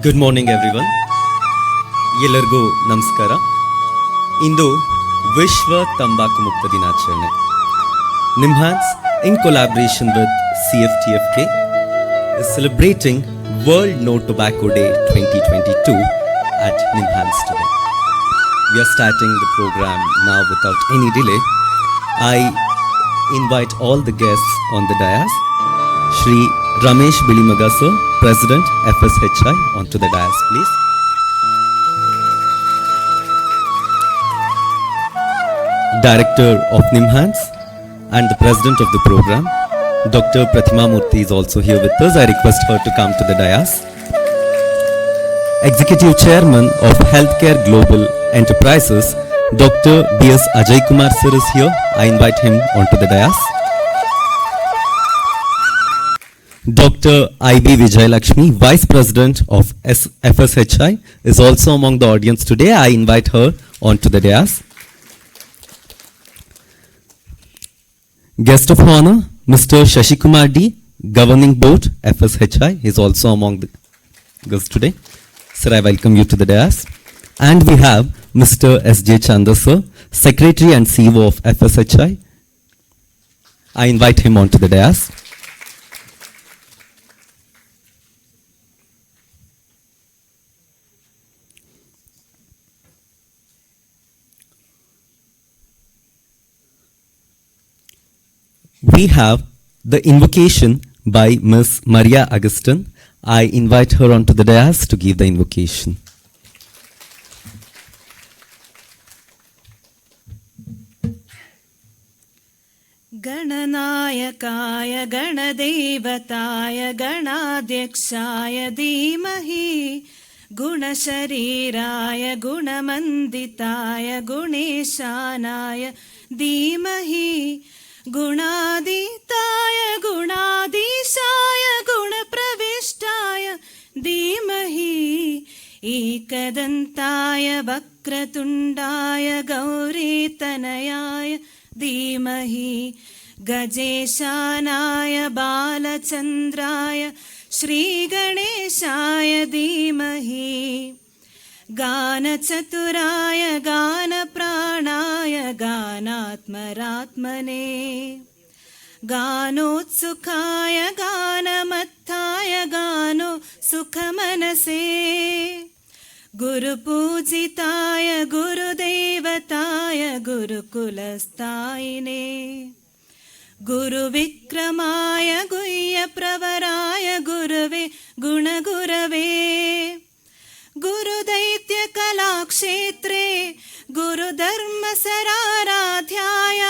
Good morning everyone. ಎಲ್ಲರಿಗೂ ನಮಸ್ಕಾರ. ಇಂದು ವಿಶ್ವ ತಂಬಾಕು ಮುಕ್ತ ದಿನಾಚರಣೆ. Nimhans, in collaboration with CFTFK, is celebrating World No Tobacco Day 2022 at Nimhans today. We are starting the program now without any delay. I invite all the guests on the dais. Shri Ramesh Bilimaga sir, President FSHI, onto the dais please. Director of Nimhans and the President of the program, Dr. Pratima Murthy is also here with us. I request her to come to the dais. Executive Chairman of Healthcare Global Enterprises, Dr. B.S. Ajay Kumar sir is here. I invite him onto the dais. Dr. I.B. Vijayalakshmi, Vice President of FSHI, is also among the audience today. I invite her onto the dais. Guest of honor, Mr. Shashikumar D, Governing Board, FSHI, is also among the guests today. Sir, I welcome you to the dais. And we have Mr. S.J. Chanda sir, Secretary and CEO of FSHI. I invite him onto the dais. We have the invocation by Ms. Maria Augustine. I invite her onto the dais to give the invocation. गणनायकाय गणदेवताय गणाध्यक्षाय धीमहि गुणशरीराय गुणमन्दिताय गुणेशानाय धीमहि गुणातीताय गुणाधीशाय गुणप्रविष्टाय धीमहि एकदन्ताय वक्रतुण्डाय गौरीतनयाय धीमहि गजेशानाय बालचन्द्राय श्रीगणेशाय धीमहि गानचतुराय गानप्राणाय गानात्मरात्मने गानोत्सुकाय गानमत्थाय गानो सुखमनसे गुरुपूजिताय गुरुदेवताय गुरुकुलस्थायिने गुरुविक्रमाय गुह्यप्रवराय गुरवे गुणगुरवे गुरुदैत्यकलाक्षेत्रे गुरुधर्मसराराध्याय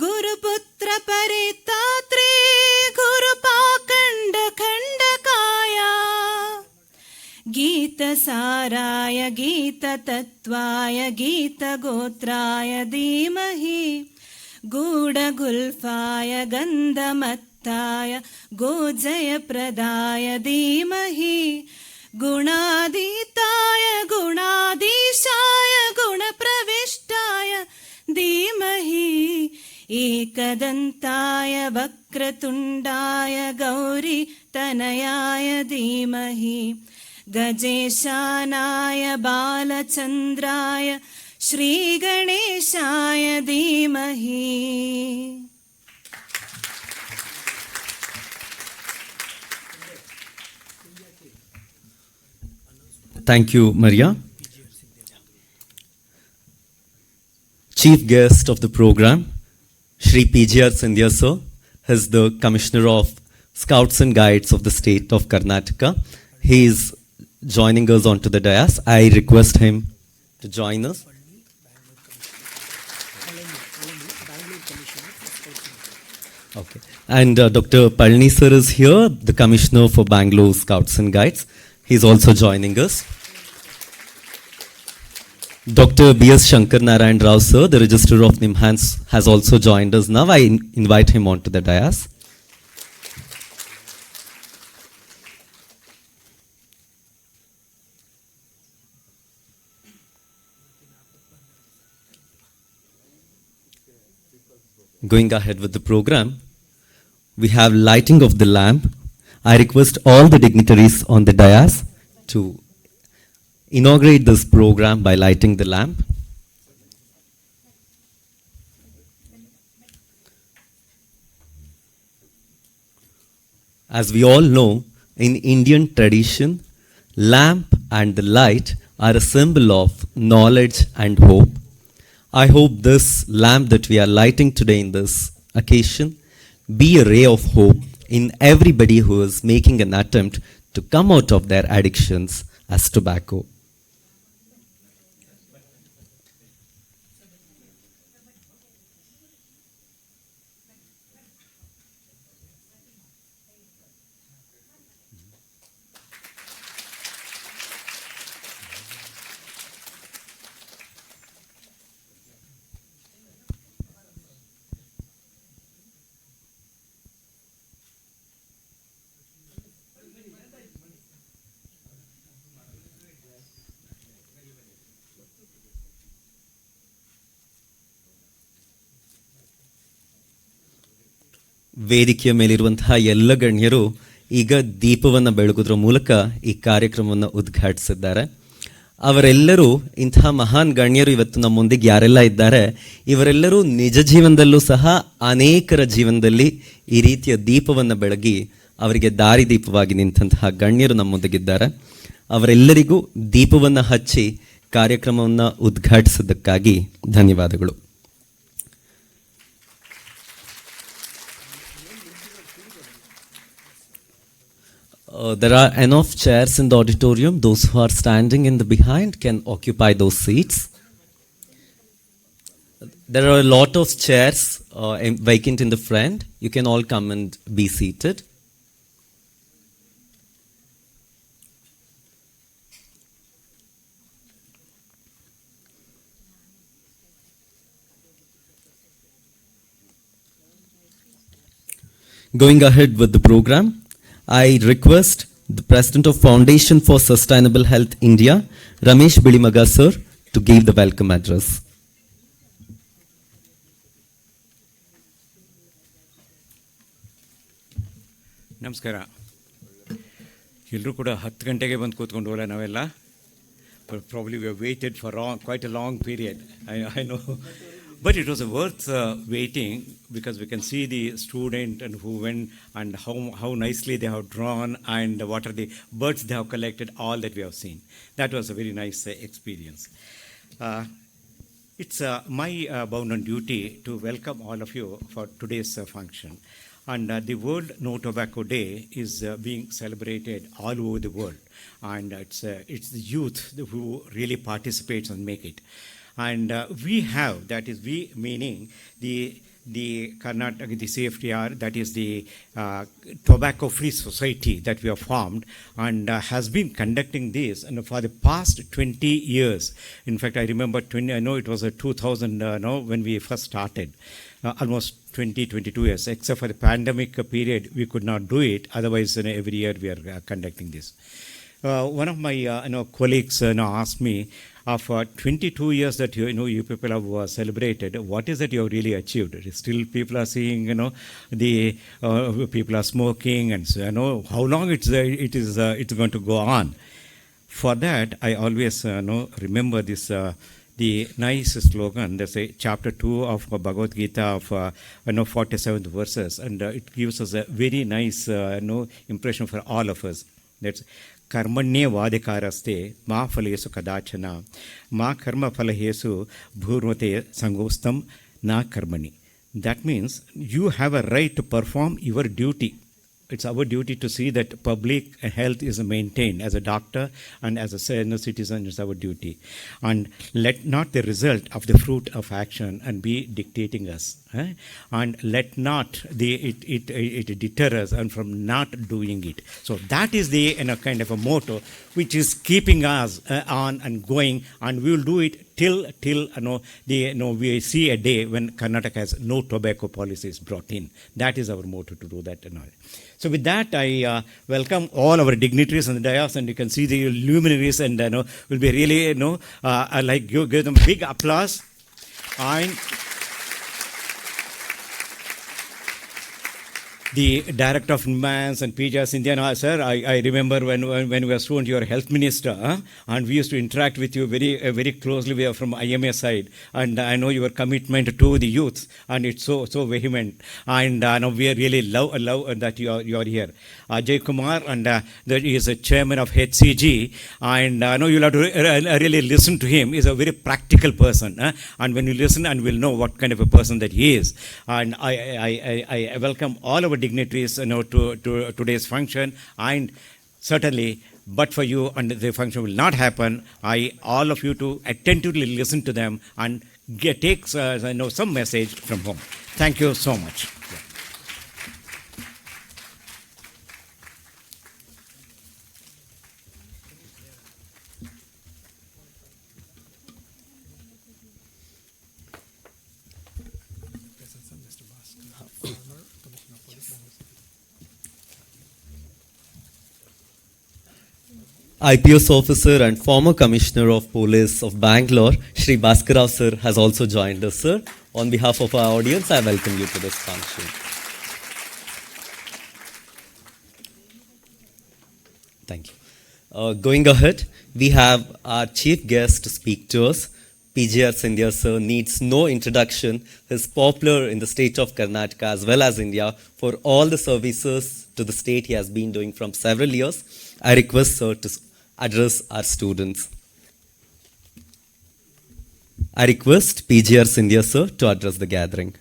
गुरुपुत्रपरितात्रे गुरुपाखण्डखण्डकाय गीतसाराय गीततत्त्वाय गीतगोत्राय धीमहि गूढगुल्फाय गन्धमत्ताय गोजयप्रदाय धीमहि गुणातीताय गुणाधीशाय गुणप्रविष्टाय धीमहि एकदन्ताय वक्रतुण्डाय गौरीतनयाय धीमहि गजेशानाय बालचन्द्राय श्रीगणेशाय धीमहि. Thank you, Maria. Chief guest of the program, Shri P.G.R. Sindhya sir, is the Commissioner of Scouts and Guides of the state of Karnataka. He is joining us onto the dais. I request him to join us. Okay. And Dr. Palani sir is here, the Commissioner for Bangalore Scouts and Guides. He is also joining us. Dr. B.S. Shankar Narayan Rao sir, the Registrar of Nimhans, has also joined us now. I invite him onto the dais. Going ahead with the program, we have lighting of the lamp. I request all the dignitaries on the dais to inaugurate this program by lighting the lamp. As we all know, in Indian tradition, lamp and the light are a symbol of knowledge and hope. I hope this lamp that we are lighting today in this occasion be a ray of hope in everybody who is making an attempt to come out of their addictions as tobacco. ವೇದಿಕೆಯ ಮೇಲಿರುವಂತಹ ಎಲ್ಲ ಗಣ್ಯರು ಈಗ ದೀಪವನ್ನು ಬೆಳಗುವುದರ ಮೂಲಕ ಈ ಕಾರ್ಯಕ್ರಮವನ್ನು ಉದ್ಘಾಟಿಸಿದ್ದಾರೆ. ಅವರೆಲ್ಲರೂ ಇಂತಹ ಮಹಾನ್ ಗಣ್ಯರು ಇವತ್ತು ನಮ್ಮೊಂದಿಗೆ ಯಾರೆಲ್ಲ ಇದ್ದಾರೆ, ಇವರೆಲ್ಲರೂ ನಿಜ ಜೀವನದಲ್ಲೂ ಸಹ ಅನೇಕರ ಜೀವನದಲ್ಲಿ ಈ ರೀತಿಯ ದೀಪವನ್ನು ಬೆಳಗಿ ಅವರಿಗೆ ದಾರಿದೀಪವಾಗಿ ನಿಂತಹ ಗಣ್ಯರು ನಮ್ಮೊಂದಿಗಿದ್ದಾರೆ. ಅವರೆಲ್ಲರಿಗೂ ದೀಪವನ್ನು ಹಚ್ಚಿ ಕಾರ್ಯಕ್ರಮವನ್ನು ಉದ್ಘಾಟಿಸಿದ್ದಕ್ಕಾಗಿ ಧನ್ಯವಾದಗಳು. There are enough chairs in the auditorium. Those who are standing in the behind can occupy those seats. There are a lot of chairs vacant in the front. You can all come and be seated. Going ahead with the program, I request the President of Foundation for Sustainable Health India, Ramesh Bilimaga sir, to give the welcome address. ನಮಸ್ಕಾರ. ಎಲ್ಲರೂ ಕೂಡ 10 ಗಂಟೆಗೆ ಬಂದು ಕೂತ್ಕೊಂಡೋಲ್ಲ ನಾವೆಲ್ಲ. Probably we have waited for quite a long period. I know. But it was worth waiting because we can see the student and who went and how nicely they have drawn and what are the birds they have collected, all that we have seen. That was a very nice experience. It's my bounden duty to welcome all of you for today's function. And the World No Tobacco Day is being celebrated all over the world. And it's the youth who really participates and make it. And we have, that is we meaning the Karnataka, the CFTR, that is the Tobacco Free Society that we have formed and has been conducting this and for the past 20 years. In fact, I remember I know it was 2000 when we first started. Almost 22 years, except for the pandemic period, we could not do it. Otherwise, every year we are conducting this. One of my colleagues asked me, of 22 years that you people have celebrated, what is that you have really achieved? Still, people are seeing, the people are smoking, and so, how long it's going to go on. For that, I always remember this. The nice slogan, there's a chapter 2 of Bhagavad Gita of 47th verses, and it gives us a very nice impression for all of us. That's कर्मण्ये वादिकारस्ते मा फलेषु कदाचन मा कर्म फलहेषु भूर्मते संगोस्तं ना कर्मणि. That means you have a right to perform your duty. It's our duty to see that public health is maintained. As a doctor and as a citizen, it's our duty. And let not the result of the fruit of action and be dictating us. And let not it deter us and from not doing it. So that is the kind of a motto which is keeping us on and going, and we will do it till we see a day when Karnataka has no tobacco policies brought in. That is our motto, to do that. So with that, I welcome all our dignitaries on the dais, and you can see the luminaries, and will be really I like give them big applause. And the director of Nimhans and PJs India. No, sir, I remember when we were students, you were health minister, and we used to interact with you very closely. We are from IMA side, and I know your commitment to the youth, and it's so vehement. And now we really love that you are here. Ajay Kumar, and that he is a chairman of HCG, and I know you'll have to really listen to him. He's a very practical person, and when you listen, and we'll know what kind of a person that he is. And I welcome all our dignitaries, to today's function, and certainly, but for you, and the function will not happen. All of you to attentively listen to them and take some message from home. Thank you so much. IPS officer and former commissioner of police of Bangalore, Shri Bhaskar sir, has also joined us, sir. On behalf of our audience, I welcome you to this function. Thank you. Going ahead, we have our chief guest to speak to us. PGR Sindhya sir needs no introduction. He is popular in the state of Karnataka as well as India for all the services to the state he has been doing from several years. I request sir to address our students. I request PGR Sindhya sir to address the gathering.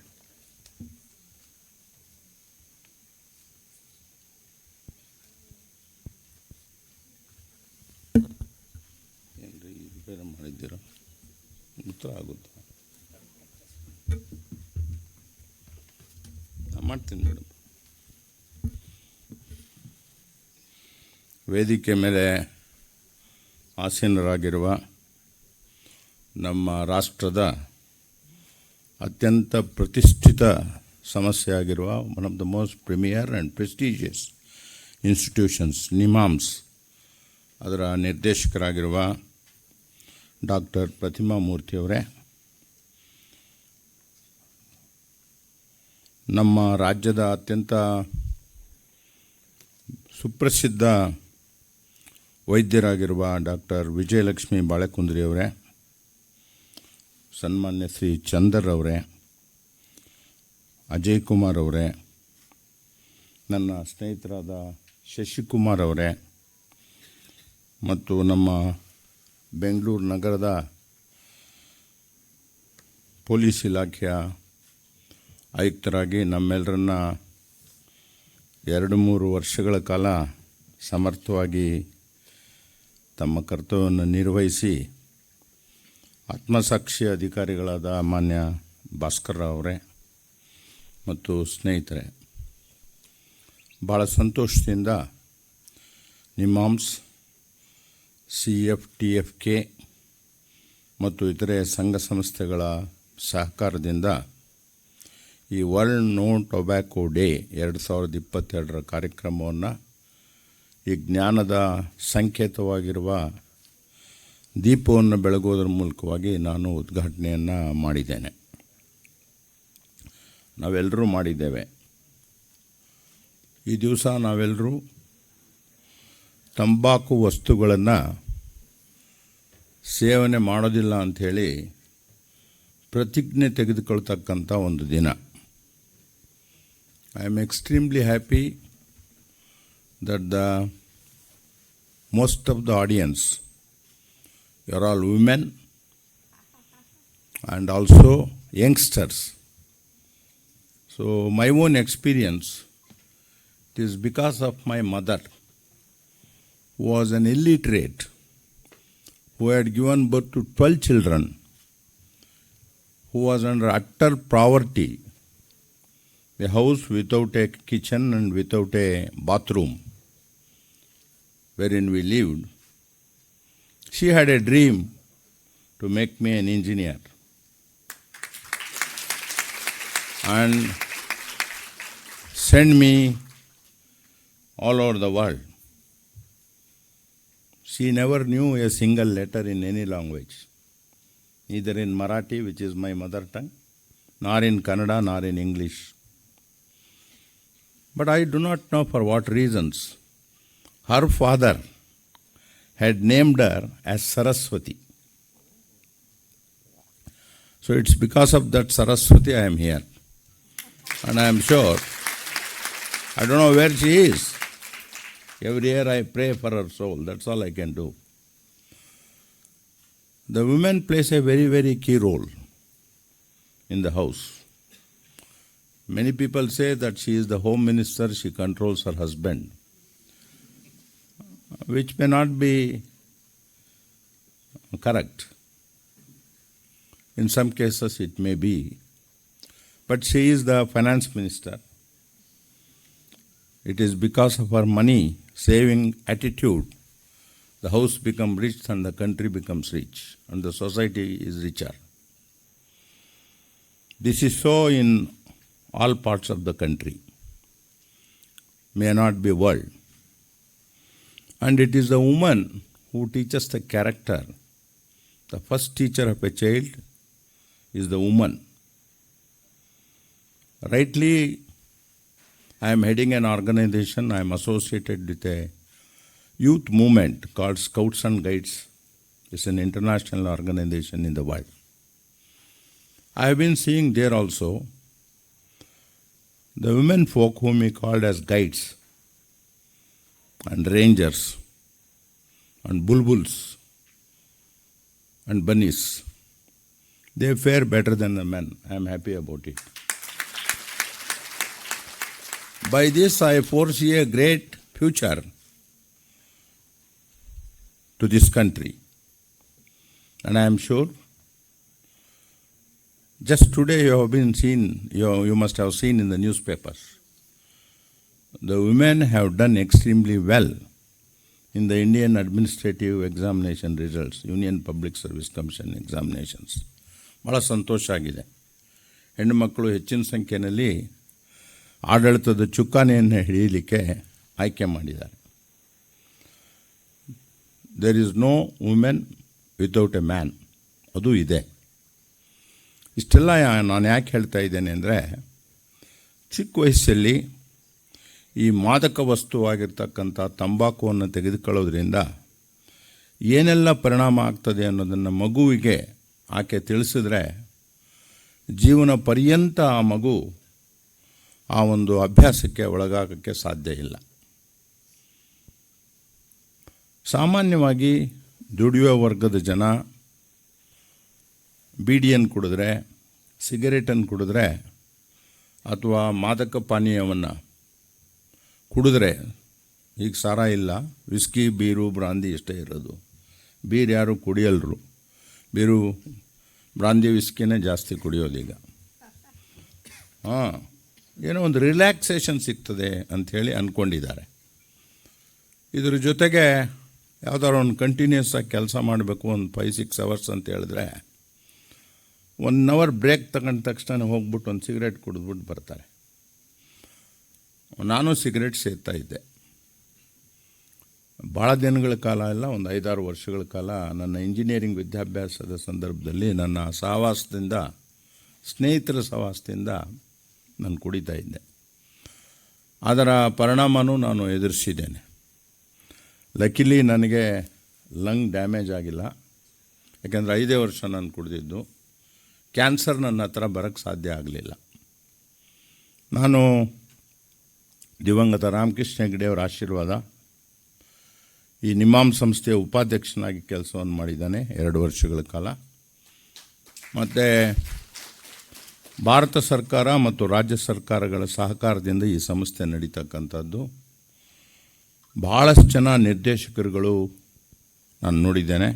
ಉತ್ತರ ಆಗುತ್ತೆ ಮಾಡ್ತೀನಿ madam. ವೇದಿಕೆ ಮೇಲೆ ಆಸೀನರಾಗಿರುವ ನಮ್ಮ ರಾಷ್ಟ್ರದ ಅತ್ಯಂತ ಪ್ರತಿಷ್ಠಿತ ಸಮಸ್ಯೆಯಾಗಿರುವ one of the most premier and prestigious institutions NIMHANS ಅದರ ನಿರ್ದೇಶಕರಾಗಿರುವ ಡಾಕ್ಟರ್ ಪ್ರತಿಮಾ ಮೂರ್ತಿಯವರೇ, ನಮ್ಮ ರಾಜ್ಯದ ಅತ್ಯಂತ ಸುಪ್ರಸಿದ್ಧ ವೈದ್ಯರಾಗಿರುವ ಡಾಕ್ಟರ್ ವಿಜಯಲಕ್ಷ್ಮಿ ಬಾಳೆಕುಂದ್ರಿಯವರೇ, ಸನ್ಮಾನ್ಯ ಶ್ರೀ ಚಂದರ್ ಅವರೇ, ಅಜಯ್ ಕುಮಾರ್ ಅವರೇ, ನನ್ನ ಸ್ನೇಹಿತರಾದ ಶಶಿಕುಮಾರ್ ಅವರೇ ಮತ್ತು ನಮ್ಮ ಬೆಂಗಳೂರು ನಗರದ ಪೊಲೀಸ್ ಇಲಾಖೆಯ ಆಯುಕ್ತರಾಗಿ ನಮ್ಮೆಲ್ಲರನ್ನ 2-3 ವರ್ಷಗಳ ಕಾಲ ಸಮರ್ಥವಾಗಿ ತಮ್ಮ ಕರ್ತವ್ಯವನ್ನು ನಿರ್ವಹಿಸಿ ಆತ್ಮಸಾಕ್ಷಿ ಅಧಿಕಾರಿಗಳಾದ ಮಾನ್ಯ ಭಾಸ್ಕರ್ ಅವರೇ ಮತ್ತು ಸ್ನೇಹಿತರೆ, ಭಾಳ ಸಂತೋಷದಿಂದ ನಿಮ್ಹಾನ್ಸ್ CFTFK ಮತ್ತು ಇತರೆ ಸಂಘ ಸಂಸ್ಥೆಗಳ ಸಹಕಾರದಿಂದ ಈ ವರ್ಲ್ಡ್ ನೋ ಟೊಬ್ಯಾಕೋ ಡೇ 2022 ಕಾರ್ಯಕ್ರಮವನ್ನು ಈ ಜ್ಞಾನದ ಸಂಕೇತವಾಗಿರುವ ದೀಪವನ್ನು ಬೆಳಗೋದ್ರ ಮೂಲಕವಾಗಿ ನಾನು ಉದ್ಘಾಟನೆಯನ್ನು ಮಾಡಿದ್ದೇನೆ. ನಾವೆಲ್ಲರೂ ಮಾಡಿದ್ದೇವೆ. ಈ ದಿವಸ ನಾವೆಲ್ಲರೂ ತಂಬಾಕು ವಸ್ತುಗಳನ್ನು ಸೇವನೆ ಮಾಡೋದಿಲ್ಲ ಅಂಥೇಳಿ ಪ್ರತಿಜ್ಞೆ ತೆಗೆದುಕೊಳ್ತಕ್ಕಂಥ ಒಂದು ದಿನ. I am extremely happy that the most of the audience you are all women and also youngsters. So my own experience, it is because of my mother was an illiterate who had given birth to 12 children, who was under utter poverty, a house without a kitchen and without a bathroom wherein we lived. She had a dream to make me an engineer and send me all over the world. She never knew a single letter in any language, neither in Marathi, which is my mother tongue, nor in Kannada, nor in English. But I do not know for what reasons. Her father had named her as Saraswati. So it's because of that Saraswati I am here. And I am sure, I don't know where she is. Every year I pray for her soul. That's all I can do. The women plays a very, very key role in the house. Many people say that she is the home minister, she controls her husband, which may not be correct. In some cases it may be. But she is the finance minister. It is because of her money saving attitude the house becomes rich and the country becomes rich and the society is richer. This is so in all parts of the country, may not be world. And it is the woman who teaches the character. The first teacher of a child is the woman. Rightly, I am heading an organization, I am associated with a youth movement called Scouts and Guides. It's an international organization in the world. I have been seeing there also the women folk whom we called as guides and rangers and bulbuls and bunnies. They fare better than the men. I am happy about it. By this I foresee a great future to this country. And I am sure, just today you must have seen in the newspapers, the women have done extremely well in the Indian administrative examination results, Union Public Service Commission examinations. ಬಹಳ ಸಂತೋಷ ಆಗಿದೆ. ಹೆಣ್ಣು ಮಕ್ಕಳು ಹೆಚ್ಚಿನ ಸಂಖ್ಯೆಯಲ್ಲಿ ಆಡಳಿತದ ಚುಕ್ಕಾಣಿಯನ್ನು ಹಿಡಿಯಲಿಕ್ಕೆ ಆಯ್ಕೆ ಮಾಡಿದ್ದಾರೆ. There is no women without a man, ಅದು ಇದೆ. ಇಷ್ಟೆಲ್ಲ ನಾನು ಯಾಕೆ ಹೇಳ್ತಾ ಇದ್ದೇನೆ ಅಂದರೆ, ಚಿಕ್ಕ ವಯಸ್ಸಲ್ಲಿ ಈ ಮಾದಕ ವಸ್ತುವಾಗಿರ್ತಕ್ಕಂಥ ತಂಬಾಕುವನ್ನು ತೆಗೆದುಕೊಳ್ಳೋದ್ರಿಂದ ಏನೆಲ್ಲ ಪರಿಣಾಮ ಆಗ್ತದೆ ಅನ್ನೋದನ್ನು ಮಗುವಿಗೆ ಆಕೆ ತಿಳಿಸಿದ್ರೆ ಜೀವನ ಪರ್ಯಂತ ಆ ಮಗು ಆ ಒಂದು ಅಭ್ಯಾಸಕ್ಕೆ ಒಳಗಾಗಕ್ಕೆ ಸಾಧ್ಯ ಇಲ್ಲ. ಸಾಮಾನ್ಯವಾಗಿ ದುಡಿಯುವ ವರ್ಗದ ಜನ ಬೀಡಿಯನ್ನು ಕುಡಿದ್ರೆ, ಸಿಗರೇಟನ್ನು ಕುಡಿದ್ರೆ ಅಥವಾ ಮಾದಕ ಪಾನೀಯವನ್ನು ಕುಡಿದ್ರೆ, ಈಗ ಸಾರ ಇಲ್ಲ, ವಿಸ್ಕಿ, ಬೀರು, ಬ್ರಾಂದಿ ಇಷ್ಟೇ ಇರೋದು. ಬೀರು ಯಾರು ಕುಡಿಯಲ್ರು, ಬೀರು ಬ್ರಾಂದಿ ವಿಸ್ಕಿನೇ ಜಾಸ್ತಿ ಕುಡಿಯೋದೀಗ. ಏನೋ ಒಂದು ರಿಲ್ಯಾಕ್ಸೇಷನ್ ಸಿಗ್ತದೆ ಅಂಥೇಳಿ ಅಂದ್ಕೊಂಡಿದ್ದಾರೆ. ಇದ್ರ ಜೊತೆಗೆ ಯಾವುದಾದ್ರು ಒಂದು ಕಂಟಿನ್ಯೂಸ್ ಆಗಿ ಕೆಲಸ ಮಾಡಬೇಕು, ಒಂದು 5-6 ಅವರ್ಸ್ ಅಂತ ಹೇಳಿದ್ರೆ 1 ಅವರ್ ಬ್ರೇಕ್ ತಗೊಂಡ ತಕ್ಷಣ ಹೋಗ್ಬಿಟ್ಟು ಒಂದು ಸಿಗರೇಟ್ ಕುಡಿದ್ಬಿಟ್ಟು ಬರ್ತಾರೆ. ನಾನು ಸಿಗರೇಟ್ ಸೇರ್ತಾ ಇದ್ದೆ ಭಾಳ ದಿನಗಳ ಕಾಲ ಎಲ್ಲ, ಒಂದು 5-6 ವರ್ಷಗಳ ಕಾಲ. ನನ್ನ ಇಂಜಿನಿಯರಿಂಗ್ ವಿದ್ಯಾಭ್ಯಾಸದ ಸಂದರ್ಭದಲ್ಲಿ ನನ್ನ ಸಹವಾಸದಿಂದ, ಸ್ನೇಹಿತರ ಸಹವಾಸದಿಂದ ನಾನು ಕುಡಿತಾ ಇದ್ದೆ. ಅದರ ಪರಿಣಾಮನೂ ನಾನು ಎದುರಿಸಿದ್ದೇನೆ. ಲಕ್ಕಿಲಿ ನನಗೆ ಲಂಗ್ ಡ್ಯಾಮೇಜ್ ಆಗಿಲ್ಲ, ಯಾಕೆಂದರೆ 5 ವರ್ಷ ನಾನು ಕುಡಿದಿದ್ದು. ಕ್ಯಾನ್ಸರ್ ನನ್ನ ಹತ್ರ ಬರೋಕ್ಕೆ ಸಾಧ್ಯ ಆಗಲಿಲ್ಲ. ನಾನು ದಿವಂಗತ ರಾಮಕೃಷ್ಣ ಹೆಗಡೆಯವರ ಆಶೀರ್ವಾದ, ಈ ನಿಮ್ಹಾನ್ಸ್ ಸಂಸ್ಥೆಯ ಉಪಾಧ್ಯಕ್ಷನಾಗಿ ಕೆಲಸವನ್ನು ಮಾಡಿದ್ದಾನೆ 2 ವರ್ಷಗಳ ಕಾಲ. ಮತ್ತು ಭಾರತ ಸರ್ಕಾರ ಮತ್ತು ರಾಜ್ಯ ಸರ್ಕಾರಗಳ ಸಹಕಾರದಿಂದ ಈ ಸಂಸ್ಥೆ ನಡೀತಕ್ಕಂಥದ್ದು. ಭಾಳಷ್ಟು ಜನ ನಿರ್ದೇಶಕರುಗಳು ನಾನು ನೋಡಿದ್ದೇನೆ.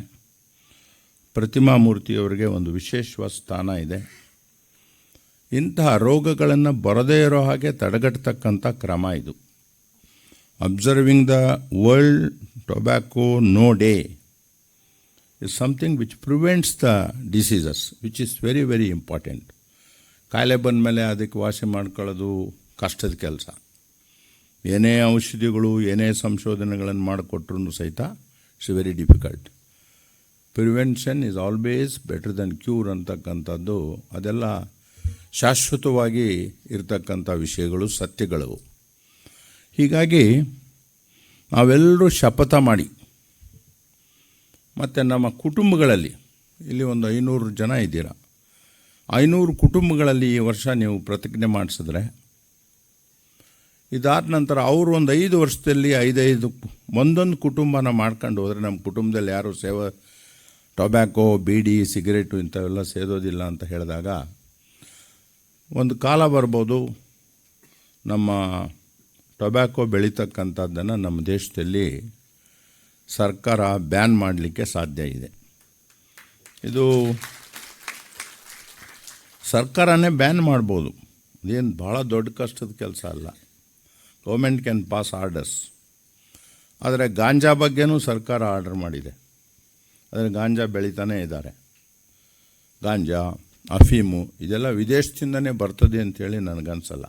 ಪ್ರತಿಮಾ ಮೂರ್ತಿಯವರಿಗೆ ಒಂದು ವಿಶೇಷವಾದ ಸ್ಥಾನ ಇದೆ. ಇಂತಹ ರೋಗಗಳನ್ನು ಬರದೇ ಇರೋ ಹಾಗೆ ತಡೆಗಟ್ಟತಕ್ಕಂಥ ಕ್ರಮ ಇದು. Observing the world tobacco no day is something which prevents the diseases, which is very very important. ಕಾಯಿಲೆ ಬಂದ ಮೇಲೆ ಅದಕ್ಕೆ ವಾಸಿ ಮಾಡ್ಕೊಳ್ಳೋದು ಕಷ್ಟದ ಕೆಲಸ. ಏನೇ ಔಷಧಿಗಳು, ಏನೇ ಸಂಶೋಧನೆಗಳನ್ನು ಮಾಡಿಕೊಟ್ರೂ ಸಹಿತ it's very difficult. Prevention is always better then cure ಅಂತಕ್ಕಂಥದ್ದು, ಅದೆಲ್ಲ ಶಾಶ್ವತವಾಗಿ ಇರತಕ್ಕಂಥ ವಿಷಯಗಳು, ಸತ್ಯಗಳು. ಹೀಗಾಗಿ ನಾವೆಲ್ಲರೂ ಶಪಥ ಮಾಡಿ, ಮತ್ತು ನಮ್ಮ ಕುಟುಂಬಗಳಲ್ಲಿ ಇಲ್ಲಿ ಒಂದು 500 ಜನ ಇದ್ದೀರ, 500 ಕುಟುಂಬಗಳಲ್ಲಿ ಈ ವರ್ಷ ನೀವು ಪ್ರತಿಜ್ಞೆ ಮಾಡಿಸಿದ್ರೆ, ಇದಾದ ನಂತರ ಅವರು ಒಂದು 5 ವರ್ಷದಲ್ಲಿ 5 ಒಂದೊಂದು ಕುಟುಂಬನ ಮಾಡ್ಕೊಂಡು ಹೋದರೆ, ನಮ್ಮ ಕುಟುಂಬದಲ್ಲಿ ಯಾರು ಟೊಬ್ಯಾಕೋ, ಬೀಡಿ, ಸಿಗರೇಟು ಇಂಥವೆಲ್ಲ ಸೇದೋದಿಲ್ಲ ಅಂತ ಹೇಳಿದಾಗ ಒಂದು ಕಾಲ ಬರ್ಬೋದು ನಮ್ಮ ಟೊಬ್ಯಾಕೋ ಬೆಳೀತಕ್ಕಂಥದ್ದನ್ನು ನಮ್ಮ ದೇಶದಲ್ಲಿ ಸರ್ಕಾರ ಬ್ಯಾನ್ ಮಾಡಲಿಕ್ಕೆ ಸಾಧ್ಯ ಇದೆ. ಇದು ಸರ್ಕಾರನೇ ಬ್ಯಾನ್ ಮಾಡ್ಬೋದು, ಇದೇನು ಭಾಳ ದೊಡ್ಡ ಕಷ್ಟದ ಕೆಲಸ ಅಲ್ಲ. Government can pass orders. ಆದರೆ ಗಾಂಜಾ ಬಗ್ಗೆನೂ ಸರ್ಕಾರ ಆರ್ಡರ್ ಮಾಡಿದೆ. ಆದರೆ ಗಾಂಜಾ ಬೆಳೀತಾನೇ ಇದ್ದಾರೆ. ಗಾಂಜಾ, ಅಫೀಮು ಇದೆಲ್ಲ ವಿದೇಶದಿಂದನೇ ಬರ್ತದೆ ಅಂಥೇಳಿ ನನಗನ್ಸಲ್ಲ.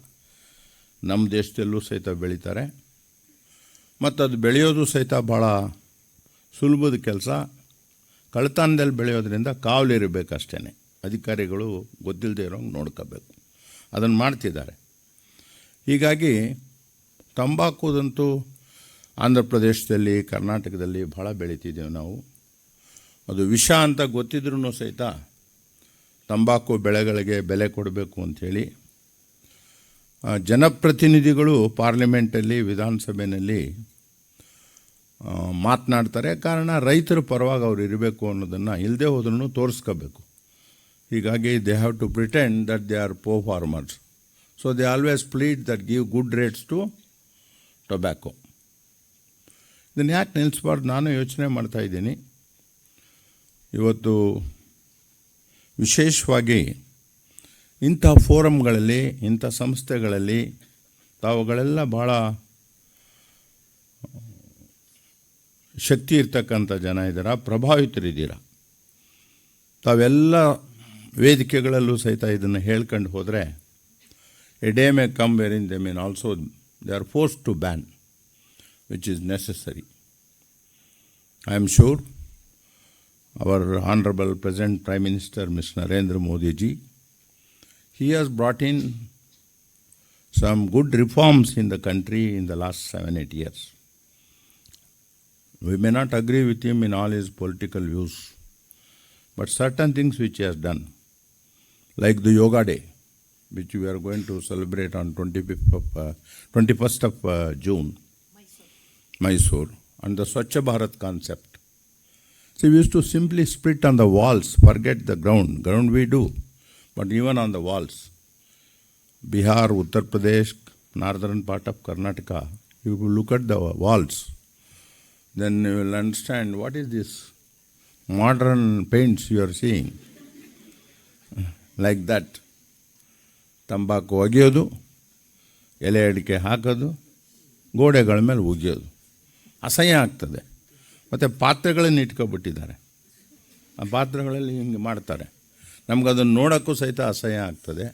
ನಮ್ಮ ದೇಶದಲ್ಲೂ ಸಹಿತ ಬೆಳೀತಾರೆ, ಮತ್ತು ಅದು ಬೆಳೆಯೋದು ಸಹಿತ ಭಾಳ ಸುಲಭದ ಕೆಲಸ. ಕಳ್ತನದಲ್ಲಿ ಬೆಳೆಯೋದ್ರಿಂದ ಕಾವಲಿರಬೇಕಷ್ಟೇ, ಅಧಿಕಾರಿಗಳು ಗೊತ್ತಿಲ್ಲದೆ ಇರೋಂಗೆ ನೋಡ್ಕೋಬೇಕು. ಅದನ್ನು ಮಾಡ್ತಿದ್ದಾರೆ. ಹೀಗಾಗಿ ತಂಬಾಕುದಂತೂ ಆಂಧ್ರ ಪ್ರದೇಶದಲ್ಲಿ, ಕರ್ನಾಟಕದಲ್ಲಿ ಭಾಳ ಬೆಳೀತಿದ್ದೇವೆ ನಾವು. ಅದು ವಿಷ ಅಂತ ಗೊತ್ತಿದ್ರೂ ಸಹಿತ ತಂಬಾಕು ಬೆಳೆಗಳಿಗೆ ಬೆಲೆ ಕೊಡಬೇಕು ಅಂಥೇಳಿ ಜನಪ್ರತಿನಿಧಿಗಳು ಪಾರ್ಲಿಮೆಂಟಲ್ಲಿ, ವಿಧಾನಸಭೆಯಲ್ಲಿ ಮಾತನಾಡ್ತಾರೆ. ಕಾರಣ ರೈತರ ಪರವಾಗಿ ಅವ್ರು ಇರಬೇಕು ಅನ್ನೋದನ್ನು ಇಲ್ಲದೆ ಹೋದ್ರೂ ತೋರಿಸ್ಕೋಬೇಕು. ಹೀಗಾಗಿ they have to pretend that they are poor farmers. So they always plead that give good rates to tobacco. ಇದನ್ನು ಯಾಕೆ ನಿಲ್ಲಿಸಬಾರ್ದು ನಾನು ಯೋಚನೆ ಮಾಡ್ತಾಯಿದ್ದೀನಿ. ಇವತ್ತು ವಿಶೇಷವಾಗಿ ಇಂಥ ಫೋರಮ್ಗಳಲ್ಲಿ, ಇಂಥ ಸಂಸ್ಥೆಗಳಲ್ಲಿ ತಾವುಗಳೆಲ್ಲ ಭಾಳ ಶಕ್ತಿ ಇರ್ತಕ್ಕಂಥ ಜನ ಇದ್ದೀರ, ಪ್ರಭಾವಿತರಿದ್ದೀರ. ತಾವೆಲ್ಲ ವೇದಿಕೆಗಳಲ್ಲೂ ಸಹಿತ ಇದನ್ನು ಹೇಳ್ಕೊಂಡು ಹೋದರೆ, a day may come where in the mean also they are forced to ban, which is necessary. I am sure our Honorable Present Prime Minister, Mr. Narendra Modi ji, he has brought in some good reforms in the country in the last 7-8 years. We may not agree with him in all his political views, but certain things which he has done, like the Yoga Day, which we are going to celebrate on 21st of June, Mysore, and the Swachh Bharat concept. See, we used to simply spit on the walls, forget the ground. Ground we do, but even on the walls. Bihar, Uttar Pradesh, northern part of Karnataka, you will look at the walls, then you will understand what is this modern paints you are seeing. Like that. ತಂಬಾಕು ಒಗೆಯೋದು, ಎಲೆ ಅಡಿಕೆ ಹಾಕೋದು, ಗೋಡೆಗಳ ಮೇಲೆ ಉಗಿಯೋದು ಅಸಹ್ಯ ಆಗ್ತದೆ. ಮತ್ತು ಪಾತ್ರೆಗಳನ್ನು ಇಟ್ಕೊಬಿಟ್ಟಿದ್ದಾರೆ, ಆ ಪಾತ್ರೆಗಳಲ್ಲಿ ಹಿಂಗೆ ಮಾಡ್ತಾರೆ. ನಮಗದನ್ನು ನೋಡೋಕ್ಕೂ ಸಹಿತ ಅಸಹ್ಯ ಆಗ್ತದೆ.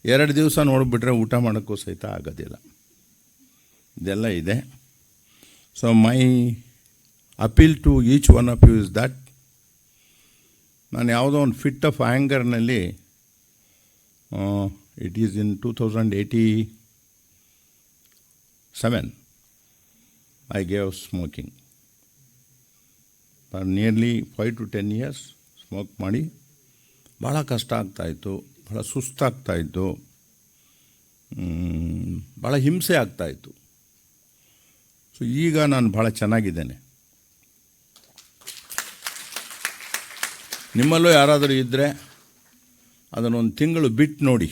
2 ದಿವಸ ನೋಡಿಬಿಟ್ರೆ ಊಟ ಮಾಡೋಕ್ಕೂ ಸಹಿತ ಆಗೋದಿಲ್ಲ. ಇದೆಲ್ಲ ಇದೆ. So my appeal to each one of you is that, ನಾನು ಯಾವುದೋ ಒಂದು ಫಿಟ್ ಆಫ್ ಆ್ಯಂಗರ್ನಲ್ಲಿ, it is in 2087, I gave smoking. For nearly 5 to 10 years smoke ಮಾಡಿ ಭಾಳ ಕಷ್ಟ ಆಗ್ತಾಯಿತ್ತು, ಭಾಳ ಸುಸ್ತಾಗ್ತಾಯಿತ್ತು, ಭಾಳ ಹಿಂಸೆ ಆಗ್ತಾಯಿತ್ತು. ಸೊ ಈಗ ನಾನು ಭಾಳ ಚೆನ್ನಾಗಿದ್ದೇನೆ. ನಿಮ್ಮಲ್ಲೂ ಯಾರಾದರೂ ಇದ್ದರೆ ಅದನ್ನೊಂದು ತಿಂಗಳು ಬಿಟ್ಟು ನೋಡಿ,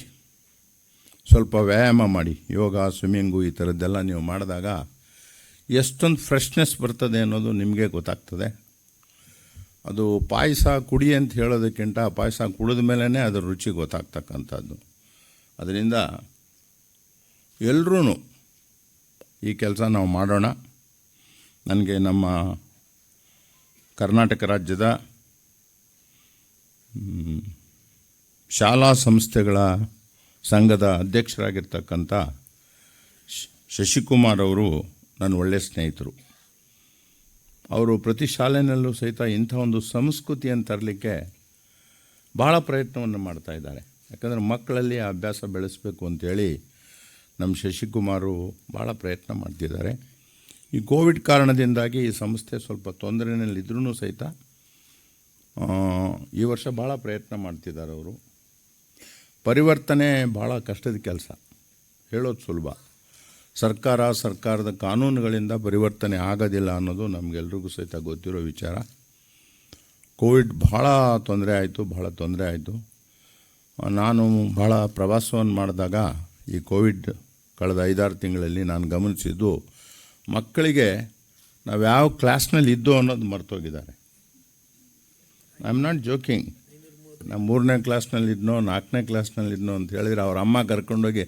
ಸ್ವಲ್ಪ ವ್ಯಾಯಾಮ ಮಾಡಿ, ಯೋಗ, ಸ್ವಿಮ್ಮಿಂಗು ಈ ಥರದ್ದೆಲ್ಲ ನೀವು ಮಾಡಿದಾಗ ಎಷ್ಟೊಂದು ಫ್ರೆಶ್ನೆಸ್ ಬರ್ತದೆ ಅನ್ನೋದು ನಿಮಗೆ ಗೊತ್ತಾಗ್ತದೆ. ಅದು ಪಾಯಸ ಕುಡಿ ಅಂತ ಹೇಳೋದಕ್ಕಿಂತ ಪಾಯಸ ಕುಡಿದ ಮೇಲೇ ಅದರ ರುಚಿ ಗೊತ್ತಾಗ್ತಕ್ಕಂಥದ್ದು. ಅದರಿಂದ ಎಲ್ಲರೂ ಈ ಕೆಲಸ ನಾವು ಮಾಡೋಣ. ನನಗೆ ನಮ್ಮ ಕರ್ನಾಟಕ ರಾಜ್ಯದ ಶಾಲಾ ಸಂಸ್ಥೆಗಳ ಸಂಘದ ಅಧ್ಯಕ್ಷರಾಗಿರ್ತಕ್ಕಂಥ ಶಶಿಕುಮಾರ್ ಅವರು ನನ್ನ ಒಳ್ಳೆಯ ಸ್ನೇಹಿತರು. ಅವರು ಪ್ರತಿ ಶಾಲೆಯಲ್ಲೂ ಸಹಿತ ಇಂಥ ಒಂದು ಸಂಸ್ಕೃತಿಯನ್ನು ತರಲಿಕ್ಕೆ ಭಾಳ ಪ್ರಯತ್ನವನ್ನು ಮಾಡ್ತಾಯಿದ್ದಾರೆ. ಯಾಕಂದರೆ ಮಕ್ಕಳಲ್ಲಿ ಆ ಅಭ್ಯಾಸ ಬೆಳೆಸಬೇಕು ಅಂಥೇಳಿ ನಮ್ಮ ಶಶಿಕುಮಾರು ಭಾಳ ಪ್ರಯತ್ನ ಮಾಡ್ತಿದ್ದಾರೆ. ಈ ಕೋವಿಡ್ ಕಾರಣದಿಂದಾಗಿ ಈ ಸಂಸ್ಥೆ ಸ್ವಲ್ಪ ತೊಂದರೆಯಲ್ಲಿದ್ದರೂ ಸಹಿತ ಈ ವರ್ಷ ಭಾಳ ಪ್ರಯತ್ನ ಮಾಡ್ತಿದ್ದಾರೆ ಅವರು. ಪರಿವರ್ತನೆ ಭಾಳ ಕಷ್ಟದ ಕೆಲಸ, ಹೇಳೋದು ಸುಲಭ. ಸರ್ಕಾರದ ಕಾನೂನುಗಳಿಂದ ಪರಿವರ್ತನೆ ಆಗೋದಿಲ್ಲ ಅನ್ನೋದು ನಮಗೆಲ್ರಿಗೂ ಸಹಿತ ಗೊತ್ತಿರೋ ವಿಚಾರ. ಕೋವಿಡ್ ಭಾಳ ತೊಂದರೆ ಆಯಿತು. ನಾನು ಭಾಳ ಪ್ರವಾಸವನ್ನು ಮಾಡಿದಾಗ ಈ ಕೋವಿಡ್ ಕಳೆದ 5-6 ತಿಂಗಳಲ್ಲಿ ನಾನು ಗಮನಿಸಿದ್ದು, ಮಕ್ಕಳಿಗೆ ನಾವು ಯಾವ ಕ್ಲಾಸ್ನಲ್ಲಿ ಇದ್ದೋ ಅನ್ನೋದು ಮರ್ತೋಗಿದ್ದಾರೆ. I am not joking. ನಾನು 3ನೇ ಕ್ಲಾಸ್ನಲ್ಲಿದ್ದನೋ 4ನೇ ಕ್ಲಾಸ್ನಲ್ಲಿದ್ದನೋ ಅಂತ ಹೇಳಿದ್ರೆ ಅವ್ರ ಅಮ್ಮ ಕರ್ಕೊಂಡೋಗಿ,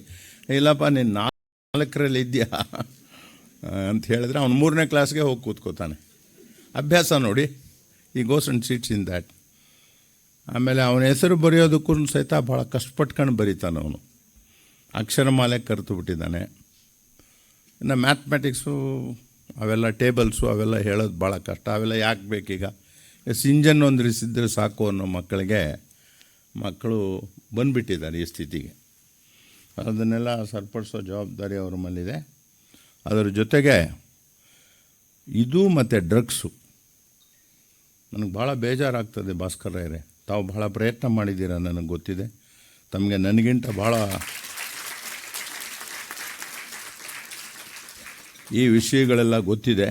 ಇಲ್ಲಪ್ಪ ನೀನು 4ರಲ್ಲಿ ಇದೆಯಾ ಅಂತ ಹೇಳಿದ್ರೆ ಅವ್ನು 3ನೇ ಕ್ಲಾಸ್ಗೆ ಹೋಗಿ ಕೂತ್ಕೋತಾನೆ. ಅಭ್ಯಾಸ ನೋಡಿ, ಈ goes and sits in that. ಆಮೇಲೆ ಅವನ ಹೆಸರು ಬರೆಯೋದಕ್ಕೂ ಸಹಿತ ಭಾಳ ಕಷ್ಟಪಟ್ಕೊಂಡು ಬರೀತಾನೆ ಅವನು. ಅಕ್ಷರಮಾಲೆ ಕರೆತು ಬಿಟ್ಟಿದ್ದಾನೆ. ಇನ್ನು ಮ್ಯಾಥಮೆಟಿಕ್ಸು ಅವೆಲ್ಲ ಟೇಬಲ್ಸು ಅವೆಲ್ಲ ಹೇಳೋದು ಭಾಳ ಕಷ್ಟ. ಅವೆಲ್ಲ ಯಾಕೆ ಬೇಕೀಗ? ಇಂಜನ್ ಒಂದಿರಿಸಿದ್ರೆ ಸಾಕು ಅನ್ನೋ ಮಕ್ಕಳು ಬಂದುಬಿಟ್ಟಿದ್ದಾರೆ ಈ ಸ್ಥಿತಿಗೆ. ಅದನ್ನೆಲ್ಲ ಸರಿಪಡಿಸೋ ಜವಾಬ್ದಾರಿ ಅವ್ರ ಮೇಲಿದೆ. ಅದರ ಜೊತೆಗೆ ಇದು ಮತ್ತು ಡ್ರಗ್ಸು ನನಗೆ ಭಾಳ ಬೇಜಾರಾಗ್ತದೆ. ಭಾಸ್ಕರ್ ರಾಯರೇ, ತಾವು ಭಾಳ ಪ್ರಯತ್ನ ಮಾಡಿದ್ದೀರ, ನನಗೆ ಗೊತ್ತಿದೆ. ತಮಗೆ ನನಗಿಂತ ಭಾಳ ಈ ವಿಷಯಗಳೆಲ್ಲ ಗೊತ್ತಿದೆ.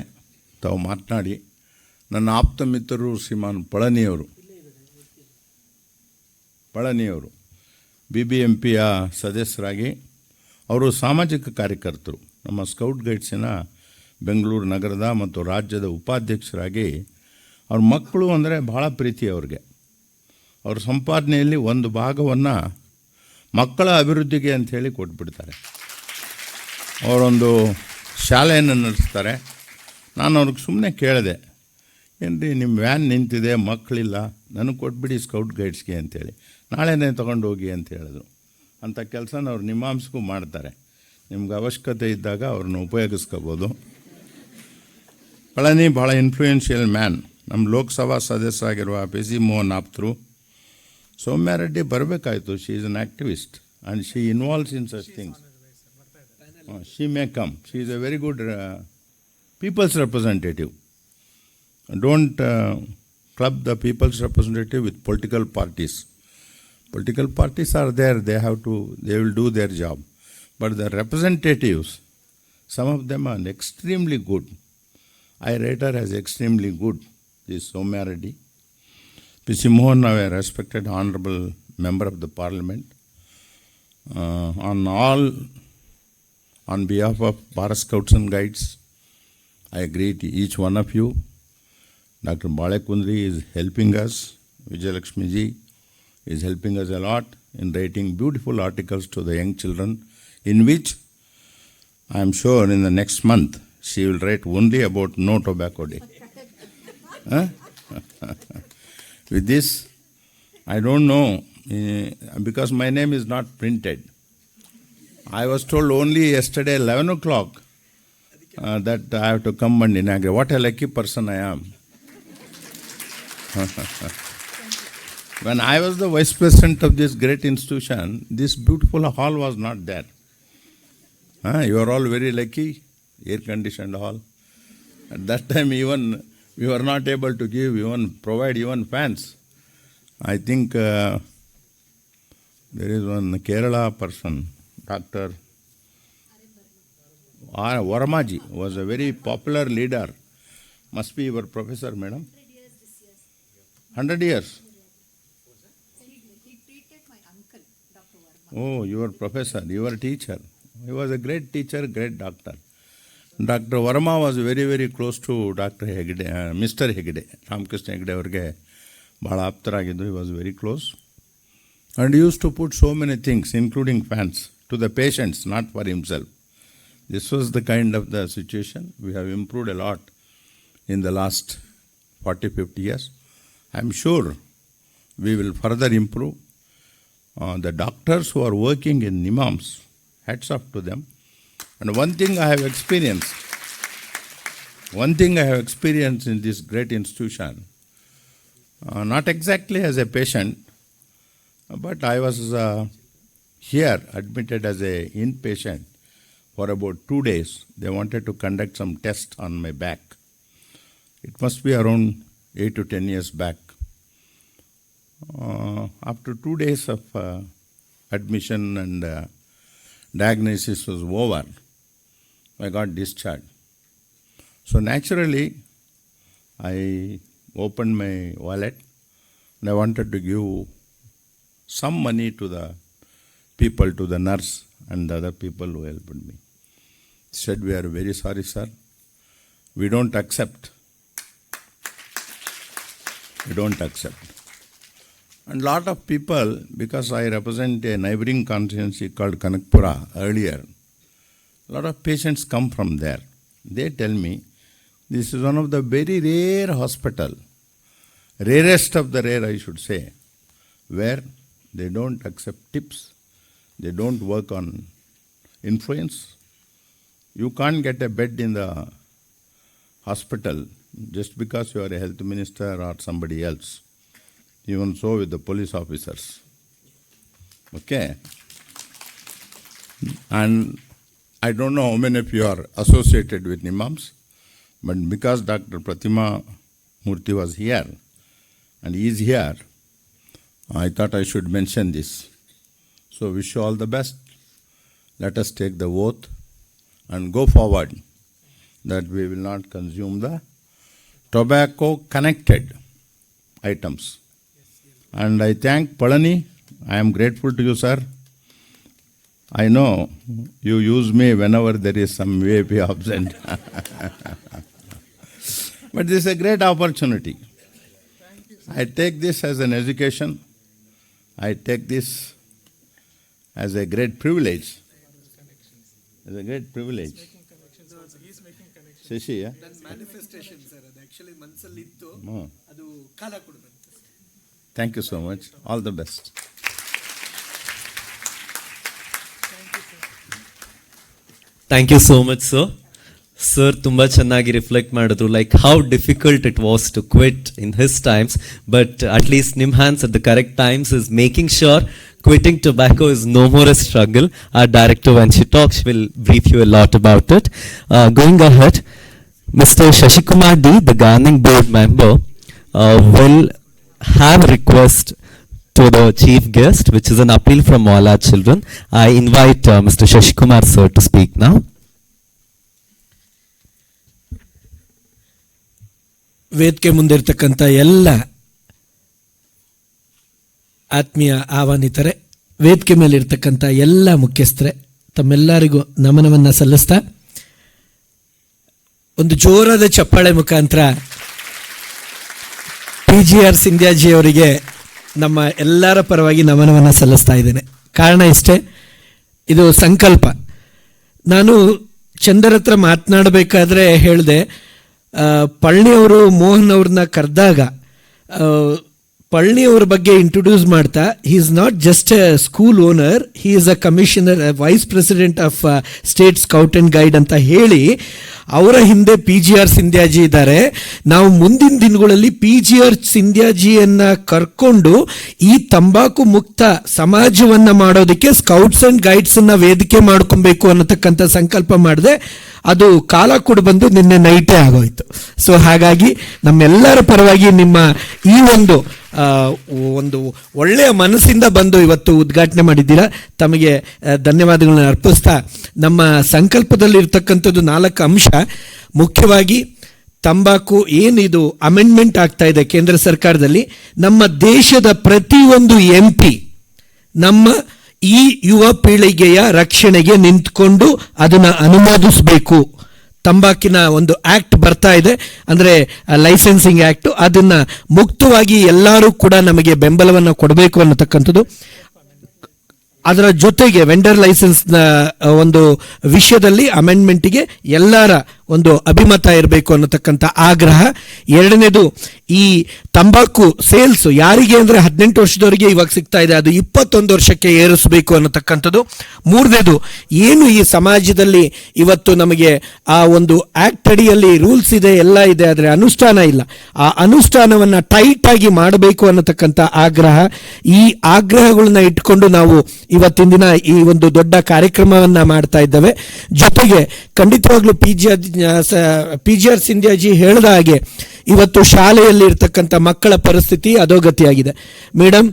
ತಾವು ಮಾತನಾಡಿ. ನನ್ನ ಆಪ್ತ ಮಿತ್ರರು ಶ್ರೀಮಾನ್ ಪಳನಿಯವರು BBMPಯ ಸದಸ್ಯರಾಗಿ, ಅವರು ಸಾಮಾಜಿಕ ಕಾರ್ಯಕರ್ತರು, ನಮ್ಮ ಸ್ಕೌಟ್ ಗೈಡ್ಸಿನ ಬೆಂಗಳೂರು ನಗರದ ಮತ್ತು ರಾಜ್ಯದ ಉಪಾಧ್ಯಕ್ಷರಾಗಿ. ಅವ್ರ ಮಕ್ಕಳು ಅಂದರೆ ಭಾಳ ಪ್ರೀತಿ ಅವ್ರಿಗೆ. ಅವ್ರ ಸಂಪಾದನೆಯಲ್ಲಿ ಒಂದು ಭಾಗವನ್ನು ಮಕ್ಕಳ ಅಭಿವೃದ್ಧಿಗೆ ಅಂಥೇಳಿ ಕೊಟ್ಬಿಡ್ತಾರೆ. ಅವರೊಂದು ಶಾಲೆಯನ್ನು ನಡೆಸ್ತಾರೆ. ನಾನು ಅವ್ರಿಗೆ ಸುಮ್ಮನೆ ಕೇಳಿದೆ, ಏನ್ರಿ ನಿಮ್ಮ ವ್ಯಾನ್ ನಿಂತಿದೆ, ಮಕ್ಕಳಿಲ್ಲ, ನನಗೆ ಕೊಟ್ಬಿಡಿ ಸ್ಕೌಟ್ ಗೈಡ್ಸ್ಗೆ ಅಂತೇಳಿ, ನಾಳೆನೇ ತೊಗೊಂಡು ಹೋಗಿ ಅಂತ ಹೇಳಿದ್ರು. ಅಂಥ ಕೆಲಸನ ಅವ್ರು ನಿಮ್ಹಾನ್ಸ್ಗೂ ಮಾಡ್ತಾರೆ. ನಿಮ್ಗೆ ಅವಶ್ಯಕತೆ ಇದ್ದಾಗ ಅವ್ರನ್ನ ಉಪಯೋಗಿಸ್ಕೋಬೋದು. ಪಳನಿ ಭಾಳ ಇನ್ಫ್ಲೂಯೆನ್ಷಿಯಲ್ ಮ್ಯಾನ್. ನಮ್ಮ ಲೋಕಸಭಾ ಸದಸ್ಯರಾಗಿರುವ ಪಿ.ಸಿ. ಮೋಹನ್ ಆಪ್ತರು. ಸೌಮ್ಯ ರೆಡ್ಡಿ ಬರಬೇಕಾಯಿತು. She is an activist and she involves in such things. She may come. She is a very good people's representative. Don't club the people's representative with political parties. Political parties are there, they will do their job. But the representatives, some of them are extremely good. I rate her as extremely good, this Soumya Reddy. P.C. Mohan, a respected honorable member of the parliament. On behalf of Bharat Scouts and Guides, I greet each one of you. Dr. Balekundri is helping us. Vijayalakshmi ji is helping us a lot in writing beautiful articles to the young children, in which I am sure in the next month she will write only about no tobacco day. With this, I don't know, because my name is not printed. I was told only yesterday 11 o'clock that I have to come and inaugurate. What a lucky person I am. When I was the vice president of this great institution, this beautiful hall was not there. You are all very lucky, air-conditioned hall. At that time, even we were not able to provide even fans. I think there is one Kerala person, Dr. Varmaji, was a very popular leader. Must be your professor, madam. 100 years. He treated my uncle, Dr. Varma. Oh, your professor, your teacher. He was a great teacher, great doctor. Dr. Varma was very, very close to Dr. Hegde, Mr. Hegde. Ramkrishna Hegde avarge bhala aptaragidu. He was very close. And he used to put so many things, including fans, to the patients, not for himself. This was the kind of the situation. We have improved a lot in the last 40-50 years. I am sure we will further improve. The doctors who are working in Nimhans, hats off to them. And one thing I have experienced in this great institution, not exactly as a patient, but I was here admitted as an inpatient for about 2 days. They wanted to conduct some test on my back. It must be around 8 to 10 years back. After 2 days of admission and diagnosis was over, I got discharged. So naturally, I opened my wallet and I wanted to give some money to the people, to the nurse and the other people who helped me. He said, "We are very sorry, sir. We don't accept. We don't accept." And lot of people, because I represent a neighboring constituency called Kanakpura earlier, a lot of patients come from there. They tell me, this is one of the very rare hospital, rarest of the rare I should say, where they don't accept tips, they don't work on influence. You can't get a bed in the hospital just because you are a health minister or somebody else. Even so with the police officers. Okay? And I don't know how many of you are associated with Nimhans, but because Dr. Pratima Murthy was here, and he is here, I thought I should mention this. So wish you all the best. Let us take the oath and go forward that we will not consume the tobacco-connected items. And I thank Palani. I am grateful to you, sir. I know you use me whenever there is some VIP absent. But this is a great opportunity. I take this as an education. I take this as a great privilege. As a great privilege. Shashi, yeah? Manifestation sir ಅದು actually ಮನಸ್ಸಲ್ಲಿತ್ತು ಅದು ಕಾಲ ಕೊಡಬೇಕು. Thank you so much. All the best. Thank you so much sir. Sir ತುಂಬ ಚೆನ್ನಾಗಿ reflect ಮಾಡಿದ್ರು, like how difficult it was to quit in his times, but at least Nimhans at the correct times is making sure quitting tobacco is no more a struggle. Our director, when she talks, will brief you a lot about it. Going ahead, Mr. Shashikumar D, the governing board member, will have a request to the chief guest, which is an appeal from all our children. I invite Mr. Shashikumar sir to speak now. ವೇದಿಕೆ ಮುಂದಿರ್ತಕ್ಕಂಥ ಎಲ್ಲ ಆತ್ಮೀಯ ಆಹ್ವಾನಿತರೆ, ವೇದಿಕೆ ಮೇಲೆ ಇರ್ತಕ್ಕಂಥ ಎಲ್ಲ ಮುಖ್ಯಸ್ಥರೇ, ತಮ್ಮೆಲ್ಲರಿಗೂ ನಮನವನ್ನು ಸಲ್ಲಿಸ್ತಾ ಒಂದು ಜೋರಾದ ಚಪ್ಪಾಳೆ ಮುಖಾಂತರ PGR ಸಿಂಧ್ಯಾಜಿ ಅವರಿಗೆ ನಮ್ಮ ಎಲ್ಲರ ಪರವಾಗಿ ನಮನವನ್ನು ಸಲ್ಲಿಸ್ತಾ ಇದ್ದೇನೆ. ಕಾರಣ ಇಷ್ಟೇ, ಇದು ಸಂಕಲ್ಪ. ನಾನು ಚಂದರ್ ಹತ್ರ ಮಾತನಾಡಬೇಕಾದ್ರೆ ಹೇಳಿದೆ, ಪಳ್ಣಿಯವರು ಮೋಹನ್ ಅವ್ರನ್ನ ಕರೆದಾಗ ಪಳ್ಣಿಯವ್ರ ಬಗ್ಗೆ ಇಂಟ್ರೊಡ್ಯೂಸ್ ಮಾಡ್ತಾ, he is not just A school owner, he is a commissioner, vice president of state scout and guide ಅಂತ ಹೇಳಿ ಅವರ ಹಿಂದೆ PGR ಸಿಂಧ್ಯಾಜಿ ಇದ್ದಾರೆ. ನಾವು ಮುಂದಿನ ದಿನಗಳಲ್ಲಿ PGR ಸಿಂಧ್ಯಾಜಿಯನ್ನ ಕರ್ಕೊಂಡು ಈ ತಂಬಾಕು ಮುಕ್ತ ಸಮಾಜವನ್ನ ಮಾಡೋದಕ್ಕೆ ಸ್ಕೌಟ್ಸ್ ಅಂಡ್ ಗೈಡ್ಸ್ ಅನ್ನ ವೇದಿಕೆ ಮಾಡ್ಕೊಬೇಕು ಅನ್ನತಕ್ಕಂಥ ಸಂಕಲ್ಪ ಮಾಡಿದೆ. ಅದು ಕಾಲ ಕೂಡ ಬಂದು ನಿನ್ನೆ ನೈಟೇ ಆಗೋಯ್ತು. ಸೊ ಹಾಗಾಗಿ ನಮ್ಮೆಲ್ಲರ ಪರವಾಗಿ ನಿಮ್ಮ ಈ ಒಂದು ಒಳ್ಳೆಯ ಮನಸ್ಸಿಂದ ಬಂದು ಇವತ್ತು ಉದ್ಘಾಟನೆ ಮಾಡಿದ್ದೀರಾ. ತಮಗೆ ಧನ್ಯವಾದಗಳನ್ನ ಅರ್ಪಿಸ್ತಾ, ನಮ್ಮ ಸಂಕಲ್ಪದಲ್ಲಿ ಇರ್ತಕ್ಕಂಥದ್ದು 4 ಅಂಶ. ಮುಖ್ಯವಾಗಿ ತಂಬಾಕು ಏನಿದು ಅಮೆಂಡ್ಮೆಂಟ್ ಆಗ್ತಾ ಇದೆ ಕೇಂದ್ರ ಸರ್ಕಾರದಲ್ಲಿ, ನಮ್ಮ ದೇಶದ ಪ್ರತಿಯೊಂದು MP ನಮ್ಮ ಈ ಯುವ ಪೀಳಿಗೆಯ ರಕ್ಷಣೆಗೆ ನಿಂತ್ಕೊಂಡು ಅದನ್ನ ಅನುಮೋದಿಸಬೇಕು. ತಂಬಾಕಿನ ಒಂದು ಆಕ್ಟ್ ಬರ್ತಾ ಇದೆ, ಅಂದರೆ ಲೈಸೆನ್ಸಿಂಗ್ ಆಕ್ಟ್, ಅದನ್ನ ಮುಕ್ತವಾಗಿ ಎಲ್ಲರೂ ಕೂಡ ನಮಗೆ ಬೆಂಬಲವನ್ನು ಕೊಡಬೇಕು ಅನ್ನತಕ್ಕಂಥದ್ದು. ಅದರ ಜೊತೆಗೆ ವೆಂಡರ್ ಲೈಸೆನ್ಸ್ನ ಒಂದು ವಿಷಯದಲ್ಲಿ ಅಮೆಂಡ್ಮೆಂಟಿಗೆ ಎಲ್ಲರ ಒಂದು ಅಭಿಮತ ಇರಬೇಕು ಅನ್ನತಕ್ಕಂಥ ಆಗ್ರಹ. ಎರಡನೇದು, ಈ ತಂಬಾಕು ಸೇಲ್ಸ್ ಯಾರಿಗೆ ಅಂದರೆ 18 ವರ್ಷದವರಿಗೆ ಇವಾಗ ಸಿಗ್ತಾ ಇದೆ, ಅದು 21 ವರ್ಷಕ್ಕೆ ಏರಿಸಬೇಕು ಅನ್ನತಕ್ಕಂಥದ್ದು. ಮೂರನೇದು, ಏನು ಈ ಸಮಾಜದಲ್ಲಿ ಇವತ್ತು ನಮಗೆ ಆ ಒಂದು ಆಕ್ಟ್ ಅಡಿಯಲ್ಲಿ ರೂಲ್ಸ್ ಇದೆ, ಎಲ್ಲ ಇದೆ, ಆದರೆ ಅನುಷ್ಠಾನ ಇಲ್ಲ. ಆ ಅನುಷ್ಠಾನವನ್ನು ಟೈಟ್ ಆಗಿ ಮಾಡಬೇಕು ಅನ್ನತಕ್ಕಂಥ ಆಗ್ರಹ. ಈ ಆಗ್ರಹಗಳನ್ನ ಇಟ್ಕೊಂಡು ನಾವು ಇವತ್ತಿನ ದಿನ ಈ ಒಂದು ದೊಡ್ಡ ಕಾರ್ಯಕ್ರಮವನ್ನ ಮಾಡ್ತಾ ಇದ್ದೇವೆ. ಜೊತೆಗೆ ಖಂಡಿತವಾಗ್ಲೂ ಪಿ ಜಿ ಆರ್ ಸಿಂಧ್ಯಾಜಿ ಹೇಳಿದ ಹಾಗೆ ಇವತ್ತು ಶಾಲೆಯಲ್ಲಿ ಇರ್ತಕ್ಕಂಥ ಮಕ್ಕಳ ಪರಿಸ್ಥಿತಿ ಅಧೋಗತಿಯಾಗಿದೆ. ಮೇಡಮ್,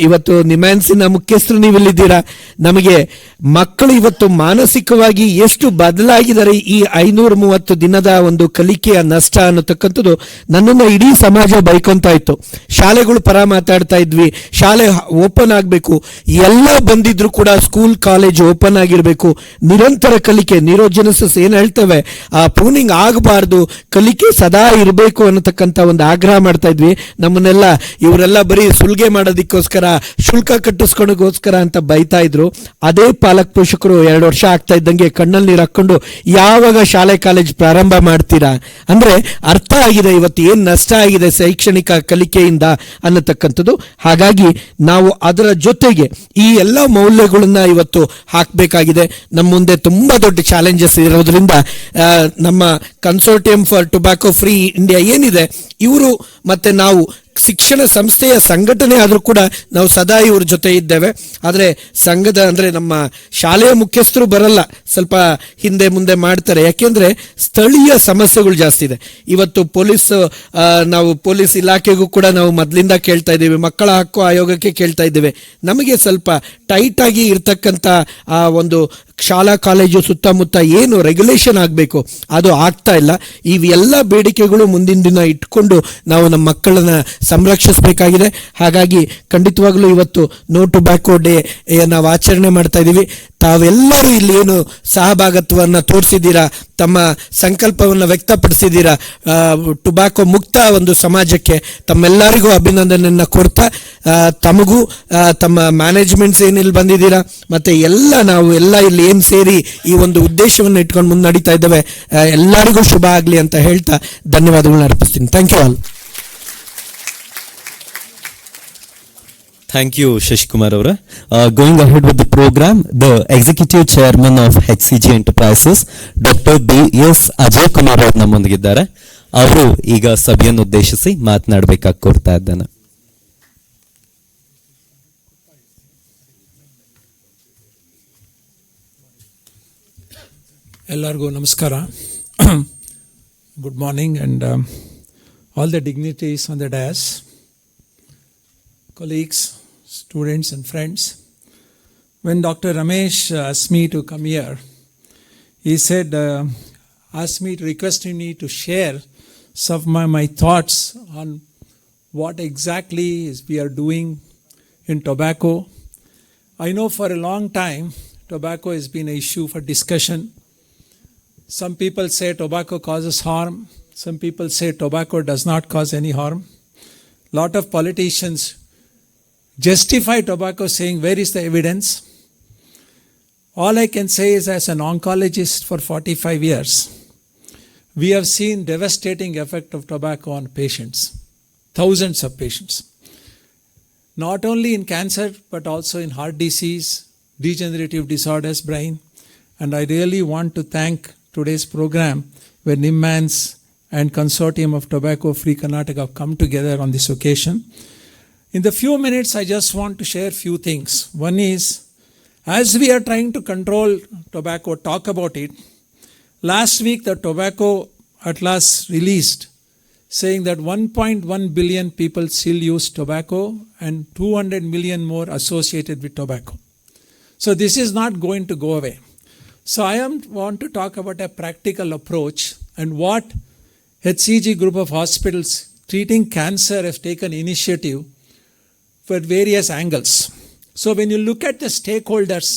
ಇವತ್ತು ನಿಮ್ಯಾನ್ಸಿನ ಮುಖ್ಯಸ್ಥರು ನೀವಿಲ್ಲಿದ್ದೀರಾ. ನಮಗೆ ಮಕ್ಕಳು ಇವತ್ತು ಮಾನಸಿಕವಾಗಿ ಎಷ್ಟು ಬದಲಾಗಿದ್ದಾರೆ. ಈ 530 ದಿನದ ಒಂದು ಕಲಿಕೆಯ ನಷ್ಟ ಅನ್ನತಕ್ಕಂಥದ್ದು ನನ್ನನ್ನು ಇಡೀ ಸಮಾಜ ಬೈಕೊಂತ ಇತ್ತು. ಶಾಲೆಗಳು ಪರ ಮಾತಾಡ್ತಾ ಇದ್ವಿ, ಶಾಲೆ ಓಪನ್ ಆಗಬೇಕು, ಎಲ್ಲ ಬಂದಿದ್ರು ಕೂಡ ಸ್ಕೂಲ್ ಕಾಲೇಜ್ ಓಪನ್ ಆಗಿರಬೇಕು, ನಿರಂತರ ಕಲಿಕೆ, ನ್ಯೂರೋಜೆನೆಸಿಸ್ ಏನು ಹೇಳ್ತೇವೆ, ಆ ಪ್ರೂನಿಂಗ್ ಆಗಬಾರ್ದು, ಕಲಿಕೆ ಸದಾ ಇರಬೇಕು ಅನ್ನತಕ್ಕಂಥ ಒಂದು ಆಗ್ರಹ ಮಾಡ್ತಾ ಇದ್ವಿ. ನಮ್ಮನ್ನೆಲ್ಲ ಇವರೆಲ್ಲ ಬರೀ ಸುಲ್ಗೆ ಮಾಡೋದಕ್ಕೋಸ್ಕರ, ಶುಲ್ಕ ಕಟ್ಟಿಸ್ಕೊಳಗೋಸ್ಕರ ಅಂತ ಬೈತಾ ಇದ್ರು. ಅದೇ ಪಾಲಕ ಪೋಷಕರು 2 ವರ್ಷ ಆಗ್ತಾ ಇದ್ದಂಗೆ ಕಣ್ಣಲ್ಲಿ ನೀರು ಹಾಕೊಂಡು ಯಾವಾಗ ಶಾಲೆ ಕಾಲೇಜ್ ಪ್ರಾರಂಭ ಮಾಡ್ತೀರಾ ಅಂದ್ರೆ ಅರ್ಥ ಆಗಿದೆ ಇವತ್ತು ಏನು ನಷ್ಟ ಆಗಿದೆ ಶೈಕ್ಷಣಿಕ ಕಲಿಕೆಯಿಂದ ಅನ್ನತಕ್ಕಂಥದ್ದು. ಹಾಗಾಗಿ ನಾವು ಅದರ ಜೊತೆಗೆ ಈ ಎಲ್ಲ ಮೌಲ್ಯಗಳನ್ನ ಇವತ್ತು ಹಾಕಬೇಕಾಗಿದೆ. ನಮ್ಮ ಮುಂದೆ ತುಂಬಾ ದೊಡ್ಡ ಚಾಲೆಂಜಸ್ ಇರೋದ್ರಿಂದ ನಮ್ಮ consortium for tobacco free India ಏನಿದೆ, ಇವರು ಮತ್ತೆ ನಾವು ಶಿಕ್ಷಣ ಸಂಸ್ಥೆಯ ಸಂಘಟನೆ ಆದರೂ ಕೂಡ ನಾವು ಸದಾ ಇವ್ರ ಜೊತೆ ಇದ್ದೇವೆ. ಆದರೆ ಸಂಘದ ಅಂದರೆ ನಮ್ಮ ಶಾಲೆಯ ಮುಖ್ಯಸ್ಥರು ಬರಲ್ಲ, ಸ್ವಲ್ಪ ಹಿಂದೆ ಮುಂದೆ ಮಾಡ್ತಾರೆ. ಯಾಕೆಂದರೆ ಸ್ಥಳೀಯ ಸಮಸ್ಯೆಗಳು ಜಾಸ್ತಿ ಇದೆ. ಇವತ್ತು ನಾವು ಪೊಲೀಸ್ ಇಲಾಖೆಗೂ ಕೂಡ ನಾವು ಮೊದಲಿಂದ ಕೇಳ್ತಾ ಇದ್ದೀವಿ, ಮಕ್ಕಳ ಹಕ್ಕು ಆಯೋಗಕ್ಕೆ ಕೇಳ್ತಾ ಇದ್ದೇವೆ. ನಮಗೆ ಸ್ವಲ್ಪ ಟೈಟ್ ಆಗಿ ಇರ್ತಕ್ಕಂಥ ಆ ಒಂದು ಶಾಲಾ ಕಾಲೇಜು ಸುತ್ತಮುತ್ತ ಏನು ರೆಗ್ಯುಲೇಷನ್ ಆಗಬೇಕು ಅದು ಆಗ್ತಾ ಇಲ್ಲ. ಇವೆಲ್ಲ ಬೇಡಿಕೆಗಳು ಮುಂದಿನ ದಿನ ಇಟ್ಕೊಂಡು ನಾವು ನಮ್ಮ ಮಕ್ಕಳನ್ನ ಸಂರಕ್ಷಿಸಬೇಕಾಗಿದೆ. ಹಾಗಾಗಿ ಖಂಡಿತವಾಗ್ಲೂ ಇವತ್ತು ನೋ ಟೊಬ್ಯಾಕೋ ಡೇ ನಾವು ಆಚರಣೆ ಮಾಡ್ತಾ ಇದ್ದೀವಿ. ತಾವೆಲ್ಲರೂ ಇಲ್ಲಿ ಏನು ಸಹಭಾಗತ್ವವನ್ನು ತೋರಿಸಿದ್ದೀರಾ, ತಮ್ಮ ಸಂಕಲ್ಪವನ್ನು ವ್ಯಕ್ತಪಡಿಸಿದ್ದೀರಾ ಟೊಬ್ಯಾಕೋ ಮುಕ್ತ ಒಂದು ಸಮಾಜಕ್ಕೆ, ತಮ್ಮೆಲ್ಲರಿಗೂ ಅಭಿನಂದನೆಯನ್ನು ಕೊಡ್ತಾ, ತಮಗೂ ತಮ್ಮ ಮ್ಯಾನೇಜ್ಮೆಂಟ್ಸ್ ಏನಿಲ್ಲಿ ಬಂದಿದ್ದೀರಾ ಮತ್ತು ನಾವು ಎಲ್ಲ ಇಲ್ಲಿ ಏನು ಸೇರಿ ಈ ಒಂದು ಉದ್ದೇಶವನ್ನು ಇಟ್ಕೊಂಡು ಮುನ್ನಡೀತಾ ಇದ್ದೇವೆ, ಎಲ್ಲರಿಗೂ ಶುಭ ಆಗಲಿ ಅಂತ ಹೇಳ್ತಾ ಧನ್ಯವಾದಗಳನ್ನ ಅರ್ಪಿಸ್ತೀನಿ. Thank you all. Thank you, Shashkumar Avara. Going ahead with the program, the Executive Chairman of HCG Enterprises, Dr. B.S. Ajay Kumar ಅವರು ನಮ್ಮೊಂದಿಗಿದ್ದಾರೆ. ಅವರು ಈಗ ಸಭೆಯನ್ನು ಉದ್ದೇಶಿಸಿ ಮಾತನಾಡಬೇಕಾಗಿ ಕೋರ್ತಾ ಇದ್ದಾನೆ. ಎಲ್ಲರಿಗೂ ನಮಸ್ಕಾರ. Good morning and all the dignitaries on the dais, colleagues, students and friends. When Dr. Ramesh asked me to come here, he said, asked me to request me to share some of my thoughts on what exactly we are doing in tobacco. I know for a long time tobacco has been an issue for discussion. Some people say tobacco causes harm. Some people say tobacco does not cause any harm. Lot of politicians justify tobacco saying, where is the evidence? All I can say is, as an oncologist for 45 years, we have seen devastating effect of tobacco on patients, thousands of patients, not only in cancer but also in heart disease, degenerative disorders, brain. And I really want to thank today's program where Nimhans and Consortium of Tobacco Free Karnataka have come together on this occasion. In the few minutes, I just want to share few things. One is, as we are trying to control tobacco, talk about it, last week the Tobacco Atlas released saying that 1.1 billion people still use tobacco and 200 million more associated with tobacco. So this is not going to go away. So I want to talk about a practical approach and what HCG group of hospitals treating cancer have taken initiative for various angles. So when you look at the stakeholders,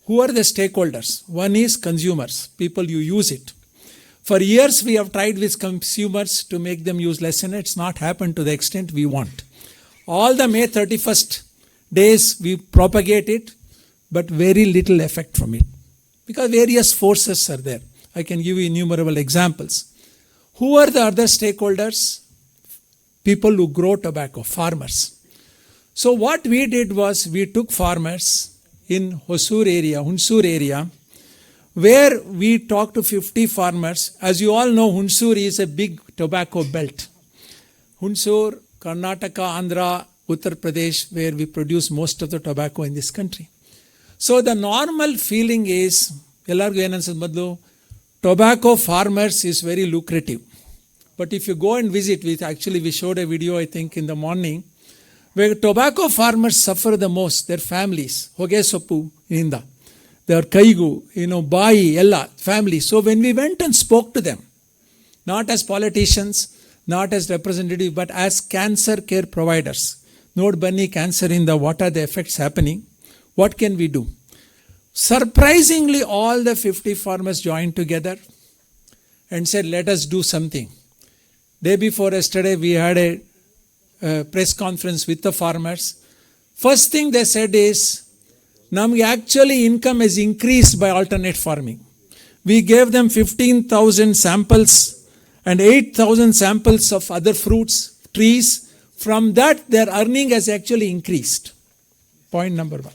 who are the stakeholders? One is consumers, people you use it. For years we have tried with consumers to make them use less, and it's not happened to the extent we want. All the May 31st days we propagate it, but very little effect from it, because various forces are there. I can give you innumerable examples. Who are the other stakeholders? People who grow tobacco, farmers. So what we did was we took farmers in Hunsur area, where we talked to 50 farmers. As you all know, Hunsur is a big tobacco belt. Hunsur, Karnataka, Andhra, Uttar Pradesh, where we produce most of the tobacco in this country. So the normal feeling is, tobacco farmers is very lucrative. But if you go and visit, we showed a video, I think, in the morning, where tobacco farmers suffer the most, their families, Hoge Soppu, Inda, their Kaigu, Bai, Ella, family. So when we went and spoke to them, not as politicians, not as representatives, but as cancer care providers, Node Bunny cancer in the, what are the effects happening? What can we do? Surprisingly, all the 50 farmers joined together and said, let us do something. Day before yesterday, we had a press conference with the farmers. First thing they said is, Namge actually income has increased by alternate farming. We gave them 15,000 samples and 8,000 samples of other fruits, trees. From that, their earning has actually increased. Point number one.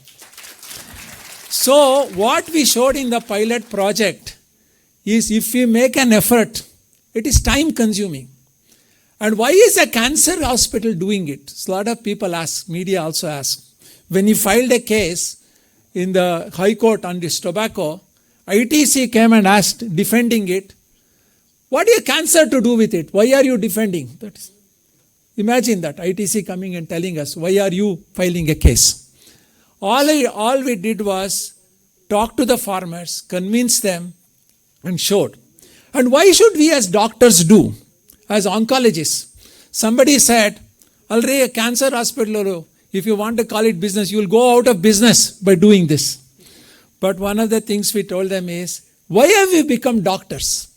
So, what we showed in the pilot project is if we make an effort, it is time consuming. And why is a cancer hospital doing it? So a lot of people ask, media also ask. When you filed a case in the High Court on this tobacco, ITC came and asked, defending it, what is cancer to do with it? Why are you defending? Imagine that, ITC coming and telling us, why are you filing a case? All we did was talk to the farmers, convince them, and showed. And why should we as doctors do? As oncologists, somebody said, already a cancer hospital, if you want to call it business, you will go out of business by doing this. But one of the things we told them is, why have we become doctors?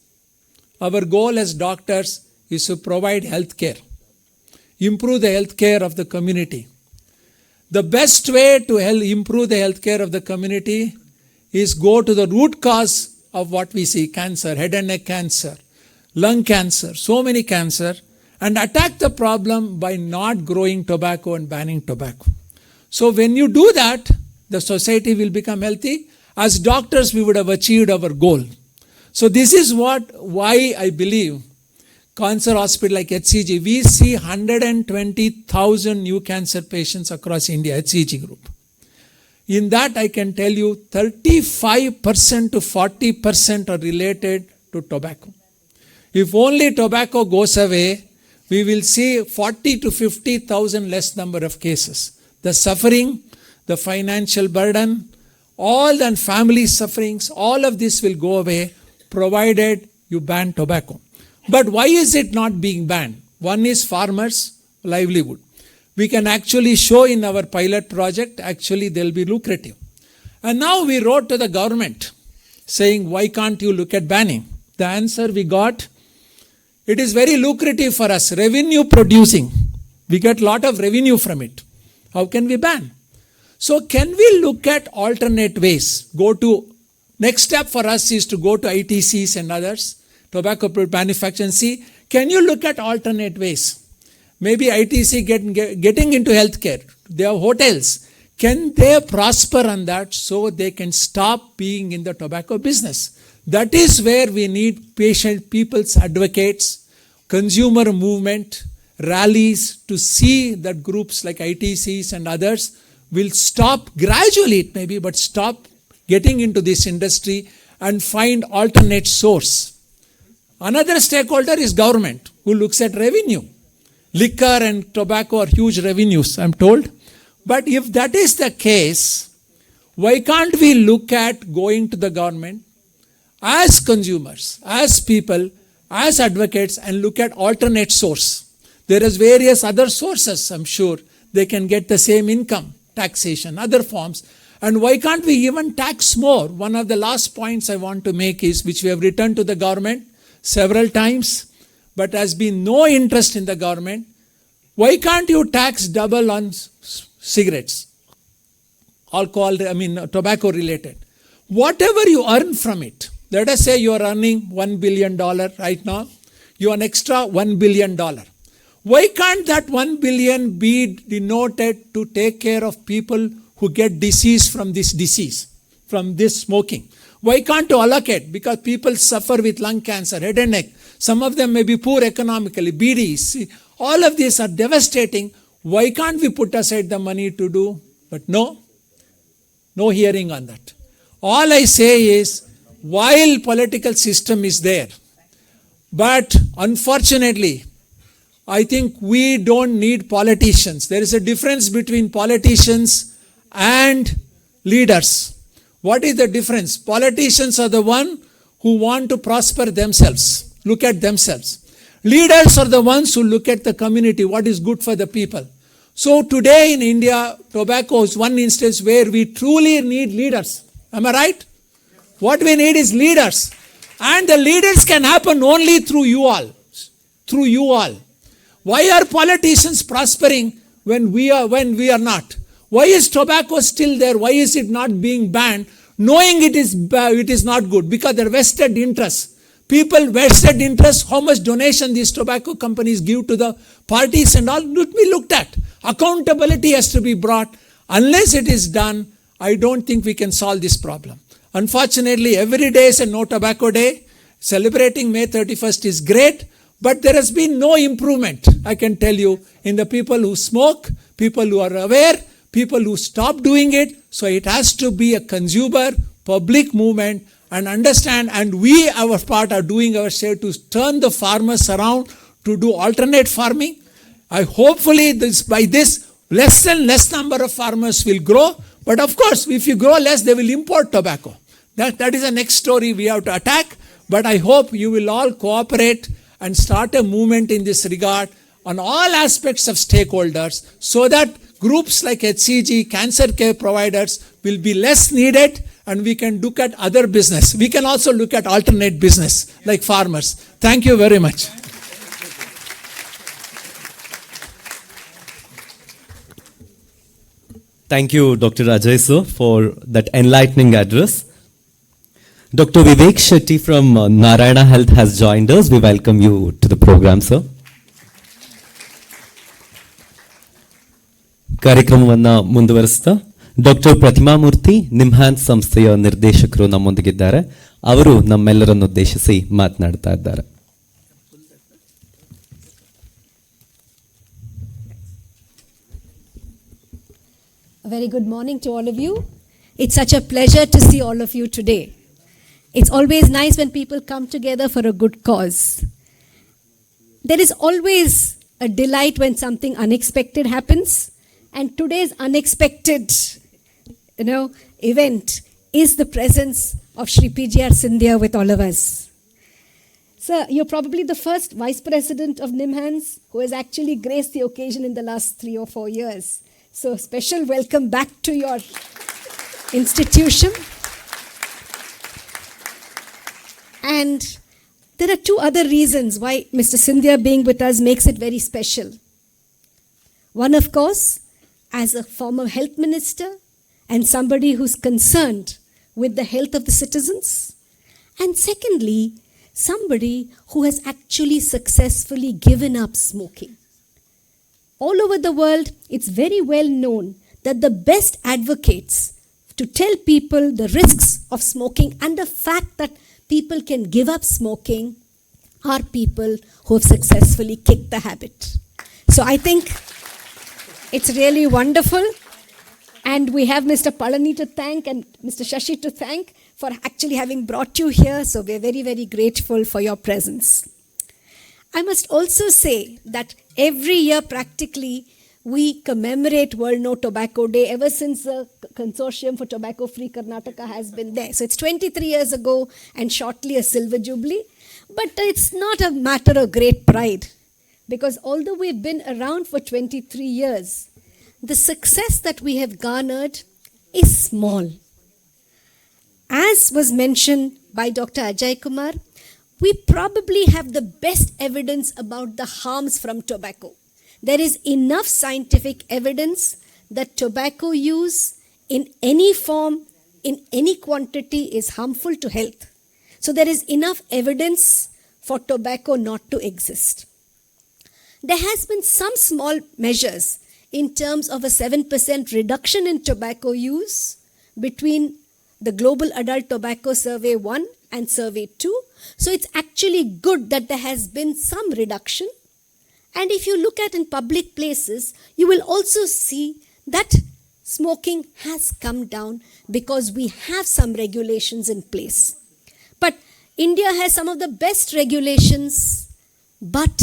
Our goal as doctors is to provide health care, improve the health care of the community. The best way to improve the health care of the community is go to the root cause of what we see, cancer, head and neck cancer, lung cancer, so many cancer, and attack the problem by not growing tobacco and banning tobacco. So when you do that, the society will become healthy. As doctors, we would have achieved our goal. So this is why I believe cancer hospital like HCG, we see 120,000 new cancer patients across India, HCG group. In that, I can tell you 35% to 40% are related to tobacco. If only tobacco goes away, we will see 40 to 50,000 less number of cases. The suffering, the financial burden, all the family sufferings, all of this will go away provided you ban tobacco. But why is it not being banned? One is farmers' livelihood. We can actually show in our pilot project, actually they'll be lucrative. And now we wrote to the government saying, why can't you look at banning? The answer we got, it is very lucrative for us, revenue producing. We get a lot of revenue from it. How can we ban? So can we look at alternate ways? Next step for us is to go to ITCs and others, tobacco manufacturing, and see, can you look at alternate ways? Maybe ITC getting into healthcare, they have hotels. Can they prosper on that so they can stop being in the tobacco business? That is where we need people's advocates, consumer movement, rallies to see that groups like ITCs and others will stop, gradually it may be, but stop getting into this industry and find alternate source. Another stakeholder is government, who looks at revenue. Liquor and tobacco are huge revenues, I'm told. But if that is the case, why can't we look at going to the government as consumers, as people, as advocates, and look at alternate source? There is various other sources, I'm sure. They can get the same income, taxation, other forms. And why can't we even tax more? One of the last points I want to make is, which we have written to the government several times, but has been no interest in the government. Why can't you tax double on cigarettes? Tobacco related. Whatever you earn from it, Let us say you are earning $1 billion right now. You are an extra $1 billion. Why can't that 1 billion be denoted to take care of people who get disease, from this smoking? Why can't you allocate? Because people suffer with lung cancer, head and neck. Some of them may be poor economically, BDs. All of these are devastating. Why can't we put aside the money to do? But no hearing on that. All I say is, while political system is there, but unfortunately, I think we don't need politicians. There is a difference between politicians and leaders. What is the difference? Politicians are the one who want to prosper themselves, look at themselves. Leaders are the ones who look at the community, what is good for the people. So today in India, tobacco is one instance where we truly need leaders. Am I right? What we need is leaders. And the leaders can happen only through you all. Through you all. Why are politicians prospering when we are not? Why is tobacco still there? Why is it not being banned? Knowing it is not good, because there are vested interests. People vested interest, how much donation these tobacco companies give to the parties and all, to be looked at. Accountability has to be brought. Unless it is done, I don't think we can solve this problem. Unfortunately, every day is a no tobacco day. Celebrating May 31st is great, but there has been no improvement, I can tell you, in the people who smoke, people who are aware, people who stop doing it. So it has to be a consumer, public movement, and understand, and we, our part, are doing our share to turn the farmers around to do alternate farming. Hopefully by this, less and less number of farmers will grow. But of course, if you grow less, they will import tobacco. That is the next story we have to attack. But I hope you will all cooperate and start a movement in this regard on all aspects of stakeholders, so that groups like HCG, cancer care providers will be less needed, and we can look at other business. We can also look at alternate business like farmers. Thank you very much. Thank you, Dr. Ajay sir, for that enlightening address. Dr. Vivek Shetty from Narayana Health has joined us. We welcome you to the program, sir. ಕಾರ್ಯಕ್ರಮವನ್ನು ಮುಂದುವರಿಸ್ತಾ doctor ಪ್ರತಿಮಾಮೂರ್ತಿ NIMHANS ಸಂಸ್ಥೆಯ ನಿರ್ದೇಶಕರು ನಮ್ಮೊಂದಿಗಿದ್ದಾರೆ. ಅವರು ನಮ್ಮೆಲ್ಲರನ್ನು ಉದ್ದೇಶಿಸಿ ಮಾತನಾಡ್ತಾ ಇದ್ದಾರೆ. A very good morning to all of you. It's such a pleasure to see all of you today. It's always nice when people come together for a good cause. There is always a delight when something unexpected happens, and today's unexpected, event is the presence of Shri PGR Scindia with all of us. Sir, you're probably the first Vice President of Nimhans who has actually graced the occasion in the last 3 or 4 years. So special welcome back to your institution. And there are 2 other reasons why Mr. Scindia being with us makes it very special. One, of course, as a former health minister and somebody who's concerned with the health of the citizens. And secondly, somebody who has actually successfully given up smoking. All over the world, it's very well known that the best advocates to tell people the risks of smoking and the fact that people can give up smoking are people who have successfully kicked the habit. So I think it's really wonderful. And we have Mr. Palani to thank and Mr. Shashi to thank for actually having brought you here. So we're very, very grateful for your presence. I must also say that every year practically we commemorate World No Tobacco Day ever since the Consortium for Tobacco Free Karnataka has been there. So it's 23 years ago and shortly a silver jubilee. But it's not a matter of great pride, because although we've been around for 23 years, the success that we have garnered is small. As was mentioned by Dr. Ajay Kumar, we probably have the best evidence about the harms from tobacco. There is enough scientific evidence that tobacco use in any form, in any quantity, is harmful to health. So there is enough evidence for tobacco not to exist. There has been some small measures in terms of a 7% reduction in tobacco use between the Global Adult Tobacco Survey 1 and Survey 2. So it's actually good that there has been some reduction. And if you look at in public places, you will also see that smoking has come down because we have some regulations in place. But India has some of the best regulations, but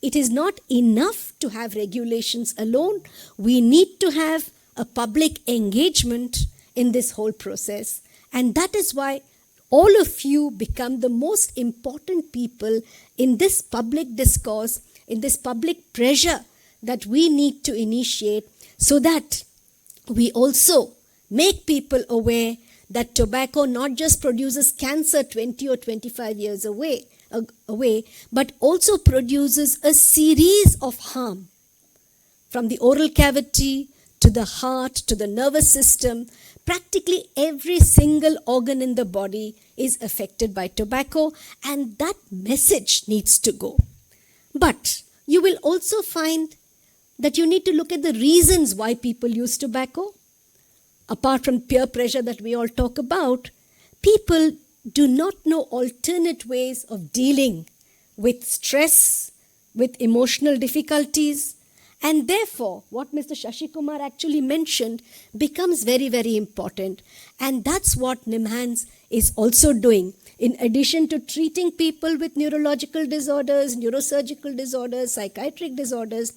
it is not enough to have regulations alone. We need to have a public engagement in this whole process. And that is why all of you become the most important people in this public discourse, in this public pressure that we need to initiate, so that we also make people aware that tobacco not just produces cancer 20 or 25 years away, but also produces a series of harm, from the oral cavity to the heart to the nervous system. Practically every single organ in the body is affected by tobacco, and that message needs to go. But you will also find that you need to look at the reasons why people use tobacco. Apart from peer pressure that we all talk about, people do not know alternate ways of dealing with stress, with emotional difficulties, and therefore what Mr. Shashi Kumar actually mentioned becomes very, very important. And that's what Nimhans is also doing. In addition to treating people with neurological disorders, neurosurgical disorders, psychiatric disorders,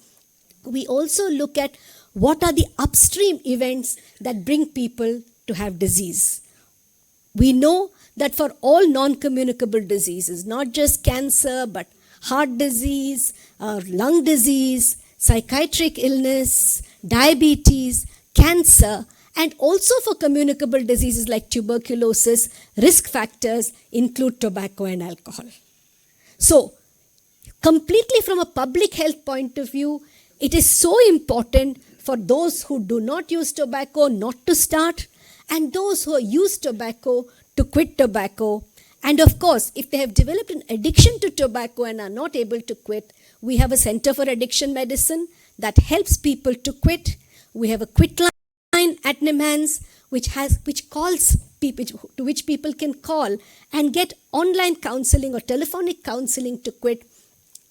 we also look at what are the upstream events that bring people to have disease. We know that for all non-communicable diseases, not just cancer, but heart disease, lung disease, psychiatric illness, diabetes, cancer, and also for communicable diseases like tuberculosis, risk factors include tobacco and alcohol. So, completely from a public health point of view, it is so important for those who do not use tobacco not to start, and those who use tobacco to quit tobacco. And of course, if they have developed an addiction to tobacco and are not able to quit, we have a Center for Addiction Medicine that helps people to quit. We have a quit line at Nimhans, which calls people, to which people can call and get online counseling or telephonic counseling to quit.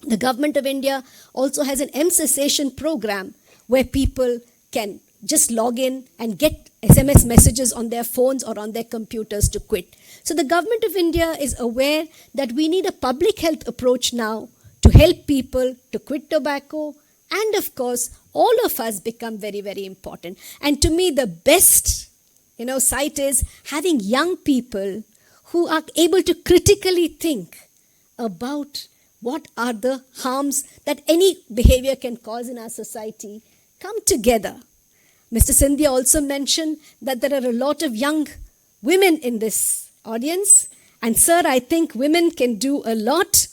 The Government of India also has an M cessation program where people can just log in and get SMS messages on their phones or on their computers to quit. So the Government of India is aware that we need a public health approach now to help people to quit tobacco, and of course all of us become very, very important. And to me the best sight is having young people who are able to critically think about what are the harms that any behavior can cause in our society, come together. Mr. Scindia also mentioned that there are a lot of young women in this audience. And sir, I think women can do a lot,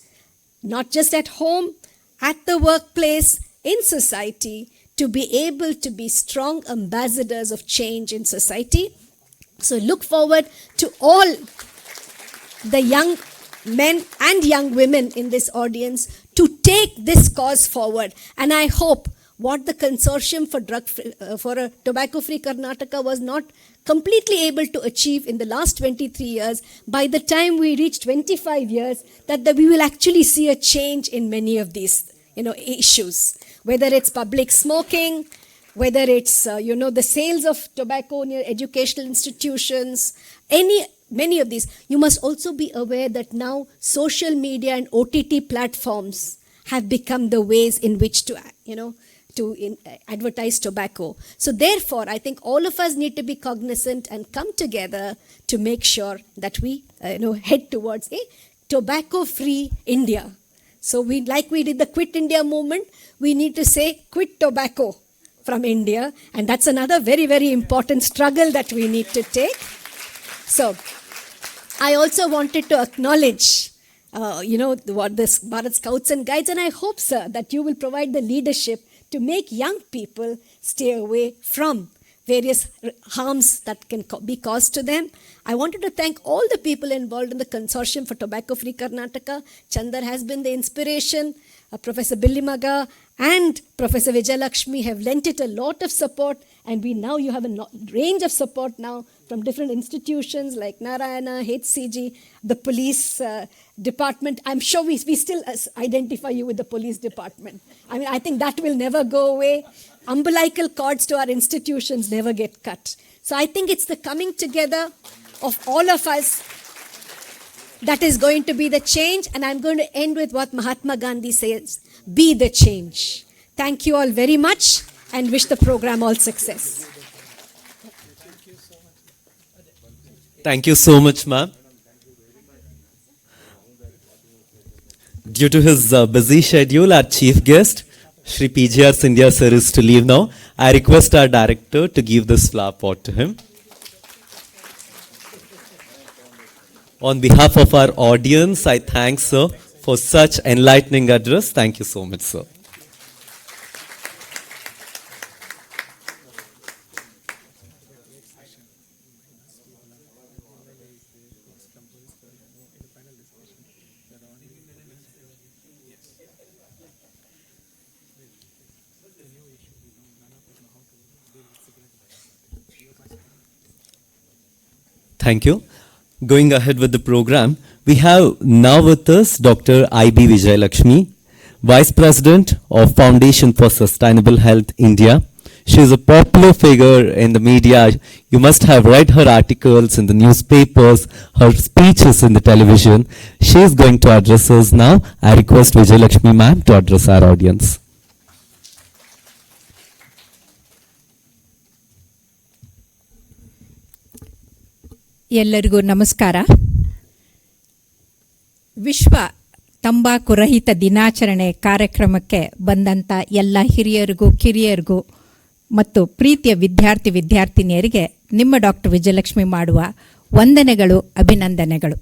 not just at home, at the workplace, in society, to be able to be strong ambassadors of change in society. So look forward to all the young men and young women in this audience to take this cause forward. And I hope what the Consortium for a Tobacco-Free Karnataka was not completely able to achieve in the last 23 years, by the time we reach 25 years, that we will actually see a change in many of these issues. Whether it's public smoking, whether it's the sales of tobacco near educational institutions, many of these. You must also be aware that now social media and OTT platforms have become the ways in which to advertise tobacco. So therefore, I think all of us need to be cognizant and come together to make sure that we head towards a tobacco-free India. So we did the Quit India movement, we need to say quit tobacco from India, and that's another very, very important struggle that we need to take. So I also wanted to acknowledge what this Bharat Scouts and Guides, and I hope, sir, that you will provide the leadership to make young people stay away from various harms that can be caused to them. I wanted to thank all the people involved in the Consortium for Tobacco Free Karnataka. Chandar has been the inspiration. Professor Billimaga and Professor Vijayalakshmi have lent it a lot of support, and you have a range of support now from different institutions like Narayana, HCG, the police department. I'm sure we still identify you with the police department. I think that will never go away. Umbilical cords to our institutions never get cut. So I think it's the coming together of all of us that is going to be the change. And I'm going to end with what Mahatma Gandhi says: be the change. Thank you all very much and wish the program all success. Thank you so much, ma'am. Due to his busy schedule, our chief guest, Shri PGR Scindia sir, is to leave now. I request our director to give this flower pot to him. On behalf of our audience, I thank sir for such enlightening address. Thank you so much, sir. Thank you. Going ahead with the program, we have now with us Dr. I.B. Vijayalakshmi, Vice President of Foundation for Sustainable Health, India. She is a popular figure in the media. You must have read her articles in the newspapers, her speeches in the television. She is going to address us now. I request Vijayalakshmi ma'am to address our audience. ಎಲ್ಲರಿಗೂ ನಮಸ್ಕಾರ. ವಿಶ್ವ ತಂಬಾಕು ರಹಿತ ದಿನಾಚರಣೆ ಕಾರ್ಯಕ್ರಮಕ್ಕೆ ಬಂದಂಥ ಎಲ್ಲ ಹಿರಿಯರಿಗೂ ಕಿರಿಯರಿಗೂ ಮತ್ತು ಪ್ರೀತಿಯ ವಿದ್ಯಾರ್ಥಿನಿಯರಿಗೆ ನಿಮ್ಮ ಡಾಕ್ಟರ್ ವಿಜಯಲಕ್ಷ್ಮಿ ಮಾಡುವ ವಂದನೆಗಳು, ಅಭಿನಂದನೆಗಳು.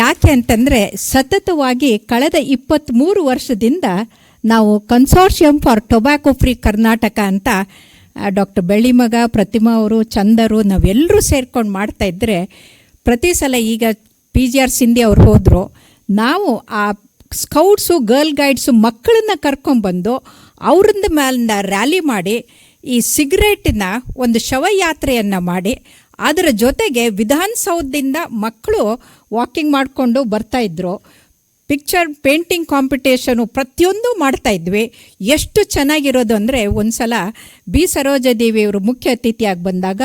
ಯಾಕೆ ಅಂತಂದರೆ ಸತತವಾಗಿ ಕಳೆದ 23 ವರ್ಷದಿಂದ ನಾವು consortium for tobacco free Karnataka ಅಂತ ಡಾಕ್ಟರ್ ಬೆಳ್ಳಿಮಗ, ಪ್ರತಿಮಾ ಅವರು, ಚಂದರು, ನಾವೆಲ್ಲರೂ ಸೇರ್ಕೊಂಡು ಮಾಡ್ತಾಯಿದ್ರೆ ಪ್ರತಿ ಸಲ ಈಗ PGR ಸಿಂಧಿ ಅವ್ರು ಹೋದರು, ನಾವು ಆ ಸ್ಕೌಟ್ಸು, ಗರ್ಲ್ ಗೈಡ್ಸು ಮಕ್ಕಳನ್ನ ಕರ್ಕೊಂಡ್ಬಂದು ಅವರಿಂದ ಮೇಲಿಂದ ರ್ಯಾಲಿ ಮಾಡಿ ಈ ಸಿಗರೇಟಿನ ಒಂದು ಶವಯಾತ್ರೆಯನ್ನು ಮಾಡಿ ಅದರ ಜೊತೆಗೆ ವಿಧಾನಸೌಧದಿಂದ ಮಕ್ಕಳು ವಾಕಿಂಗ್ ಮಾಡಿಕೊಂಡು ಬರ್ತಾಯಿದ್ರು. ಪಿಕ್ಚರ್ ಪೇಂಟಿಂಗ್ ಕಾಂಪಿಟೇಷನು ಪ್ರತಿಯೊಂದು ಮಾಡ್ತಾಯಿದ್ವಿ. ಎಷ್ಟು ಚೆನ್ನಾಗಿರೋದು ಅಂದರೆ ಒಂದು ಸಲ ಬಿ ಸರೋಜಾದೇವಿಯವರು ಮುಖ್ಯ ಅತಿಥಿಯಾಗಿ ಬಂದಾಗ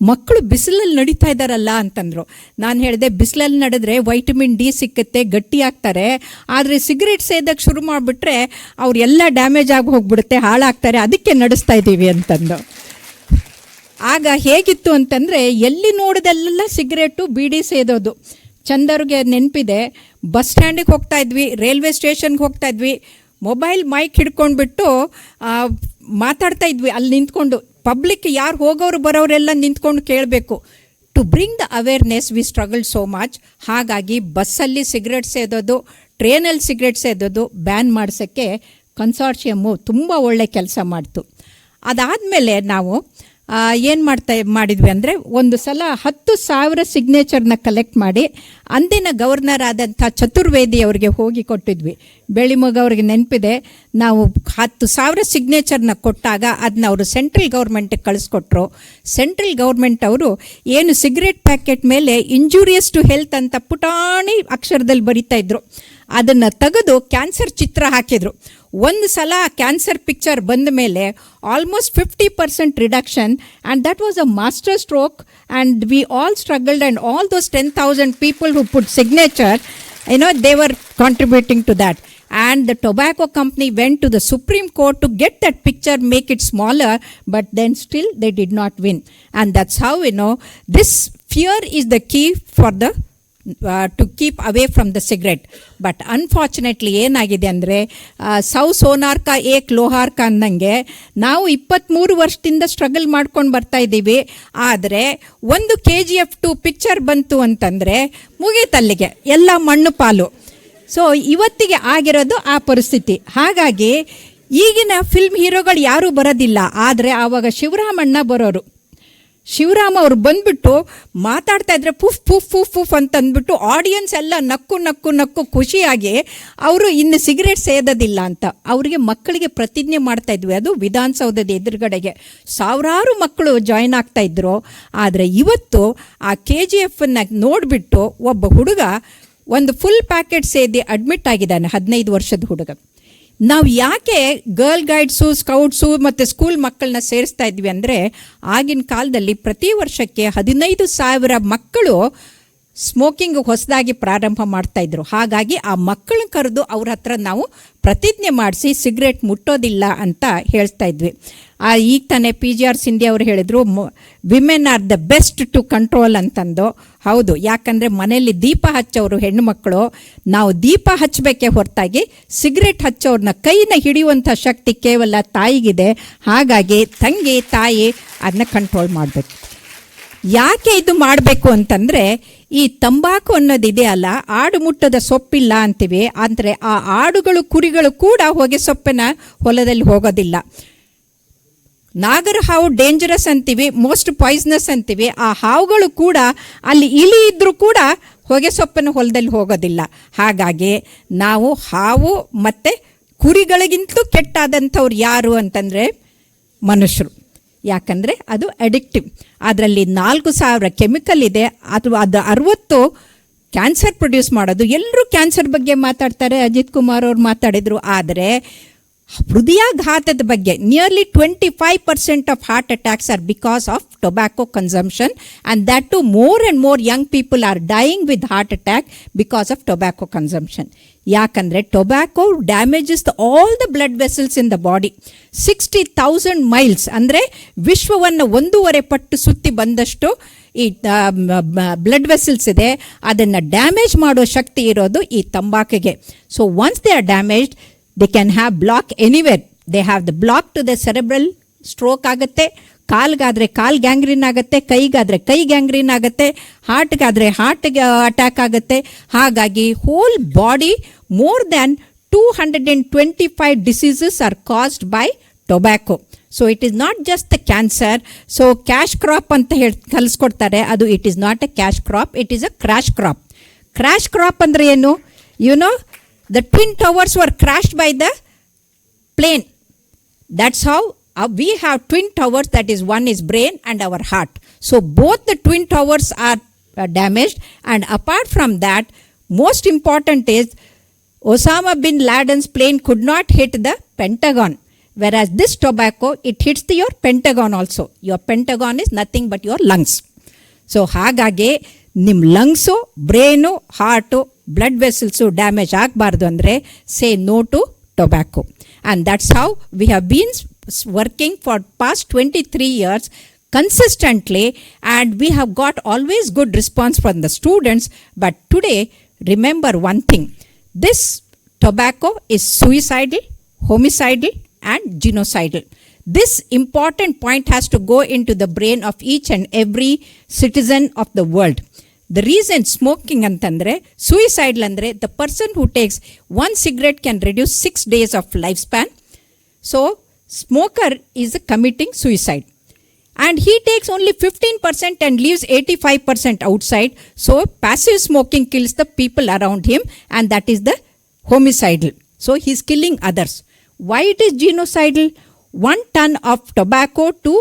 ಮಕ್ಕಳು ಬಿಸಿಲಲ್ಲಿ ನಡೀತಾ ಇದ್ದಾರಲ್ಲ ಅಂತಂದರು. ನಾನು ಹೇಳಿದೆ, ಬಿಸಿಲಲ್ಲಿ ನಡೆದ್ರೆ ವೈಟಮಿನ್ ಡಿ ಸಿಕ್ಕುತ್ತೆ, ಗಟ್ಟಿಯಾಗ್ತಾರೆ. ಆದರೆ ಸಿಗರೇಟ್ ಸೇದಕ್ಕೆ ಶುರು ಮಾಡಿಬಿಟ್ರೆ ಅವರೆಲ್ಲ ಡ್ಯಾಮೇಜ್ ಆಗಿ ಹೋಗ್ಬಿಡುತ್ತೆ, ಹಾಳಾಗ್ತಾರೆ, ಅದಕ್ಕೆ ನಡೆಸ್ತಾ ಇದ್ದೀವಿ ಅಂತಂದು. ಆಗ ಹೇಗಿತ್ತು ಅಂತಂದರೆ ಎಲ್ಲಿ ನೋಡಿದೆಲ್ಲ ಸಿಗರೇಟು, ಬೀಡಿ ಸೇದೋದು. ಚಂದರ್ಗೆ ನೆನಪಿದೆ, ಬಸ್ ಸ್ಟ್ಯಾಂಡಿಗೆ ಹೋಗ್ತಾಯಿದ್ವಿ, ರೈಲ್ವೆ ಸ್ಟೇಷನ್ಗೆ ಹೋಗ್ತಾಯಿದ್ವಿ, ಮೊಬೈಲ್ ಮೈಕ್ ಹಿಡ್ಕೊಂಡ್ಬಿಟ್ಟು ಮಾತಾಡ್ತಾಯಿದ್ವಿ. ಅಲ್ಲಿ ನಿಂತ್ಕೊಂಡು ಪಬ್ಲಿಕ್ ಯಾರು ಹೋಗೋರು ಬರೋರೆಲ್ಲ ನಿಂತ್ಕೊಂಡು ಕೇಳಬೇಕು. To bring the awareness we struggle so much. ಹಾಗಾಗಿ ಬಸ್ಸಲ್ಲಿ ಸಿಗರೇಟ್ ಸೇದೋದು, ಟ್ರೈನಲ್ಲಿ ಸಿಗರೇಟ್ ಸೇದೋದು ಬ್ಯಾನ್ ಮಾಡಿಸೋಕ್ಕೆ ಕನ್ಸಾರ್ಷಿಯಮ್ಮು ತುಂಬ ಒಳ್ಳೆ ಕೆಲಸ ಮಾಡ್ತು. ಅದಾದಮೇಲೆ ನಾವು ಏನು ಮಾಡಿದ್ವಿ ಅಂದರೆ ಒಂದು ಸಲ 10,000 ಸಿಗ್ನೇಚರ್ನ ಕಲೆಕ್ಟ್ ಮಾಡಿ ಅಂದಿನ ಗವರ್ನರ್ ಆದಂಥ ಚತುರ್ವೇದಿ ಅವರಿಗೆ ಹೋಗಿ ಕೊಟ್ಟಿದ್ವಿ. ಬೆಳಿಮಗ ಅವ್ರಿಗೆ ನೆನಪಿದೆ, ನಾವು 10,000 ಸಿಗ್ನೇಚರ್ನ ಕೊಟ್ಟಾಗ ಅದನ್ನ ಅವರು ಸೆಂಟ್ರಲ್ ಗೌರ್ಮೆಂಟಿಗೆ ಕಳಿಸ್ಕೊಟ್ರು. ಸೆಂಟ್ರಲ್ ಗೌರ್ಮೆಂಟ್ ಅವರು ಏನು ಸಿಗರೇಟ್ ಪ್ಯಾಕೆಟ್ ಮೇಲೆ ಇಂಜೂರಿಯಸ್ ಟು ಹೆಲ್ತ್ ಅಂತ ಪುಟಾಣಿ ಅಕ್ಷರದಲ್ಲಿ ಬರಿತಾ ಇದ್ರು, ಅದನ್ನು ತೆಗೆದು ಕ್ಯಾನ್ಸರ್ ಚಿತ್ರ ಹಾಕಿದರು. ಒಂದು ಸಲ ಕ್ಯಾನ್ಸರ್ ಪಿಕ್ಚರ್ ಬಂದ ಮೇಲೆ almost 50% reduction, and that was a master stroke. And we all struggled, and all those 10,000 people who put signature, they were contributing to that. And the tobacco company went to the Supreme Court to get that picture, make it smaller, but then still they did not win. And that's how, this fear is the key for the to keep away from the cigarette. But unfortunately ಏನಾಗಿದೆ ಅಂದರೆ ಸೌ ಸೋನಾರ್ಕ ಏಕ್ ಲೋಹಾರ್ಕ ಅನ್ನಂಗೆ ನಾವು 23 ವರ್ಷದಿಂದ struggle ಮಾಡ್ಕೊಂಡು ಬರ್ತಾ ಇದ್ದೀವಿ. ಆದರೆ ಒಂದು KGF2 ಪಿಕ್ಚರ್ ಬಂತು ಅಂತಂದರೆ ಮುಗೀತಲ್ಲಿಗೆ ಎಲ್ಲ ಮಣ್ಣು ಪಾಲು. ಸೊ ಇವತ್ತಿಗೆ ಆಗಿರೋದು ಆ ಪರಿಸ್ಥಿತಿ. ಹಾಗಾಗಿ ಈಗಿನ ಫಿಲ್ಮ್ ಹೀರೋಗಳು ಯಾರೂ ಬರೋದಿಲ್ಲ, ಆದರೆ ಆವಾಗ ಶಿವರಾಮಣ್ಣ ಬರೋರು. ಶಿವರಾಮ ಅವ್ರು ಬಂದ್ಬಿಟ್ಟು ಮಾತಾಡ್ತಾ ಇದ್ರೆ ಪುಫ್ ಪುಫ್ ಪುಫ್ ಪುಫ್ ಅಂತ ಅಂದ್ಬಿಟ್ಟು ಆಡಿಯನ್ಸ್ ಎಲ್ಲ ನಕ್ಕು ನಕ್ಕು ನಕ್ಕು ಖುಷಿಯಾಗಿ ಅವರು ಇನ್ನು ಸಿಗರೇಟ್ ಸೇದೋದಿಲ್ಲ ಅಂತ ಅವರಿಗೆ ಮಕ್ಕಳಿಗೆ ಪ್ರತಿಜ್ಞೆ ಮಾಡ್ತಾ ಇದ್ವಿ. ಅದು ವಿಧಾನಸೌಧದ ಎದುರುಗಡೆಗೆ ಸಾವಿರಾರು ಮಕ್ಕಳು ಜಾಯ್ನ್ ಆಗ್ತಾ ಇದ್ರು. ಆದರೆ ಇವತ್ತು ಆ KGF ನೋಡಿಬಿಟ್ಟು ಒಬ್ಬ ಹುಡುಗ ಒಂದು ಫುಲ್ ಪ್ಯಾಕೆಟ್ ಸೇದಿ ಅಡ್ಮಿಟ್ ಆಗಿದ್ದಾನೆ, 15 ವರ್ಷದ ಹುಡುಗ. ನಾವು ಯಾಕೆ ಗರ್ಲ್ ಗೈಡ್ಸು, ಸ್ಕೌಟ್ಸು ಮತ್ತು ಸ್ಕೂಲ್ ಮಕ್ಕಳನ್ನ ಸೇರಿಸ್ತಾ ಇದ್ವಿ ಅಂದರೆ, ಆಗಿನ ಕಾಲದಲ್ಲಿ ಪ್ರತಿ ವರ್ಷಕ್ಕೆ 15,000 ಮಕ್ಕಳು ಸ್ಮೋಕಿಂಗ್ ಹೊಸದಾಗಿ ಪ್ರಾರಂಭ ಮಾಡ್ತಾಯಿದ್ರು. ಹಾಗಾಗಿ ಆ ಮಕ್ಕಳನ್ನ ಕರೆದು ಅವ್ರ ಹತ್ರ ನಾವು ಪ್ರತಿಜ್ಞೆ ಮಾಡಿಸಿ ಸಿಗರೇಟ್ ಮುಟ್ಟೋದಿಲ್ಲ ಅಂತ ಹೇಳ್ತಾ ಇದ್ವಿ. ಈಗ ತಾನೇ PGR ಸಿಂಧ್ಯಾ ಅವರು ಹೇಳಿದರು, women are the best to control ಅಂತಂದು. ಹೌದು, ಯಾಕಂದರೆ ಮನೆಯಲ್ಲಿ ದೀಪ ಹಚ್ಚೋರು ಹೆಣ್ಣು ಮಕ್ಕಳು, ನಾವು ದೀಪ ಹಚ್ಚಬೇಕೇ ಹೊರತಾಗಿ ಸಿಗರೇಟ್ ಹಚ್ಚೋರನ್ನ ಕೈನ ಹಿಡಿಯುವಂಥ ಶಕ್ತಿ ಕೇವಲ ತಾಯಿಗಿದೆ. ಹಾಗಾಗಿ ತಂಗಿ ತಾಯಿ ಅದನ್ನ ಕಂಟ್ರೋಲ್ ಮಾಡಬೇಕು. ಯಾಕೆ ಇದು ಮಾಡಬೇಕು ಅಂತಂದರೆ, ಈ ತಂಬಾಕು ಅನ್ನೋದಿದೆಯಲ್ಲ, ಆಡು ಮುಟ್ಟದ ಸೊಪ್ಪಿಲ್ಲ ಅಂತೀವಿ. ಅಂದರೆ ಆ ಆಡುಗಳು ಕುರಿಗಳು ಕೂಡ ಹೊಗೆ ಸೊಪ್ಪಿನ ಹೊಲದಲ್ಲಿ ಹೋಗೋದಿಲ್ಲ. ನಾಗರ ಹಾವು ಡೇಂಜರಸ್ ಅಂತೀವಿ, ಮೋಸ್ಟ್ ಪಾಯ್ಸನಸ್ ಅಂತೀವಿ. ಆ ಹಾವುಗಳು ಕೂಡ ಅಲ್ಲಿ ಇಲಿ ಇದ್ದರೂ ಕೂಡ ಹೊಗೆ ಸೊಪ್ಪಿನ ಹೊಲದಲ್ಲಿ ಹೋಗೋದಿಲ್ಲ. ಹಾಗಾಗಿ ನಾವು ಹಾವು ಮತ್ತು ಕುರಿಗಳಿಗಿಂತಲೂ ಕೆಟ್ಟಾದಂಥವ್ರು ಯಾರು ಅಂತಂದರೆ ಮನುಷ್ಯರು. ಯಾಕಂದರೆ ಅದು ಅಡಿಕ್ಟಿವ್. ಅದರಲ್ಲಿ 4,000 ಕೆಮಿಕಲ್ ಇದೆ. ಅದು 60 ಕ್ಯಾನ್ಸರ್ ಪ್ರೊಡ್ಯೂಸ್ ಮಾಡೋದು. ಎಲ್ಲರೂ ಕ್ಯಾನ್ಸರ್ ಬಗ್ಗೆ ಮಾತಾಡ್ತಾರೆ, ಅಜಿತ್ ಕುಮಾರ್ ಅವ್ರು ಮಾತಾಡಿದರು. ಆದರೆ ಹೃದಯಾಘಾತದ ಬಗ್ಗೆ nearly 25% of heart attacks are because of tobacco consumption, and that too more and more young people are dying with heart attack because of tobacco consumption. ಯಾಕಂದರೆ tobacco damages all the blood vessels in the body. 60,000 miles ಅಂದರೆ ವಿಶ್ವವನ್ನು 1.5 ಪಟ್ಟು ಸುತ್ತಿ ಬಂದಷ್ಟು ಈ blood vessels ಇದೆ. ಅದನ್ನು damage ಮಾಡೋ ಶಕ್ತಿ ಇರೋದು ಈ ತಂಬಾಕಿಗೆ. So once they are damaged, they can have block anywhere. They have the block to the cerebral, stroke ಆಗುತ್ತೆ. ಕಾಲ್ಗಾದರೆ ಕಾಲ್ ಗ್ಯಾಂಗ್ರೀನ್ ಆಗುತ್ತೆ, ಕೈಗಾದರೆ ಕೈ ಗ್ಯಾಂಗ್ರೀನ್ ಆಗುತ್ತೆ, ಹಾರ್ಟ್ಗಾದರೆ ಹಾರ್ಟ್ಗೆ ಅಟ್ಯಾಕ್ ಆಗುತ್ತೆ. ಹಾಗಾಗಿ whole body more than 225 diseases are caused by tobacco. So it is not just the cancer. So cash crop ಅಂತ ಕಲಿಸ್ಕೊಡ್ತಾರೆ. ಅದು it is not A cash crop, it is a crash crop. Crash crop ಅಂದರೆ ಏನು? The Twin Towers were crashed by the plane. That's how we have twin towers, that is, one is brain and our heart. So both the twin towers are damaged. And apart from that, most important is Osama bin Laden's plane could not hit the Pentagon. Whereas this tobacco, it hits your Pentagon also. Your Pentagon is nothing but your lungs. So ಹಾಗಾಗಿ ನಿಮ್ಮ lungs, brain, heart, blood vessels damage ಆಗಬಾರ್ದು ಅಂದರೆ say no to tobacco. And that's how we have been working for past 23 years consistently, and we have got always good response from the students. But today, remember one thing, this tobacco is suicidal, homicidal and genocidal. This important point has to go into the brain of each and every citizen of the world. The reason smoking antandre, suicidal andre, the person who takes one cigarette can reduce 6 days of lifespan. So, smoker is committing suicide. And he takes only 15% and leaves 85% outside. So, passive smoking kills the people around him, and that is the homicidal. So, he is killing others. Why it is genocidal? 1 ton of tobacco to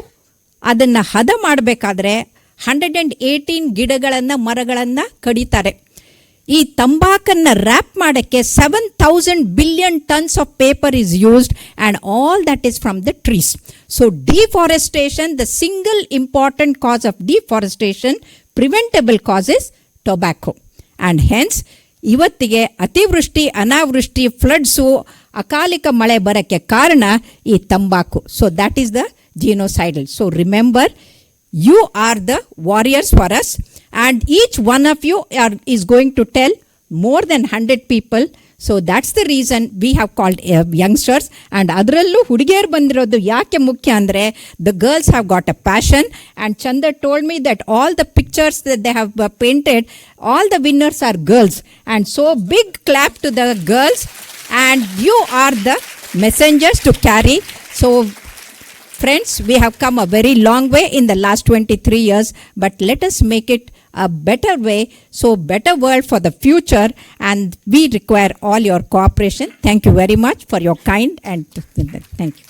ಅದನ್ನು ಹದ ಮಾಡಬೇಕಾದ್ರೆ 118 ಗಿಡಗಳನ್ನು, ಮರಗಳನ್ನು ಕಡಿತಾರೆ. ಈ ತಂಬಾಕನ್ನು rap ಮಾಡೋಕ್ಕೆ 7,000 billion tons of paper is used, and all that is from the trees. So deforestation, the single important cause of deforestation, preventable cause is tobacco. And hence ಇವತ್ತಿಗೆ ಅತಿವೃಷ್ಟಿ, ಅನಾವೃಷ್ಟಿ, ಫ್ಲಡ್ಸು, ಅಕಾಲಿಕ ಮಳೆ ಬರೋಕ್ಕೆ ಕಾರಣ ಈ ತಂಬಾಕು. So that is the genocidal. So remember, you are the warriors for us, and each one of you is going to tell more than 100 people. So that's the reason we have called youngsters. And ಅದರಲ್ಲೂ ಹುಡುಗಿಯರು ಬಂದಿರೋದು ಯಾಕೆ ಮುಖ್ಯ ಅಂದರೆ, the girls have got a passion, and Chanda told me that all the pictures that they have painted, all the winners are girls. And so big clap to the girls, and you are the messengers to carry. So, friends, we have come a very long way in the last 23 years, but let us make it a better way, so better world for the future, and we require all your cooperation. Thank you very much for your kind and thank you.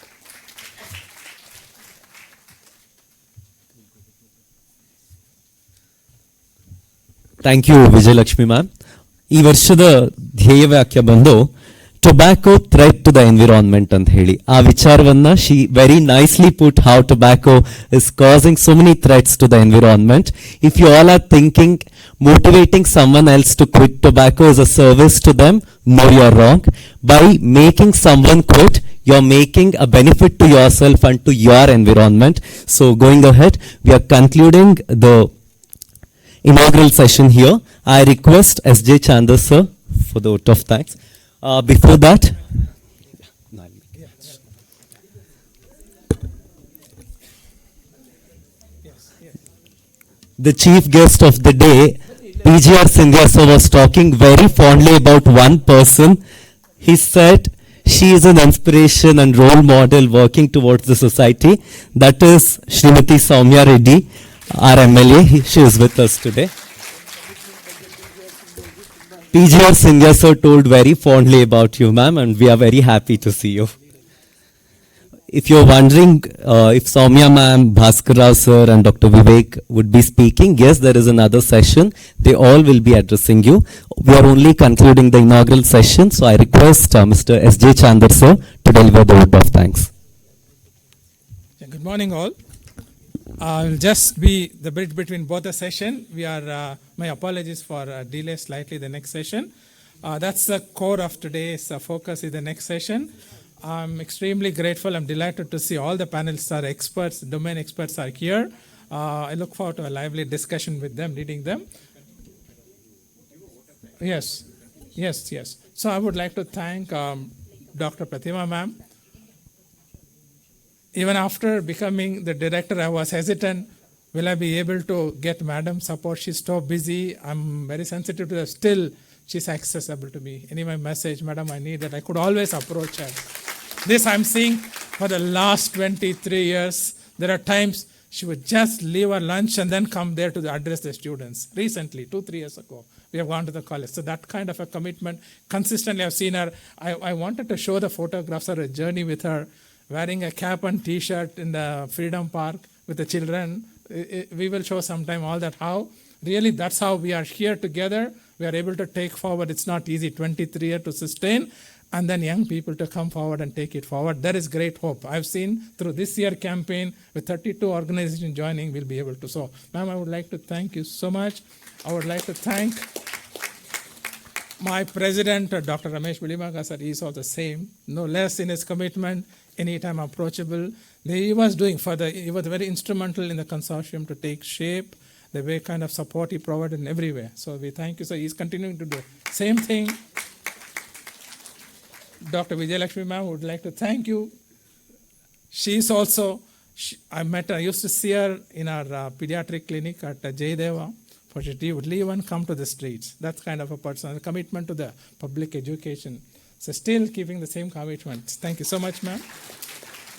Thank you Vijayalakshmi ma'am. ಈ ವರ್ಷದ ಧ್ಯೇಯವಾಕ್ಯ ಬಂದು tobacco threat to the environment ಅಂತ ಹೇಳಿ. ಆ ವಿಚಾರವನ್ನ she very nicely put how tobacco is causing so many threats to the environment. If you all are thinking motivating someone else to quit tobacco is a service to them, no, you're wrong. By making someone quit, you're making a benefit to yourself and to your environment. So going ahead, we are concluding the inaugural session here. I request S.J. Chandra sir for the vote of thanks. Before that, the chief guest of the day, PGR Sindhya sir, was talking very fondly about one person. He said she is an inspiration and role model working towards the society. That is Srimati Soumya Reddy, our MLA. She is with us today. PGR Sindhya sir told very fondly about you, ma'am, and we are very happy to see you. If you're wondering if Soumya ma'am, Bhaskar Rao sir and Dr. Vivek would be speaking, yes, there is another session. They all will be addressing you. We are only concluding the inaugural session, so I request Mr. S.J. Chandra sir to deliver the vote of thanks. Good morning, all. I'll just be the bridge between both the session. My apologies for delay slightly the next session. That's the core of today's focus is the next session. I'm extremely grateful. I'm delighted to see all the panelists are experts, domain experts are here. I look forward to a lively discussion with them, leading them. Yes. So I would like to thank Dr. Pratima ma'am. Even after becoming the director, I was hesitant. Will I be able to get madam's support? She's so busy. I'm very sensitive to that. Still, she's accessible to me. Any my message, madam, I need that. I could always approach her. This I'm seeing for the last 23 years. There are times she would just leave her lunch and then come there to address the students. Recently, 2-3 years ago, we have gone to the college. So that kind of a commitment, consistently I've seen her. I wanted to show the photographs of a journey with her, wearing a cap and t-shirt in the Freedom Park with the children. We will show sometime all that how. Really, that's how we are here together. We are able to take forward. It's not easy, 23 years to sustain. And then young people to come forward and take it forward. There is great hope. I've seen through this year campaign with 32 organizations joining, we'll be able to. So, ma'am, I would like to thank you so much. I would like to thank my president, Dr. Ramesh Bilimaga sir. He is also the same, no less in his commitment, anytime approachable. He was very instrumental in the consortium to take shape, the way kind of support he provided in everywhere. So we thank you. So he's continuing to do same thing. Dr. Vijayalakshmi ma'am would like to thank you. She's also, I met her, I used to see her in our pediatric clinic at Jaydeva. For she would leave and come to the streets. That's kind of a personal commitment to the public education. So still keeping the same commitment. Thank you so much, ma'am.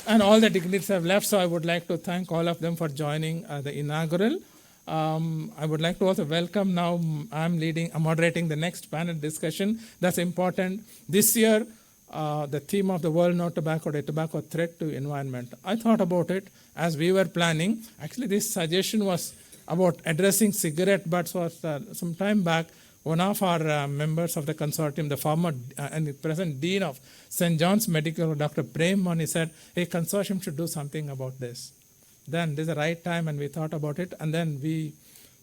And all the dignitaries have left, so I would like to thank all of them for joining the inaugural. I would like to also welcome now, I'm moderating the next panel discussion. That's important. This year, the theme of the World No Tobacco Day, tobacco threat to environment. I thought about it as we were planning. Actually, this suggestion was about addressing cigarette butts was some time back. One of our members of the consortium, the former and the present dean of St. John's Medical, Dr. Prem Mani, said, hey, consortium should do something about this. Then this is the right time, and we thought about it, and then we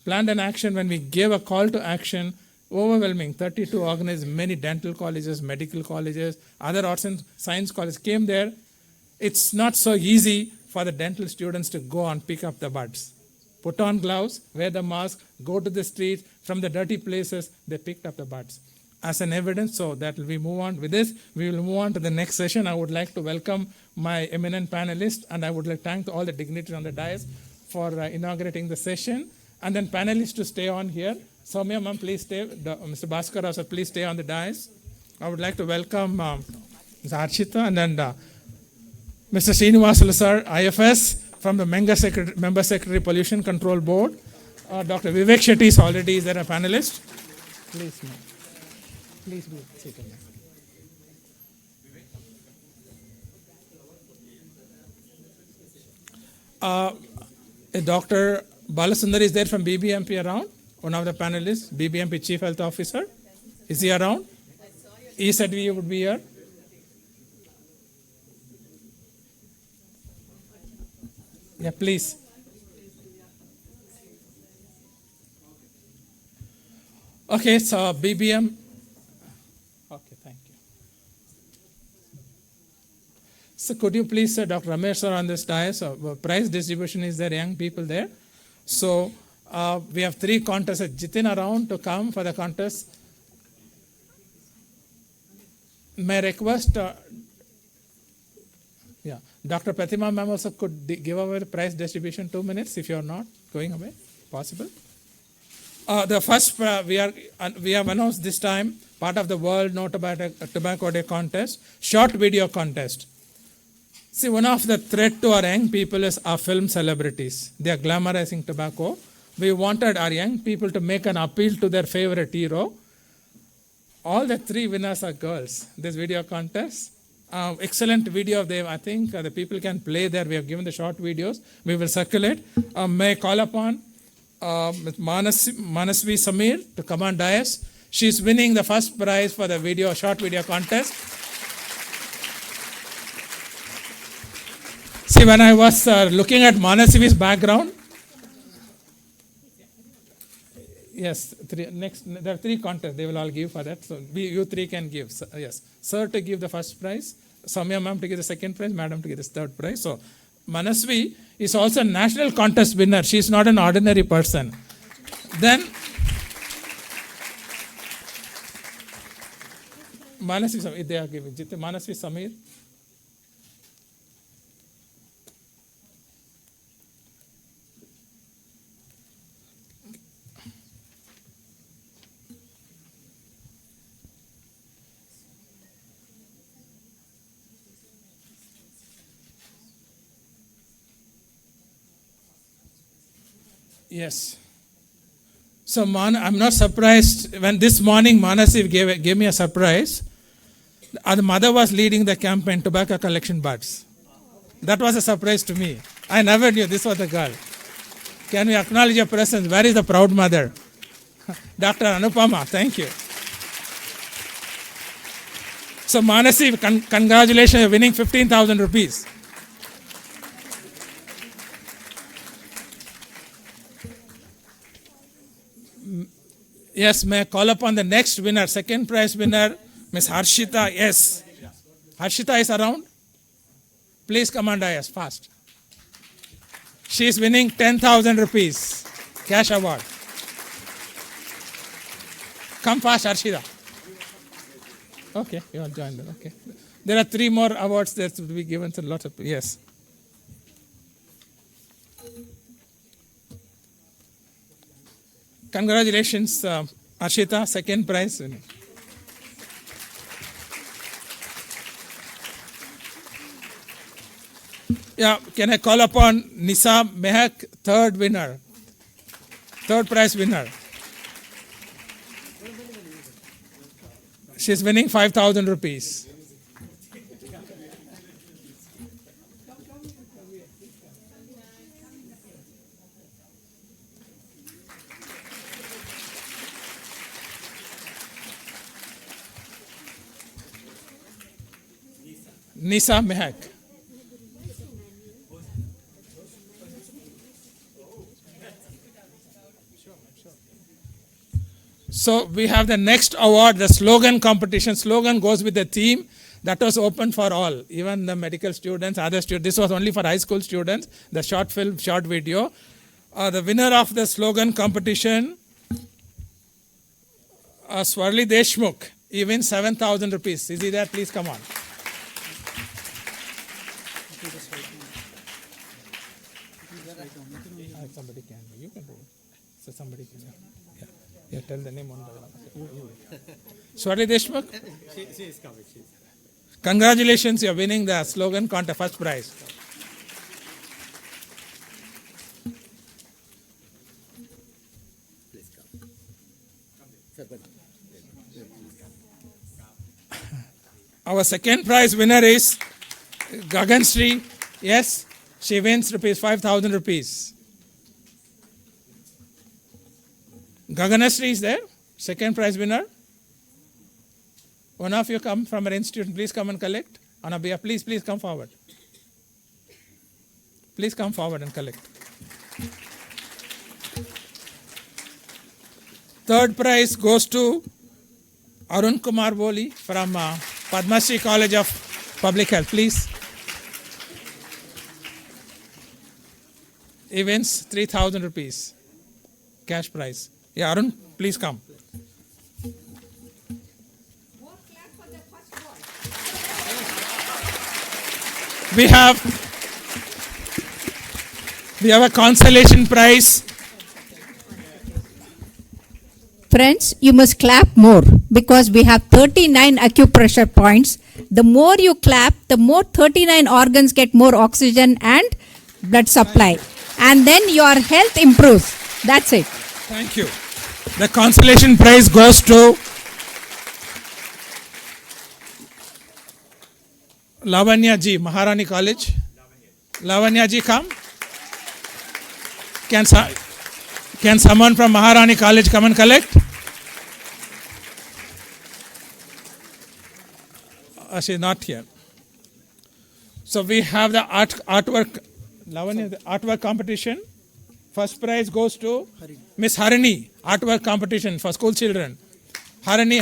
planned an action. When we gave a call to action, overwhelming, 32 organized, many dental colleges, medical colleges, other arts and science colleges came there. It's not so easy for the dental students to go and pick up the buds. Put on gloves, wear the mask, go to the streets, from the dirty places, they picked up the buds. As an evidence, so that we move on with this. We will move on to the next session. I would like to welcome my eminent panelists, and I would like to thank all the dignitaries on the dais for inaugurating the session. And then panelists to stay on here. Soumya ma'am, please stay. Mr. Bhaskar also, please stay on the dais. I would like to welcome Ms. Archita, and then Mr. Srinivasulu sir, IFS from the Member Secretary Pollution Control Board. Dr. Vivek Shetty is already there, a panelist. Please, ma'am. Please be seated. Dr. Balasundar is there from BBMP around, one of the panelists, BBMP Chief Health Officer. Is he around? He said he would be here. Yeah, please. Okay, so BBM. Okay, thank you. So could you please, Dr. Ramesh sir, on this dais, prize distribution is there, young people there. So we have 3 contests. Jitin around to come for the contest. May I request, Dr. Pratima ma'am also could give away the prize distribution 2 minutes if you are not going away. Possible? The first, we have announced this time, part of the World No Tobacco Day contest, short video contest. See, one of the threat to our young people is our film celebrities. They are glamorizing tobacco. We wanted our young people to make an appeal to their favorite hero. All the 3 winners are girls. This video contest. Excellent video of them. I think the people can play there. We have given the short videos. We will circulate. May I call upon Manasvi Samir to come on dais. She is winning the first prize for the short video contest. See, when I was looking at Manasvi's background, yes, there are 3 contests. They will all give for that. So you 3 can give. So, yes, sir to give the first prize, Samya ma'am to give the second prize, madam to give the third prize. So Manasvi is also a national contest winner. She is not an ordinary person. Then Manasvi Samir, they are giving. Manasvi Samir. Yes. So I'm not surprised when this morning Manasi gave me a surprise. The mother was leading the campaign, tobacco collection buds. That was a surprise to me. I never knew this was the girl. Can we acknowledge your presence? Where is the proud mother? Dr. Anupama, thank you. So Manasi, congratulations, you're winning 15,000 rupees. Yes, may I call upon the next winner, second prize winner, Ms. Harshita. Yes. Harshita is around? Please come on dais, fast. She is winning 10,000 rupees, cash award. Come fast, Harshita. Okay, you want to join them, okay. There are 3 more awards that will be given to lots of, yes. Congratulations, Arshita, second prize winner. Yeah, can I call upon Nisa Mehak, third prize winner. She's winning 5,000 rupees. Nisa Mehak. So we have the next award, the slogan competition. Slogan goes with the theme. That was open for all, even the medical students, other students. This was only for high school students, the short film, short video. The winner of the slogan competition, Swarli Deshmukh. He wins 7,000 rupees. Is he there? Please come on. Somebody can. You can do it. So somebody can. Yeah, tell the name on the. Swarli Deshmukh? She is coming. Congratulations, you're winning the slogan contest first prize. Our second prize winner is Gagan Sri. Yes, she wins rupees 5,000 rupees. Gaganasri is there, second prize winner. One of you come from our institution, please come and collect. Anabia, please come forward. Please come forward and collect. Third prize goes to Arun Kumar Boli from Padma Shri College of Public Health, please. He wins 3,000 rupees cash prize. Yeah, Arun, please come. We have a consolation prize. Friends, you must clap more because we have 39 acupressure points. The more you clap, the more 39 organs get more oxygen and blood supply. And then your health improves. That's it. Thank you. The consolation prize goes to Lavanya ji, Maharani College. Lavanya ji, come. Can someone from Maharani College come and collect? She is not here. So we have the artwork, Lavanya, the artwork competition. First prize goes to Miss Harini, artwork competition for school children. Harini.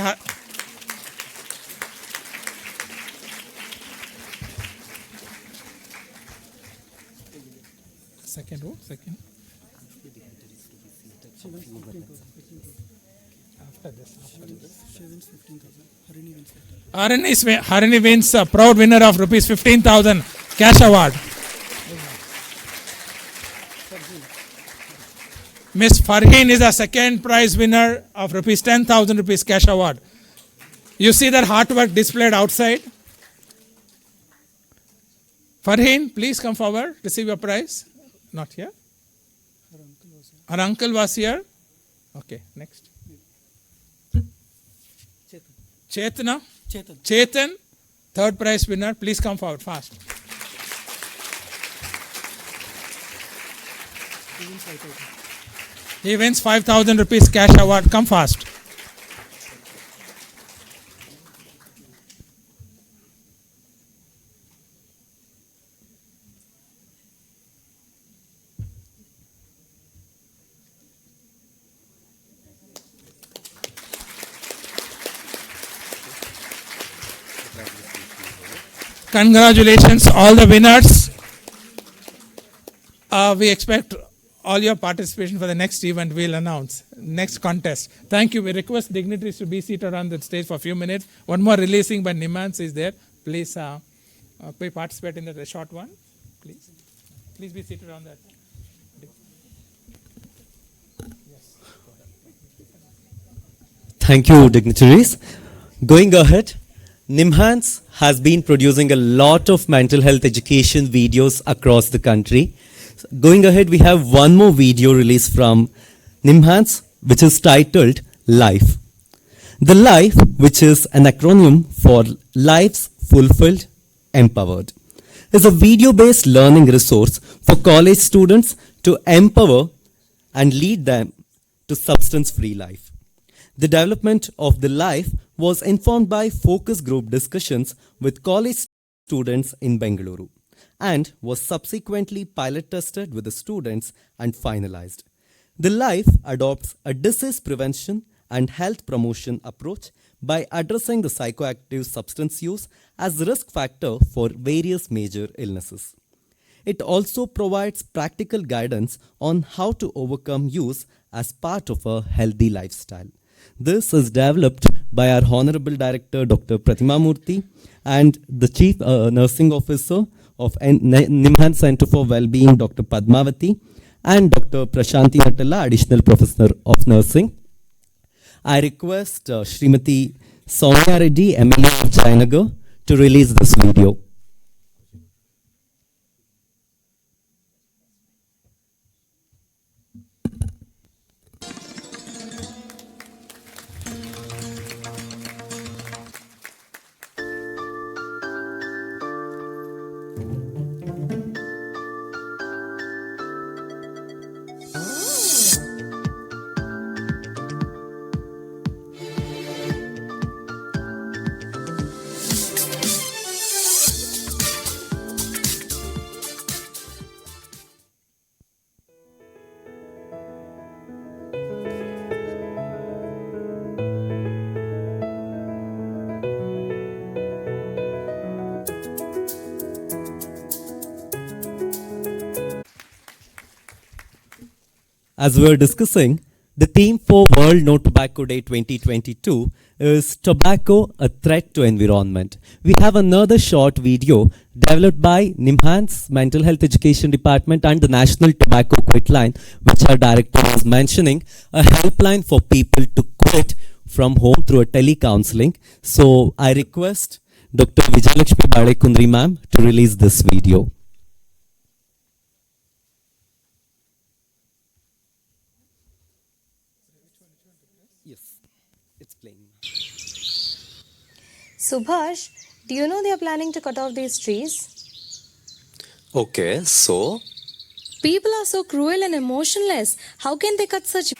Second row, second. After this. Harini wins a proud winner of rupees 15,000 cash award. Miss Farheen is a second prize winner of rupees 10,000 rupees cash award. You see that artwork displayed outside? Farheen, please come forward, receive your prize. Not here? Her uncle was here? Okay, next. Chetan, third prize winner, please come forward fast. He wins 5,000 rupees cash award. Come fast. Congratulations, all the winners. We expect all your participation for the next event. We'll announce next contest. Thank you. We request dignitaries to be seated on the stage for a few minutes. One more releasing by Nimhans is there. Please participate in the short one. Please be seated on that. Thank you, dignitaries. Going ahead, Nimhans has been producing a lot of mental health education videos across the country. Going ahead, we have one more video release from Nimhans, which is titled Life. The Life, which is an acronym for Lives Fulfilled, Empowered, is a video-based learning resource for college students to empower and lead them to substance-free life. The development of the Life was informed by focus group discussions with college students in Bangalore and was subsequently pilot tested with the students and finalized. The Life adopts a disease prevention and health promotion approach by addressing the psychoactive substance use as a risk factor for various major illnesses. It also provides practical guidance on how to overcome use as part of a healthy lifestyle. This is developed by our Honorable Director Dr. Pratima Murthy and the Chief Nursing Officer of Nimhans Center for Wellbeing, Dr. Padmavati, and Dr. Prashanti Natala, Additional Professor of Nursing. I request Srimati Soumya Reddy, MLA of Jayanagar, to release this video. As we were discussing, the theme for World No Tobacco Day 2022 is Tobacco, a Threat to Environment. We have another short video developed by Nimhans Mental Health Education Department and the National Tobacco Quit Line, which our director was mentioning, a helpline for people to quit from home through a tele-counseling. So I request Dr. Vijayalakshmi Balekundri ma'am to release this video. Yes, it's playing. Subhash, do you know they are planning to cut off these trees? Okay, so People are so cruel and emotionless. How can they cut such...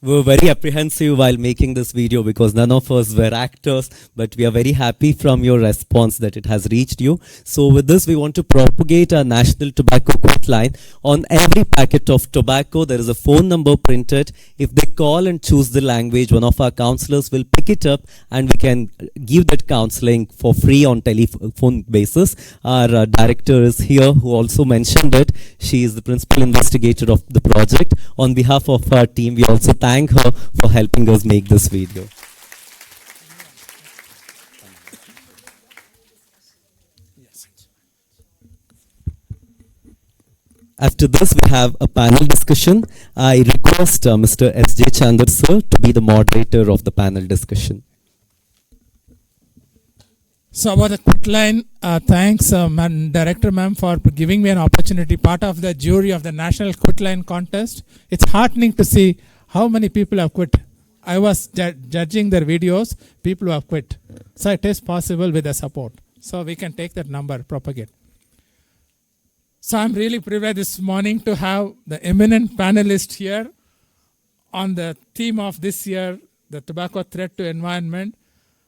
We were very apprehensive while making this video because none of us were actors, but we are very happy from your response that it has reached you. So with this, we want to propagate our National Tobacco Quit Line. On every packet of tobacco, there is a phone number printed. If they call and choose the language, one of our counselors will pick it up and we can give that counseling for free on telephone basis. Our director is here who also mentioned it. She is the principal investigator of the project. On behalf of our team, we also thank her for helping us make this video. After this, we have a panel discussion. I request Mr. S.J. Chandar sir to be the moderator of the panel discussion. So about the quit line, thanks Director ma'am for giving me an opportunity, part of the jury of the National Quit Line contest. It's heartening to see how many people have quit. I was judging their videos, people who have quit. So it is possible with the support. So we can take that number, propagate. So I'm really privileged this morning to have the eminent panelists here on the theme of this year, the tobacco threat to environment.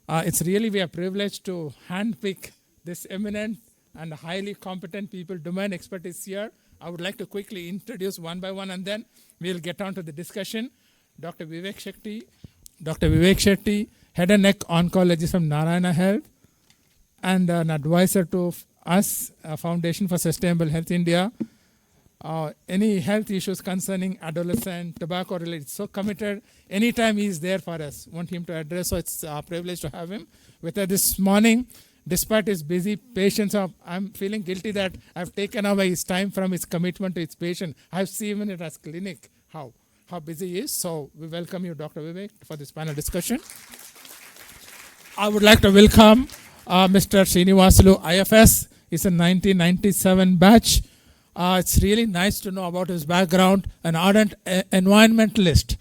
It's really we are privileged to handpick this eminent and highly competent people, domain expertise here. I would like to quickly introduce one by one and then we'll get on to the discussion. Dr. Vivek Shetty, Head and Neck Oncologist from Narayana Health and an advisor to us, Foundation for Sustainable Health India. Any health issues concerning adolescent, tobacco related, so committed. Anytime he is there for us, want him to address, so it's a privilege to have him with us this morning. Despite his busy patients, I'm feeling guilty that I've taken away his time from his commitment to his patient. I've seen it as clinic, how busy he is. So we welcome you, Dr. Vivek, for this panel discussion. I would like to welcome Mr. Srinivasalu, IFS. It's a 1997 batch. It's really nice to know about his background. An ardent environmentalist,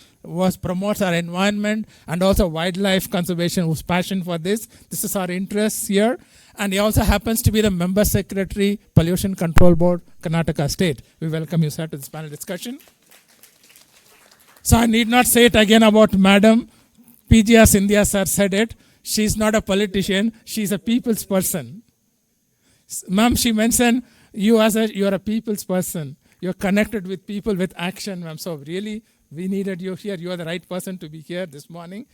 promotes our environment and also wildlife conservation, whose passion for this. This is our interest here. And he also happens to be the member secretary, Pollution Control Board, Karnataka State. We welcome you, sir, to this panel discussion. So I need not say it again about Madam PGR Sindhya, sir, said it. She's not a politician. She's a people's person. Ma'am, she mentioned you're a people's person. You're connected with people with action, ma'am. So really, we needed you here. You are the right person to be here this morning.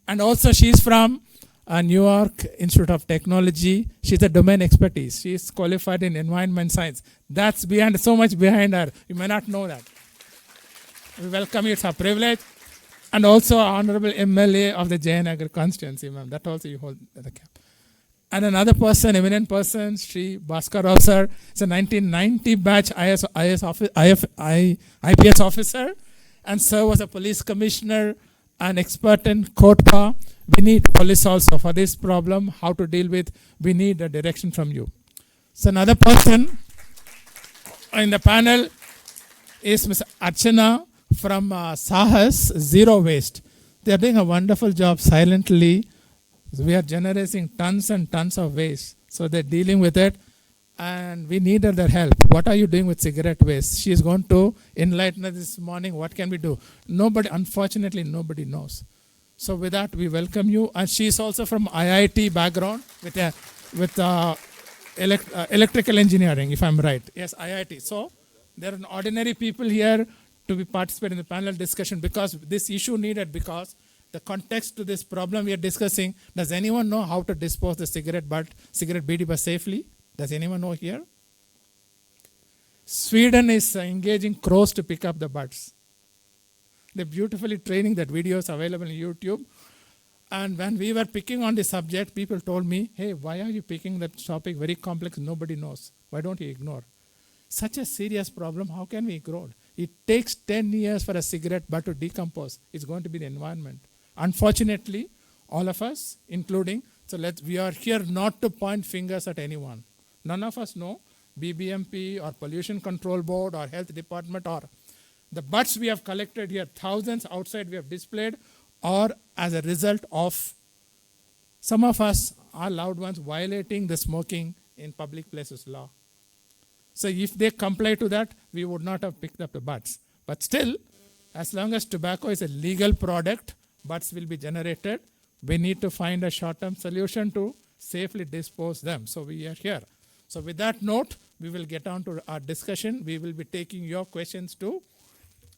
And also, she's from New York Institute of Technology. She's a domain expertise. She's qualified in environment science. That's behind, so much behind her. You may not know that. We welcome you. It's a privilege. And also, Honorable MLA of the Jayanagar constituency, ma'am. That also you hold the cap. And another person, eminent person, Sri Bhaskar Rao sir. It's a 1990 batch IPS officer, and sir was a police commissioner an expert in COTPA. We need police also for this problem, how to deal with. We need a direction from you. So another person in the panel is Ms. Archana from Sahas Zero Waste. They are doing a wonderful job silently. We are generating tons and tons of waste. So they're dealing with it and we needed their help. What are you doing with cigarette waste? She is going to enlighten us this morning. What can we do? Nobody, unfortunately, nobody knows. So with that, we welcome you. And she is also from IIT background with electrical engineering, if I'm right. Yes, IIT. So there are ordinary people here to be participate in the panel discussion because this issue needed because the context to this problem we are discussing. Does anyone know how to dispose the cigarette BD butt safely? Does anyone know here? Sweden is engaging crows to pick up the butts. They're beautifully training. That video is available on YouTube. And when we were picking on the subject, people told me, hey, why are you picking that topic? Very complex, nobody knows. Why don't you ignore? Such a serious problem, how can we ignore? It takes 10 years for a cigarette butt to decompose. It's going to be the environment. Unfortunately, all of us, including, we are here not to point fingers at anyone. None of us know BBMP or Pollution Control Board or Health Department or the butts we have collected here, thousands outside we have displayed, or as a result of some of us, our loved ones, violating the smoking in public places law. So if they comply to that, we would not have picked up the butts. But still, as long as tobacco is a legal product, butts will be generated. We need to find a short-term solution to safely dispose them. So we are here. So with that note, we will get on to our discussion. We will be taking your questions too.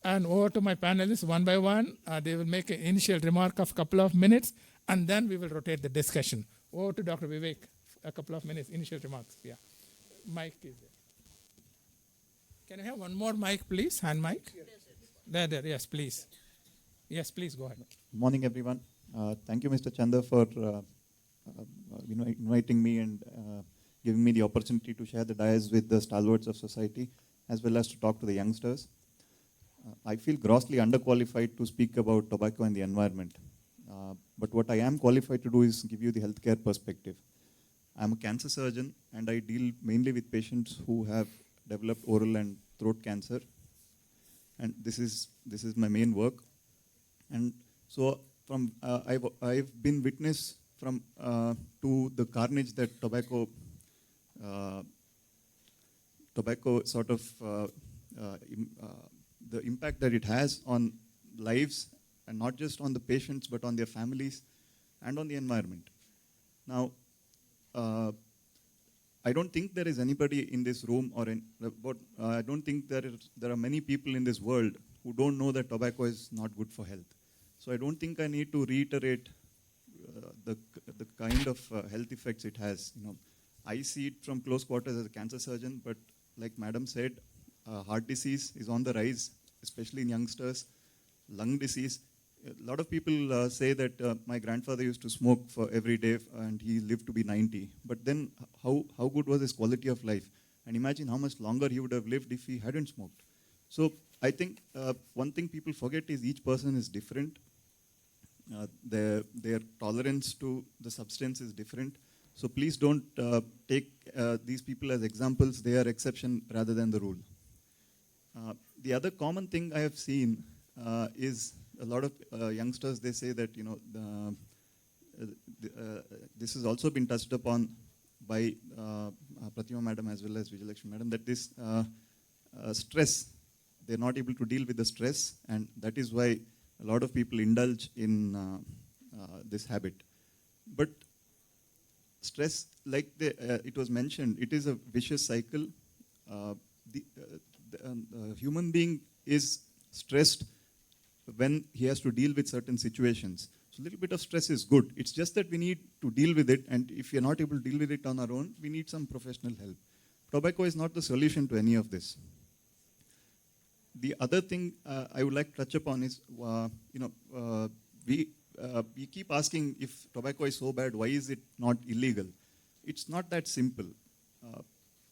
And over to my panelists one by one. They will make an initial remark of a couple of minutes, and then we will rotate the discussion. Over to Dr. Vivek, a couple of minutes, initial remarks. Yeah. Mic is there. Can I have one more mic, please? Hand mic? There, yes, please. Yes, please, go ahead. Morning, everyone. Thank you, Mr. Chanda, for inviting me and giving me the opportunity to share the dais with the stalwarts of society, as well as to talk to the youngsters. I feel grossly underqualified to speak about tobacco and the environment. But what I am qualified to do is give you the healthcare perspective. I'm a cancer surgeon, and I deal mainly with patients who have developed oral and throat cancer. And this is my main work. And so I've been witness to the carnage that tobacco sort of the impact that it has on lives, and not just on the patients, but on their families and on the environment. Now, I don't think there is anybody in this room I don't think there are many people in this world who don't know that tobacco is not good for health. So I don't think I need to reiterate the kind of health effects it has. I see it from close quarters as a cancer surgeon, but like Madam said, heart disease is on the rise, especially in youngsters. Lung disease. A lot of people say that my grandfather used to smoke for every day and he lived to be 90. But then how good was his quality of life? And imagine how much longer he would have lived if he hadn't smoked. So I think one thing people forget is each person is different. Their tolerance to the substance is different. So please don't take these people as examples. They are exception rather than the rule. The other common thing I have seen is a lot of youngsters, they say that, this has also been touched upon by Pratima Madam as well as Vijayalakshmi Madam, that this stress, they're not able to deal with the stress, and that is why a lot of people indulge in this habit. But stress, like it was mentioned, it is a vicious cycle. The human being is stressed when he has to deal with certain situations. So a little bit of stress is good. It's just that we need to deal with it, and if we are not able to deal with it on our own, we need some professional help. Tobacco is not the solution to any of this. The other thing I would like to touch upon is, we keep asking, if tobacco is so bad, why is it not illegal? It's not that simple.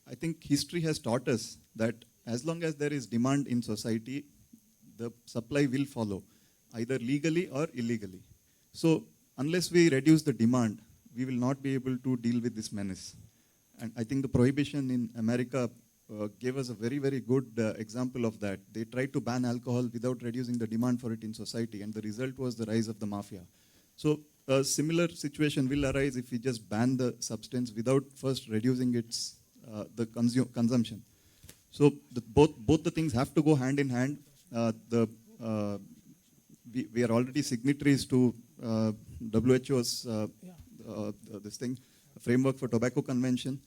I think history has taught us that as long as there is demand in society, the supply will follow. either legally or illegally. So unless we reduce the demand, we will not be able to deal with this menace. And I think the prohibition in America gave us a very, very good example of that. They tried to ban alcohol without reducing the demand for it in society, and the result was the rise of the mafia. So a similar situation will arise if we just ban the substance without first reducing its consumption. So both the things have to go hand in hand. We are already signatories to WHO's this thing, framework for tobacco convention.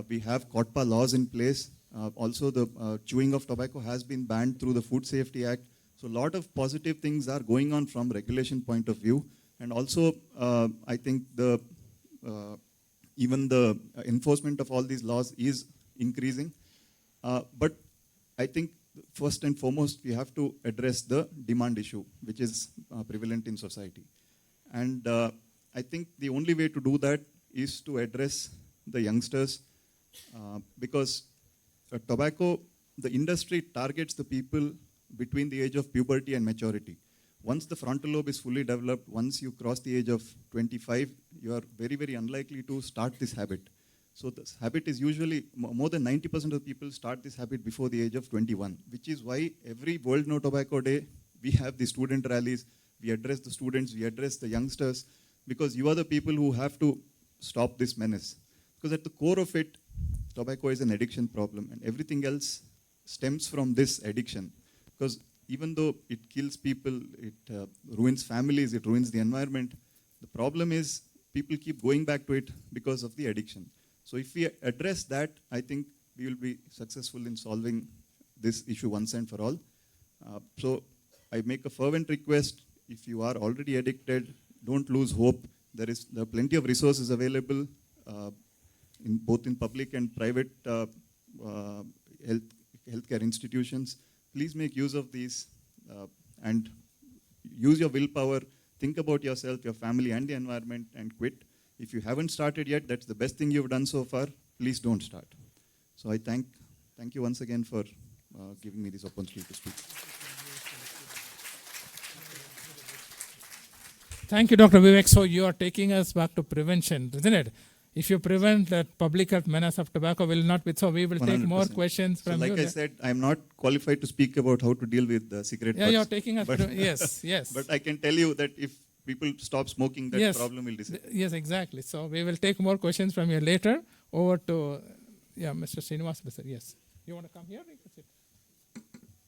We have COTPA laws in place. Also, the chewing of tobacco has been banned through the Food Safety Act. So a lot of positive things are going on from regulation point of view. And also, I think even the enforcement of all these laws is increasing. But I think first and foremost, we have to address the demand issue, which is prevalent in society. And I think the only way to do that is to address the youngsters, because tobacco, the industry targets the people between the age of puberty and maturity. Once the frontal lobe is fully developed, once you cross the age of 25, you are very, very unlikely to start this habit. So this habit is usually, more than 90% of people start this habit before the age of 21, which is why every World No Tobacco Day, we have the student rallies, we address the students, we address the youngsters, because you are the people who have to stop this menace. Because at the core of it, tobacco is an addiction problem, and everything else stems from this addiction. Because even though it kills people, it ruins families, it ruins the environment, the problem is people keep going back to it because of the addiction. So if we address that, I think we will be successful in solving this issue once and for all. So I make a fervent request, if you are already addicted, don't lose hope. There are plenty of resources available in both in public and private healthcare institutions. Please make use of these and use your willpower. Think about yourself, your family, and the environment, and quit. If you haven't started yet, that's the best thing you've done so far. Please don't start. So I thank you once again for giving me this opportunity to speak. Thank you, Dr. Vivek. So you are taking us back to prevention, isn't it? If you prevent that public health menace of tobacco will not be, so we will 100%. Take more questions from you. Like I said, I'm not qualified to speak about how to deal with cigarette butts. Yeah, you're taking us, yes. But I can tell you that if people stop smoking, that problem will disappear. Yes, exactly. So we will take more questions from you later. Over to, Mr. Srinivas. Yes. You want to come here? You can sit.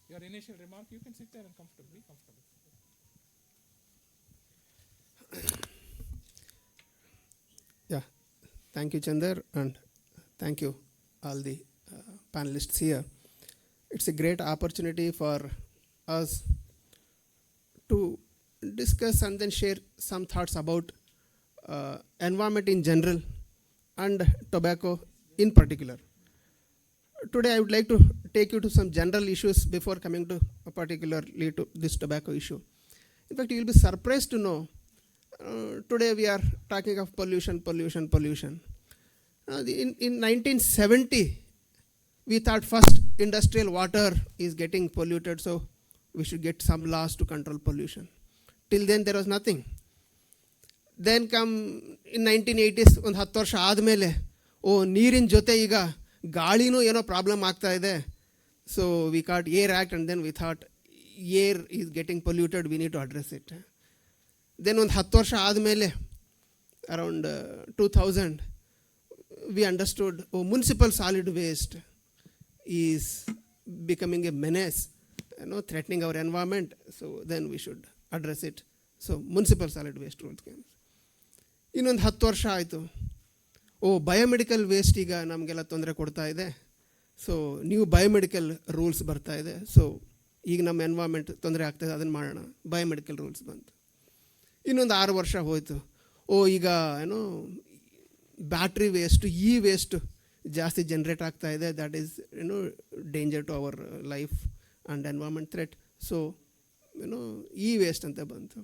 Your initial remark, you can sit there and comfortably. Yeah. Thank you, Chandar, and thank you all the panelists here. It's a great opportunity for us to discuss and then share some thoughts about environment in general and tobacco in particular. Today I would like to take you to some general issues before coming to particularly to this tobacco issue. In fact, you will be surprised to know today we are talking of pollution. In 1970, we thought first industrial water is getting polluted, so we should get some laws to control pollution. Till then, there was nothing. Then come in 1980s, ಒಂದು 10 ವರ್ಷ ಆದಮೇಲೆ ನೀರಿನ ಜೊತೆ ಈಗ ಗಾಳಿನೂ ಏನೋ problem ಆಗ್ತಾ ಇದೆ. So we got Air Act, and then we thought air is getting polluted, we need to address it. Then ಒಂದು 10 ವರ್ಷ ಆದಮೇಲೆ around 2000, we understood municipal solid waste is becoming a menace, threatening our environment. So then we should address it. So municipal solid waste rules came. ಇನ್ನೊಂದು 10 ವರ್ಷ ಆಯಿತು. Biomedical waste ಈಗ ನಮಗೆಲ್ಲ ತೊಂದರೆ ಕೊಡ್ತಾ ಇದೆ. ಸೊ ನ್ಯೂ ಬಯೋಮೆಡಿಕಲ್ ರೂಲ್ಸ್ ಬರ್ತಾ ಇದೆ. ಸೊ ಈಗ ನಮ್ಮ ಎನ್ವೈರ್ಮೆಂಟ್ ತೊಂದರೆ ಆಗ್ತಾಯಿದೆ, ಅದನ್ನು ಮಾಡೋಣ, ಬಯೋಮೆಡಿಕಲ್ ರೂಲ್ಸ್ ಬಂತು. ಇನ್ನೊಂದು 6 ವರ್ಷ ಹೋಯಿತು. ಈಗ ಬ್ಯಾಟ್ರಿ ವೇಸ್ಟು, ವೇಸ್ಟು ಜಾಸ್ತಿ ಜನ್ರೇಟ್ ಆಗ್ತಾ ಇದೆ. That is danger to our life and environment threat. So waste ಅಂತ ಬಂತು.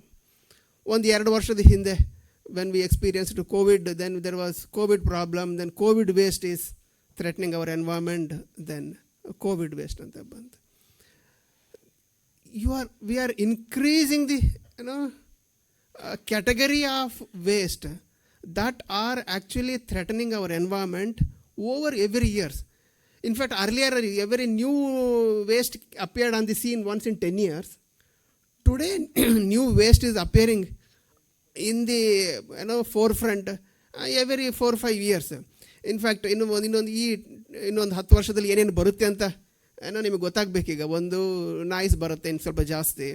ಒಂದು 2 ವರ್ಷದ ಹಿಂದೆ when we experienced COVID, then there was COVID problem, then COVID waste is threatening our environment, then COVID waste ಅಂತ ಬಂತು. we are increasing the category of waste that are actually threatening our environment over every years. In fact, earlier every new waste appeared on the scene once in 10 years. Today, new waste is appearing in the forefront every 4 or 5 years. In fact, ಇನ್ನೊಂದು 10 ವರ್ಷದಲ್ಲಿ ಏನೇನು ಬರುತ್ತೆ ಅಂತ ನಿಮಗೆ ಗೊತ್ತಾಗಬೇಕೀಗ. ಒಂದು noise ಬರುತ್ತೆ ಇನ್ನು ಸ್ವಲ್ಪ ಜಾಸ್ತಿ.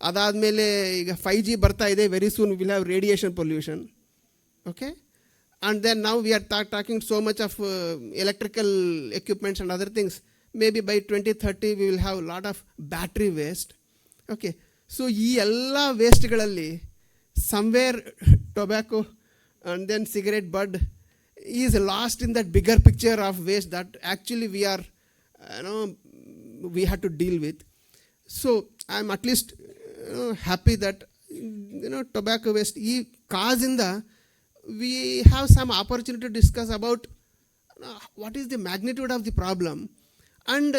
ಅದಾದಮೇಲೆ ಈಗ 5G ಬರ್ತಾ ಇದೆ. Very soon will have radiation pollution. Okay, and then now we are talking so much of electrical equipments and other things. Maybe by 2030 we will have a lot of battery waste. Okay, so ಈ ಎಲ್ಲ ವೇಸ್ಟ್ಗಳಲ್ಲಿ somewhere tobacco and then cigarette bud is lost in that bigger picture of waste that actually we are we have to deal with. So I am at least happy that tobacco waste ಈ ಕಾಜಿಂದ we have some opportunity to discuss about what is the magnitude of the problem and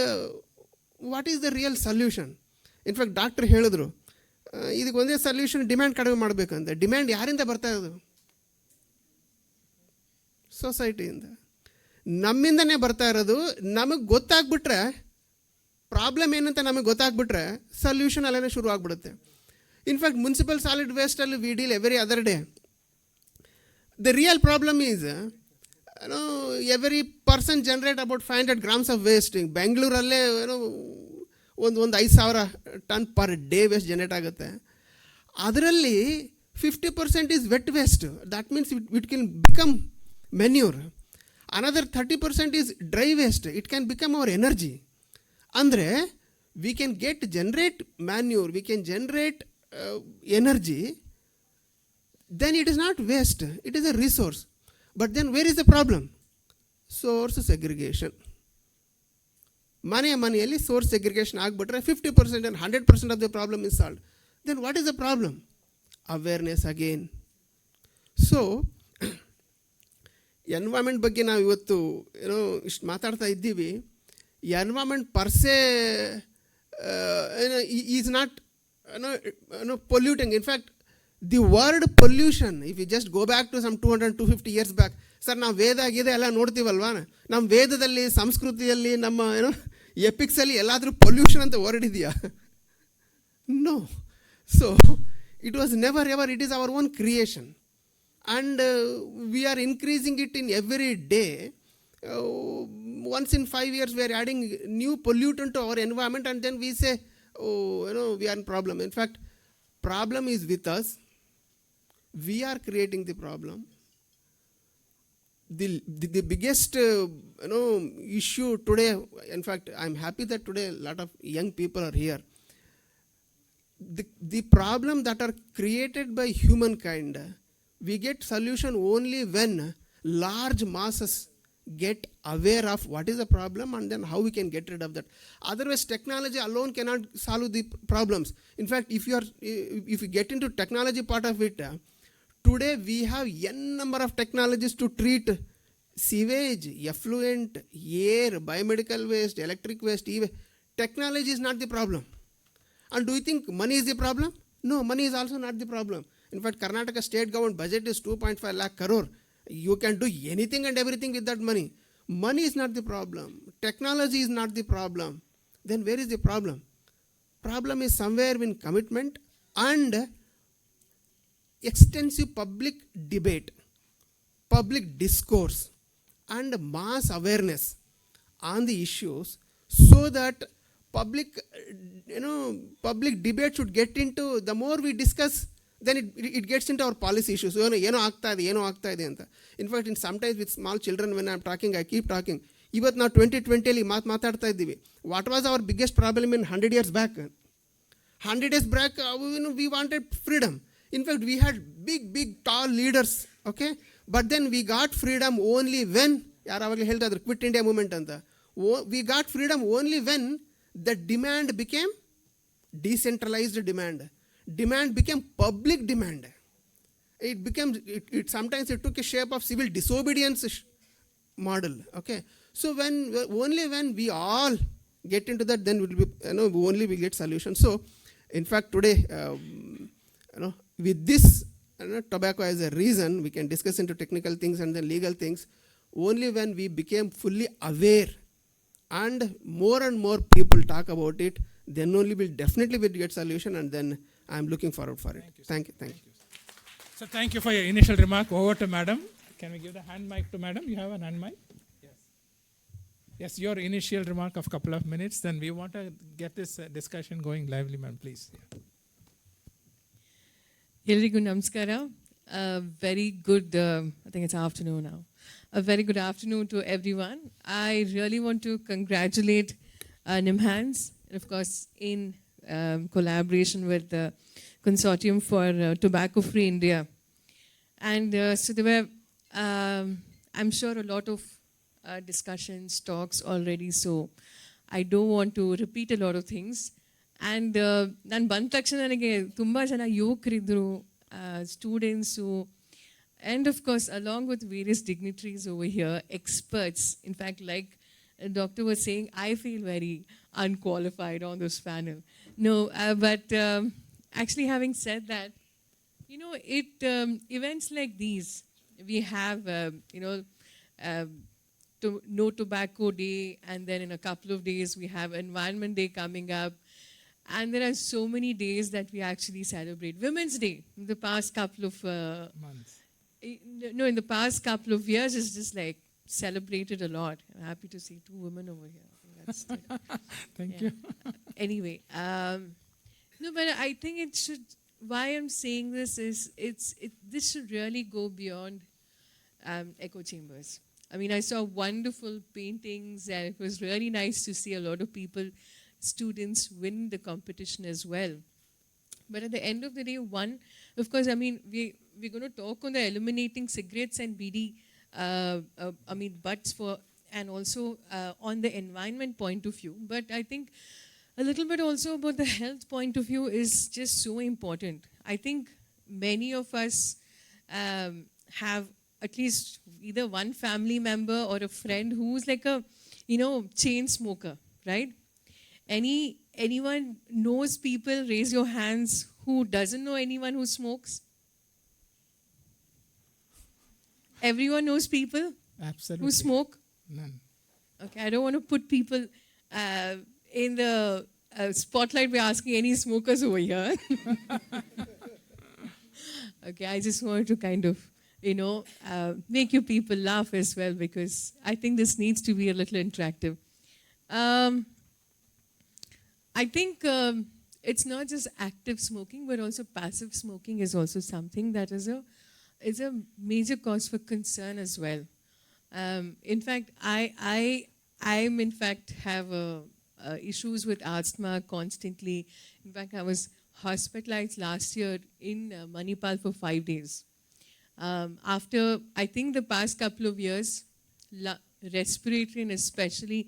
what is the real solution. In fact, doctor ಹೇಳಿದ್ರು ಇದಕ್ಕೆ ಒಂದೇ solution, demand ಕಡಿಮೆ ಮಾಡಬೇಕಂತ. Demand ಯಾರಿಂದ ಬರ್ತಾ ಇರೋದು? ಸೊಸೈಟಿಯಿಂದ, ನಮ್ಮಿಂದನೇ ಬರ್ತಾ ಇರೋದು. ನಮಗೆ ಗೊತ್ತಾಗ್ಬಿಟ್ರೆ, ಪ್ರಾಬ್ಲಮ್ ಏನಂತ ನಮಗೆ ಗೊತ್ತಾಗ್ಬಿಟ್ರೆ ಸೊಲ್ಯೂಷನ್ ಅಲ್ಲೇ ಶುರು ಆಗ್ಬಿಡುತ್ತೆ. ಇನ್ಫ್ಯಾಕ್ಟ್ ಮುನ್ಸಿಪಲ್ ಸಾಲಿಡ್ ವೇಸ್ಟಲ್ಲಿ we deal every other day. The real problem is, every person generate about 500 grams of waste. Bangalore alle ಒಂದು 5,000 ton per day waste generate ಆಗುತ್ತೆ. ಅದರಲ್ಲಿ 50% is wet waste. That means it can become manure. Another 30% is dry waste. It can become our energy. ಅಂದರೆ we can generate manure, we can generate energy. Then it is not waste, it is a resource. But then where is the problem? Source segregation. ಮನೆಯಲ್ಲಿ source segregation ಆಗಿಬಿಟ್ರೆ 50% and 100% of the problem is solved. Then what is the problem? Awareness again. So environment ಬಗ್ಗೆ ನಾವು ಇವತ್ತು ಇಷ್ಟು ಮಾತಾಡ್ತಾ ಇದ್ದೀವಿ. Environment per se is not polluting. In fact the word pollution, if you just go back to some 200-250 years back, sir ನಾವು ವೇದ ಗೀದ ಎಲ್ಲ ನೋಡ್ತೀವಲ್ವಾ, ನಮ್ಮ ವೇದದಲ್ಲಿ, ಸಂಸ್ಕೃತಿಯಲ್ಲಿ, ನಮ್ಮ ಎಪಿಕ್ಸಲ್ಲಿ ಎಲ್ಲಾದರೂ ಪೊಲ್ಯೂಷನ್ ಅಂತ ವರ್ಡ್ ಇದೆಯಾ? No. So it was never ever. It is our own creation and we are increasing it in every day. once in 5 years we are adding new pollutant to our environment and then we say, oh, we are in problem. In fact, problem is with us. We are creating the problem. The biggest issue today, in fact, I'm happy that today a lot of young people are here. The problem that are created by humankind, we get solution only when large masses get aware of what is the problem and then how we can get rid of that. Otherwise, technology alone cannot solve the problems. In fact, if you get into technology part of it, today we have n number of technologies to treat sewage, effluent, air, biomedical waste, electric waste. Even technology is not the problem. And do you think money is the problem? No, money is also not the problem. In fact, Karnataka state government budget is 2.5 lakh crore. You can do anything and everything with that money. Money is not the problem. Technology is not the problem. Then where is the problem? Problem is somewhere in commitment and extensive public debate, public discourse and mass awareness on the issues so that public debate should get into. The more we discuss, then it gets into our policy issues. ಏನೋ ಆಗ್ತಾ ಇದೆ ಅಂತ. In fact in sometimes with small children when I am talking, I keep talking. ಇವತ್ತು ನಾವು 2020 ಮಾತಾಡ್ತಾ ಇದ್ದೀವಿ. What was our biggest problem in 100 years back? 100 years back, we wanted freedom. In fact, we had big tall leaders, okay? But then we got freedom only when, ಯಾರಾಗಲೇ ಹೇಳ್ತಾ ಇದ್ರು quit India movement ಅಂತ. We got freedom only when the demand became decentralized demand. Demand became public demand. It became, sometimes it took a shape of civil disobedience model, okay? So only when we all get into that, then we'll be, only we get solution. So, in fact, today, with this tobacco as a reason, we can discuss into technical things and then legal things. Only when we became fully aware and more people talk about it, then only we'll definitely will get solution, and then I'm looking forward for it. Thank you. So thank you for your initial remark. Over to Madam. Can we give the hand mic to Madam? You have a hand mic? Yes. Yes, your initial remark of a couple of minutes. Then we want to get this discussion going lively, ma'am, please. Yeah. Eldrigu Namaskara. Very good, I think it's afternoon now. A very good afternoon to everyone. I really want to congratulate Nimhans, and of course, in collaboration with the Consortium for Tobacco-Free India. And so there were, I'm sure, a lot of discussions, talks already, so I don't want to repeat a lot of things. And ನಾನು ಬಂದ ತಕ್ಷಣ ನನಗೆ ತುಂಬ ಜನ ಯುವಕರಿದ್ದರು, students, and of course along with various dignitaries over here, experts. In fact, like the doctor was saying, I feel very unqualified on this panel. No, but actually having said that, events like these, we have, No Tobacco Day, and then in a couple of days we have Environment Day coming up. And there are so many days that we actually celebrate. Women's Day, in the past couple of months. No, in the past couple of years, it's just like celebrated a lot. I'm happy to see 2 women over here. I think that's Thank you. Anyway, no, but I think it should. Why I'm saying this is this should really go beyond echo chambers. I mean, I saw wonderful paintings, and it was really nice to see a lot of people, students, win the competition as well. But at the end of the day, of course, I mean, we're going to talk on the eliminating cigarettes and BD, butts for, and also on the environment point of view. But I think a little bit also about the health point of view is just so important. I think many of us have at least either one family member or a friend who's like a, chain smoker, right? Anyone knows people? Raise your hands. Who doesn't know anyone who smokes? Everyone knows people Absolutely. who smoke? None. Okay, I don't want to put people in the spotlight by asking any smokers over here. Okay, I just wanted to kind of, make you people laugh as well, because I think this needs to be a little interactive. I think it's not just active smoking, but also passive smoking is also something that is a major cause for concern as well. In fact, I'm in fact have issues with asthma constantly. In fact, I was hospitalized last year in Manipal for 5 days. After, I think, the past couple of years, respiratory and especially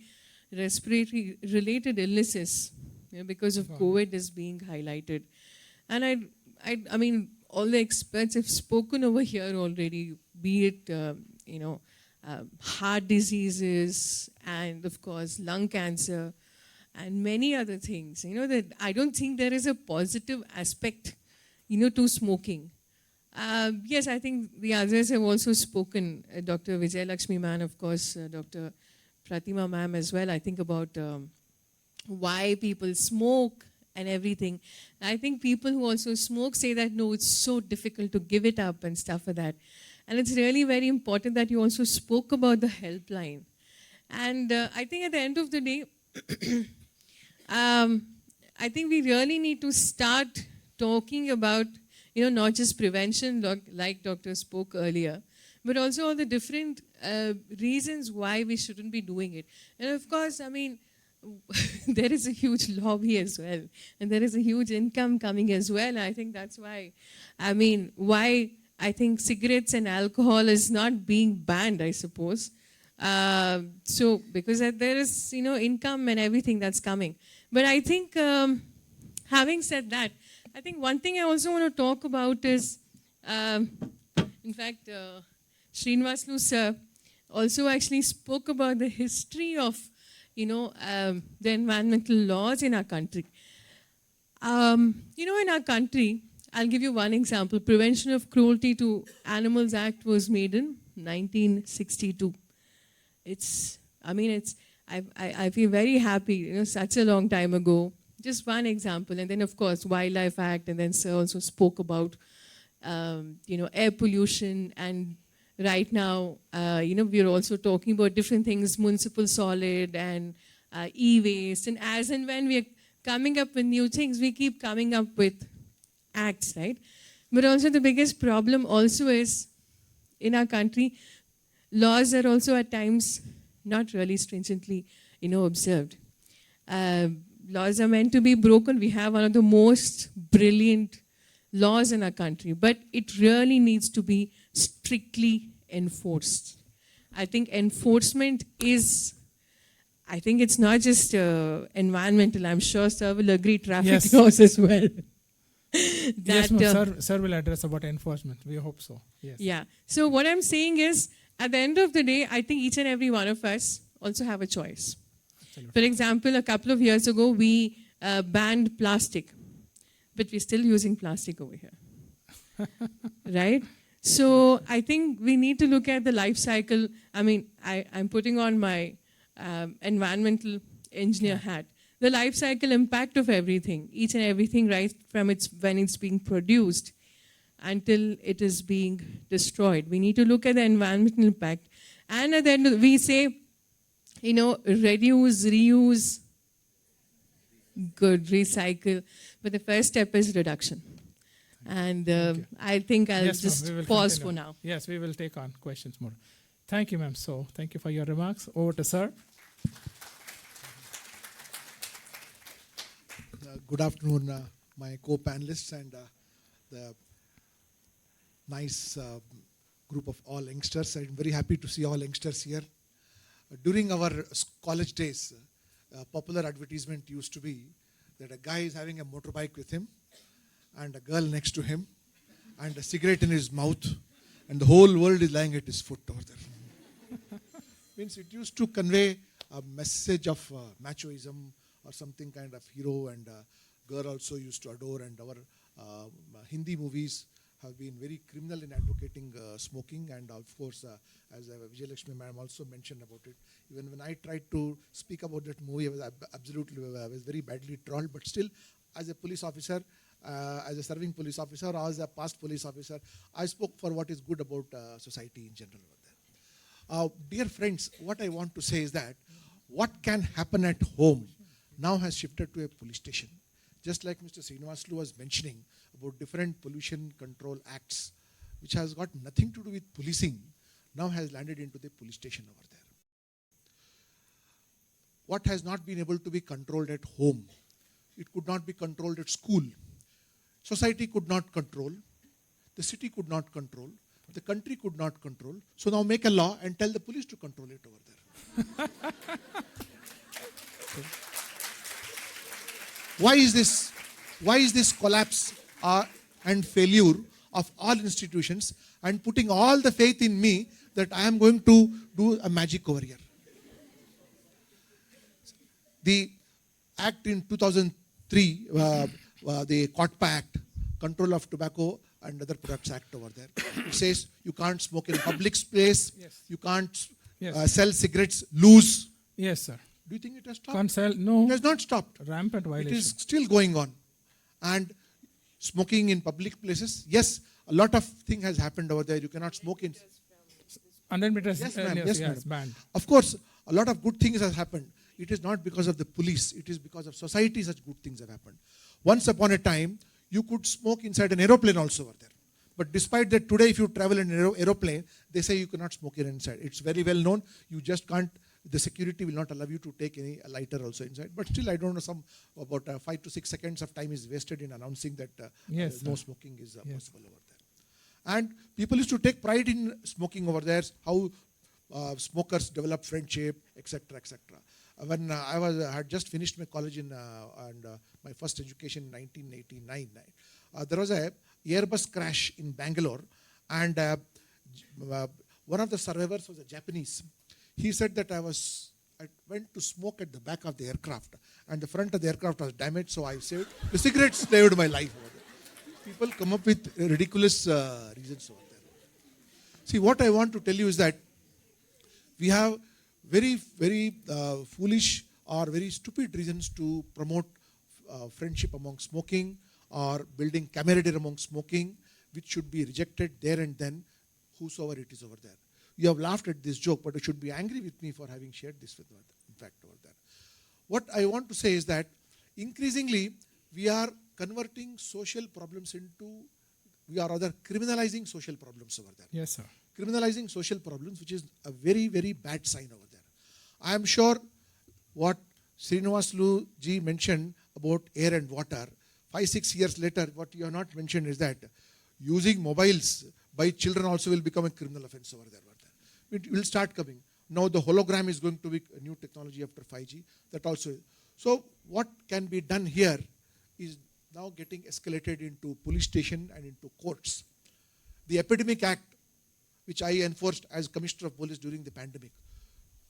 respiratory-related illnesses, because of COVID is being highlighted. And I mean, all the experts have spoken over here already, be it, heart diseases and, of course, lung cancer and many other things. That I don't think there is a positive aspect, to smoking. Yes, I think the others have also spoken. Dr. Vijay Lakshmi ma'am, of course, Dr. Pratima ma'am as well. I think about why people smoke and everything. I think people who also smoke say that, no, it's so difficult to give it up and stuff like that. And it's really very important that you also spoke about the helpline. And I think at the end of the day, I think we really need to start talking about, not just prevention, like Doctor spoke earlier, but also all the different reasons why we shouldn't be doing it. And of course, I mean, there is a huge lobby as well, and there is a huge income coming as well. I think that's why, why I think cigarettes and alcohol is not being banned, I suppose. So, because there is, income and everything that's coming. But I think, having said that, I think one thing I also want to talk about is, in fact, Srinivaslu sir also actually spoke about the history of the environmental laws in our country. In our country, I'll give you one example. Prevention of Cruelty to Animals Act was made in 1962. I feel very happy, such a long time ago. Just one example. And then, of course, Wildlife Act, and then Sir also spoke about, air pollution. And right now, we're also talking about different things, municipal solid and e-waste. And as and when we're coming up with new things, we keep coming up with acts, right? But also the biggest problem also is, in our country, laws are also at times not really stringently, observed. Laws are meant to be broken. We have one of the most brilliant laws in our country, but it really needs to be strictly enforced. I think enforcement is, it's not just environmental. I'm sure Sir will agree, traffic laws as well. Yes, ma'am. Sir will address about enforcement. We hope so. Yes. Yeah. So what I'm saying is, at the end of the day, I think each and every one of us also have a choice. Absolutely. For example, a couple of years ago, we banned plastic, but we're still using plastic over here. Right? So I think we need to look at the life cycle. I'm putting on my environmental engineer hat. The life cycle impact of everything, each and everything, right from when it's being produced until it is being destroyed. We need to look at the environmental impact. And at the end, we say, reduce, reuse, good, recycle. But the first step is reduction. And I think I'll just pause for now. Yes, we will take on questions more. Thank you, ma'am. So thank you for your remarks. Over to sir. Good afternoon, my co-panelists and the nice group of all youngsters. I'm very happy to see all youngsters here. During our college days, a popular advertisement used to be that a guy is having a motorbike with him and a girl next to him and a cigarette in his mouth and the whole world is lying at his foot over there. Means it used to convey a message of machoism or something kind of hero, and girl also used to adore, and our Hindi movies have been very criminal in advocating smoking, and of course, as Vijayalakshmi ma'am also mentioned about it, even when I tried to speak about that movie, I was very badly trolled, but still, as a police officer, as a serving police officer, or as a past police officer, I spoke for what is good about society in general over there. Dear friends, what I want to say is that what can happen at home now has shifted to a police station. Just like Mr. Srinivaslu was mentioning about different pollution control acts, which has got nothing to do with policing, now has landed into the police station over there. What has not been able to be controlled at home, it could not be controlled at school. Society could not control, the city could not control, the country could not control. So now make a law and tell the police to control it over there. Why is this collapse and failure of all institutions and putting all the faith in me that I am going to do a magic over here? The act in 2003, the COTPA Act, Control of Tobacco and Other Products Act over there. It says you can't smoke in a public place, yes. You can't sell cigarettes loose. Yes, sir. Do you think it has stopped? Can't sell, no. It has not stopped. Rampant violation. It is still going on. And smoking in public places, yes, a lot of thing has happened over there. You cannot smoke in 100 meters. Yes, ma'am. Yes, ma'am. Banned. Of course, a lot of good things has happened. It is not because of the police. It is because of society such good things have happened. Once upon a time, you could smoke inside an aeroplane also over there. But despite that, today if you travel in an aeroplane, they say you cannot smoke it inside. It's very well known. You just can't. The security will not allow you to take any lighter also inside. But still, I don't know, about 5 to 6 seconds of time is wasted in announcing that no smoking is possible over there. And people used to take pride in smoking over there, how smokers develop friendship, etc., etc. When I had just finished my college and my first education in 1989, there was a Airbus crash in Bangalore, and one of the survivors was a Japanese. He said that I was I went to smoke at the back of the aircraft, and the front of the aircraft was damaged, so I saved. The cigarettes saved my life over there. People come up with ridiculous reasons over there. See, what I want to tell you is that we have very, very foolish or very stupid reasons to promote friendship among smoking or building camaraderie among smoking, which should be rejected there and then, whosoever it is over there. You have laughed at this joke, but you should be angry with me for having shared this with in fact over there. What I want to say is that increasingly we are converting social problems into, we are rather criminalizing social problems over there. Yes, sir. Criminalizing social problems, which is a very, very bad sign over there. I am sure what Srinivaslu ji mentioned about air and water, 5-6 years later, what you have not mentioned is that using mobiles by children also will become a criminal offense over there. It will start coming. Now the hologram is going to be a new technology after 5G. That also. So what can be done here is now getting escalated into police station and into courts. The Epidemic Act, which I enforced as Commissioner of Police during the pandemic,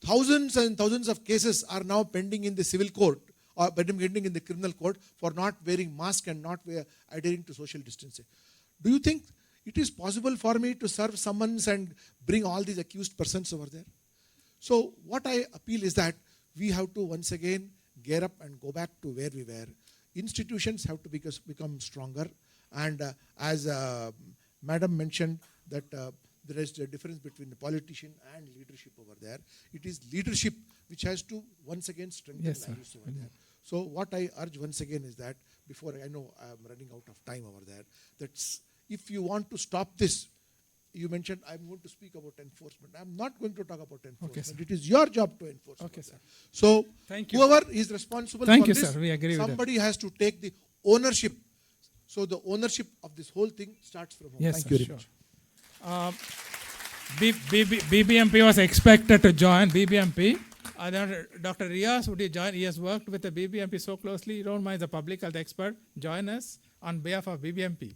thousands and thousands of cases are now pending in the civil court or pending in the criminal court for not wearing mask and not adhering to social distancing. Do you think it is possible for me to serve summons and bring all these accused persons over there? So what I appeal is that we have to once again gear up and go back to where we were. Institutions have to become stronger. And as Madam mentioned that there is a difference between the politician and leadership over there. It is leadership which has to once again strengthen values over there. So what I urge once again is that, before I know I am running out of time over there, that's if you want to stop this, you mentioned I'm going to speak about enforcement. I'm not going to talk about enforcement. Okay, it is your job to enforce. Okay, sir. So thank you. whoever is responsible Thank for you, this, sir. We agree with somebody has to take the ownership. So the ownership of this whole thing starts from home. Yes, Thank sir, you very sure. much. BBMP was expected to join. BBMP. Dr. Riaz, would you join? He has worked with the BBMP so closely. You don't mind the public health expert. Join us on behalf of BBMP.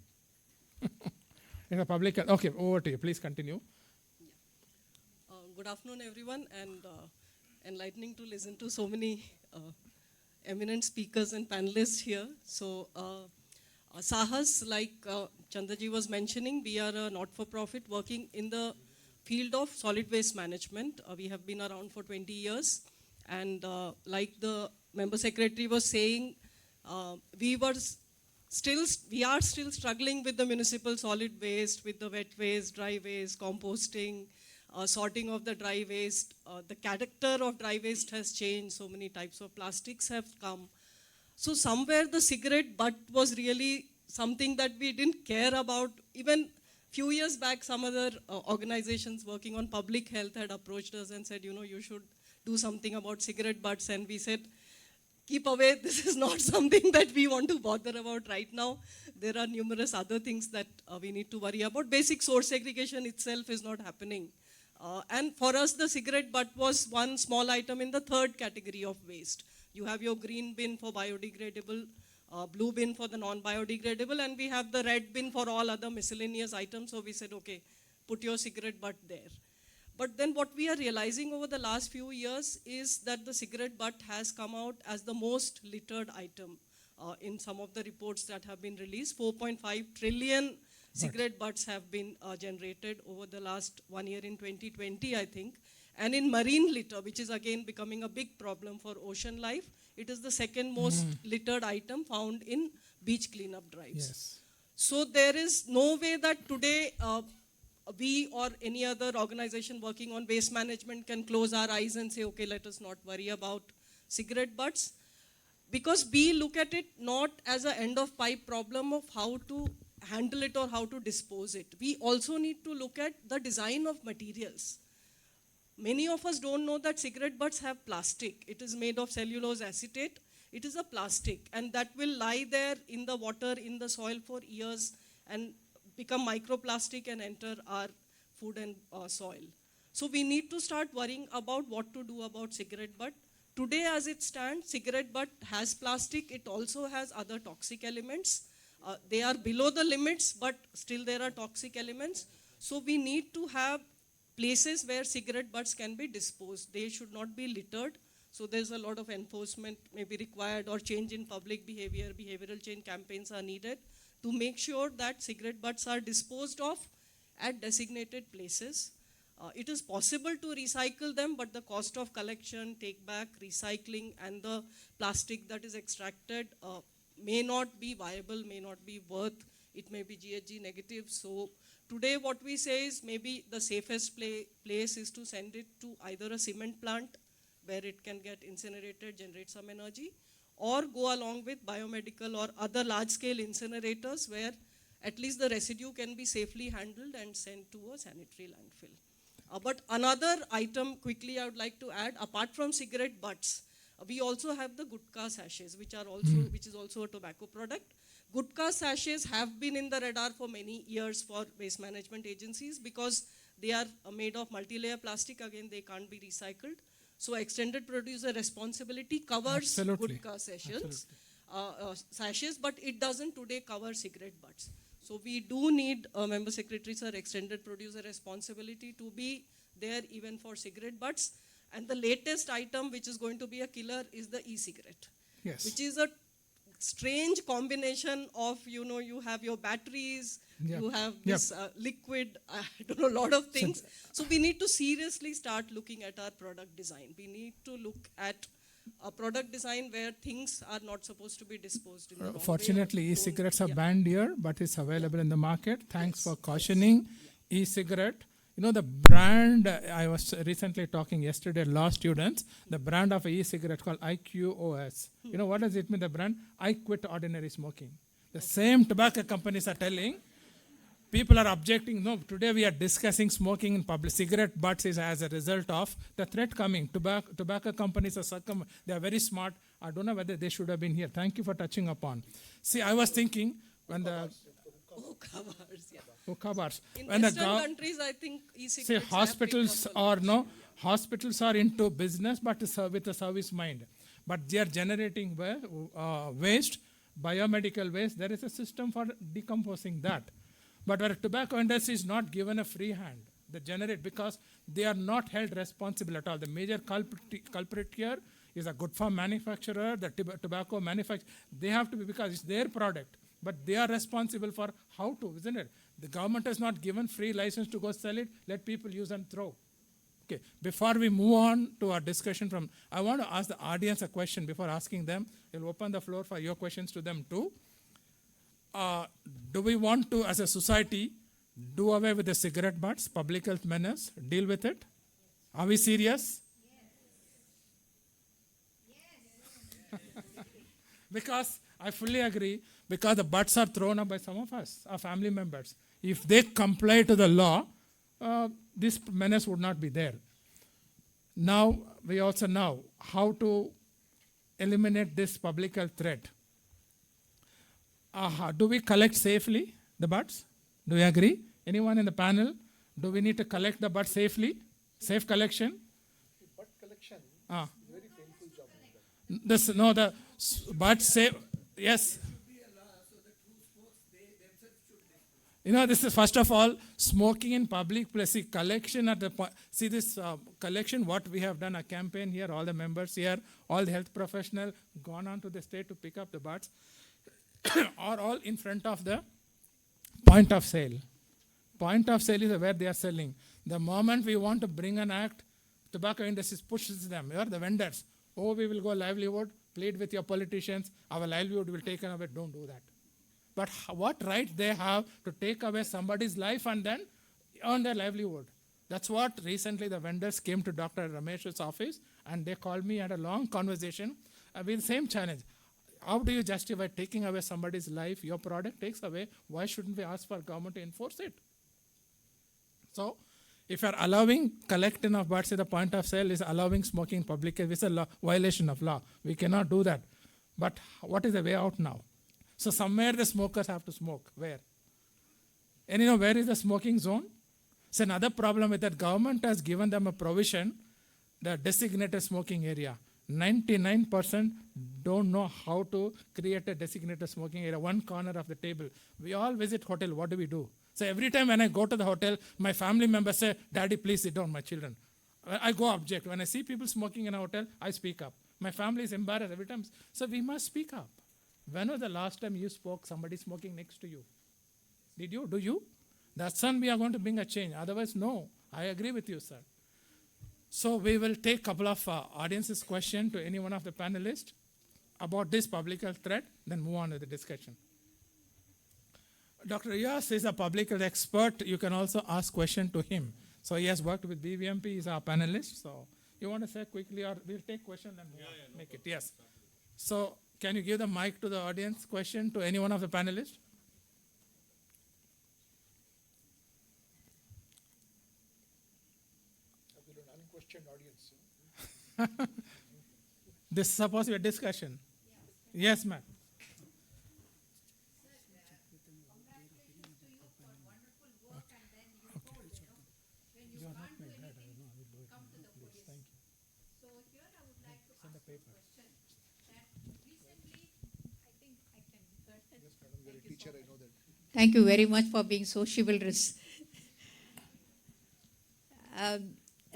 In a public health. Okay, over to you. Please continue. Good afternoon, everyone, and enlightening to listen to so many eminent speakers and panelists here. So, Sahas, like Chandaji was mentioning, we are a not-for-profit working in the field of solid waste management. We have been around for 20 years, and like the member secretary was saying, we are still struggling with the municipal solid waste, with the wet waste, dry waste, composting, sorting of the dry waste. The character of dry waste has changed. So many types of plastics have come. So somewhere the cigarette butt was really something that we didn't care about. Even few years back, some other organizations working on public health had approached us and said, you should do something about cigarette butts. And we said, keep away, this is not something that we want to bother about right now. There are numerous other things that we need to worry about. Basic source segregation itself is not happening. And for us, the cigarette butt was one small item in the third category of waste. You have your green bin for biodegradable, blue bin for the non-biodegradable, and we have the red bin for all other miscellaneous items. So we said, okay, put your cigarette butt there. But then what we are realizing over the last few years is that the cigarette butt has come out as the most littered item in some of the reports that have been released. 4.5 trillion cigarette butts have been generated over the last 1 year in 2020, I think. And in marine litter, which is again becoming a big problem for ocean life, it is the second most littered item found in beach cleanup drives. Yes. So there is no way that today we or any other organization working on waste management can close our eyes and say, okay, let us not worry about cigarette butts. Because we look at it not as an end of pipe problem of how to handle it or how to dispose it. We also need to look at the design of materials. Many of us don't know that cigarette butts have plastic. It is made of cellulose acetate. It is a plastic, and that will lie there in the water, in the soil for years and become microplastic and enter our food and soil. So we need to start worrying about what to do about cigarette butt. Today as it stands, cigarette butt has plastic. It also has other toxic elements. They are below the limits, but still there are toxic elements. So we need to have places where cigarette butts can be disposed. They should not be littered. So there's a lot of enforcement may be required, or change in public behavior, behavioral change campaigns are needed to make sure that cigarette butts are disposed of at designated places. It is possible to recycle them, but the cost of collection, take back, recycling, and the plastic that is extracted may not be viable, may not be worth, it may be GHG negative. So today what we say is maybe the safest place is to send it to either a cement plant where it can get incinerated, generate some energy, or go along with biomedical or other large-scale incinerators where at least the residue can be safely handled and sent to a sanitary landfill. But another item quickly I would like to add, apart from cigarette butts, we also have the gutka sachets, which is also a tobacco product. Gutka sachets have been in the radar for many years for waste management agencies because they are made of multi-layer plastic. Again, they can't be recycled. So extended producer responsibility covers gutka sachets, but it doesn't today cover cigarette butts. So we do need, Member Secretary Sir, extended producer responsibility to be there even for cigarette butts. And the latest item which is going to be a killer is the e-cigarette, which is a strange combination of, you have your batteries, you have this liquid, I don't know, a lot of things. So we need to seriously start looking at our product design. We need to look at a product design where things are not supposed to be disposed in the wrong Fortunately, way. e-cigarettes are banned here, but it's available in the market. Thanks for cautioning e-cigarette. The brand, I was recently talking yesterday, law students, the brand of e-cigarette called IQOS. What does it mean, the brand? I quit ordinary smoking. The same tobacco companies are telling, people are objecting, no, today we are discussing smoking in public. Cigarette butts is as a result of the threat coming. Tobacco companies are they are very smart. I don't know whether they should have been here. Thank you for touching upon. See, I was thinking, when the... Hookahs. In Western countries, I think e-cigarettes hospitals are into business, but with a service mind. But they are generating waste, biomedical waste. There is a system for decomposing that. But where tobacco industry is not given a free hand, they generate because they are not held responsible at all. The major culprit here is a good farm manufacturer, the tobacco manufacturer. They have to be, because it's their product, but they are responsible for how to, isn't it? The government has not given free license to go sell it. Let people use and throw. Okay. Before we move on to our discussion I want to ask the audience a question before asking them. We'll open the floor for your questions to them too. Do we want to, as a society, do away with the cigarette butts, public health menace, deal with it? Are we serious? Yes. Because I fully agree, because the butts are thrown up by some of us, our family members. If they comply to the law, this menace would not be there. Now, we also know how to eliminate this public health threat. Do we collect safely the butts? Do you agree? Anyone in the panel? Do we need to collect the butts safely? Safe collection? Butt collection is a very painful job. The butts safe. Yes. This is first of all, smoking in public place. See, collection at the point. See this collection, what we have done, a campaign here, all the members here, all the health professionals gone on to the state to pick up the butts, are all in front of the point of sale. Point of sale is where they are selling. The moment we want to bring an act, tobacco industry pushes them, the vendors. Oh, we will go livelihood, plead with your politicians, our livelihood will take away. Don't do that. But what right they have to take away somebody's life and then earn their livelihood? That's what recently the vendors came to Dr. Ramesh's office and they called me, had a long conversation with the same challenge. How do you justify taking away somebody's life? Your product takes away. Why shouldn't we ask for government to enforce it? So, if you are allowing collection of butts at the point of sale is allowing smoking in public, it's a violation of law. We cannot do that. But what is the way out now? So somewhere the smokers have to smoke. Where? And where is the smoking zone? It's another problem with that government has given them a provision, the designated smoking area. 99% don't know how to create a designated smoking area, one corner of the table. We all visit hotel, what do? So every time when I go to the hotel, my family members say, Daddy, please sit down, my children. I go object. When I see people smoking in a hotel, I speak up. My family is embarrassed every time. So we must speak up. When was the last time you spoke, somebody smoking next to you? Did you? Do you? That's when we are going to bring a change. Otherwise, no. I agree with you, sir. So we will take a couple of audience's question to any one of the panelists about this public health threat, then move on to the discussion. Dr. Yas is a public health expert. You can also ask question to him. So he has worked with BVMP, he's our panelist. So you want to say quickly, or we'll take question and make it. Yes. So can you give the mic to the audience question to any one of the panelists? This is supposed to be a discussion. Yes, ma'am. Thank you very much for being so chivalrous.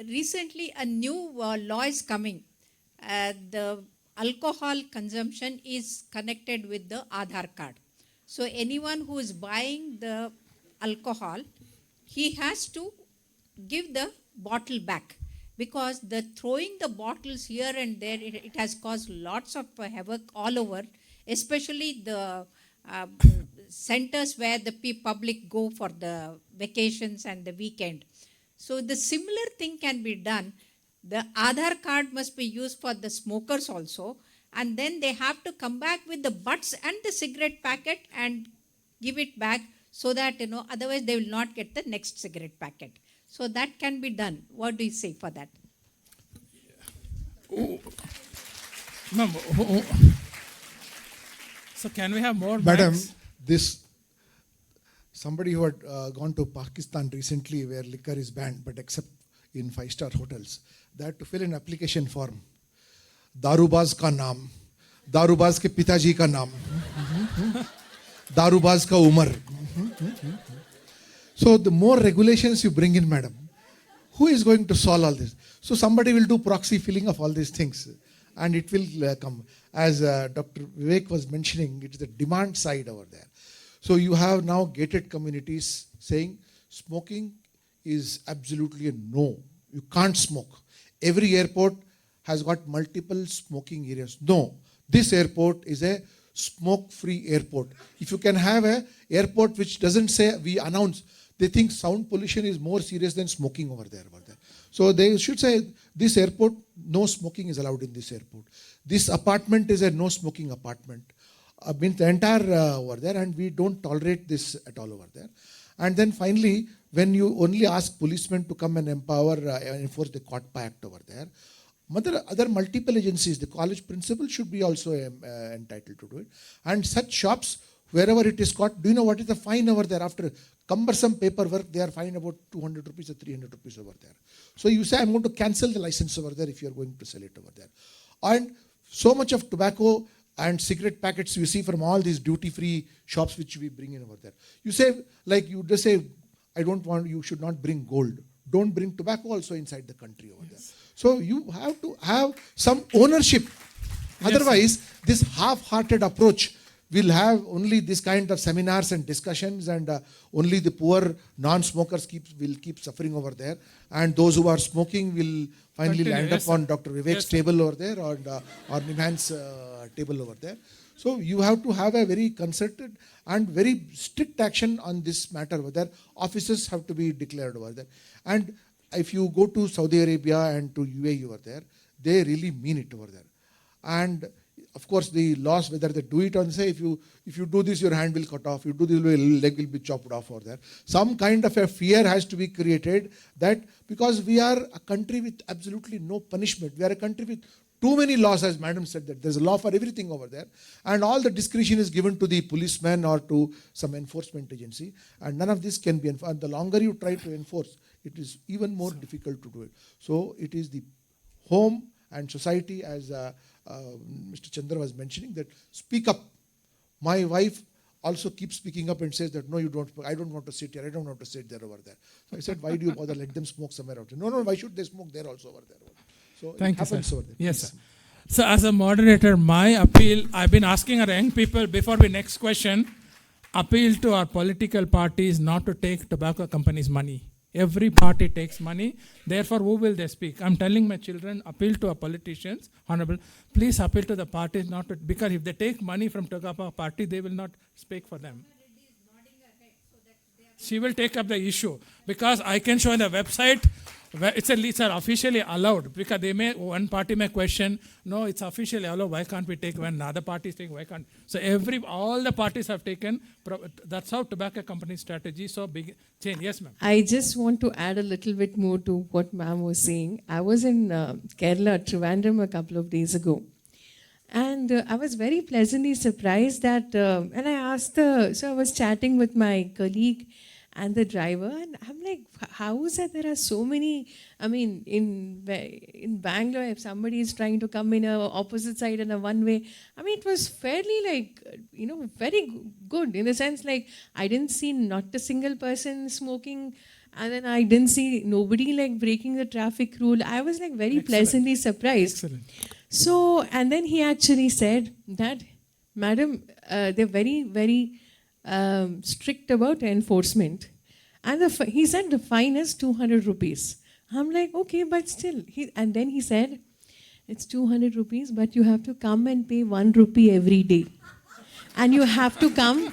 Recently, a new law is coming. The alcohol consumption is connected with the Aadhaar card. So anyone who is buying the alcohol, he has to give the bottle back, because the throwing the bottles here and there, it has caused lots of havoc all over, especially the centers where the public go for the vacations and the weekend. So the similar thing can be done. The Aadhaar card must be used for the smokers also, and then they have to come back with the butts and the cigarette packet and give it back, so that, otherwise they will not get the next cigarette packet. So that can be done. What do you say for that? Ma'am, so can we have more Madam, mics? Somebody who had gone to Pakistan recently where liquor is banned, but except in 5-star hotels, they had to fill an application form. दारूबाज का नाम, दारूबाज के पिताजी का नाम, दारूबाज का उम्र. So the more regulations you bring in, madam, who is going to solve all this? So somebody will do proxy filling of all these things, and it will come. As Dr. Vivek was mentioning, it is the demand side over there. So you have now gated communities saying smoking is absolutely a no. You can't smoke. Every airport has got multiple smoking areas. No, this airport is a smoke-free airport. If you can have an airport which doesn't say, we announce, they think sound pollution is more serious than smoking over there. So they should say, this airport, no smoking is allowed in this airport. This apartment is a no smoking apartment. Means the entire over there, and we don't tolerate this at all over there. And then finally, when you only ask policemen to come and enforce the COTPA Act over there, other multiple agencies, the college principal should be also entitled to do it. And such shops, wherever it is caught, do you know what is the fine over there? After cumbersome paperwork, they are fined about 200 rupees or 300 rupees over there. So you say, I'm going to cancel the license over there if you're going to sell it over there. And so much of tobacco and cigarette packets you see from all these duty-free shops which we bring in over there. You say, like you just say, I don't want, you should not bring gold. Don't bring tobacco also inside the country over there. So you have to have some ownership. Otherwise, this half-hearted approach will have only this kind of seminars and discussions, and only the poor non-smokers will keep suffering over there. And those who are smoking will finally land up on Dr. Vivek's table over there, or Nimhans' table over there. So you have to have a very concerted and very strict action on this matter over there. Officers have to be declared over there. And if you go to Saudi Arabia and to UAE over there, they really mean it over there. And of course, the laws, whether they do it or say, if you do this, your hand will cut off. You do this, your leg will be chopped off over there. Some kind of a fear has to be created, that because we are a country with absolutely no punishment. We are a country with too many laws, as madam said, that there's a law for everything over there. And all the discretion is given to the policeman or to some enforcement agency. And none of this can be enforced. And the longer you try to enforce, it is even more difficult to do it. So it is the home and society, as Mr. Chandra was mentioning, that speak up. My wife also keeps speaking up and says that, no, you don't, I don't want to sit here, I don't want to sit there over there. So I said, why do you bother? Let them smoke somewhere out there. No, why should they smoke there also over there? So Thank it you, happens sir. over there. Yes, Please. sir. So as a moderator, my appeal, I've been asking our young people before we next question, appeal to our political parties not to take tobacco companies' money. Every party takes money. Therefore, who will they speak? I'm telling my children, appeal to our politicians, honorable, please appeal to the parties not to, because if they take money from tobacco party, they will not speak for them. She will take up the issue because I can show in the website where it's officially allowed, because one party may question, no, it's officially allowed, why can't we take, when another party is taking, why can't? So all the parties have taken, that's how tobacco company strategy, so big change. Yes, ma'am. I just want to add a little bit more to what ma'am was saying. I was in Kerala, Trivandrum, a couple of days ago. And I was very pleasantly surprised that, and I asked so I was chatting with my colleague and the driver, and I'm like, how is it there are so many, I mean, in Bangalore, if somebody is trying to come in a opposite side and a one way, I mean, it was fairly like, very good in the sense like, I didn't see not a single person smoking, and then I didn't see nobody like breaking the traffic rule. I was like very pleasantly surprised. Excellent. So, and then he actually said that, madam, they're very, very strict about enforcement. And he said the fine is 200 rupees. I'm like, okay, but still. And then he said, it's 200 rupees, but you have to come and pay 1 rupee every day. And you have to come.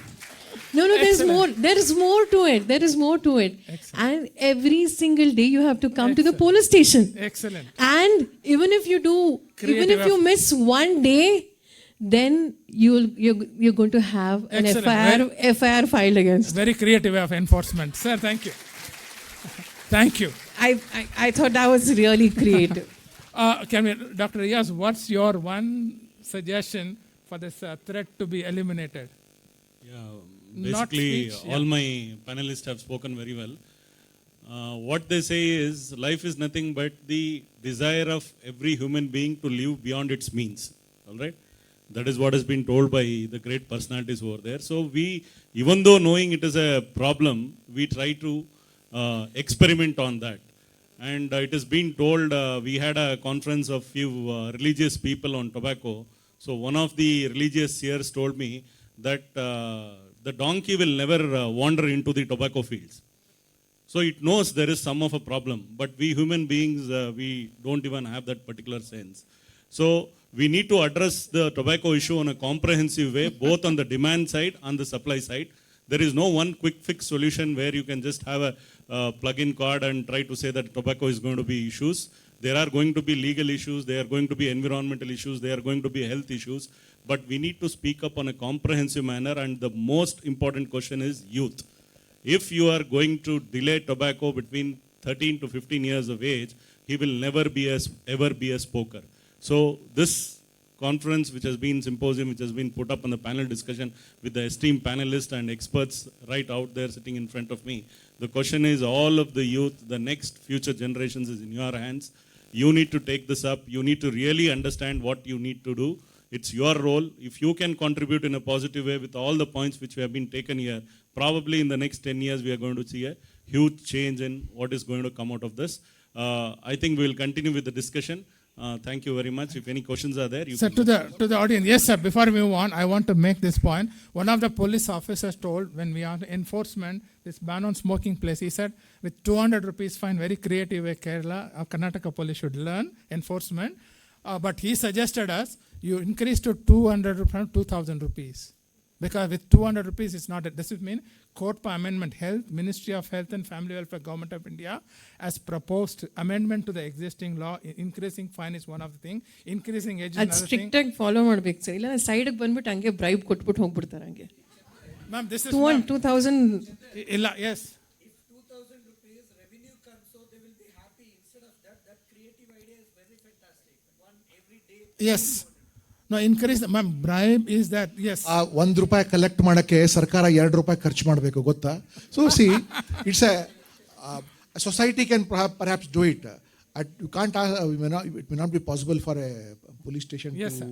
No, there's more. There is more to it. There is more to it. Excellent. And every single day you have to come to the police station. Excellent. And even if you miss one day, then you're going to have an FIR filed against. Very creative way of enforcement. Sir, thank you. Thank you. I thought that was really creative. Dr. Riaz, what's your one suggestion for this threat to be eliminated? Basically, all my panelists have spoken very well. What they say is, life is nothing but the desire of every human being to live beyond its means. All right? That is what has been told by the great personalities over there. So we, even though knowing it is a problem, we try to experiment on that. And it has been told, we had a conference of few religious people on tobacco. So one of the religious seers told me that the donkey will never wander into the tobacco fields. So it knows there is some of a problem, but we human beings, we don't even have that particular sense. So we need to address the tobacco issue in a comprehensive way, both on the demand side and the supply side. There is no one quick fix solution where you can just have a plug-in card and try to say that tobacco is going to be issues. There are going to be legal issues, there are going to be environmental issues, there are going to be health issues, but we need to speak up on a comprehensive manner, and the most important question is youth. If you are going to delay tobacco between 13 to 15 years of age, he will never be ever be a smoker. So this conference, which has been symposium, which has been put up on the panel discussion with the esteemed panelists and experts right out there sitting in front of me, the question is, all of the youth, the next future generations is in your hands. You need to take this up. You need to really understand what you need to do. It's your role. If you can contribute in a positive way with all the points which have been taken here, probably in the next 10 years we are going to see a huge change in what is going to come out of this. I think we will continue with the discussion. Thank you very much. If any questions are there, you sir, can... to the audience, yes, sir, before we move on, I want to make this point. One of the police officers told, when we are enforcement, this ban on smoking place, he said, with 200 rupees fine, very creative way, Kerala, Karnataka police should learn enforcement. But he suggested us, you increase to 200 from 2,000 rupees. Because with 200 rupees, it's not, this would mean Court per Amendment Health, Ministry of Health and Family Welfare, Government of India, as proposed amendment to the existing law. Increasing fine is one of the things. Increasing age is another thing. Strict ಆಗಿ follow ಮಾಡಬೇಕು sir, ಇಲ್ಲ side ಬಂದ್ಬಿಟ್ಟು ಹಂಗೆ bribe ಕೊಟ್ಬಿಟ್ಟು ಹೋಗ್ಬಿಡ್ತಾರೆ ಹಂಗೆ. Ma'am, this is 2000. ಇಲ್ಲ, yes. If 2,000 rupees revenue comes, so they will be happy. Instead of that creative idea is very fantastic. One every day. Yes. No, increase, ma'am, bribe is that, yes. ₹1 collect ಮಾಡೋಕ್ಕೆ ಸರ್ಕಾರ ₹2 ಖರ್ಚು ಮಾಡಬೇಕು ಗೊತ್ತಾ? So C it's A society can perhaps do it. you can't ask, it may not be possible for a police station Yes, to sir.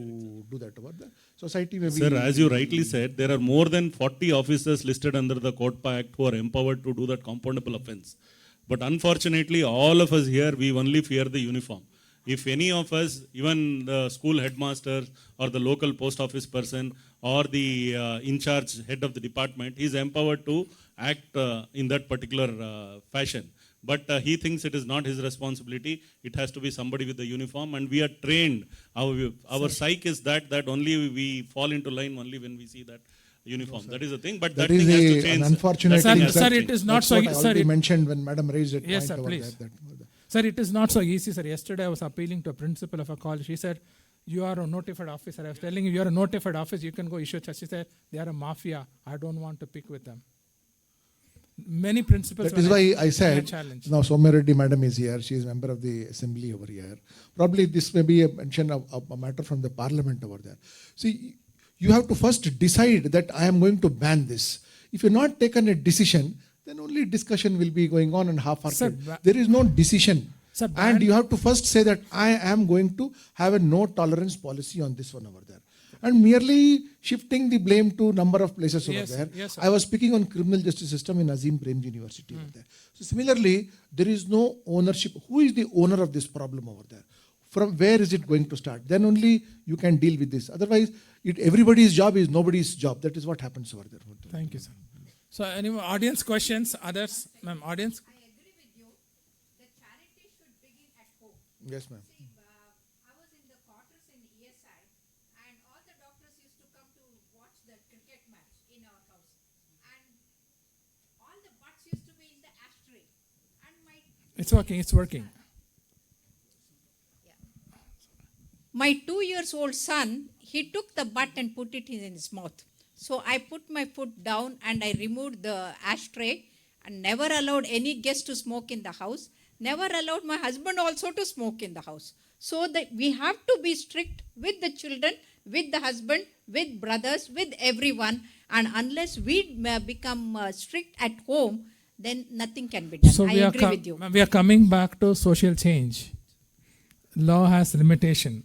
do that. But the society may be. Sir, as you rightly said, there are more than 40 officers listed under the CODPA Act who are empowered to do that compoundable offence. But unfortunately, all of us here, we only fear the uniform. If any of us, even the school headmaster or the local post office person or the in-charge head of the department, he is empowered to act in that particular fashion. But he thinks it is not his responsibility. It has to be somebody with the uniform, and we are trained. Our psyche is that only we fall into line only when we see that uniform. No, that is the thing. But that thing has to change. An unfortunate thing. Sir, it is not That's so. What I already mentioned when Madam raised that yes, point sir, over please. there. Sir, it is not so easy, sir. Yesterday I was appealing to a principal of a college. She said, "You are a notified officer." I was telling you, "You are a notified officer. You can go issue." She said, "They are a mafia. I don't want to pick with them." Many principals. That is why I said, challenge. now Soumya Reddy madam is here. She is a member of the assembly over here. Probably this may be a mention of a matter from the parliament over there. See, you have to first decide that I am going to ban this. If you not taken a decision, then only discussion will be going on and half-hearted. There is no decision. Sir, and you have to first say that I am going to have a no tolerance policy on this one over there. And merely shifting the blame to number of places over there. Yes, I was speaking on criminal justice system in Azim Premji University over there. So similarly, there is no ownership. Who is the owner of this problem over there? From where is it going to start? Then only you can deal with this. Otherwise, everybody's job is nobody's job. That is what happens over there. Thank you, sir. So, any more audience questions? Others, ma'am, audience? I agree with you. The charity should begin at home. Yes, ma'am. See, I was in the quarters in ESI, and all the doctors used to come to watch the cricket match in our house. And all the butts used to be in the ashtray. And It's working, it's working. my 2-year-old son, he took the butt and put it in his mouth. So I put my foot down and I removed the ashtray and never allowed any guest to smoke in the house. Never allowed my husband also to smoke in the house. So that we have to be strict with the children, with the husband, with brothers, with everyone. And unless we become strict at home, then nothing can be done. So I agree with you. We are coming back to social change. Law has limitation.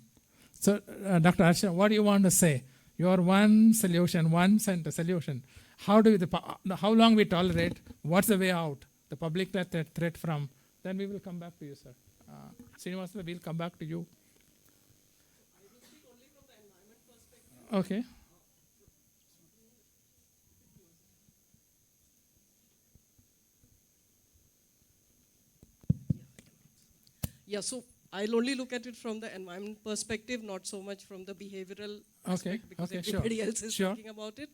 So, Dr. Arsha, what do you want to say? Your one solution, one center solution. How long we tolerate? What's the way out? The public threat from. Then we will come back to you, sir. Srinivasa, we'll come back to you. Okay. Yeah, so I'll only look at it from the environment perspective, not so much from the behavioral aspect, because everybody else is talking about it.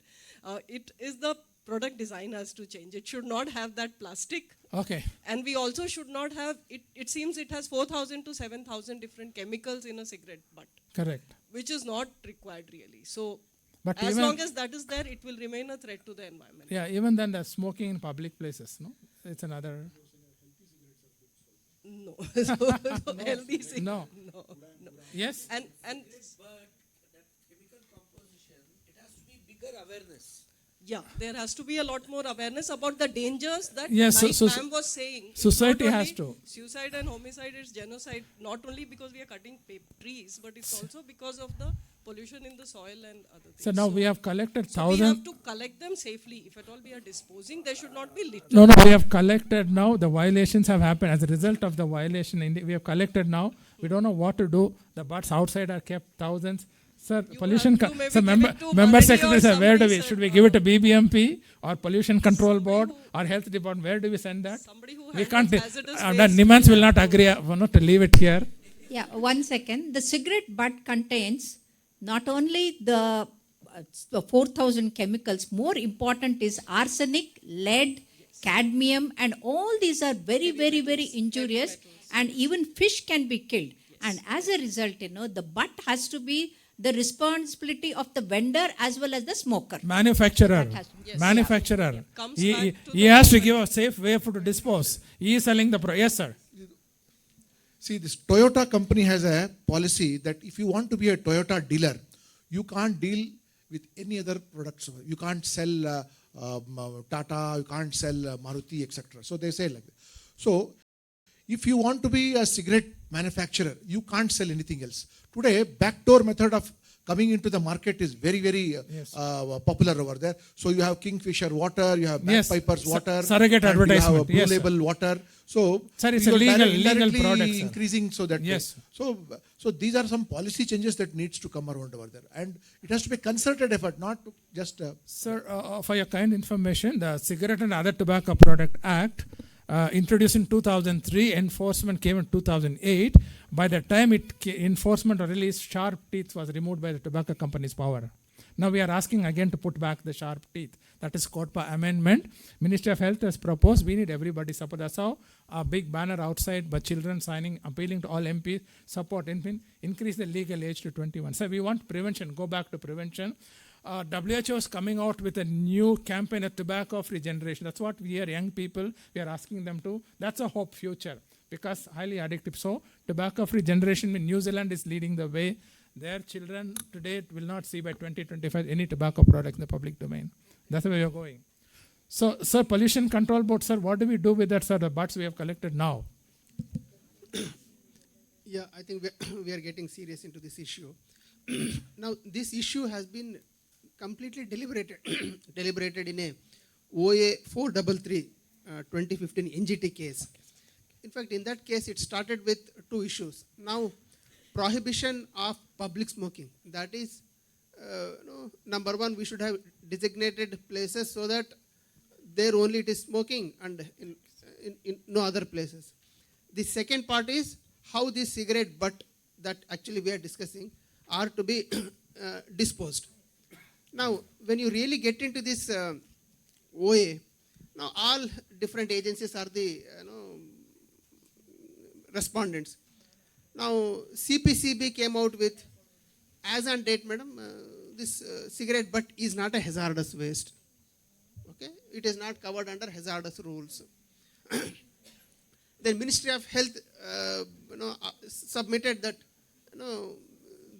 It is the product design has to change. It should not have that plastic. Okay. And we also should not have, it seems it has 4,000 to 7,000 different chemicals in a cigarette butt. Correct. Which is not required really. So but as long as that is there, it will remain a threat to the environment. Yeah, even then the smoking in public places, no? It's another... No. So healthy cigarette. No. No. Yes? And but that chemical composition, it has to be bigger awareness. Yeah, there has to be a lot more awareness about the dangers that yes, ma'am was saying. Society has to. Suicide and homicide is genocide, not only because we are cutting trees, but it's also because of the pollution in the soil and other things. So now we have collected thousands. We have to collect them safely. If at all we are disposing, they should not be littered. No, we have collected now. The violations have happened as a result of the violation. We have collected now. We don't know what to do. The butts outside are kept thousands. Sir, pollution. So member secretary, sir, where do we? Should we give it to BBMP or Pollution Control Board or Health Department? Where do we send that? We can't. Nimhans will not agree to leave it here. Yeah, 1 second. The cigarette butt contains not only the 4,000 chemicals, more important is arsenic, lead, cadmium, and all these are very, very, very injurious, and even fish can be killed. And as a result, the butt has to be the responsibility of the vendor as well as the smoker. Manufacturer. Manufacturer. He has to give a safe way to dispose. He is selling the product. Yes, sir. See, this Toyota company has a policy that if you want to be a Toyota dealer, you can't deal with any other products. You can't sell Tata, you can't sell Maruti, etc. So they say like that. So If you want to be a cigarette manufacturer, you can't sell anything else. Today, backdoor method of coming into the market is very, very popular over there. So you have Kingfisher water, you have Bagpipers water, surrogate and advertisement. you have Blue Yes, sir. Label water. So Sir, it's we a are legal indirectly product, sir. increasing so that Yes. so these are some policy changes that needs to come around over there, and it has to be a concerted effort, not just. Sir, for your kind information, the Cigarette and Other Tobacco Product Act, introduced in 2003, enforcement came in 2008. By the time enforcement or release, sharp teeth was removed by the tobacco company's power. Now we are asking again to put back the sharp teeth. That is COTPA amendment. Ministry of Health has proposed. We need everybody's support. That's how a big banner outside, but children signing, appealing to all MPs, support, increase the legal age to 21. So we want prevention. Go back to prevention. WHO is coming out with a new campaign of tobacco-free generation. That's what we are young people. We are asking them to. That's a hope future because highly addictive. So tobacco-free generation in New Zealand is leading the way. Their children today will not see by 2025 any tobacco product in the public domain. That's where we are going. So, sir, pollution control board, sir, what do we do with that, sir, the butts we have collected now? Yeah, I think we are getting serious into this issue. Now, this issue has been completely deliberated in a OA 433 2015 NGT case. In fact, in that case, it started with two issues. Now, prohibition of public smoking. That is, number one, we should have designated places so that there only it is smoking and in no other places. The second part is how this cigarette butt that actually we are discussing are to be disposed. Now, when you really get into this OA, now all different agencies are the respondents. Now, CPCB came out with, as on date, madam, this cigarette butt is not a hazardous waste. Okay, it is not covered under hazardous rules. Then Ministry of Health, submitted that,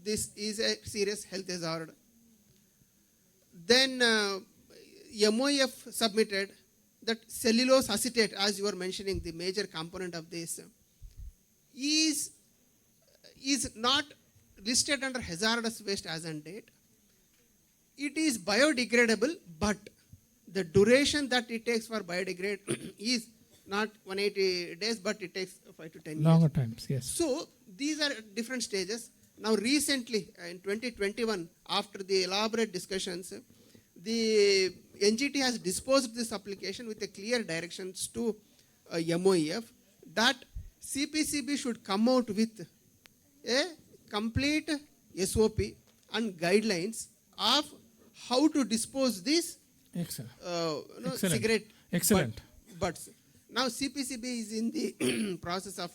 this is a serious health hazard. Then MOF submitted that cellulose acetate, as you were mentioning, the major component of this, is not listed under hazardous waste as on date. It is biodegradable, but the duration that it takes for biodegrade is not 180 days, but it takes 5 to 10 years. Longer times, yes. So these are different stages. Now recently, in 2021, after the elaborate discussions, the NGT has disposed this application with a clear directions to MOEF that CPCB should come out with a complete SOP and guidelines of how to dispose this cigarette butts. Now CPCB is in the process of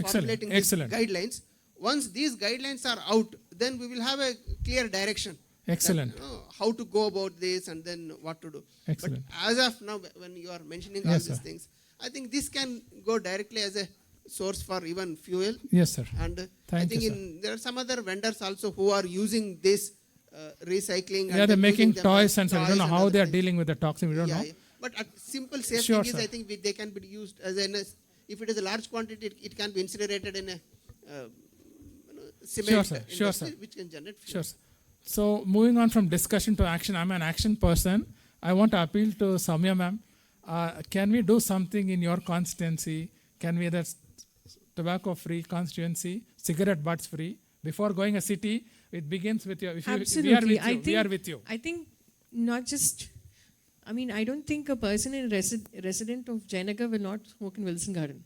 formulating these guidelines. Once these guidelines are out, then we will have a clear direction. Excellent. That, how to go about this and then what to do. Excellent. But as of now, when you are mentioning all these things, I think this can go directly as a source for even fuel. Yes, sir. And I think there are some other vendors also who are using this recycling. Yeah, they're making toys and so I don't know how they are dealing with the toxin. We don't know. Yeah. But a simple safe thing is, I think they can be used as if it is a large quantity, it can be incinerated in a cement industry, which can generate fuel. Sure, sir. So moving on from discussion to action, I'm an action person. I want to appeal to Soumya ma'am. Can we do something in your constituency? Can we that tobacco-free constituency, cigarette butts free? Before going a city, it begins with your. Absolutely, we are with you. I think not just. I mean, I don't think a person in resident of Jayanagar will not smoke in Wilson Garden,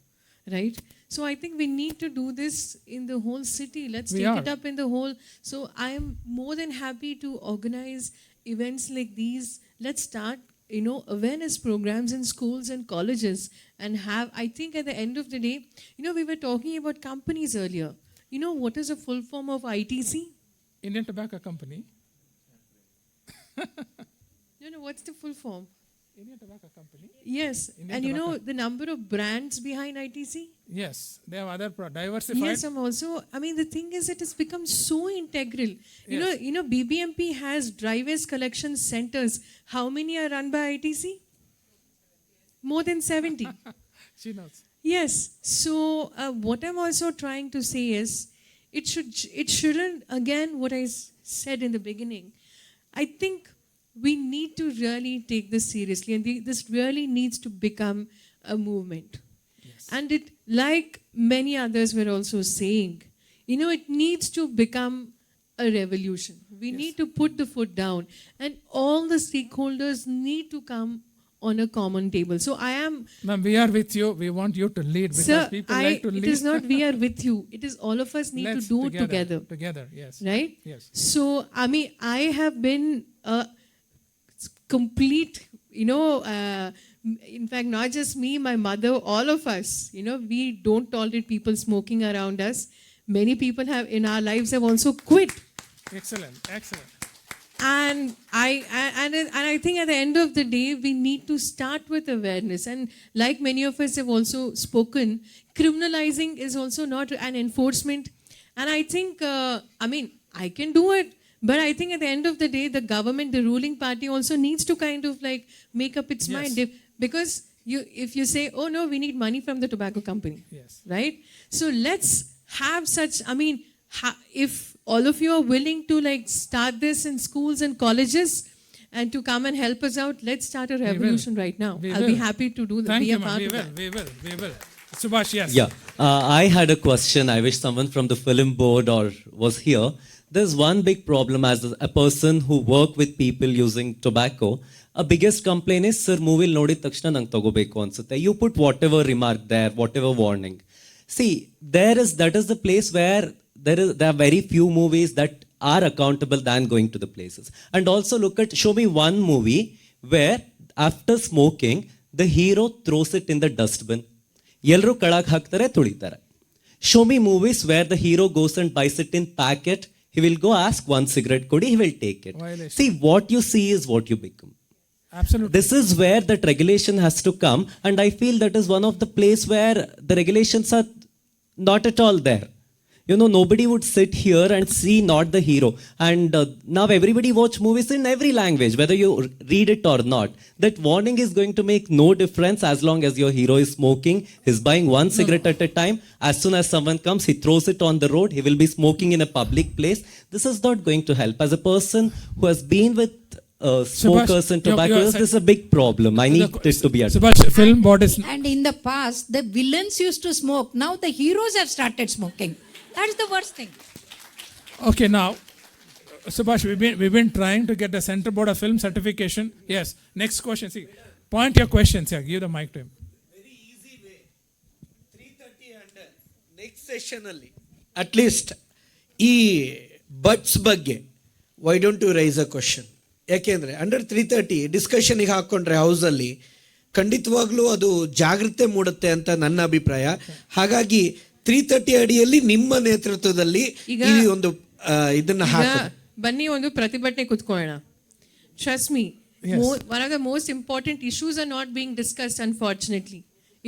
right? So I think we need to do this in the whole city. Let's take it up in the whole. So I am more than happy to organize events like these. Let's start, awareness programs in schools and colleges and have, I think at the end of the day, we were talking about companies earlier. What is a full form of ITC? Indian Tobacco Company. No, what's the full form? Indian Tobacco Company. Yes, and the number of brands behind ITC? Yes, they have other diversified. Yes, the thing is it has become so integral. Yes. BBMP has dry waste collection centers. How many are run by ITC? More than 70. She knows. Yes. So what I'm also trying to say is, it shouldn't, again, what I said in the beginning. I think we need to really take this seriously, and this really needs to become a movement. And it, like many others were also saying, it needs to become a revolution. We need to put the foot down, and all the stakeholders need to come on a common table. So I am... Ma'am, we are with you. We want you to lead because Sir, people like to lead. it is not we are with you. It is all of us need Let's to do it together. Together, yes. Right? Yes. So, I have been a complete, in fact, not just me, my mother, all of us, we don't tolerate people smoking around us. Many people in our lives have also quit. Excellent, excellent. And I think at the end of the day, we need to start with awareness. And like many of us have also spoken, criminalizing is also not an enforcement. And I think, I can do it. But I think at the end of the day, the government, the ruling party also needs to kind of like make up its mind. Because if you say, oh no, we need money from the tobacco company. Yes. Right? So let's have such, if all of you are willing to like start this in schools and colleges and to come and help us out, let's start a revolution right now. I'll be happy to do that. Thank Be you, a part ma'am. of that. We will. Subhash, yes. Yeah, I had a question. I wish someone from the film board or was here. There's one big problem as a person who work with people using tobacco. A biggest complaint is, sir, movie nodid takshana nang tagobeku ansutte. You put whatever remark there, whatever warning. See, that is the place where there are very few movies that are accountable than going to the places. And also show me one movie where after smoking, the hero throws it in the dustbin. Yelru kadak haktare tulitare. Show me movies where the hero goes and buys it in packet. He will go ask one cigarette kodi, he will take it. Violation. See, what you see is what you become. Absolutely. This is where that regulation has to come, and I feel that is one of the place where the regulations are not at all there. Nobody would sit here and see not the hero. And now everybody watch movies in every language, whether you read it or not. That warning is going to make no difference as long as your hero is smoking. He's buying one cigarette at a time. As soon as someone comes, he throws it on the road. He will be smoking in a public place. This is not going to help. As a person who has been with smokers and tobaccos, this is a big problem. I need it to be addressed. Subhash, film board is... And in the past, the villains used to smoke. Now the heroes have started smoking. That's the worst thing. Okay, now, Subhash, we've been trying to get the Center Board of Film certification. Yes. Next question. See, point your questions here. Give the mic to him. Very easy way. 3:30 and next session ಅಲ್ಲಿ at least ಈ buds ಬಗ್ಗೆ why don't you raise a question? ಯಾಕೆಂದ್ರೆ under 3:30 ಡಿಸ್ಕಷನ್ಗೆ ಹಾಕೊಂಡ್ರೆ ಹೌಸಲ್ಲಿ ಖಂಡಿತವಾಗ್ಲೂ ಅದು ಜಾಗೃತೆ ಮೂಡುತ್ತೆ ಅಂತ ನನ್ನ ಅಭಿಪ್ರಾಯ. ಹಾಗಾಗಿ 3:30 ಅಡಿಯಲ್ಲಿ ನಿಮ್ಮ ನೇತೃತ್ವದಲ್ಲಿ ಈ ಒಂದು ಇದನ್ನ ಬನ್ನಿ ಒಂದು ಪ್ರತಿಭಟನೆ ಕುತ್ಕೊಳ್ಳೋಣ. Trust me, one of the most important issues are not being discussed, unfortunately.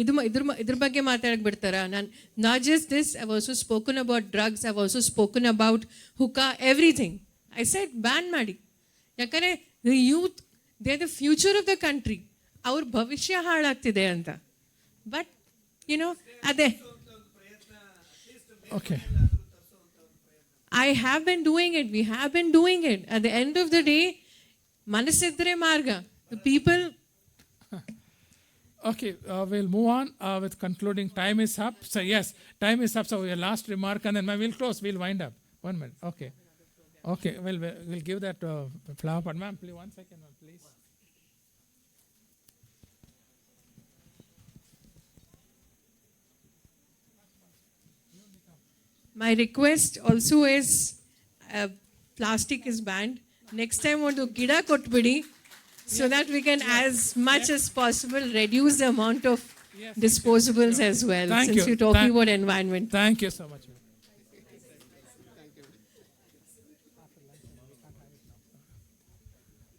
ಇದ್ರ ಬಗ್ಗೆ ಮಾತಾಡಕ್ ಬಿಡ್ತಾರ? ನಾನು not just this, I've also spoken about drugs, I've also spoken about hookah, everything. I said ban ಮಾಡಿ. ಯಾಕಂದ್ರೆ the youth, they're the future of the country. ಅವ್ರ ಭವಿಷ್ಯ ಹಾಳಾಗ್ತಿದೆ ಅಂತ. But, ಅದೇ Okay. I have been doing it. We have been doing it. At the end of the day, manasidre marga. The people... Okay, we'll move on with concluding. Time is up. So yes, time is up. So your last remark, and then we'll close. We'll wind up. 1 minute. Okay. Okay, we'll give that flower pot. Ma'am, please, 1 second, ma'am, please. My request also is plastic is banned. Next time want to gida kotbidi so that we can as much as possible reduce the amount of disposables as well. Thank since you. You're talking about environment. Thank you so much.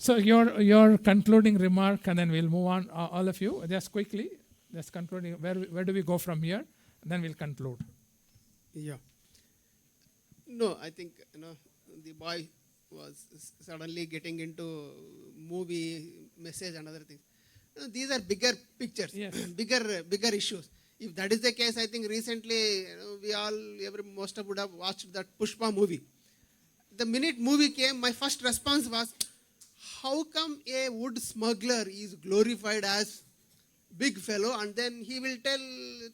So your concluding remark, and then we'll move on. All of you, just quickly, just concluding. Where do we go from here? And then we'll conclude. Yeah. No, I think the boy was suddenly getting into movie message and other things. These are bigger pictures, bigger issues. If that is the case, I think recently most of would have watched that Pushpa movie. The minute movie came, my first response was, how come a wood smuggler is glorified as big fellow and then he will tell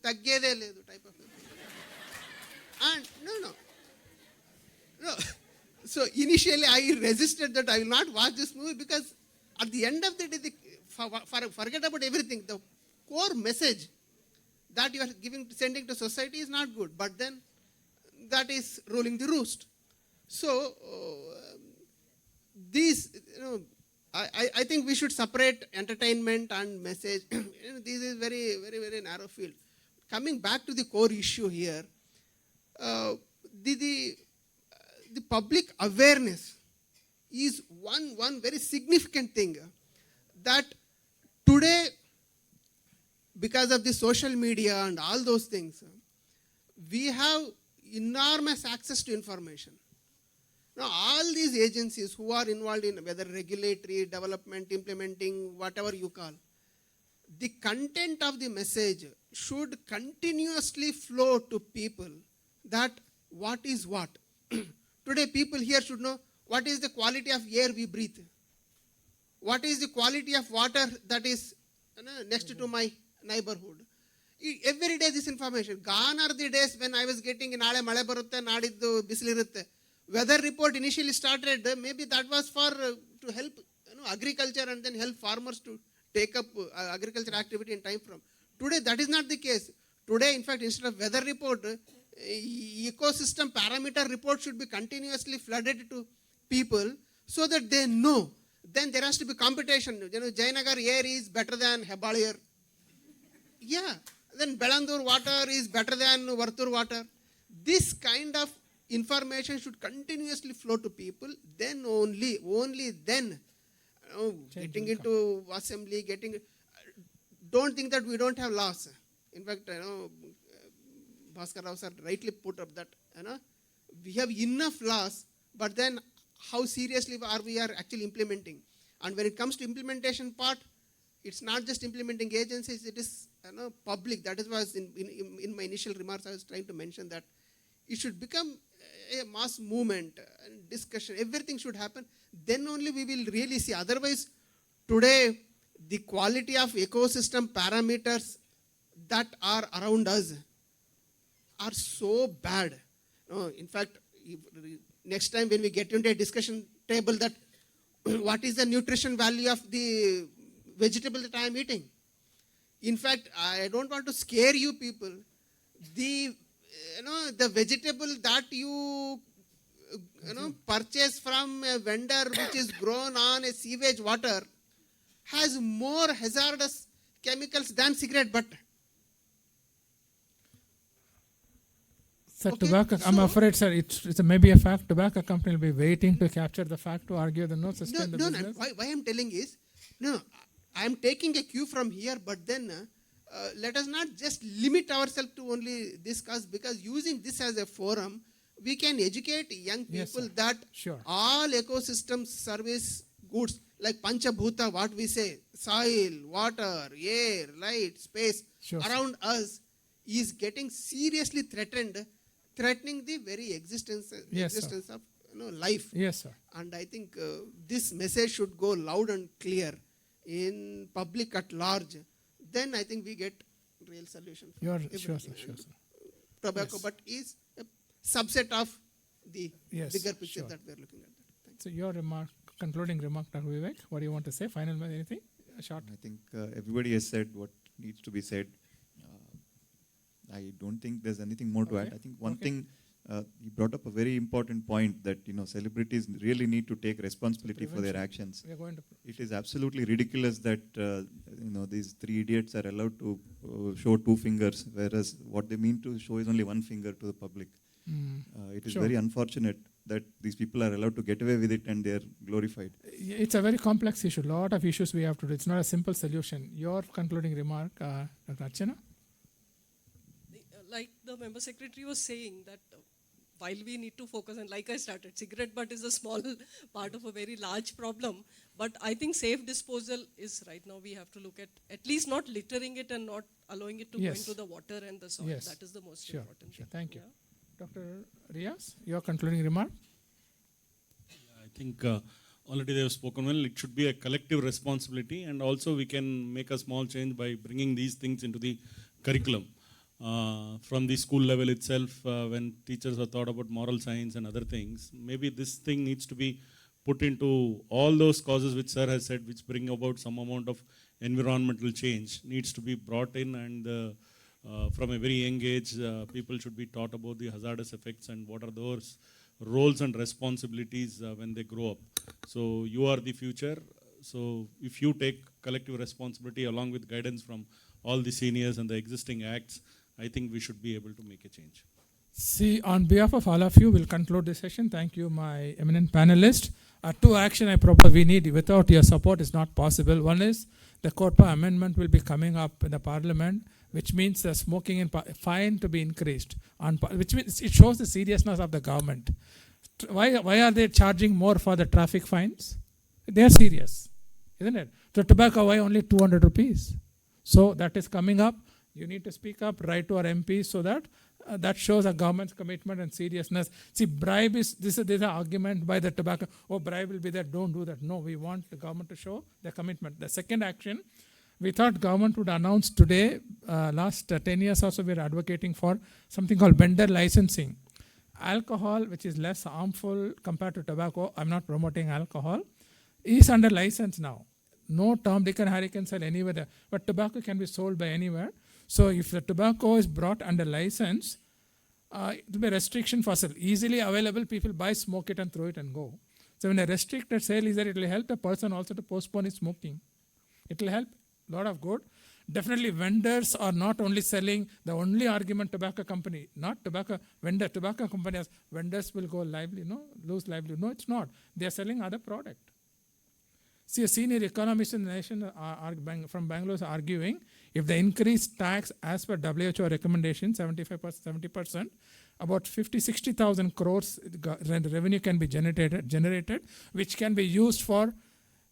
taggede ledu type of thing. And no. So initially I resisted that I will not watch this movie because at the end of the day, forget about everything. The core message that you are sending to society is not good, but then that is ruling the roost. So I think we should separate entertainment and message. This is very, very, very narrow field. Coming back to the core issue here, the public awareness is one very significant thing that today, because of the social media and all those things, we have enormous access to information. Now, all these agencies who are involved in whether regulatory, development, implementing, whatever you call, the content of the message should continuously flow to people that what is what. Today, people here should know what is the quality of air we breathe. What is the quality of water that is next to my neighborhood. Every day this information. Gone are the days when I was getting naale male barutte, nadiddu bisilirutte. Weather report initially started, maybe that was for to help agriculture and then help farmers to take up agriculture activity in time from. Today that is not the case. Today, in fact, instead of weather report, ecosystem parameter report should be continuously flooded to people so that they know. Then there has to be competition. Jayanagar air is better than Hebalier. Yeah. Then Belandur water is better than Vartur water. This kind of information should continuously flow to people. Then only then, getting into assembly, don't think that we don't have laws. In fact, Bhaskar Rao sir rightly put up that we have enough laws, but then how seriously are we actually implementing? And when it comes to implementation part, it's not just implementing agencies, it is public. That is why in my initial remarks I was trying to mention that it should become a mass movement and discussion. Everything should happen. Then only we will really see. Otherwise, today, the quality of ecosystem parameters that are around us are so bad. In fact, next time when we get into a discussion table that what is the nutrition value of the vegetable that I am eating? In fact, I don't want to scare you people. The vegetable that you purchase from a vendor which is grown on a sewage water has more hazardous chemicals than cigarette butt. Sir, okay, tobacco, I'm afraid, sir, it's maybe a fact. Tobacco company will be waiting to capture the fact to argue the no sustain the business. No. Why I'm telling is, I am taking a cue from here, but then let us not just limit ourselves to only this cause, because using this as a forum, we can educate young people that all ecosystem service goods like Panchabhuta, what we say, soil, water, air, light, space around us is getting seriously threatening the very existence of life. Yes, sir. And I think this message should go loud and clear in public at large. Then I think we get real solution. Sure, sir. Tobacco, but is a subset of the bigger picture that we are looking at. So your concluding remark, Dr. Vivek, what do you want to say? Final anything? Short. I think everybody has said what needs to be said. I don't think there's anything more to add. I think one thing, you brought up a very important point that celebrities really need to take responsibility for their actions. It is absolutely ridiculous that these three idiots are allowed to show two fingers, whereas what they mean to show is only one finger to the public. It is very unfortunate that these people are allowed to get away with it and they are glorified. It's a very complex issue. A lot of issues we have to do. It's not a simple solution. Your concluding remark, Dr. Archana? Like the member secretary was saying, that while we need to focus, and like I started, cigarette butt is a small part of a very large problem. But I think safe disposal is right now we have to look at least not littering it and not allowing it to go into the water and the soil. Yes. That is the most Sure. important thing. Thank you. Dr. Riaz, your concluding remark? I think already they have spoken well. It should be a collective responsibility, and also we can make a small change by bringing these things into the curriculum. From the school level itself, when teachers are taught about moral science and other things, maybe this thing needs to be put into all those causes which sir has said, which bring about some amount of environmental change, needs to be brought in, and from a very young age, people should be taught about the hazardous effects and what are those roles and responsibilities when they grow up. So you are the future. So if you take collective responsibility along with guidance from all the seniors and the existing acts, I think we should be able to make a change. See, on behalf of all of you, we'll conclude this session. Thank you, my eminent panelists. Two action I propose we need. Without your support, it's not possible. One is the CORPA amendment will be coming up in the parliament, which means the smoking in fine to be increased, which means it shows the seriousness of the government. Why are they charging more for the traffic fines? They are serious, isn't it? So tobacco, why only 200 rupees? So that is coming up. You need to speak up, write to our MPs so that that shows a government's commitment and seriousness. See, bribe is, this is an argument by the tobacco, oh, bribe will be there, don't do that. No, we want the government to show their commitment. The second action, we thought government would announce today, last 10 years also we are advocating for something called vendor licensing. Alcohol, which is less harmful compared to tobacco, I'm not promoting alcohol, is under license now. No Tom, Dick and Harry can sell anywhere there, but tobacco can be sold by anywhere. So if the tobacco is brought under license, it will be a restriction for sale. Easily available, people buy, smoke it and throw it and go. So when a restricted sale is there, it will help the person also to postpone his smoking. It will help a lot of good. Definitely vendors are not only selling, the only argument tobacco company, not tobacco, vendor, tobacco companies, vendors will go lively, no, lose lively. No, it's not. They are selling other product. See, a senior economist in the nation from Bangalore is arguing, if the increased tax as per WHO recommendation, 75%, 70%, about 60,000 crores revenue can be generated, which can be used for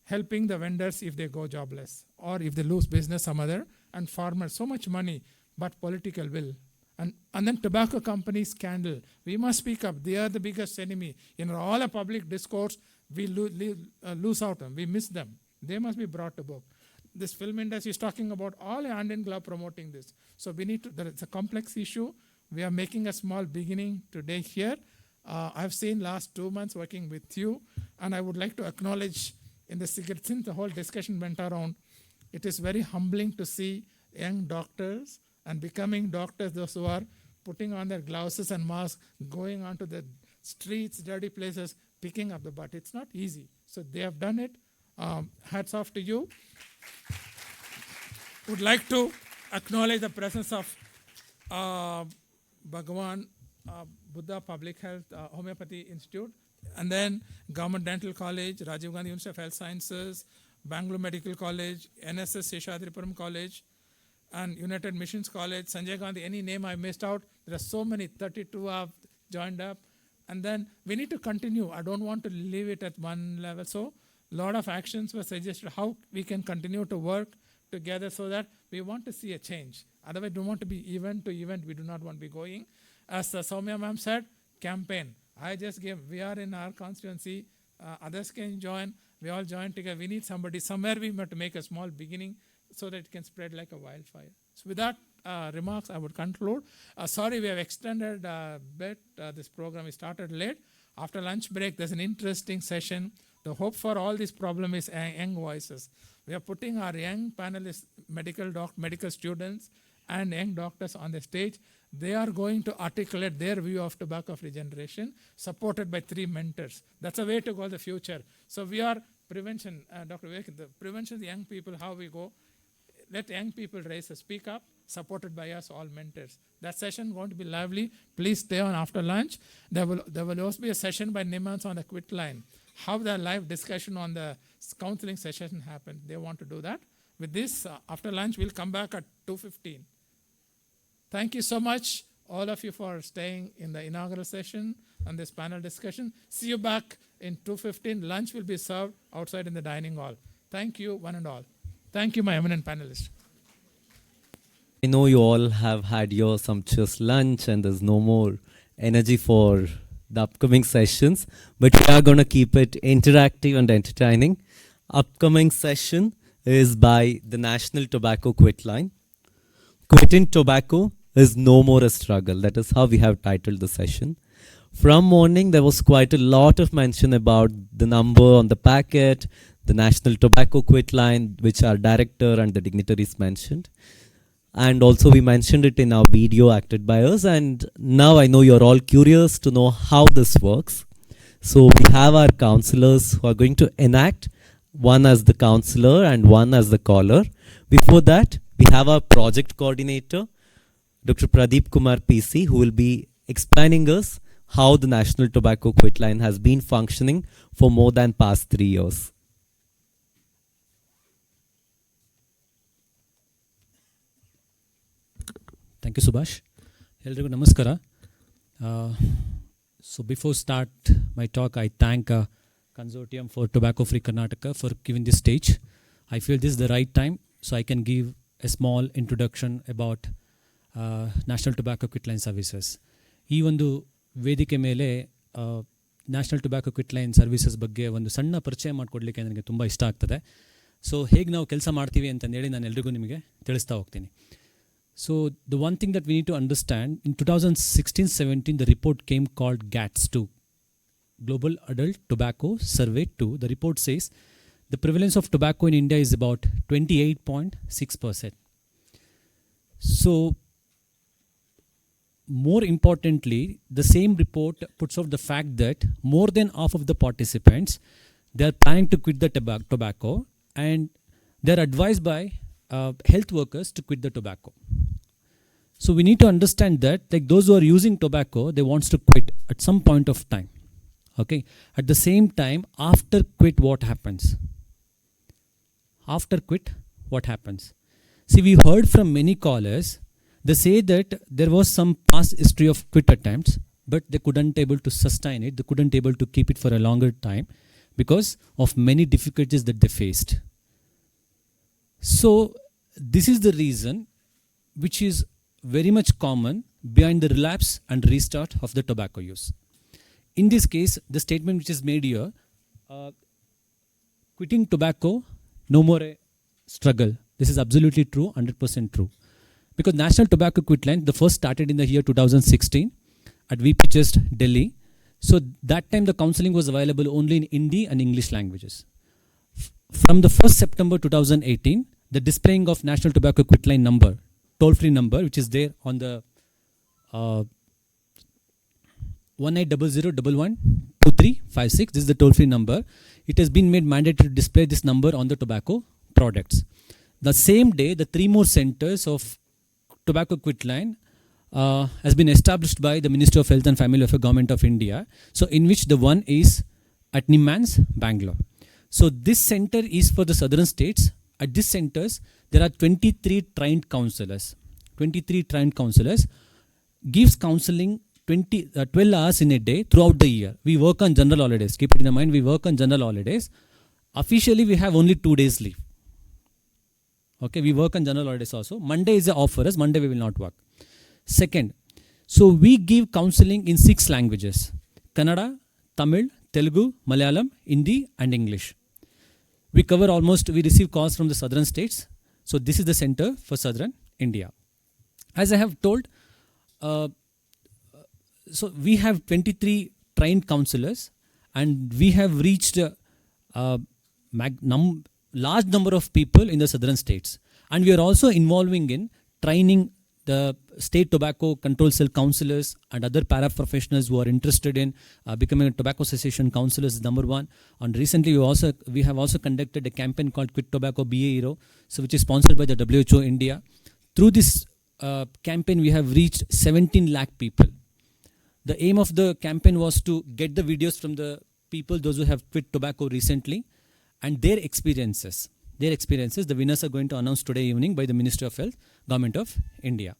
helping the vendors if they go jobless or if they lose business some other, and farmers, so much money, but political will. And then tobacco company scandal. We must speak up. They are the biggest enemy. In all a public discourse, we lose out on. We miss them. They must be brought to book. This film industry is talking about all hand in glove promoting this. So we need to, it's a complex issue. We are making a small beginning today here. I've seen last 2 months working with you, and I would like to acknowledge in the cigarette, since the whole discussion went around, it is very humbling to see young doctors and becoming doctors, those who are putting on their gloves and masks, going onto the streets, dirty places, picking up the butt. It's not easy. So they have done it. Hats off to you. Would like to acknowledge the presence of Bhagwan Buddha Public Health Homeopathy Institute, and then Government Dental College, Rajiv Gandhi University of Health Sciences, Bangalore Medical College, NSS Seshadripuram College, and United Missions College, Sanjay Gandhi, any name I missed out. There are so many, 32 have joined up. And then we need to continue. I don't want to leave it at one level. So a lot of actions were suggested how we can continue to work together so that we want to see a change. Otherwise, we don't want to be event to event. We do not want to be going. As Soumya ma'am said, campaign. I just gave, we are in our constituency. Others can join. We all join together. We need somebody. Somewhere we have to make a small beginning so that it can spread like a wildfire. So with that remarks, I would conclude. Sorry, we have extended a bit. This program is started late. After lunch break, there's an interesting session. The hope for all this problem is young voices. We are putting our young panelists, medical students and young doctors on the stage. They are going to articulate their view of tobacco-free generation, supported by 3 mentors. That's a way to go in the future. So we are prevention, Dr. Vivek, the prevention of the young people, how we go. Let young people raise a speak up, supported by us, all mentors. That session going to be lively. Please stay on after lunch. There will also be a session by Nimhans on the quit line. How the live discussion on the counseling session happened. They want to do that. With this, after lunch, we'll come back at 2:15. Thank you so much. all of you for staying in the inaugural session and this panel discussion. See you back in 2:15. Lunch will be served outside in the dining hall. Thank you, one and all. Thank you, my eminent panelists. I know you all have had your sumptuous lunch and there's no more energy for the upcoming sessions, but we are going to keep it interactive and entertaining. Upcoming session is by the National Tobacco Quit Line. Quitting tobacco is no more a struggle. That is how we have titled the session. From morning, there was quite a lot of mention about the number on the packet, the National Tobacco Quit Line, which our director and the dignitaries mentioned. And also we mentioned it in our video acted by us. And now I know you're all curious to know how this works. So we have our counselors who are going to enact, one as the counselor and one as the caller. Before that, we have our project coordinator, Dr. Pradeep Kumar PC, who will be explaining us how the National Tobacco Quit Line has been functioning for more than past 3 years. Thank you, Subhash. Eldrigu namaskara. So before start my talk, I thank Consortium for Tobacco Free Karnataka for giving this stage. I feel this is the right time, so I can give a small introduction about National Tobacco Quit Line Services. ಈ ಒಂದು ವೇದಿಕೆ ಮೇಲೆ national tobacco quit line services ಬಗ್ಗೆ ಒಂದು ಸಣ್ಣ ಪರಿಚಯ ಮಾಡಿಕೊಡ್ಲಿಕ್ಕೆ ನನಗೆ ತುಂಬ ಇಷ್ಟ ಆಗ್ತದೆ. ಸೊ ಹೇಗೆ ನಾವು ಕೆಲಸ ಮಾಡ್ತೀವಿ ಅಂತಂದೇಳಿ ನಾನು ಎಲ್ರಿಗೂ ನಿಮಗೆ ತಿಳಿಸ್ತಾ ಹೋಗ್ತೀನಿ. So the one thing that we need to understand, in 2016-17, the report came called GATS2, Global Adult Tobacco Survey 2. The report says the prevalence of tobacco in India is about 28.6%. So more importantly, the same report puts out the fact that more than half of the participants, they are planning to quit the tobacco, and they are advised by health workers to quit the tobacco. So we need to understand that, like those who are using tobacco, they wants to quit at some point of time. Okay. At the same time, after quit, what happens? After quit, what happens? See, we heard from many callers, they say that there was some past history of quit attempts, but they couldn't able to sustain it. They couldn't able to keep it for a longer time because of many difficulties that they faced. So this is the reason which is very much common behind the relapse and restart of the tobacco use. In this case, the statement which is made here, quitting tobacco, no more a struggle. This is absolutely true, 100% true. Because National Tobacco Quit Line, the first started in the year 2016 at VP Chest, Delhi. So that time the counseling was available only in Hindi and English languages. From the 1st September 2018, the displaying of National Tobacco Quit Line number, toll-free number, which is there on the 1800112356. This is the toll-free number. It has been made mandatory to display this number on the tobacco products. The same day, the 3 more centers of Tobacco Quit Line has been established by the Ministry of Health and Family Affairs, Government of India. So in which the one is at Nimhans, Bangalore. So this center is for the southern states. At these centers, there are 23 trained counselors. 23 trained counselors gives counseling 12 hours in a day throughout the year. We work on general holidays. Keep it in mind, we work on general holidays. Officially, we have only 2 days leave. Okay, we work on general holidays also. Monday is off for us. Monday we will not work. Second, so we give counseling in 6 languages: Kannada, Tamil, Telugu, Malayalam, Hindi, and English. We cover almost, we receive calls from the southern states. So this is the center for southern India. As I have told, so we have 23 trained counselors, and we have reached large number of people in the southern states. And we are also involving in training the state tobacco control cell counselors and other paraprofessionals who are interested in becoming a tobacco cessation counselors, number one. And recently we have also conducted a campaign called Quit Tobacco BA Hero, so which is sponsored by the WHO India. Through this campaign, we have reached 17 lakh people. The aim of the campaign was to get the videos from the people, those who have quit tobacco recently, and their experiences. The winners are going to announce today evening by the Ministry of Health, Government of India.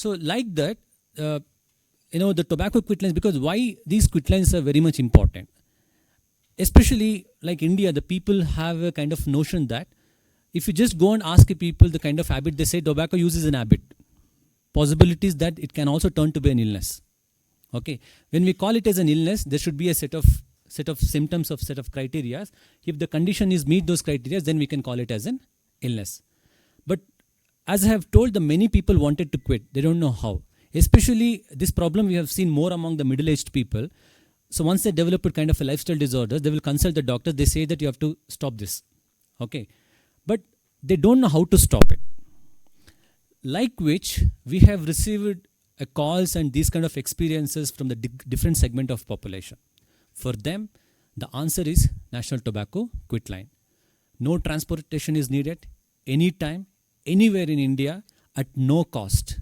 So like that, the tobacco quitlines, because why these quitlines are very much important. Especially like India, the people have a kind of notion that if you just go and ask people the kind of habit, they say tobacco use is an habit. Possibilities that it can also turn to be an illness. Okay, when we call it as an illness, there should be a set of symptoms, of set of criteria. If the condition is meet those criteria, then we can call it as an illness. But as I have told, the many people wanted to quit. They don't know how. Especially this problem we have seen more among the middle-aged people. So once they develop a kind of a lifestyle disorder, they will consult the doctor. They say that you have to stop this. Okay, but they don't know how to stop it. Like which we have received calls and these kind of experiences from the different segment of population. For them, the answer is National Tobacco Quit Line. No transportation is needed, anytime, anywhere in India, at no cost.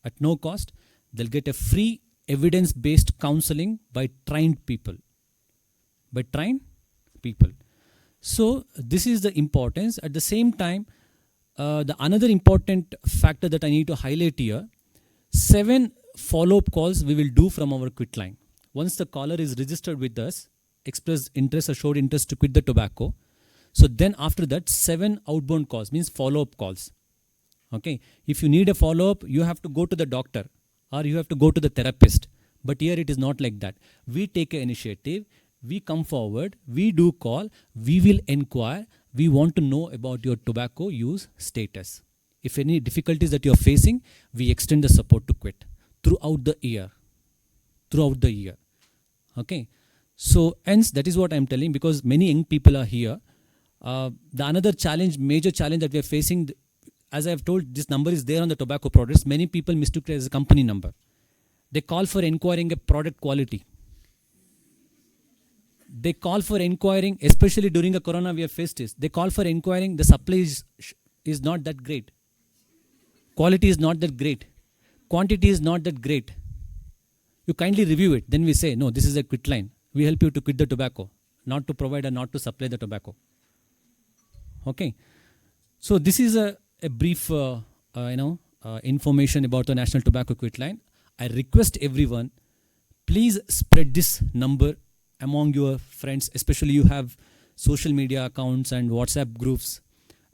At no cost, they'll get a free evidence-based counseling by trained people. By trained people. So this is the importance. At the same time, the another important factor that I need to highlight here, 7 follow-up calls we will do from our quit line. Once the caller is registered with us, expressed interest or showed interest to quit the tobacco, so then after that 7 outbound calls, means follow-up calls. Okay, if you need a follow-up, you have to go to the doctor or you have to go to the therapist. But here it is not like that. We take an initiative, we come forward, we do call, we will inquire, we want to know about your tobacco use status. If any difficulties that you are facing, we extend the support to quit throughout the year. Throughout the year. Okay. So hence that is what I am telling, because many young people are here. The another challenge, major challenge that we are facing, as I have told, this number is there on the tobacco products. Many people mistook it as a company number. They call for inquiring a product quality. They call for inquiring, especially during the corona we have faced this. They call for inquiring the supply is not that great. Quality is not that great. Quantity is not that great. You kindly review it. Then we say, no, this is a quit line. We help you to quit the tobacco, not to provide or not to supply the tobacco. Okay. So this is a brief, information about the National Tobacco Quit Line. I request everyone, please spread this number among your friends, especially you have social media accounts and WhatsApp groups,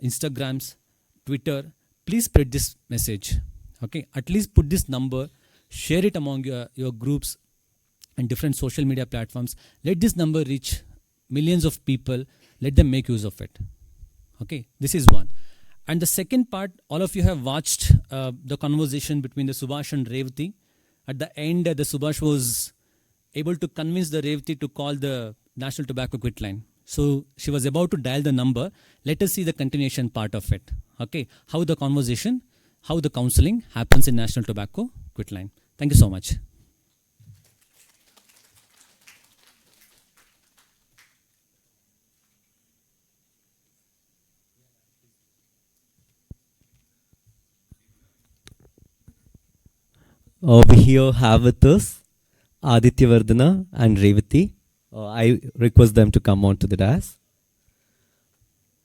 Instagrams, Twitter. Please spread this message. Okay, at least put this number, share it among your groups and different social media platforms. Let this number reach millions of people. Let them make use of it. Okay, this is one. And the second part, all of you have watched the conversation between the Subhash and Revati. At the end, the Subhash was able to convince the Revati to call the National Tobacco Quit Line. So she was about to dial the number. Let us see the continuation part of it. Okay, how the conversation, how the counseling happens in National Tobacco Quit Line. Thank you so much. We here have with us Aditya Vardhana and Revati. I request them to come on to the dais.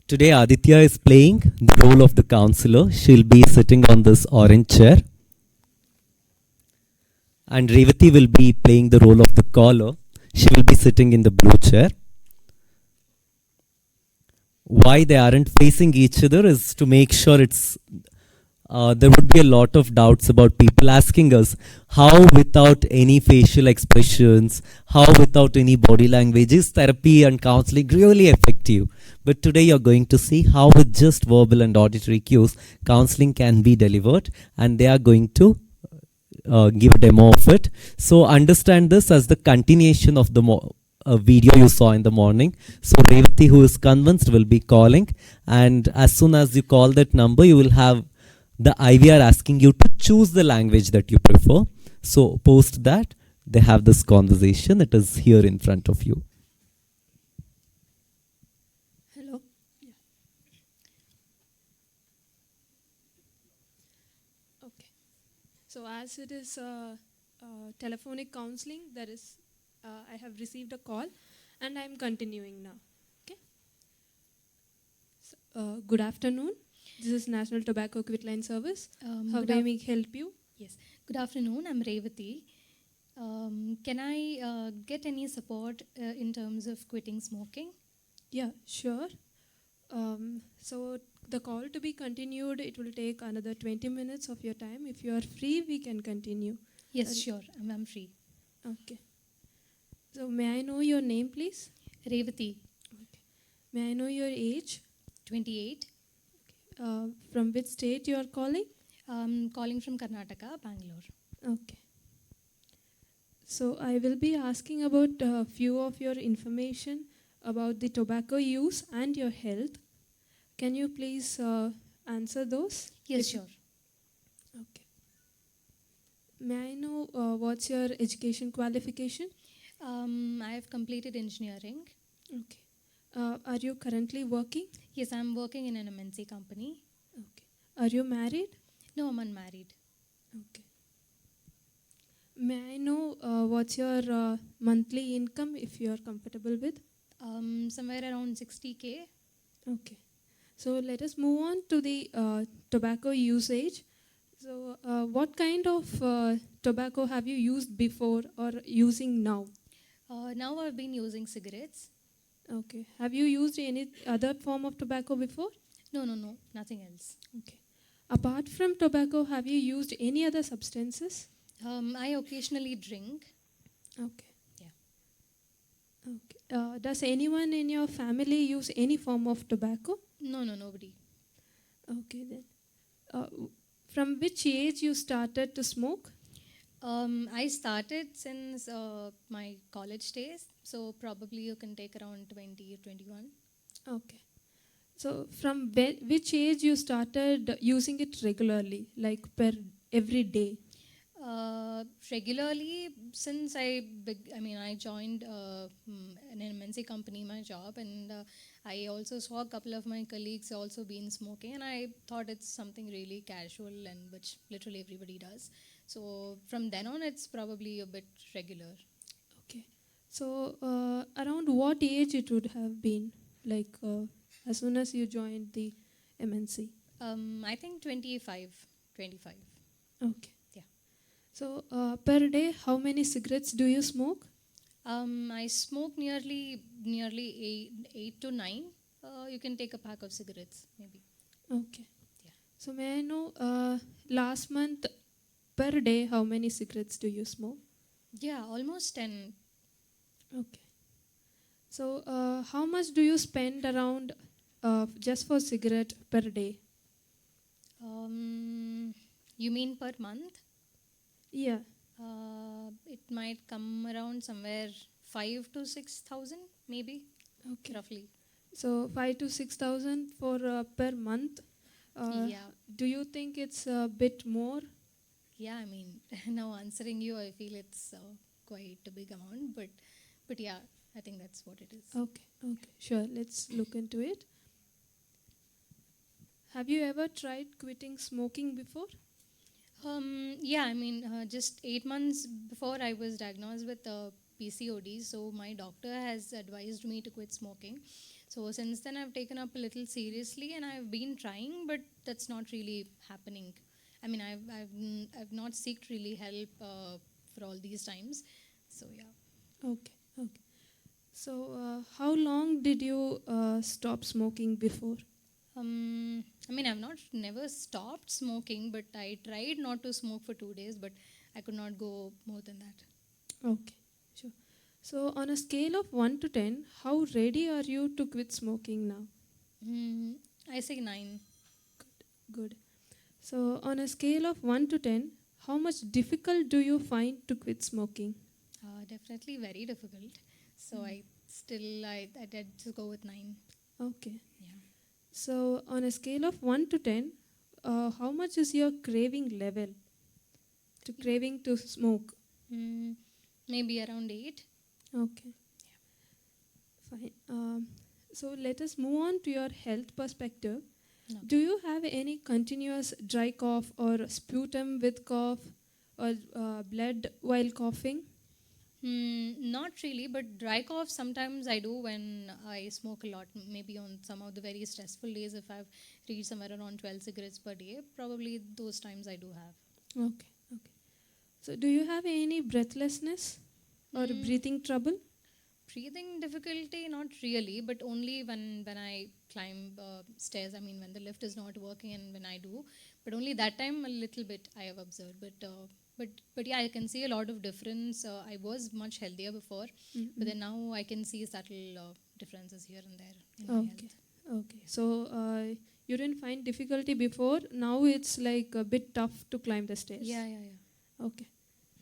Today Aditya is playing the role of the counselor. She'll be sitting on this orange chair. And Revati will be playing the role of the caller. She will be sitting in the blue chair. Why they aren't facing each other is to make sure there would be a lot of doubts about people asking us how without any facial expressions, how without any body language is therapy and counseling really effective. But today you're going to see how with just verbal and auditory cues, counseling can be delivered, and they are going to give a demo of it. So understand this as the continuation of the video you saw in the morning. So Revati, who is convinced, will be calling, and as soon as you call that number, you will have the IVR asking you to choose the language that you prefer. So post that, they have this conversation. It is here in front of you. Hello. Yeah. Okay. So as it is telephonic counseling, there is I have received a call, and I am continuing now. Okay. So, good afternoon. This is National Tobacco Quit Line Service. How may we help you? Yes. Good afternoon, I'm Revati. Can I get any support in terms of quitting smoking? Yeah, sure. So the call to be continued, it will take another 20 minutes of your time. If you are free, we can continue. Yes, sure, I'm free. Okay. So may I know your name, please? Revati. Okay. May I know your age? 28. From which state you are calling? Calling from Karnataka, Bangalore. Okay. So I will be asking about a few of your information about the tobacco use and your health. Can you please answer those? Yes, sure. Okay. May I know what's your education qualification? I have completed engineering. Okay. Are you currently working? Yes, I'm working in an MNC company. Okay. Are you married? No, I'm unmarried. Okay. May I know what's your monthly income, if you are comfortable with? Somewhere around 60K. Okay. So let us move on to the tobacco usage. So what kind of tobacco have you used before or using now? Now I've been using cigarettes. Okay. Have you used any other form of tobacco before? No, nothing else. Okay. Apart from tobacco, have you used any other substances? I occasionally drink. Okay. Yeah. Okay. Does anyone in your family use any form of tobacco? No, nobody. Okay then. From which age you started to smoke? I started since my college days, so probably you can take around 20 or 21. Okay. So from which age you started using it regularly, like every day? Regularly, since I joined an MNC company, my job, and I also saw a couple of my colleagues also been smoking, and I thought it's something really casual and which literally everybody does. So from then on, it's probably a bit regular. Okay. So around what age it would have been, like as soon as you joined the MNC? I think 25. Okay. Yeah. So per day, how many cigarettes do you smoke? I smoke nearly 8 to 9. You can take a pack of cigarettes, maybe. Okay. Yeah. So may I know last month per day, how many cigarettes do you smoke? Yeah, almost 10. Okay. So how much do you spend around just for cigarette per day? You mean per month? Yeah. It might come around somewhere 5 to 6,000, maybe. Okay. Roughly. So 5 to 6,000 for per month. Yeah. Do you think it's a bit more? Yeah, I mean, now answering you, I feel it's quite a big amount, but yeah, I think that's what it is. Okay. Sure. Let's look into it. Have you ever tried quitting smoking before? Yeah, I mean, just 8 months before I was diagnosed with PCOD, so my doctor has advised me to quit smoking. So since then, I've taken up a little seriously, and I've been trying, but that's not really happening. I mean, I've not sought really help for all these times. So yeah. Okay. So how long did you stop smoking before? I mean, I've never stopped smoking, but I tried not to smoke for 2 days, but I could not go more than that. Okay, sure. So on a scale of 1 to 10, how ready are you to quit smoking now? I say 9. Good. So on a scale of 1 to 10, how much difficult do you find to quit smoking? Definitely very difficult. So I did just go with 9. Okay. Yeah. So on a scale of 1 to 10, how much is your craving level? Craving to smoke? Maybe around 8. Okay. Yeah. Fine. So let us move on to your health perspective. No. Do you have any continuous dry cough or sputum with cough or blood while coughing? Not really, but dry cough sometimes I do when I smoke a lot. Maybe on some of the very stressful days, if I've reached somewhere around 12 cigarettes per day, probably those times I do have. Okay. So, do you have any breathlessness or breathing trouble? Breathing difficulty, not really, but only when I climb stairs. I mean, when the lift is not working and when I do, but only that time a little bit I have observed. But yeah, I can see a lot of difference. I was much healthier before, but then now I can see subtle differences here and there in my health. Okay. So you didn't find difficulty before. Now it's like a bit tough to climb the stairs. Yeah. Okay.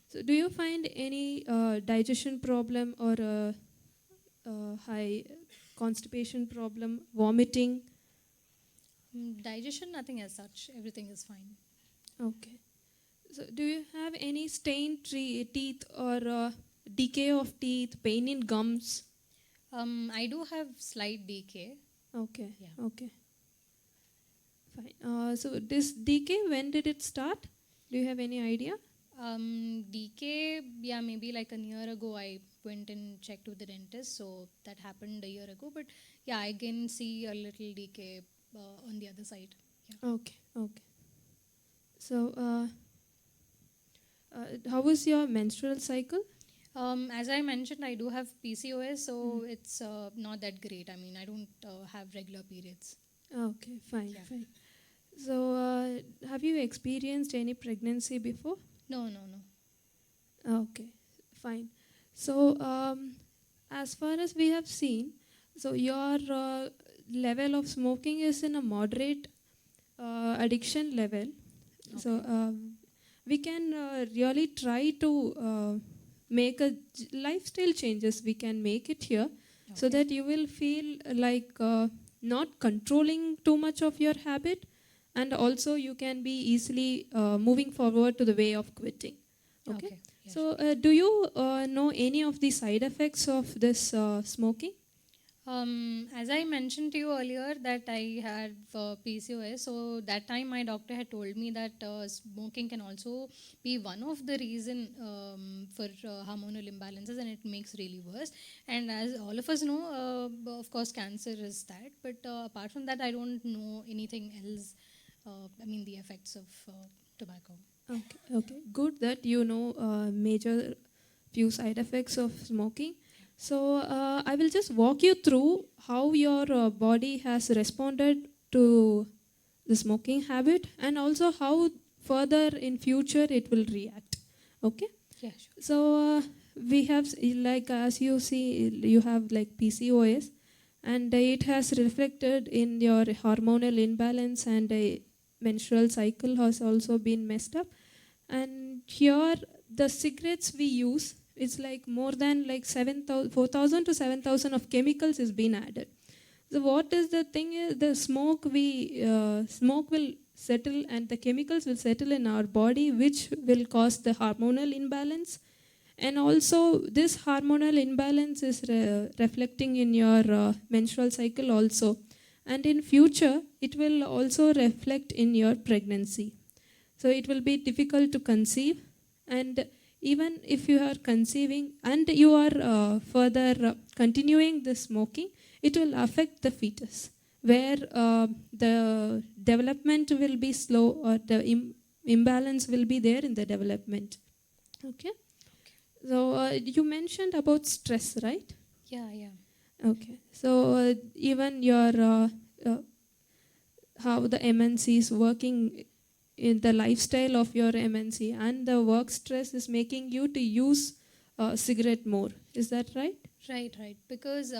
So do you find any digestion problem or high constipation problem, vomiting? Digestion, nothing as such. Everything is fine. Okay. So do you have any stained teeth or decay of teeth, pain in gums? I do have slight decay. Okay. Yeah. Okay. Fine. So this decay, when did it start? Do you have any idea? Decay, yeah, maybe like a year ago I went and checked with the dentist, so that happened a year ago. But yeah, I can see a little decay on the other side. Yeah. Okay. So how was your menstrual cycle? As I mentioned, I do have PCOS, so it's not that great. I mean, I don't have regular periods. Okay, fine. So have you experienced any pregnancy before? No. Okay, fine. So as far as we have seen, so your level of smoking is in a moderate addiction level. Okay. So we can really try to make a lifestyle changes. We can make it here, so that you will feel like not controlling too much of your habit, and also you can be easily moving forward to the way of quitting. Okay. Yeah, so do you know any of the side effects of this smoking? As I mentioned to you earlier that I had PCOS, so that time my doctor had told me that smoking can also be one of the reason for hormonal imbalances, and it makes really worse. And as all of us know, of course cancer is that, but apart from that I don't know anything else. The effects of tobacco. Okay. Good that you know major few side effects of smoking. So I will just walk you through how your body has responded to the smoking habit, and also how further in future it will react. Okay. Yeah, sure. So we have, like as you see, you have like PCOS, and it has reflected in your hormonal imbalance, and menstrual cycle has also been messed up. And here the cigarettes we use, it's like more than like 4,000 to 7,000 of chemicals is being added. So what is the thing is, the smoke will settle, and the chemicals will settle in our body, which will cause the hormonal imbalance. And also this hormonal imbalance is reflecting in your menstrual cycle also. And in future, it will also reflect in your pregnancy. So it will be difficult to conceive, and even if you are conceiving and you are further continuing the smoking, it will affect the fetus, where the development will be slow, or the imbalance will be there in the development. Okay. So you mentioned about stress, right? Yeah. Okay. So even your how the MNC is working in the lifestyle of your MNC, and the work stress is making you to use cigarette more. Is that right? Right. Because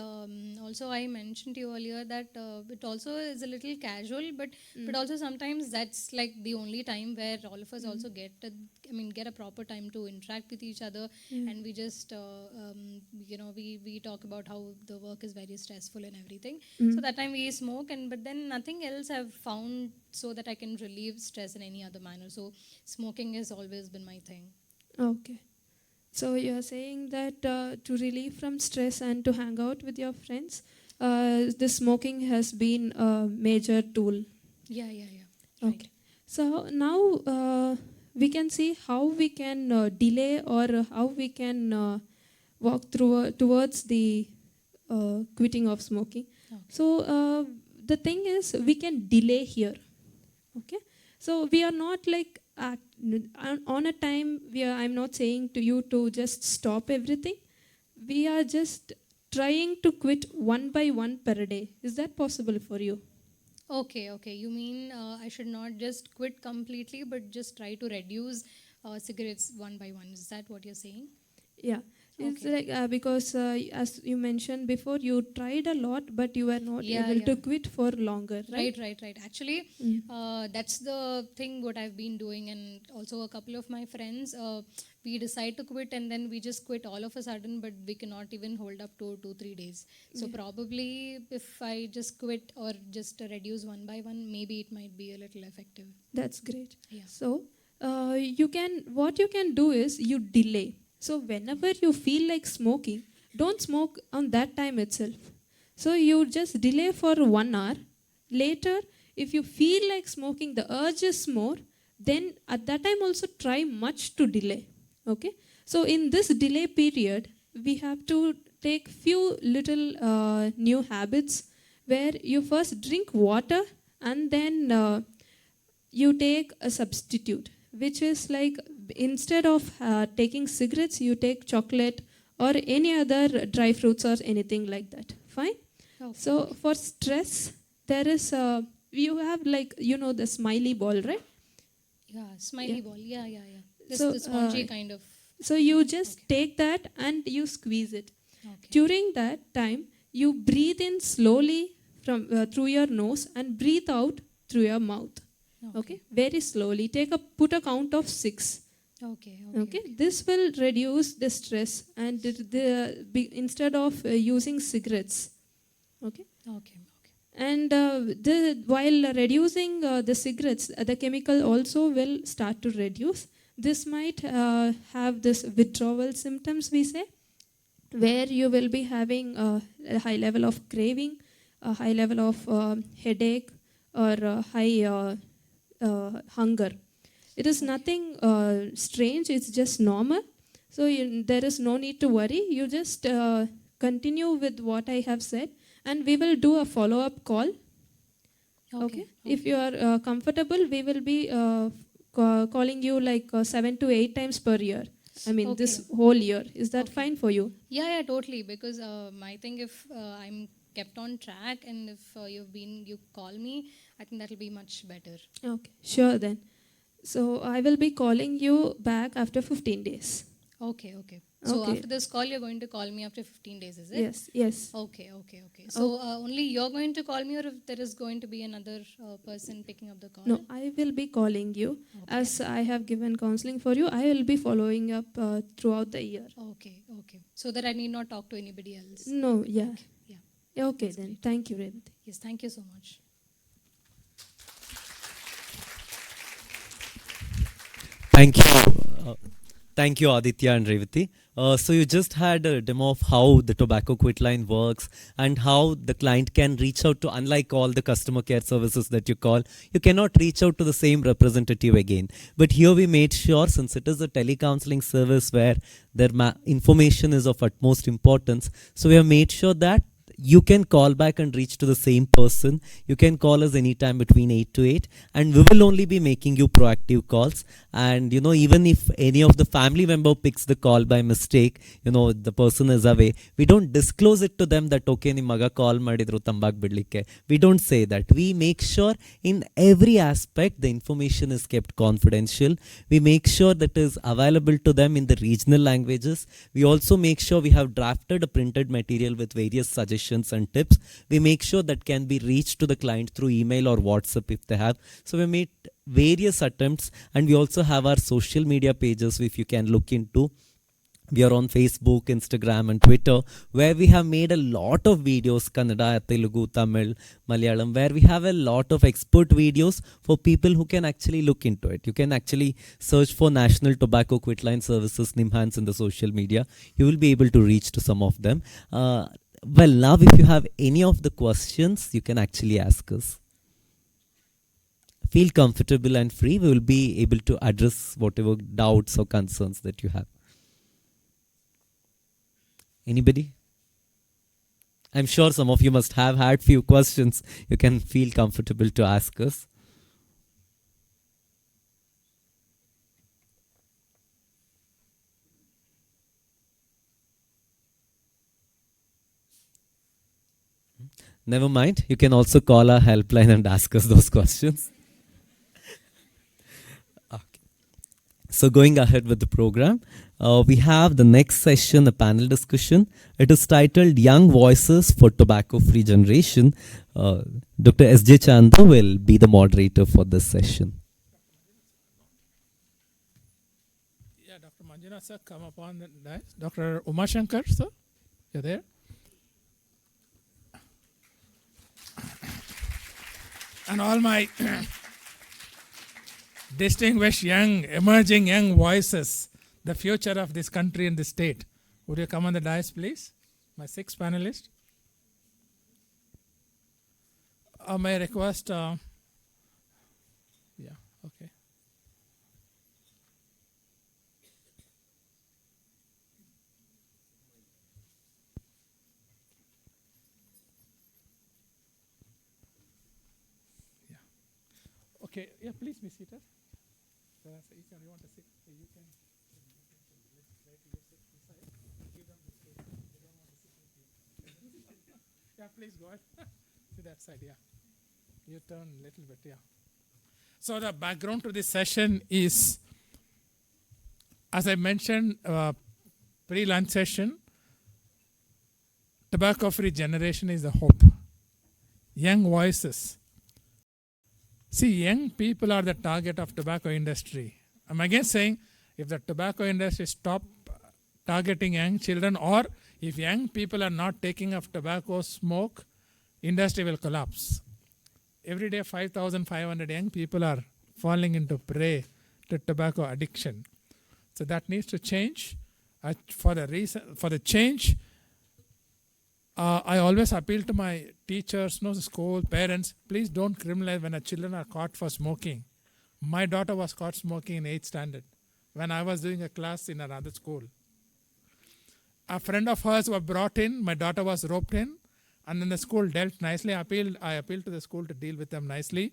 also I mentioned to you earlier that it also is a little casual, but also sometimes that's like the only time where all of us also get a proper time to interact with each other, and we just we talk about how the work is very stressful and everything. So that time we smoke, but then nothing else I've found so that I can relieve stress in any other manner. So smoking has always been my thing. Okay. So you're saying that to relieve from stress and to hang out with your friends, the smoking has been a major tool. Yeah. Okay. So now we can see how we can delay, or how we can walk towards the quitting of smoking. Okay. So the thing is, we can delay here. Okay. So we are not like act, on a time I'm not saying to you to just stop everything. We are just trying to quit one by one per day. Is that possible for you? Okay, okay. You mean I should not just quit completely, but just try to reduce cigarettes one by one. Is that what you're saying? Yeah. It's like because as you mentioned before, you tried a lot, but you were not able to quit for longer, right? Right. Actually, that's the thing what I've been doing, and also a couple of my friends. We decide to quit, and then we just quit all of a sudden, but we cannot even hold up to 2-3 days. So probably if I just quit or just reduce one by one, maybe it might be a little effective. That's great. Yeah. So what you can do is you delay. So whenever you feel like smoking, don't smoke on that time itself. So you just delay for 1 hour. Later, if you feel like smoking, the urge is more, then at that time also try much to delay. Okay. So in this delay period, we have to take few little new habits where you first drink water and then you take a substitute, which is like instead of taking cigarettes, you take chocolate or any other dry fruits or anything like that. Fine? Okay. So for stress, there is you have like, the smiley ball, right? Yeah, smiley ball. Yeah. This So, the spongy kind of. So you just take that and you squeeze it. Okay. During that time, you breathe in slowly from through your nose and breathe out through your mouth. Okay. Very slowly. Put a count of 6. Okay. This will reduce the stress and instead of using cigarettes. Okay. And while reducing the cigarettes, the chemical also will start to reduce. This might have this withdrawal symptoms, we say, where you will be having a high level of craving, a high level of headache, or high hunger. It is nothing strange, it's just normal. So there is no need to worry. You just continue with what I have said, and we will do a follow-up call. Okay. If you are comfortable, we will be calling you like 7 to 8 times per year. I mean, this whole year. Is that fine for you? Yeah, totally. Because I think if I'm kept on track and if you call me, I think that will be much better. Okay, sure then. So I will be calling you back after 15 days. Okay. So after this call, you're going to call me after 15 days, is it? Yes. Okay. So only you're going to call me, or if there is going to be another person picking up the call? No, I will be calling you. As I have given counseling for you, I will be following up throughout the year. Okay. So that I need not talk to anybody else? No, yeah. Okay, That's then. great. Thank you, Revati. Yes, thank you so much. Thank you, Aditya and Revati. So you just had a demo of how the tobacco quit line works and how the client can reach out to, unlike all the customer care services that you call, you cannot reach out to the same representative again. But here we made sure, since it is a telecounseling service where their information is of utmost importance, so we have made sure that you can call back and reach to the same person. You can call us anytime between 8 to 8, and we will only be making you proactive calls. And even if any of the family member picks the call by mistake, the person is away, we don't disclose it to them that okay, ನಿಮ್ಮ ಮಗ call ಮಾಡಿದ್ರು ತಂಬಾಕ್ ಬಿಡ್ಲಿಕ್ಕೆ. We don't say that. We make sure in every aspect the information is kept confidential. We make sure that is available to them in the regional languages. We also make sure we have drafted a printed material with various suggestions and tips. We make sure that can be reached to the client through email or WhatsApp if they have. So we made various attempts, and we also have our social media pages if you can look into. We are on Facebook, Instagram and Twitter, where we have made a lot of videos, Kannada, Telugu, Tamil, Malayalam, where we have a lot of expert videos for people who can actually look into it. You can actually search for National Tobacco Quit Line Services, Nimhans, in the social media. You will be able to reach to some of them. Well, now if you have any of the questions, you can actually ask us. Feel comfortable and free. We will be able to address whatever doubts or concerns that you have. Anybody? I'm sure some of you must have had few questions. You can feel comfortable to ask us. Never mind. You can also call our helpline and ask us those questions. Okay. So going ahead with the program, we have the next session, a panel discussion. It is titled Young Voices for Tobacco-Free Generation. Dr. S.J. Chanda will be the moderator for this session. Yeah, Dr. Manjuna sir, come upon the dais. Dr. Umashankar sir, you're there? And all my distinguished emerging young voices, the future of this country and the state. Would you come on the dais, please? My 6 panelists. May I request, yeah, okay. Okay, yeah, please be seated. So you want to sit? You can. Yeah, please go ahead. To that side, yeah. You turn a little bit, yeah. So the background to this session is, as I mentioned, pre-lunch session, tobacco-free generation is the hope. Young voices. See, young people are the target of tobacco industry. I'm again saying, if the tobacco industry stop targeting young children, or if young people are not taking up tobacco smoke, industry will collapse. Every day, 5,500 young people are falling into prey to tobacco addiction. So that needs to change. For the change, I always appeal to my teachers, school, parents, please don't criminalize when our children are caught for smoking. My daughter was caught smoking in 8th standard when I was doing a class in another school. A friend of hers was brought in, my daughter was roped in, and then the school dealt nicely. I appealed to the school to deal with them nicely.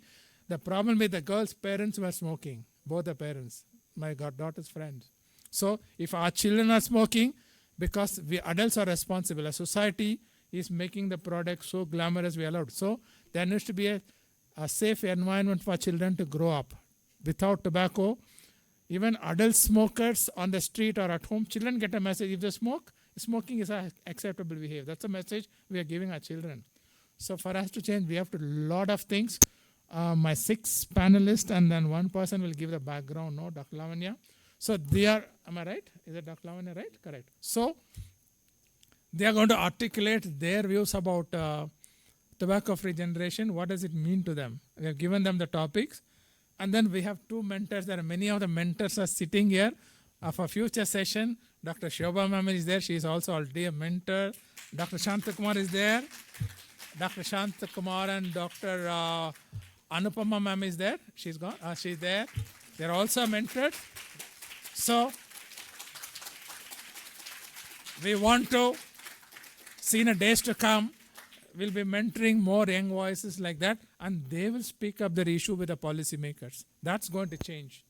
The problem with the girl's parents were smoking, both the parents, my daughter's friends. So if our children are smoking, because we adults are responsible, a society is making the product so glamorous we allowed. So there needs to be a safe environment for children to grow up. Without tobacco, even adult smokers on the street or at home, children get a message. If they smoke, smoking is acceptable behavior. That's a message we are giving our children. So for us to change, we have to do a lot of things. My 6 panelists and then one person will give the background, Dr. Lavanya. So they are, am I right? Is it Dr. Lavanya right? Correct. So they are going to articulate their views about tobacco-free generation. What does it mean to them? We have given them the topics. And then we have 2 mentors. There are many of the mentors are sitting here for future session. Dr. Shobha ma'am is there. She is also already a mentor. Dr. Shantakumar is there. Dr. Shantakumar and Dr. Anupama ma'am is there. She's gone. She's there. They're also mentored. So we want to see in the days to come, we'll be mentoring more young voices like that, and they will speak up their issue with the policymakers. That's going to change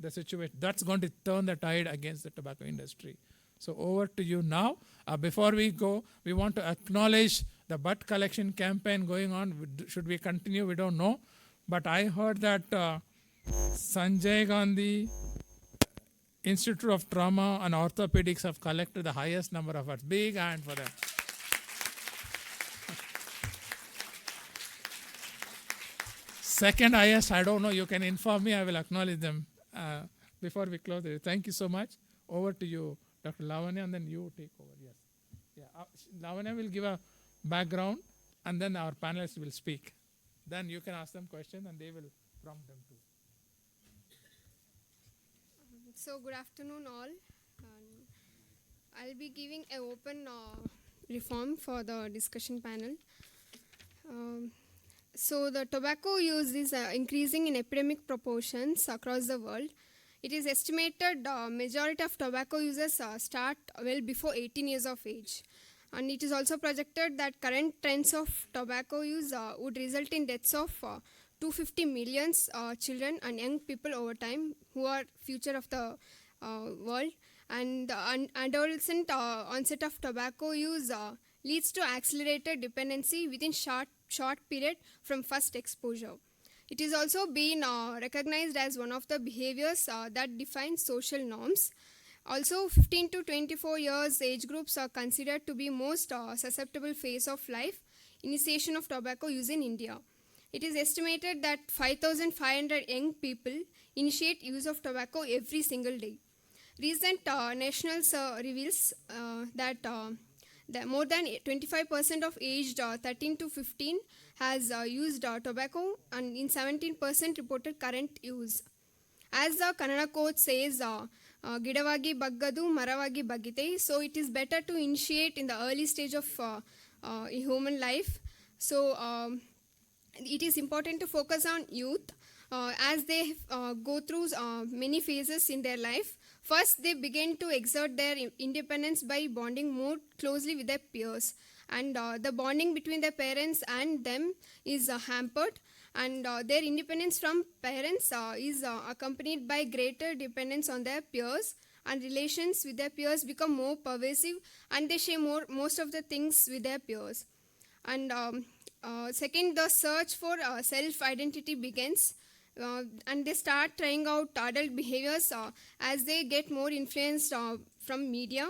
the situation. That's going to turn the tide against the tobacco industry. So over to you now. Before we go, we want to acknowledge the butt collection campaign going on. Should we continue? We don't know. But I heard that Sanjay Gandhi Institute of Trauma and Orthopedics have collected the highest number of us. Big hand for them. Second highest, I don't know. You can inform me. I will acknowledge them before we close it. Thank you so much. Over to you, Dr. Lavanya, and then you take over. Yes. Yeah. Lavanya will give a background, and then our panelists will speak. Then you can ask them questions, and they will prompt them too. So good afternoon all. I'll be giving an open reform for the discussion panel. So the tobacco use is increasing in epidemic proportions across the world. It is estimated majority of tobacco users start well before 18 years of age. And it is also projected that current trends of tobacco use would result in deaths of 250 million children and young people over time, who are future of the world. And the adolescent onset of tobacco use leads to accelerated dependency within short period from first exposure. It is also been recognized as one of the behaviors that define social norms. Also, 15 to 24 years age groups are considered to be most susceptible phase of life initiation of tobacco use in India. It is estimated that 5,500 young people initiate use of tobacco every single day. Recent nationals reveals that more than 25% of aged 13 to 15 has used tobacco, and in 17% reported current use. As the Kannada quote says, Gidavagi Baggadu, Maravagi Bagite, so it is better to initiate in the early stage of human life. So it is important to focus on youth as they go through many phases in their life. First, they begin to exert their independence by bonding more closely with their peers. And the bonding between their parents and them is hampered. And their independence from parents is accompanied by greater dependence on their peers. And relations with their peers become more pervasive, and they share most of the things with their peers. And second, the search for self-identity begins. And they start trying out adult behaviors as they get more influenced from media.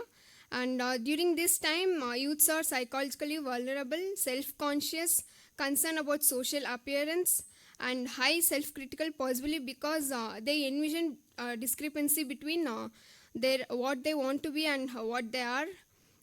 And during this time, youths are psychologically vulnerable, self-conscious, concerned about social appearance, and high self-critical, possibly because they envision discrepancy between what they want to be and what they are.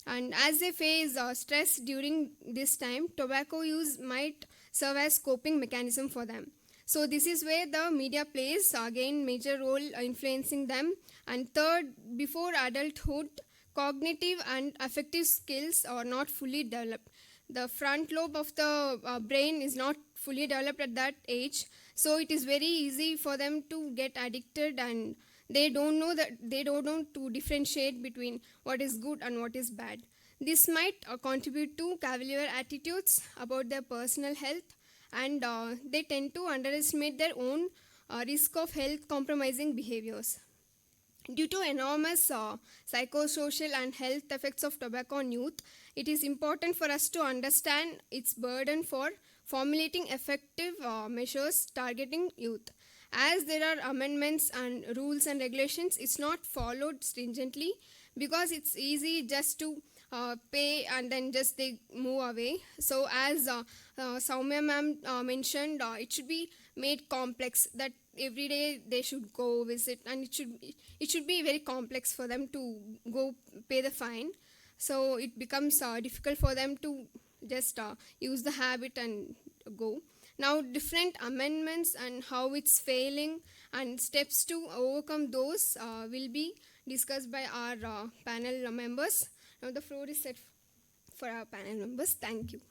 And as they face stress during this time, tobacco use might serve as coping mechanism for them. So this is where the media plays again major role influencing them. And third, before adulthood, cognitive and affective skills are not fully developed. The front lobe of the brain is not fully developed at that age, so it is very easy for them to get addicted, and they don't know to differentiate between what is good and what is bad. This might contribute to cavalier attitudes about their personal health, and they tend to underestimate their own risk of health compromising behaviors. Due to enormous psychosocial and health effects of tobacco on youth, it is important for us to understand its burden for formulating effective measures targeting youth. As there are amendments and rules and regulations, it's not followed stringently because it's easy just to pay and then just they move away. So as Soumya ma'am mentioned, it should be made complex, that every day they should go visit, and it should be very complex for them to go pay the fine. So it becomes difficult for them to just use the habit and go. Now different amendments and how it's failing and steps to overcome those will be discussed by our panel members. Now the floor is set for our panel members. Thank you.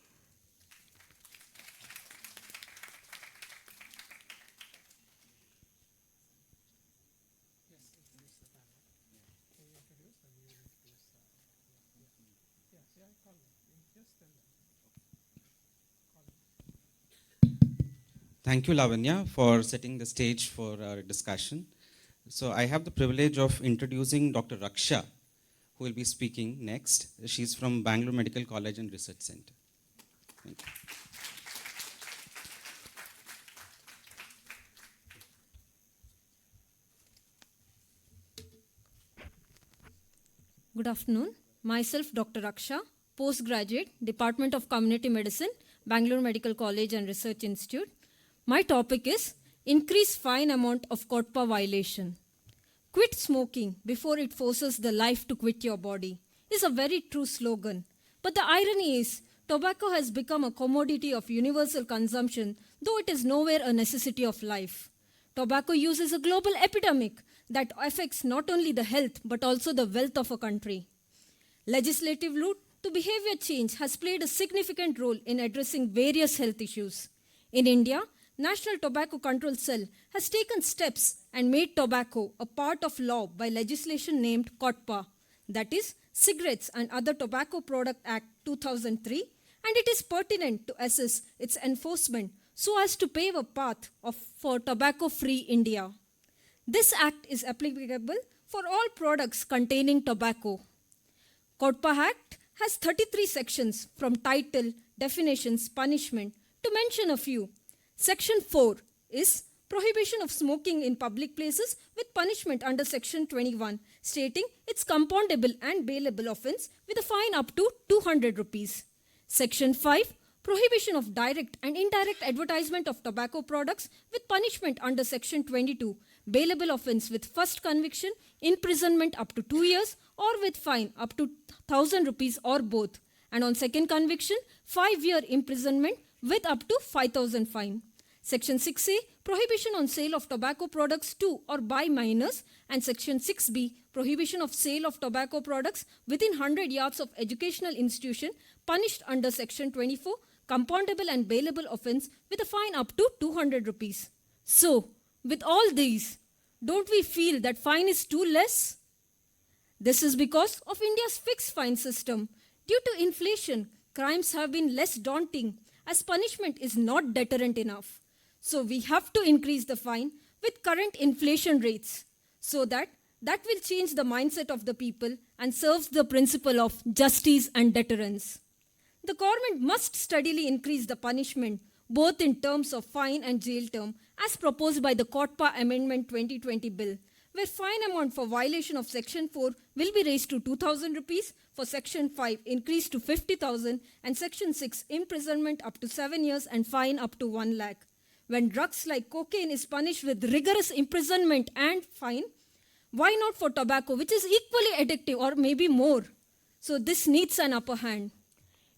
Thank you, Lavanya, for setting the stage for our discussion. So I have the privilege of introducing Dr. Raksha, who will be speaking next. She's from Bangalore Medical College and Research Center. Thank you. Good afternoon. Myself, Dr. Raksha, postgraduate, Department of Community Medicine, Bangalore Medical College and Research Institute. My topic is increase fine amount of COTPA violation. Quit smoking before it forces the life to quit your body is a very true slogan. But the irony is, tobacco has become a commodity of universal consumption, though it is nowhere a necessity of life. Tobacco use is a global epidemic that affects not only the health but also the wealth of a country. Legislative route to behavior change has played a significant role in addressing various health issues. In India, National Tobacco Control Cell has taken steps and made tobacco a part of law by legislation named COTPA, that is Cigarettes and Other Tobacco Product Act 2003, and it is pertinent to assess its enforcement so as to pave a path for tobacco-free India. This act is applicable for all products containing tobacco. COTPA Act has 33 sections from title, definitions, punishment, to mention a few. Section 4 is prohibition of smoking in public places with punishment under Section 21, stating it's compoundable and bailable offence with a fine up to 200 rupees. Section 5, prohibition of direct and indirect advertisement of tobacco products with punishment under Section 22, bailable offence with first conviction, imprisonment up to 2 years or with fine up to 1,000 rupees or both. And on second conviction, 5-year imprisonment with up to 5,000 fine. Section 6A, prohibition on sale of tobacco products to or by minors, and Section 6B, prohibition of sale of tobacco products within 100 yards of educational institution, punished under Section 24, compoundable and bailable offence with a fine up to 200 rupees. So, with all these, don't we feel that fine is too less? This is because of India's fixed fine system. Due to inflation, crimes have been less daunting as punishment is not deterrent enough. So we have to increase the fine with current inflation rates so that will change the mindset of the people and serves the principle of justice and deterrence. The government must steadily increase the punishment both in terms of fine and jail term as proposed by the COTPA Amendment 2020 bill, where fine amount for violation of Section 4 will be raised to 2,000 rupees, for Section 5 increased to 50,000, and Section 6 imprisonment up to 7 years and fine up to 1 lakh. When drugs like cocaine is punished with rigorous imprisonment and fine, why not for tobacco, which is equally addictive or maybe more? So this needs an upper hand.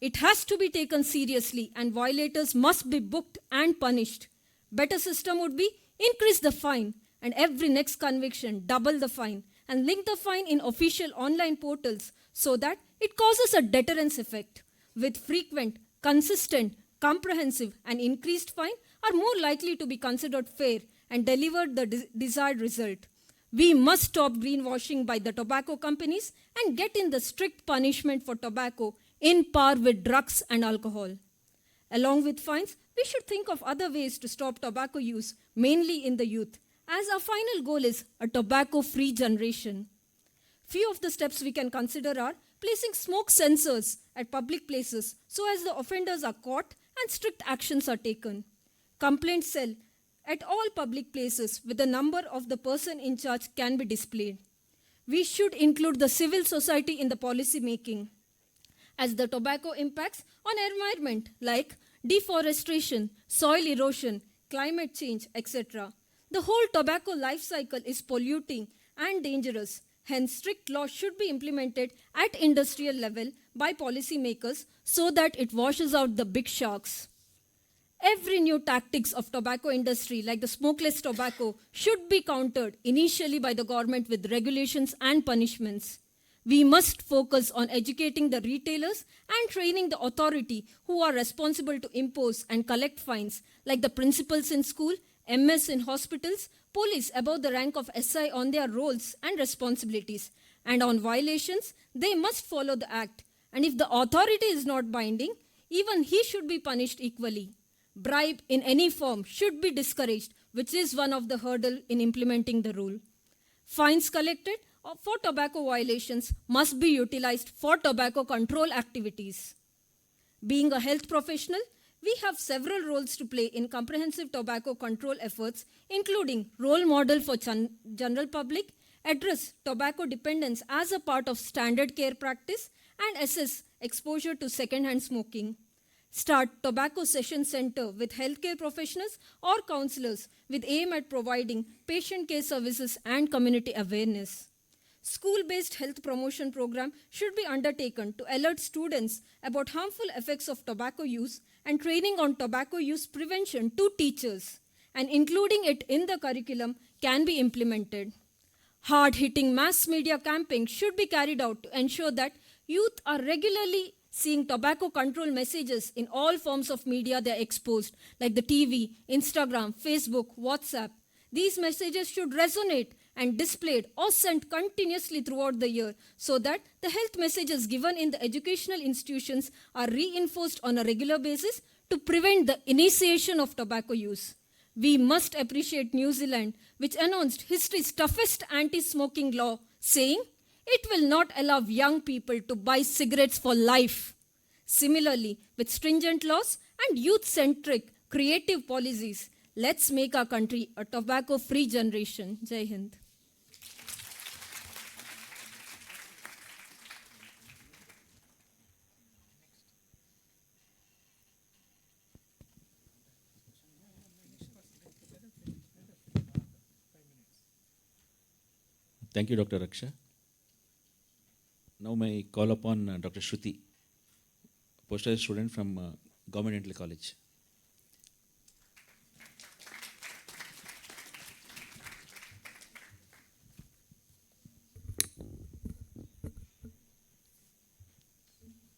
It has to be taken seriously and violators must be booked and punished. Better system would be increase the fine and every next conviction double the fine and link the fine in official online portals so that it causes a deterrence effect. With frequent, consistent, comprehensive and increased fine are more likely to be considered fair and deliver the desired result. We must stop greenwashing by the tobacco companies and get in the strict punishment for tobacco in par with drugs and alcohol. Along with fines, we should think of other ways to stop tobacco use, mainly in the youth, as our final goal is a tobacco-free generation. Few of the steps we can consider are placing smoke sensors at public places so as the offenders are caught and strict actions are taken. Complaint cell at all public places with the number of the person in charge can be displayed. We should include the civil society in the policy making, as the tobacco impacts on environment like deforestation, soil erosion, climate change, etc. The whole tobacco life cycle is polluting and dangerous. Hence, strict laws should be implemented at industrial level by policymakers so that it washes out the big sharks. Every new tactics of tobacco industry like the smokeless tobacco should be countered initially by the government with regulations and punishments. We must focus on educating the retailers and training the authority who are responsible to impose and collect fines like the principals in school, MS in hospitals, police above the rank of SI on their roles and responsibilities. And on violations, they must follow the act. And if the authority is not binding, even he should be punished equally. Bribe in any form should be discouraged, which is one of the hurdles in implementing the rule. Fines collected for tobacco violations must be utilized for tobacco control activities. Being a health professional, we have several roles to play in comprehensive tobacco control efforts, including role model for general public, address tobacco dependence as a part of standard care practice, and assess exposure to second-hand smoking. Start tobacco session center with healthcare professionals or counselors with aim at providing patient care services and community awareness. School-based health promotion program should be undertaken to alert students about harmful effects of tobacco use and training on tobacco use prevention to teachers, and including it in the curriculum can be implemented. Hard-hitting mass media campaign should be carried out to ensure that youth are regularly seeing tobacco control messages in all forms of media they are exposed, like the TV, Instagram, Facebook, WhatsApp. These messages should resonate and displayed or sent continuously throughout the year so that the health messages given in the educational institutions are reinforced on a regular basis to prevent the initiation of tobacco use. We must appreciate New Zealand, which announced history's toughest anti-smoking law, saying, it will not allow young people to buy cigarettes for life. Similarly, with stringent laws and youth-centric creative policies, let's make our country a tobacco-free generation. Jai Hind. Thank you, Dr. Raksha. Now may I call upon Dr. Shruti, postgraduate student from Government Dental College.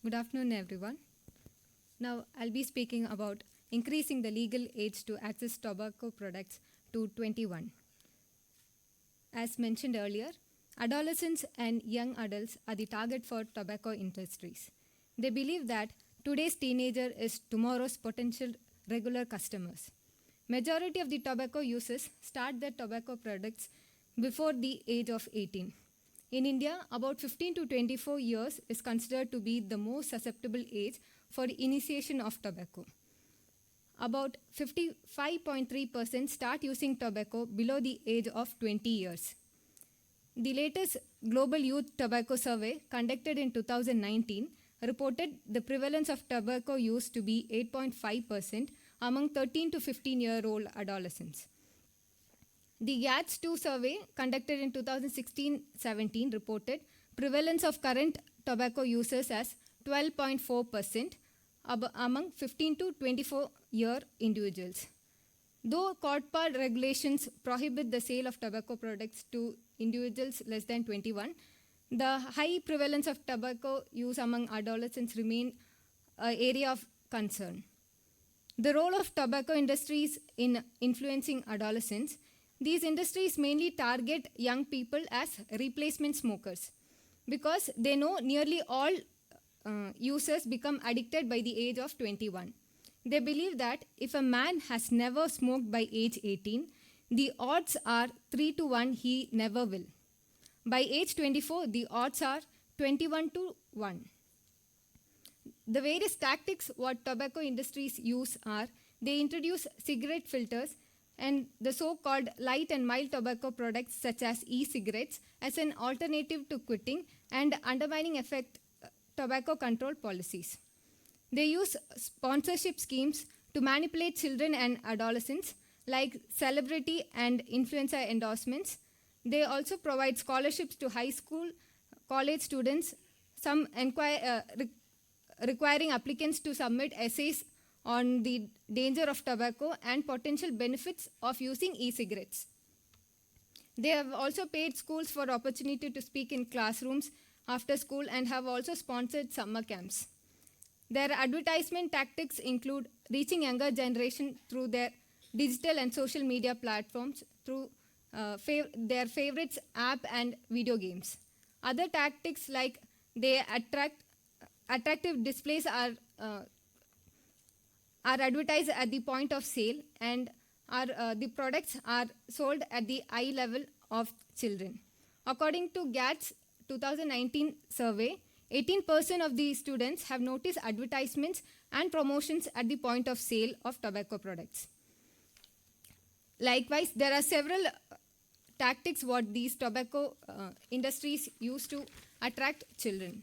Good afternoon, everyone. Now, I'll be speaking about increasing the legal age to access tobacco products to 21. As mentioned earlier, adolescents and young adults are the target for tobacco industries. They believe that today's teenager is tomorrow's potential regular customers. Majority of the tobacco users start their tobacco products before the age of 18. In India, about 15 to 24 years is considered to be the most susceptible age for the initiation of tobacco. About 55.3% start using tobacco below the age of 20 years. The latest Global Youth Tobacco Survey conducted in 2019 reported the prevalence of tobacco use to be 8.5% among 13 to 15-year-old adolescents. The GATS-2 survey conducted in 2016-17 reported prevalence of current tobacco users as 12.4% among 15 to 24-year individuals. Though CODPA regulations prohibit the sale of tobacco products to individuals less than 21, the high prevalence of tobacco use among adolescents remain an area of concern. The role of tobacco industries in influencing adolescents. These industries mainly target young people as replacement smokers because they know nearly all users become addicted by the age of 21. They believe that if a man has never smoked by age 18, the odds are 3 to 1 he never will. By age 24, the odds are 21 to 1. The various tactics what tobacco industries use are they introduce cigarette filters and the so-called light and mild tobacco products such as e-cigarettes as an alternative to quitting and undermining effect tobacco control policies. They use sponsorship schemes to manipulate children and adolescents like celebrity and influencer endorsements. They also provide scholarships to high school, college students, some requiring applicants to submit essays on the danger of tobacco and potential benefits of using e-cigarettes. They have also paid schools for opportunity to speak in classrooms after school and have also sponsored summer camps. Their advertisement tactics include reaching younger generation through their digital and social media platforms through their favorites app and video games. Other tactics like they attractive displays are advertised at the point of sale and the products are sold at the eye level of children. According to GATS 2019 survey, 18% of the students have noticed advertisements and promotions at the point of sale of tobacco products. Likewise, there are several tactics what these tobacco industries use to attract children.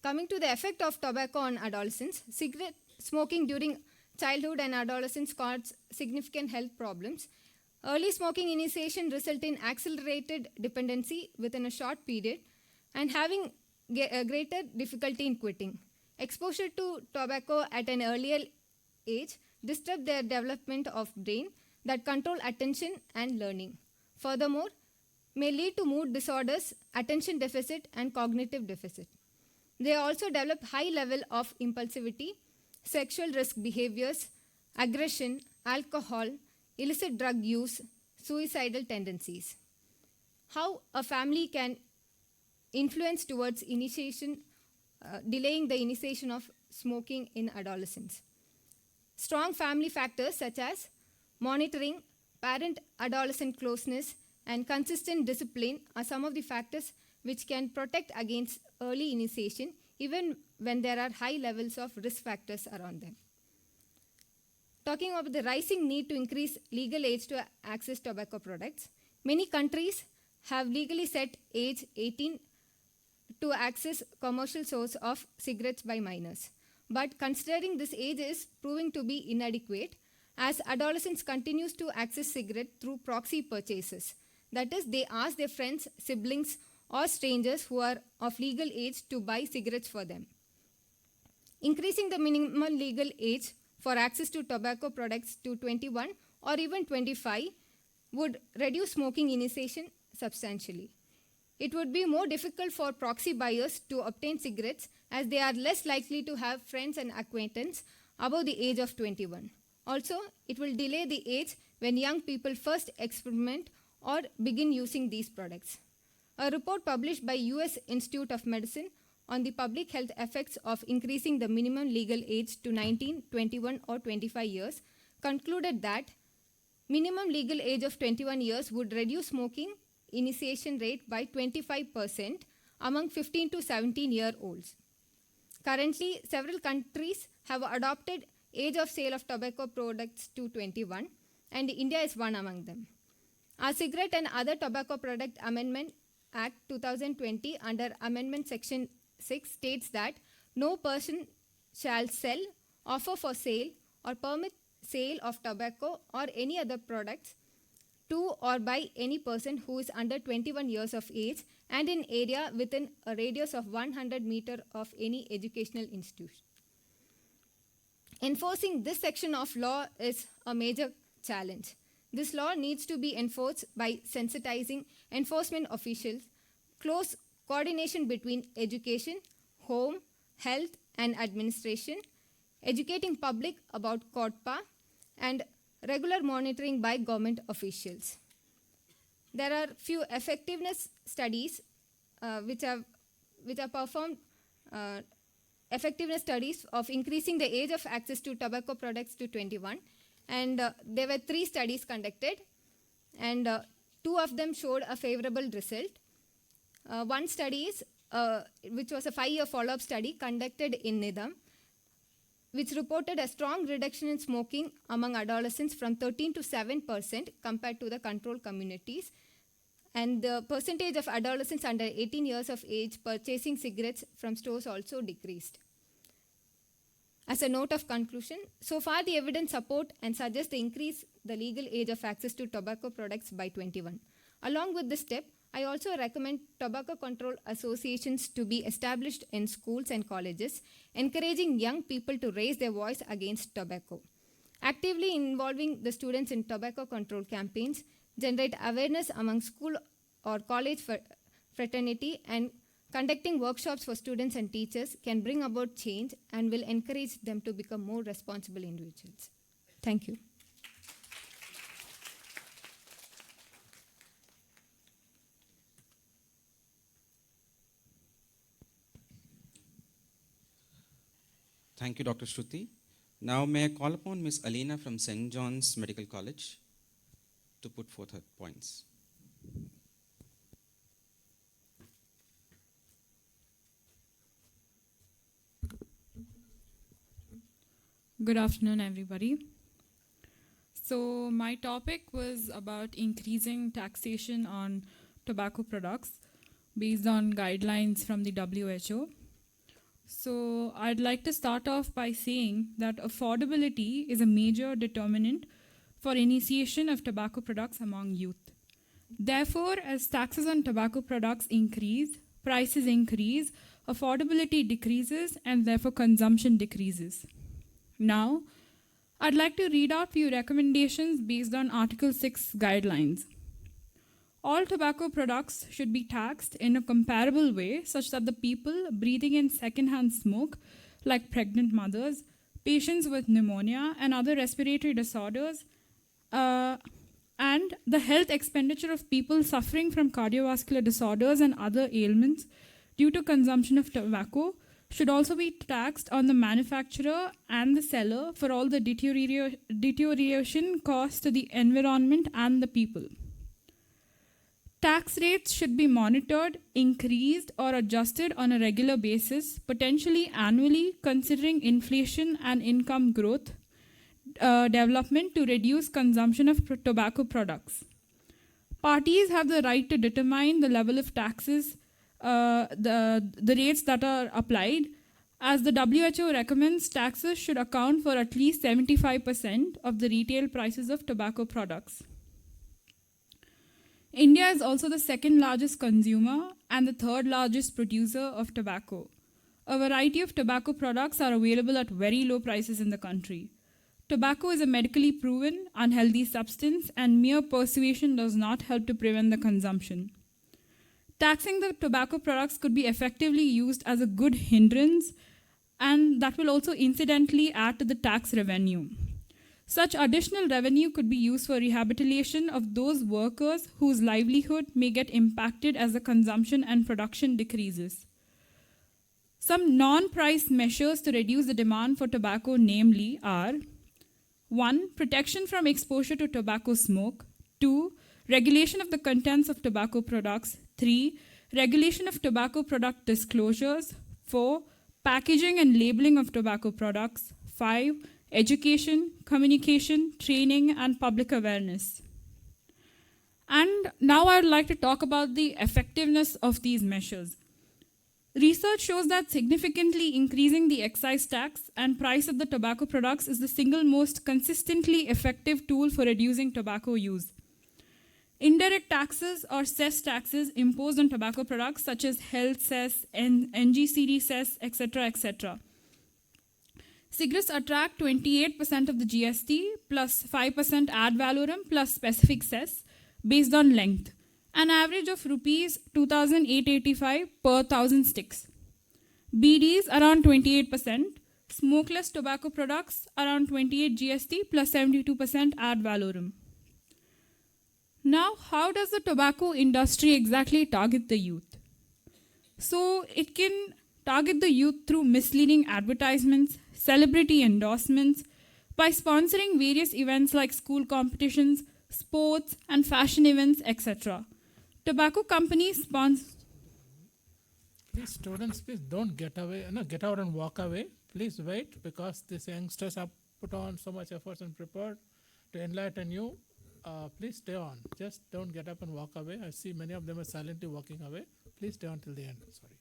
Coming to the effect of tobacco on adolescents, cigarette smoking during childhood and adolescence causes significant health problems. Early smoking initiation results in accelerated dependency within a short period and having a greater difficulty in quitting. Exposure to tobacco at an earlier age disturbs their development of brain that control attention and learning. Furthermore, may lead to mood disorders, attention deficit, and cognitive deficit. They also develop high level of impulsivity, sexual risk behaviors, aggression, alcohol, illicit drug use, suicidal tendencies. How a family can influence towards initiation, delaying the initiation of smoking in adolescents. Strong family factors such as monitoring, parent-adolescent closeness, and consistent discipline are some of the factors which can protect against early initiation even when there are high levels of risk factors around them. Talking about the rising need to increase legal age to access tobacco products, many countries have legally set age 18 to access commercial source of cigarettes by minors. But considering this age is proving to be inadequate, as adolescents continues to access cigarette through proxy purchases. That is, they ask their friends, siblings, or strangers who are of legal age to buy cigarettes for them. Increasing the minimum legal age for access to tobacco products to 21 or even 25 would reduce smoking initiation substantially. It would be more difficult for proxy buyers to obtain cigarettes as they are less likely to have friends and acquaintances above the age of 21. Also, it will delay the age when young people first experiment or begin using these products. A report published by US Institute of Medicine on the public health effects of increasing the minimum legal age to 19, 21, or 25 years concluded that minimum legal age of 21 years would reduce smoking initiation rate by 25% among 15 to 17-year-olds. Currently, several countries have adopted age of sale of tobacco products to 21, and India is one among them. Our Cigarette and Other Tobacco Product Amendment Act 2020 under Amendment Section 6 states that no person shall sell, offer for sale, or permit sale of tobacco or any other products to or by any person who is under 21 years of age and in area within a radius of 100 meters of any educational institution. Enforcing this section of law is a major challenge. This law needs to be enforced by sensitizing enforcement officials, close coordination between education, home, health, and administration, educating public about CODPA, and regular monitoring by government officials. There are few effectiveness studies which are performed, effectiveness studies of increasing the age of access to tobacco products to 21, and there were 3 studies conducted, and 2 of them showed a favorable result. One study is, which was a 5-year follow-up study conducted in Nidham, which reported a strong reduction in smoking among adolescents from 13 to 7% compared to the control communities. And the percentage of adolescents under 18 years of age purchasing cigarettes from stores also decreased. As a note of conclusion, so far the evidence support and suggests the increase the legal age of access to tobacco products by 21. Along with this step, I also recommend tobacco control associations to be established in schools and colleges, encouraging young people to raise their voice against tobacco. Actively involving the students in tobacco control campaigns, generate awareness among school or college fraternity, and conducting workshops for students and teachers can bring about change and will encourage them to become more responsible individuals. Thank you. Thank you, Dr. Shruti. Now may I call upon Ms. Alina from St. John's Medical College to put forth her points. Good afternoon, everybody. So my topic was about increasing taxation on tobacco products based on guidelines from the WHO. So I'd like to start off by saying that affordability is a major determinant for initiation of tobacco products among youth. Therefore, as taxes on tobacco products increase, prices increase, affordability decreases, and therefore consumption decreases. Now, I'd like to read out a few recommendations based on Article 6 guidelines. All tobacco products should be taxed in a comparable way such that the people breathing in secondhand smoke, like pregnant mothers, patients with pneumonia and other respiratory disorders, and the health expenditure of people suffering from cardiovascular disorders and other ailments due to consumption of tobacco should also be taxed on the manufacturer and the seller for all the deterioration caused to the environment and the people. Tax rates should be monitored, increased, or adjusted on a regular basis, potentially annually, considering inflation and income growth development to reduce consumption of tobacco products. Parties have the right to determine the level of taxes, the rates that are applied. As the WHO recommends, taxes should account for at least 75% of the retail prices of tobacco products. India is also the second largest consumer and the third largest producer of tobacco. A variety of tobacco products are available at very low prices in the country. Tobacco is a medically proven, unhealthy substance, and mere persuasion does not help to prevent the consumption. Taxing the tobacco products could be effectively used as a good hindrance, and that will also incidentally add to the tax revenue. Such additional revenue could be used for rehabilitation of those workers whose livelihood may get impacted as the consumption and production decreases. Some non-price measures to reduce the demand for tobacco namely are: 1. Protection from exposure to tobacco smoke. 2. Regulation of the contents of tobacco products. 3. Regulation of tobacco product disclosures. 4. Packaging and labeling of tobacco products. 5. Education, communication, training, and public awareness. And now I'd like to talk about the effectiveness of these measures. Research shows that significantly increasing the excise tax and price of the tobacco products is the single most consistently effective tool for reducing tobacco use. Indirect taxes or cess taxes imposed on tobacco products such as health cess, NGCD cess, etc. Cigarettes attract 28% of the GST plus 5% ad valorem plus specific cess based on length, an average of rupees 2,885 per 1,000 sticks. BDs around 28%, smokeless tobacco products around 28 GST plus 72% ad valorem. Now, how does the tobacco industry exactly target the youth? So, it can target the youth through misleading advertisements, celebrity endorsements, by sponsoring various events like school competitions, sports, and fashion events, etc. Tobacco companies sponsor... Please, students, please don't get away, get out and walk away. Please wait, because these youngsters have put on so much effort and prepared to enlighten you. Please stay on. Just don't get up and walk away. I see many of them are silently walking away. Please stay on till the end. Sorry.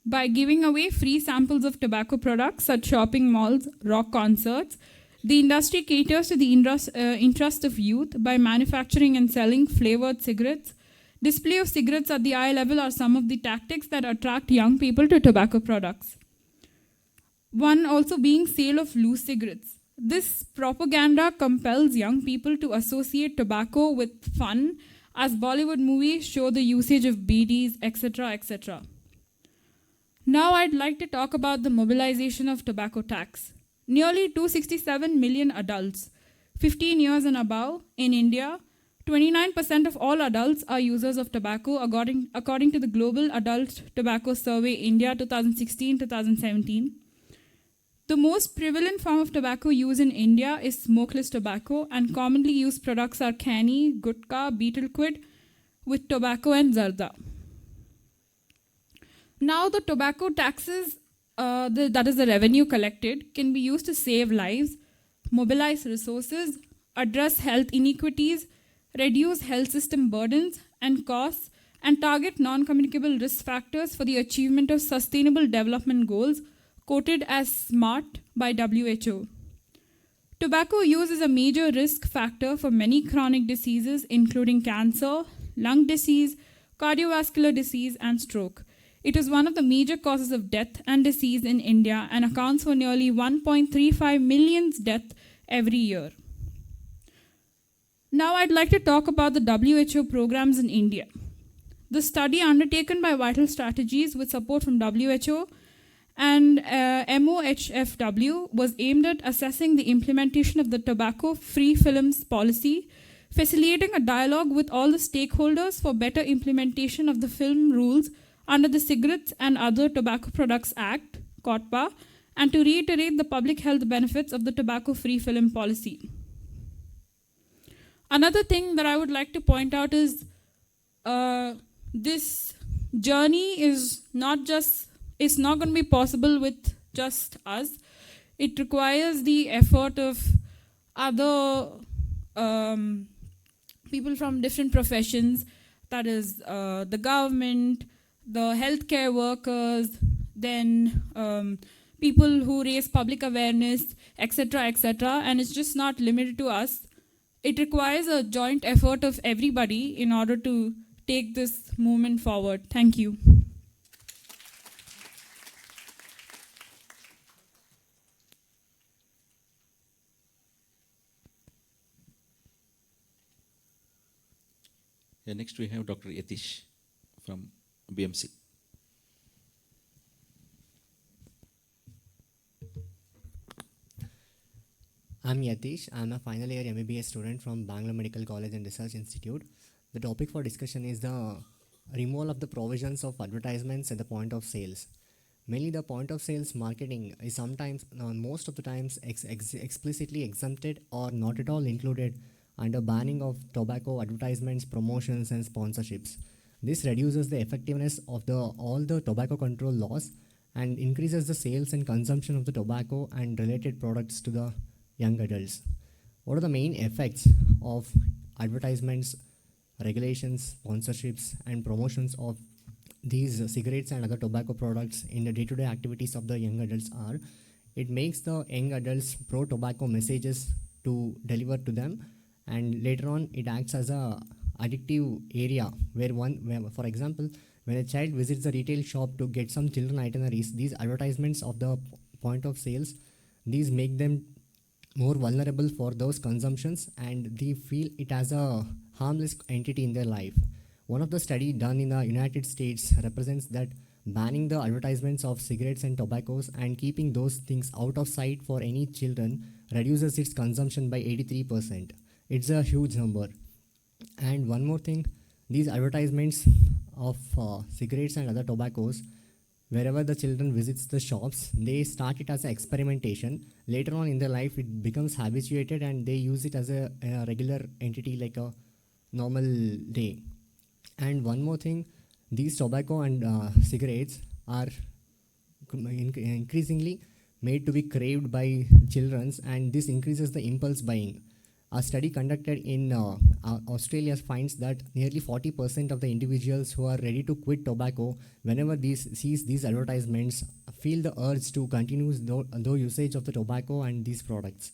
By giving away free samples of tobacco products at shopping malls, rock concerts, the industry caters to the interest of youth by manufacturing and selling flavored cigarettes. Display of cigarettes at the eye level are some of the tactics that attract young people to tobacco products. One also being sale of loose cigarettes. This propaganda compels young people to associate tobacco with fun, as Bollywood movies show the usage of BDs, etc. Now I'd like to talk about the mobilization of tobacco tax. Nearly 267 million adults, 15 years and above, in India, 29% of all adults are users of tobacco according to the Global Adult Tobacco Survey India 2016-2017. The most prevalent form of tobacco use in India is smokeless tobacco, and commonly used products are canny, gutka, betel quid with tobacco, and zarda. Now the tobacco taxes, that is the revenue collected, can be used to save lives, mobilize resources, address health inequities, reduce health system burdens and costs, and target non-communicable risk factors for the achievement of sustainable development goals, quoted as SMART by WHO. Tobacco use is a major risk factor for many chronic diseases, including cancer, lung disease, cardiovascular disease, and stroke. It is one of the major causes of death and disease in India and accounts for nearly 1.35 million deaths every year. Now I'd like to talk about the WHO programs in India. The study undertaken by Vital Strategies with support from WHO and MOHFW was aimed at assessing the implementation of the tobacco-free films policy, facilitating a dialogue with all the stakeholders for better implementation of the film rules under the Cigarettes and Other Tobacco Products Act, COTPA, and to reiterate the public health benefits of the tobacco-free film policy. Another thing that I would like to point out is this journey is not going to be possible with just us. It requires the effort of other people from different professions, that is the government, the healthcare workers, then people who raise public awareness, etc., etc. And it's just not limited to us. It requires a joint effort of everybody in order to take this movement forward. Thank you. Yeah, next we have Dr. Yatish from BMC. I'm Yatish. I'm a final year MBBS student from Bangalore Medical College and Research Institute. The topic for discussion is the removal of the provisions of advertisements at the point of sales. Mainly the point of sales marketing is sometimes, most of the times, explicitly exempted or not at all included under banning of tobacco advertisements, promotions and sponsorships. This reduces the effectiveness of all the tobacco control laws and increases the sales and consumption of the tobacco and related products to the young adults. What are the main effects of advertisements, regulations, sponsorships and promotions of these cigarettes and other tobacco products in the day-to-day activities of the young adults are? It makes the young adults pro-tobacco messages to deliver to them, and later on it acts as a addictive area where for example, when a child visits a retail shop to get some children itineraries, these advertisements of the point of sales, these make them more vulnerable for those consumptions and they feel it as a harmless entity in their life. One of the study done in the United States represents that banning the advertisements of cigarettes and tobaccos and keeping those things out of sight for any children reduces its consumption by 83%. It's a huge number. And one more thing, these advertisements of cigarettes and other tobaccos, wherever the children visits the shops, they start it as an experimentation. Later on in their life, it becomes habituated and they use it as a regular entity like a normal day. And one more thing, these tobacco and cigarettes are increasingly made to be craved by children, and this increases the impulse buying. A study conducted in Australia finds that nearly 40% of the individuals who are ready to quit tobacco, whenever sees these advertisements, feel the urge to continue the usage of the tobacco and these products.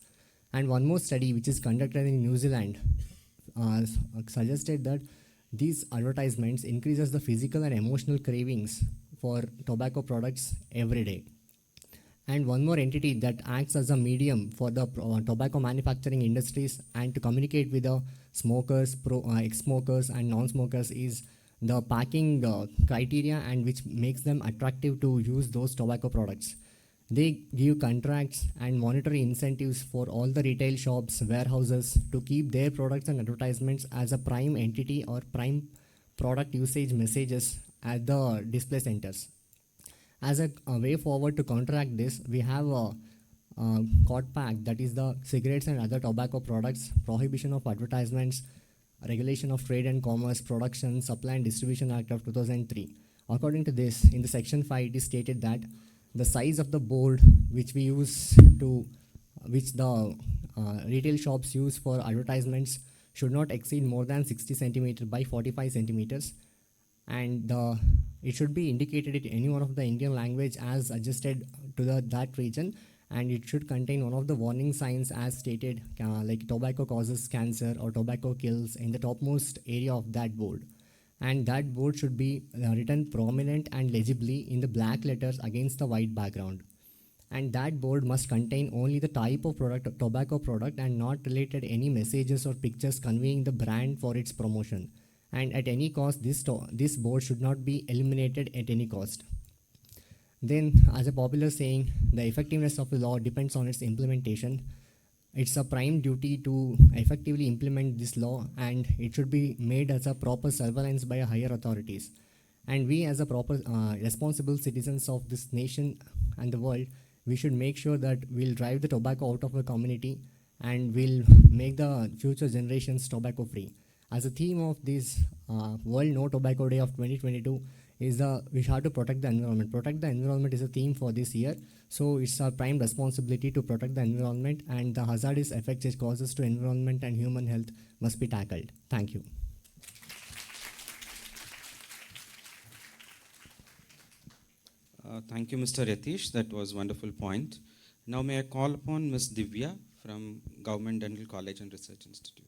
And one more study which is conducted in New Zealand suggested that these advertisements increases the physical and emotional cravings for tobacco products every day. And one more entity that acts as a medium for the tobacco manufacturing industries and to communicate with the smokers, ex-smokers and non-smokers is the packing criteria, and which makes them attractive to use those tobacco products. They give contracts and monetary incentives for all the retail shops, warehouses to keep their products and advertisements as a prime entity or prime product usage messages at the display centers. As a way forward to counteract this, we have a COTPAC, that is the Cigarettes and Other Tobacco Products Prohibition of Advertisements, Regulation of Trade and Commerce, Production, Supply and Distribution Act of 2003. According to this, in the section 5, it is stated that the size of the board which we use which the retail shops use for advertisements should not exceed more than 60 centimeters by 45 centimeters, and it should be indicated in any one of the Indian language as adjusted to that region, and it should contain one of the warning signs as stated, like tobacco causes cancer or tobacco kills, in the topmost area of that board. And that board should be written prominent and legibly in the black letters against the white background. And that board must contain only the type of product, tobacco product, and not related any messages or pictures conveying the brand for its promotion. And at any cost, this board should not be eliminated at any cost. Then, as a popular saying, the effectiveness of the law depends on its implementation. It's a prime duty to effectively implement this law, and it should be made as a proper surveillance by higher authorities. And we, as a proper responsible citizens of this nation and the world, we should make sure that we'll drive the tobacco out of the community and we'll make the future generations tobacco free. As a theme of this World No Tobacco Day of 2022 is we have to protect the environment. Protect the environment is a theme for this year. So it's our prime responsibility to protect the environment, and the hazardous effects it causes to environment and human health must be tackled. Thank you. Thank you, Mr. Yatish. That was a wonderful point. Now may I call upon Ms. Divya from Government Dental College and Research Institute.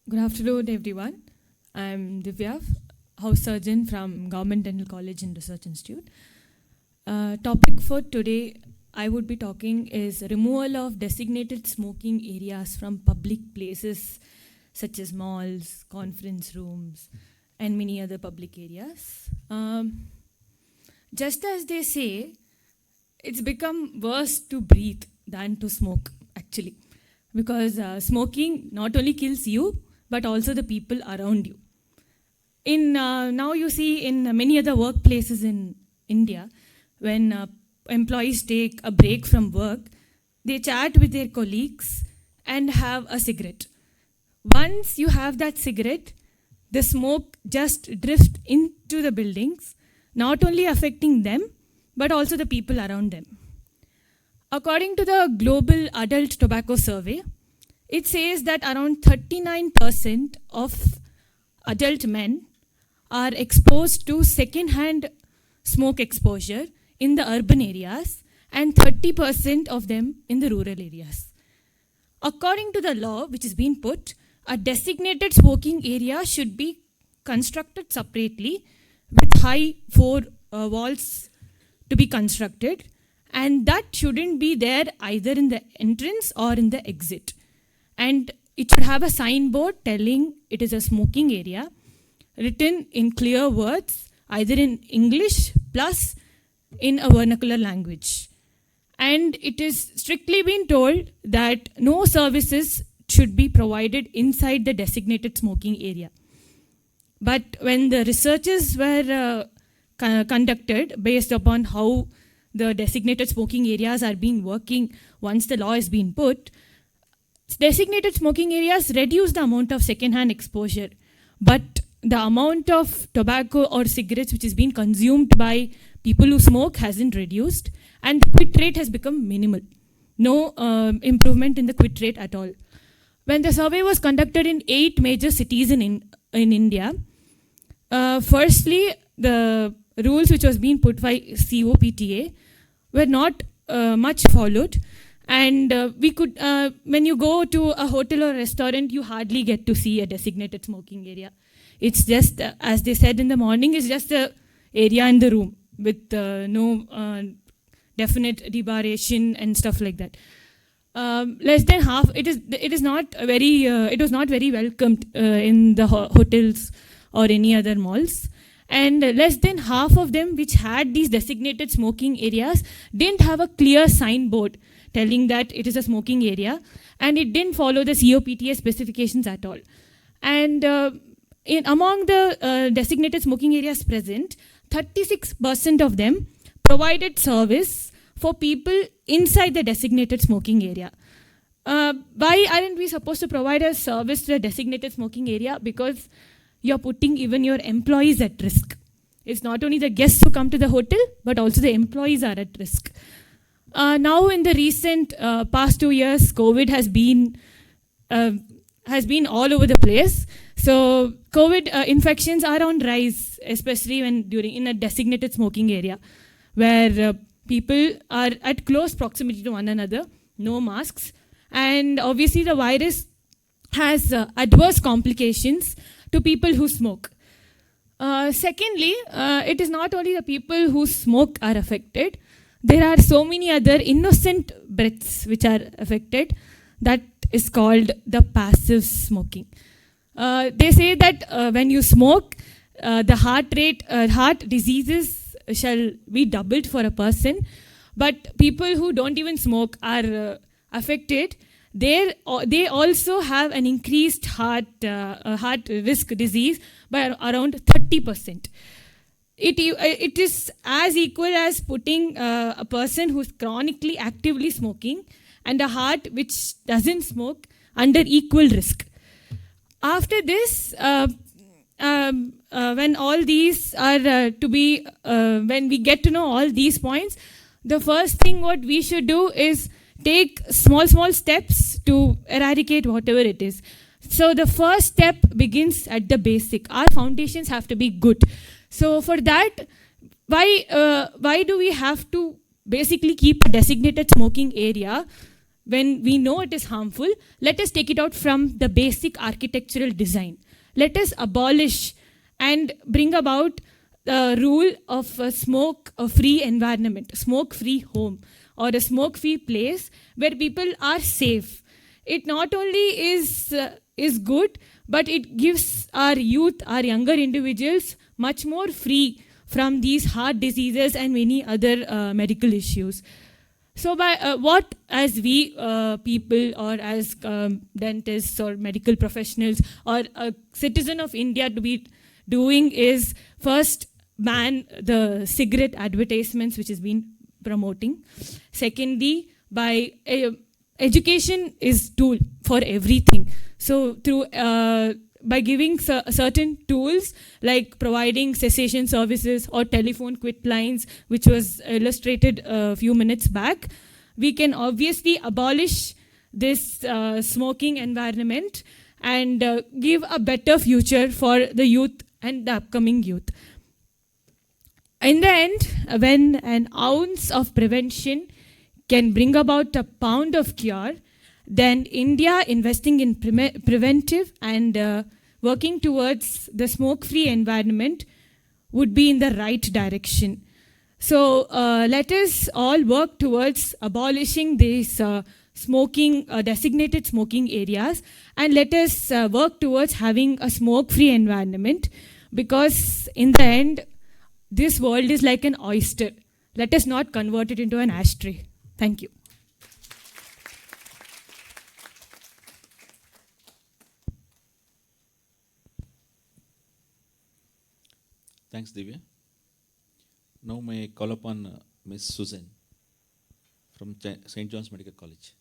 Good afternoon, everyone. I'm Divya, house surgeon from Government Dental College and Research Institute. Topic for today I would be talking is removal of designated smoking areas from public places such as malls, conference rooms, and many other public areas. Just as they say, it's become worse to breathe than to smoke, actually. Because smoking not only kills you, but also the people around you. Now you see in many other workplaces in India, when employees take a break from work, they chat with their colleagues and have a cigarette. Once you have that cigarette, the smoke just drifts into the buildings, not only affecting them, but also the people around them. According to the Global Adult Tobacco Survey, it says that around 39% of adult men are exposed to second-hand smoke exposure in the urban areas and 30% of them in the rural areas. According to the law which is being put, a designated smoking area should be constructed separately with high 4 walls to be constructed, and that shouldn't be there either in the entrance or in the exit. And it should have a signboard telling it is a smoking area, written in clear words, either in English plus in a vernacular language. And it is strictly been told that no services should be provided inside the designated smoking area. But when the researches were conducted based upon how the designated smoking areas are being working once the law is being put, designated smoking areas reduce the amount of second-hand exposure, but the amount of tobacco or cigarettes which is being consumed by people who smoke hasn't reduced, and the quit rate has become minimal. No improvement in the quit rate at all. When the survey was conducted in 8 major cities in India, firstly, the rules which was being put by CFTFK were not much followed. And when you go to a hotel or restaurant, you hardly get to see a designated smoking area. It's just, as they said in the morning, it's just an area in the room with no definite debarration and stuff like that. Less than half, it was not very welcomed in the hotels or any other malls. And less than half of them which had these designated smoking areas didn't have a clear signboard telling that it is a smoking area, and it didn't follow the COPTA specifications at all. And among the designated smoking areas present, 36% of them provided service for people inside the designated smoking area. Why aren't we supposed to provide a service to the designated smoking area? Because you're putting even your employees at risk. It's not only the guests who come to the hotel, but also the employees are at risk. Now in the recent past 2 years, COVID has been all over the place. So COVID infections are on rise, especially when in a designated smoking area, where people are at close proximity to one another, no masks, and obviously the virus has adverse complications to people who smoke. Secondly, it is not only the people who smoke are affected. There are so many other innocent breaths which are affected. That is called the passive smoking. They say that when you smoke, the heart diseases shall be doubled for a person. But people who don't even smoke are affected. they also have an increased heart risk disease by around 30%. It is as equal as putting a person who's chronically actively smoking and a heart which doesn't smoke under equal risk. After this, when all these are when we get to know all these points, the first thing what we should do is take small steps to eradicate whatever it is. So the first step begins at the basic. Our foundations have to be good. So for that, why do we have to basically keep a designated smoking area when we know it is harmful? Let us take it out from the basic architectural design. Let us abolish and bring about the rule of a smoke-free environment, smoke-free home, or a smoke-free place where people are safe. It not only is good, but it gives our youth, our younger individuals, much more free from these heart diseases and many other medical issues. So by what as we people or as dentists or medical professionals or a citizen of India to be doing is first ban the cigarette advertisements which has been promoting. Secondly, by education is tool for everything. So through by giving certain tools like providing cessation services or telephone quit lines, which was illustrated a few minutes back, we can obviously abolish this smoking environment and give a better future for the youth and the upcoming youth. In the end, when an ounce of prevention can bring about a pound of cure, then India investing in preventive and working towards the smoke-free environment would be in the right direction. So let us all work towards abolishing these designated smoking areas, and let us work towards having a smoke-free environment, because in the end, this world is like an oyster. Let us not convert it into an ashtray. Thank you. Thanks, Divya. Now may I call upon Miss Susan from St. John's Medical College.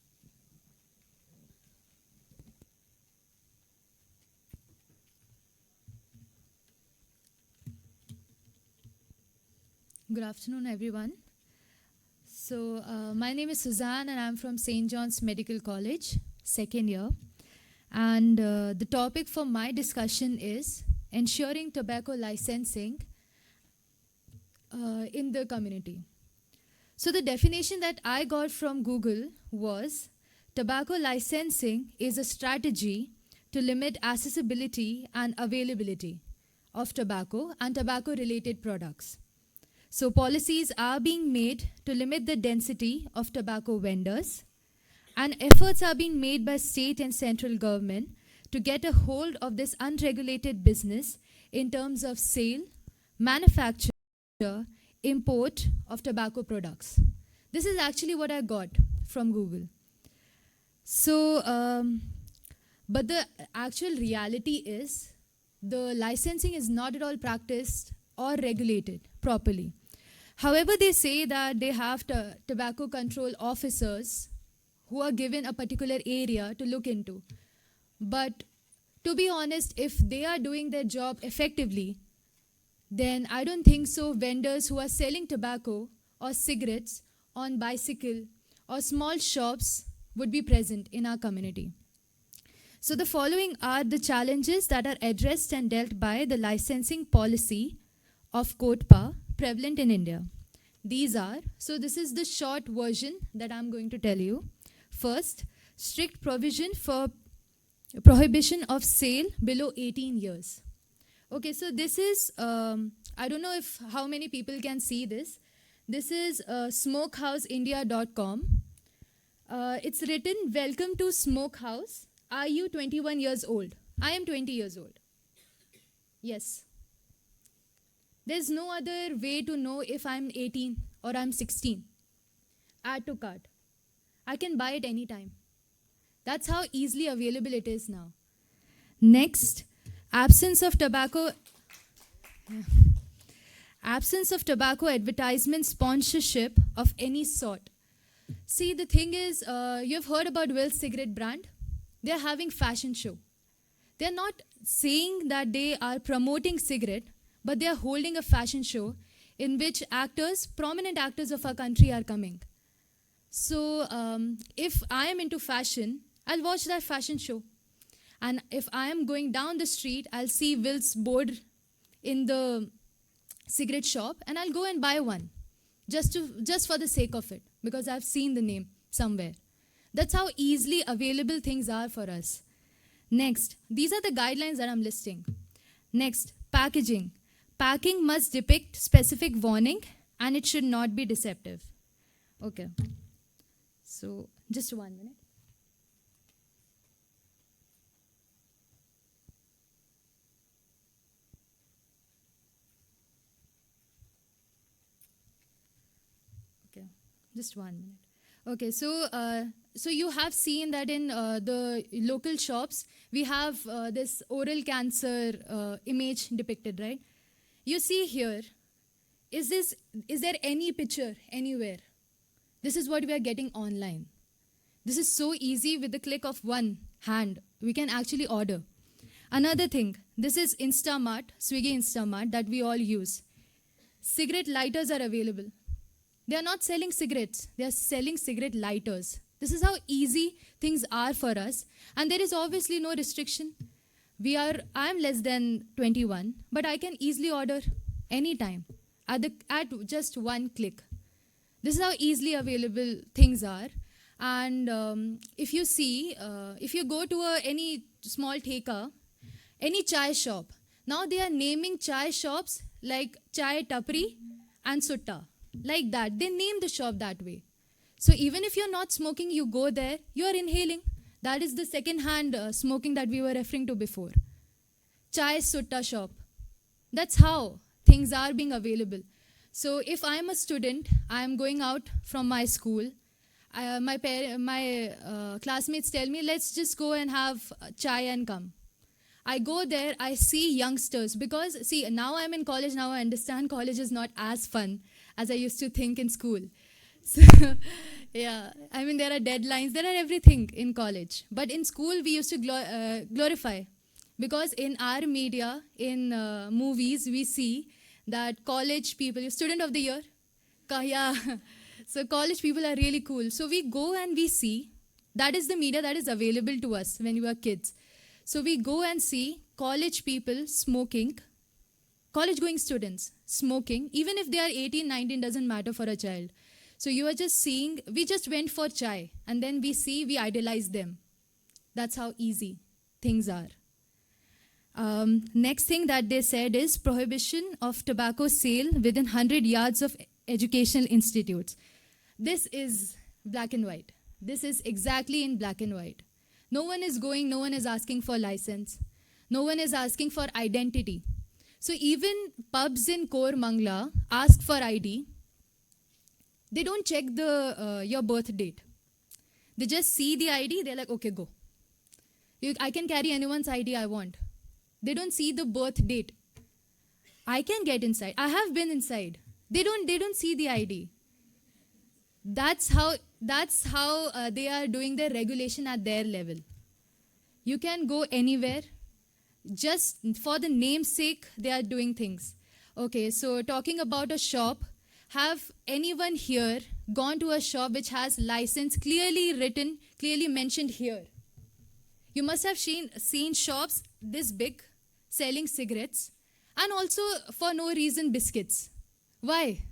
Good afternoon, everyone. So my name is Suzanne and I'm from St. John's Medical College, second year. And the topic for my discussion is ensuring tobacco licensing in the community. So the definition that I got from Google was tobacco licensing is a strategy to limit accessibility and availability of tobacco and tobacco-related products. So policies are being made to limit the density of tobacco vendors, and efforts are being made by state and central government to get a hold of this unregulated business in terms of sale, manufacture, import of tobacco products. This is actually what I got from Google. So, but the actual reality is the licensing is not at all practiced or regulated properly. However, they say that they have tobacco control officers who are given a particular area to look into. But to be honest, if they are doing their job effectively, then I don't think so vendors who are selling tobacco or cigarettes on bicycle or small shops would be present in our community. So the following are the challenges that are addressed and dealt by the licensing policy of COTPA prevalent in India. These are, so this is the short version that I'm going to tell you. First, strict provision for prohibition of sale below 18 years. Okay, so this is, I don't know if how many people can see this. This is smokehouseindia.com. It's written, welcome to Smokehouse. Are you 21 years old? I am 20 years old. Yes. There's no other way to know if I'm 18 or I'm 16. Add to cart. I can buy it anytime. That's how easily available it is now. Next, absence of tobacco. Absence of tobacco advertisement sponsorship of any sort. See, the thing is, you've heard about Will's cigarette brand. They're having fashion show. They're not saying that they are promoting cigarette, but they're holding a fashion show in which actors, prominent actors of our country are coming. So if I am into fashion, I'll watch that fashion show. And if I am going down the street, I'll see Will's board in the cigarette shop and I'll go and buy one just for the sake of it, because I've seen the name somewhere. That's how easily available things are for us. Next, these are the guidelines that I'm listing. Next, packaging. Packing must depict specific warning and it should not be deceptive. Okay. So, just 1 minute. Okay, just 1 minute. Okay, so you have seen that in the local shops, we have this oral cancer image depicted, right? You see here, is there any picture anywhere? This is what we are getting online. This is so easy. With the click of one hand, we can actually order. Another thing, this is Instamart, Swiggy Instamart that we all use. Cigarette lighters are available. They are not selling cigarettes, they are selling cigarette lighters. This is how easy things are for us. And there is obviously no restriction. I am less than 21, but I can easily order anytime at just one click. This is how easily available things are. And if you see, if you go to any small theka, any chai shop, now they are naming chai shops like Chai Tapri and Sutta. Like that. They name the shop that way. So even if you're not smoking, you go there, you're inhaling. That is the second-hand smoking that we were referring to before. Chai Sutta shop. That's how things are being available. So if I'm a student, I'm going out from my school, my classmates tell me, let's just go and have chai and come. I go there, I see youngsters, because see, now I'm in college, now I understand college is not as fun as I used to think in school. So, yeah, I mean, there are deadlines, there are everything in college. But in school, we used to glorify. Because in our media, in movies, we see that college people, student of the year, yeah. So college people are really cool. So we go and we see, that is the media that is available to us when we were kids. So we go and see college people smoking, college-going students smoking, even if they are 18, 19, doesn't matter for a child. So you are just seeing, we just went for chai, and then we see, we idolize them. That's how easy things are. Next thing that they said is prohibition of tobacco sale within 100 yards of educational institutes. This is black and white. This is exactly in black and white. No one is going, no one is asking for license. No one is asking for identity. So even pubs in Kor Mangla ask for ID. They don't check your birth date. They just see the ID, they're like, okay, go. I can carry anyone's ID I want. They don't see the birth date. I can get inside. I have been inside. They don't see the ID. That's how they are doing their regulation at their level. You can go anywhere. Just for the name's sake, they are doing things. Okay, so talking about a shop, have anyone here gone to a shop which has license clearly written, clearly mentioned here? You must have seen shops this big selling cigarettes and also for no reason biscuits. Why?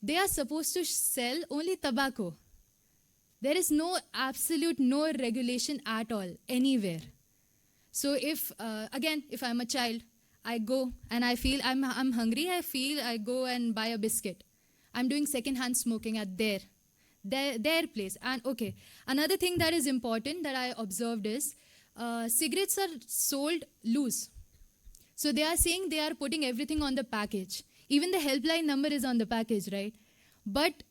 They are supposed to sell only tobacco. There is no regulation at all, anywhere. So if, again, if I'm a child, I go and I feel I'm hungry, I go and buy a biscuit. I'm doing second-hand smoking at their place. And okay, another thing that is important that I observed is, cigarettes are sold loose. So they are saying they are putting everything on the package. Even the helpline number is on the package, right? But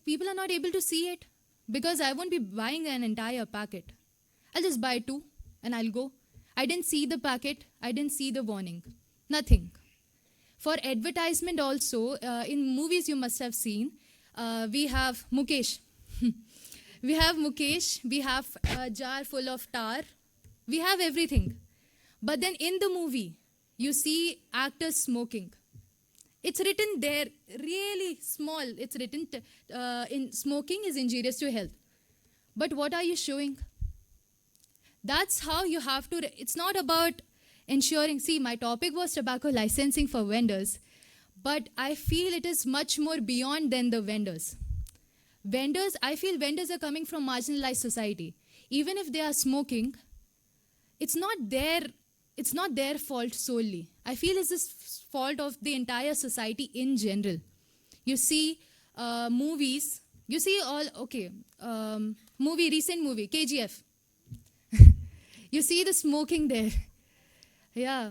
people are not able to see it because I won't be buying an entire packet. I'll just buy 2 and I'll go. I didn't see the packet, I didn't see the warning, nothing. For advertisement also, in movies you must have seen, we have Mukesh. We have Mukesh, we have a jar full of tar, we have everything. But then in the movie, you see actors smoking. It's written there, really small, it's written, in smoking is injurious to health. But what are you showing? That's how you have to, it's not about ensuring, see, my topic was tobacco licensing for vendors, but I feel it is much more beyond than the vendors. Vendors, I feel vendors are coming from marginalized society. Even if they are smoking, it's not their fault solely. I feel it's the fault of the entire society in general. You see movies, you see all, recent movie, KGF. You see the smoking there. Yeah.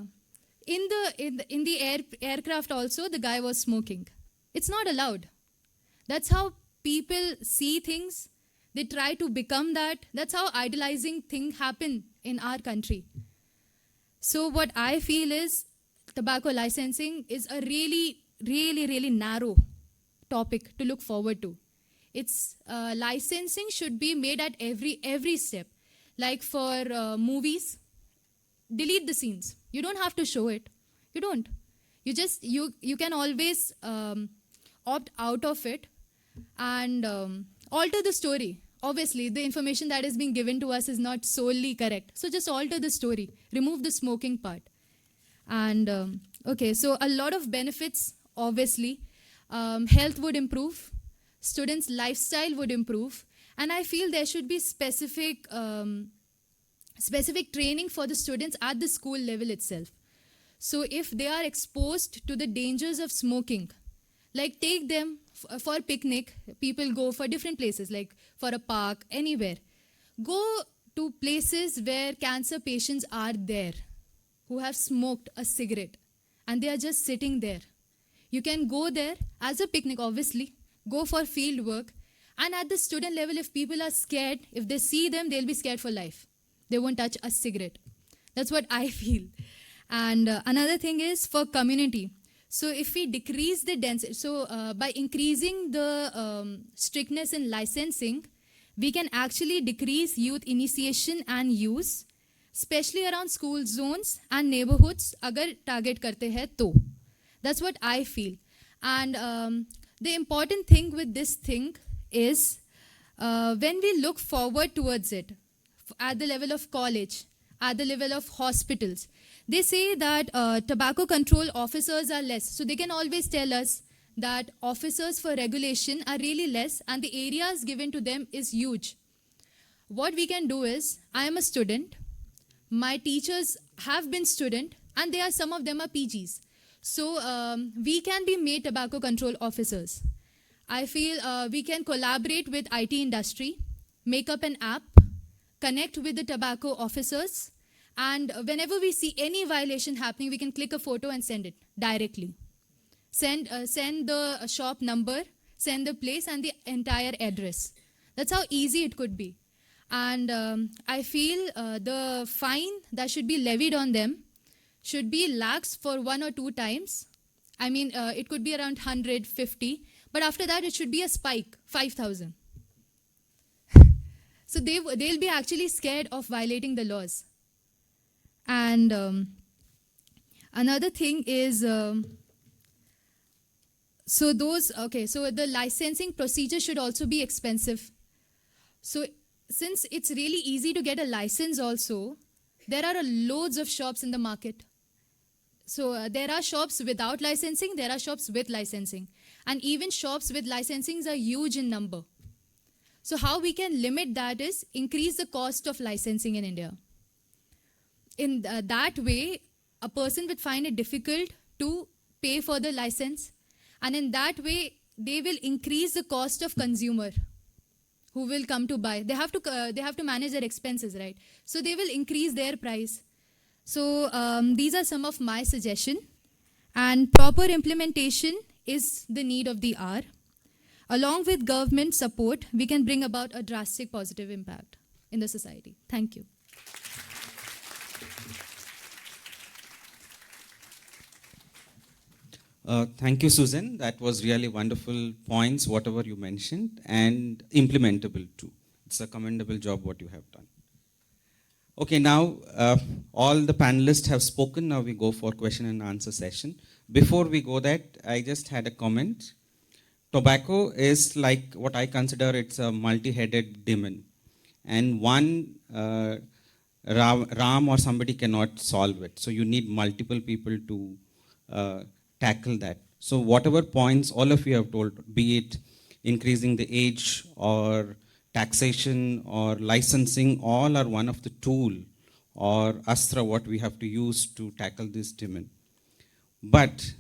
In the aircraft also, the guy was smoking. It's not allowed. That's how people see things. They try to become that. That's how idolizing things happen in our country. So what I feel is tobacco licensing is a really, really, really narrow topic to look forward to. It's licensing should be made at every step. Like for movies, delete the scenes. You don't have to show it. You don't. You can always opt out of it and alter the story. Obviously, the information that is being given to us is not solely correct. So just alter the story. Remove the smoking part. And so a lot of benefits, obviously. Health would improve. Students' lifestyle would improve. And I feel there should be specific training for the students at the school level itself. So if they are exposed to the dangers of smoking, like take them for picnic, people go for different places, like for a park, anywhere. Go to places where cancer patients are there, who have smoked a cigarette, and they are just sitting there. You can go there as a picnic, obviously, go for field work, and at the student level, if people are scared, if they see them, they'll be scared for life. They won't touch a cigarette. That's what I feel. And another thing is for community. So if we decrease the density, by increasing the strictness in licensing, we can actually decrease youth initiation and use, especially around school zones and neighborhoods, agar target karte hai to. That's what I feel. And the important thing with this thing is when we look forward towards it, at the level of college, at the level of hospitals, they say that tobacco control officers are less. So they can always tell us that officers for regulation are really less and the areas given to them is huge. What we can do is, I am a student, my teachers have been student, and some of them are PGs. So we can be made tobacco control officers. I feel we can collaborate with IT industry, make up an app, connect with the tobacco officers, and whenever we see any violation happening, we can click a photo and send it directly. Send the shop number, send the place and the entire address. That's how easy it could be. And I feel the fine that should be levied on them should be lakhs for 1 or 2 times. I mean, it could be around 150, but after that it should be a spike, 5,000. So they'll be actually scared of violating the laws. And another thing is, so the licensing procedure should also be expensive. So since it's really easy to get a license also, there are loads of shops in the market. So there are shops without licensing, there are shops with licensing. And even shops with licensings are huge in number. So how we can limit that is increase the cost of licensing in India. In that way, a person would find it difficult to pay for the license. And in that way, they will increase the cost of consumer who will come to buy. They have to manage their expenses, right? So they will increase their price. So these are some of my suggestions. And proper implementation is the need of the hour. Along with government support, we can bring about a drastic positive impact in the society. Thank you. Thank you, Susan. That was really wonderful points, whatever you mentioned, and implementable too. It's a commendable job what you have done. Okay, now all the panelists have spoken. Now we go for question and answer session. Before we go that, I just had a comment. Tobacco is like what I consider it's a multi-headed demon. And one Ram or somebody cannot solve it. So you need multiple people to tackle that. So whatever points all of you have told, be it increasing the age or taxation or licensing, all are one of the tool or astra what we have to use to tackle this demon. But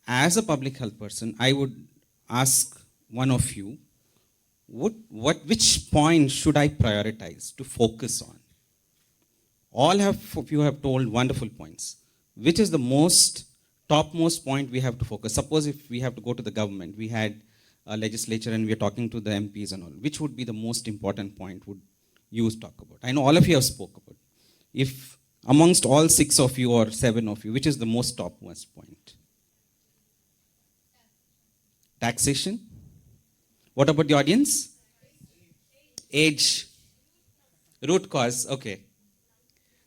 as a public health person, I would ask one of you, which point should I prioritize to focus on? All of you have told wonderful points. Which is the topmost point we have to focus? Suppose if we have to go to the government, we had a legislature and we are talking to the MPs and all, which would be the most important point would you talk about? I know all of you have spoke about. If amongst all 6 of you or 7 of you, which is the most topmost point? Taxation? What about the audience? Age. Root cause, okay.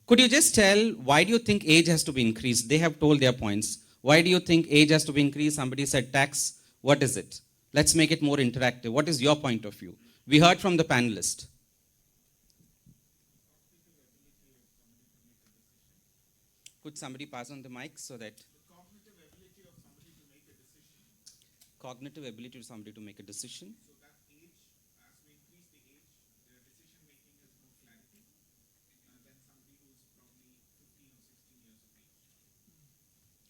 Could you just tell why do you think age has to be increased? They have told their points. Why do you think age has to be increased? Somebody said tax. What is it? Let's make it more interactive. What is your point of view? We heard from the panelist. Could somebody pass on the mic so that... Cognitive ability of somebody to make a decision.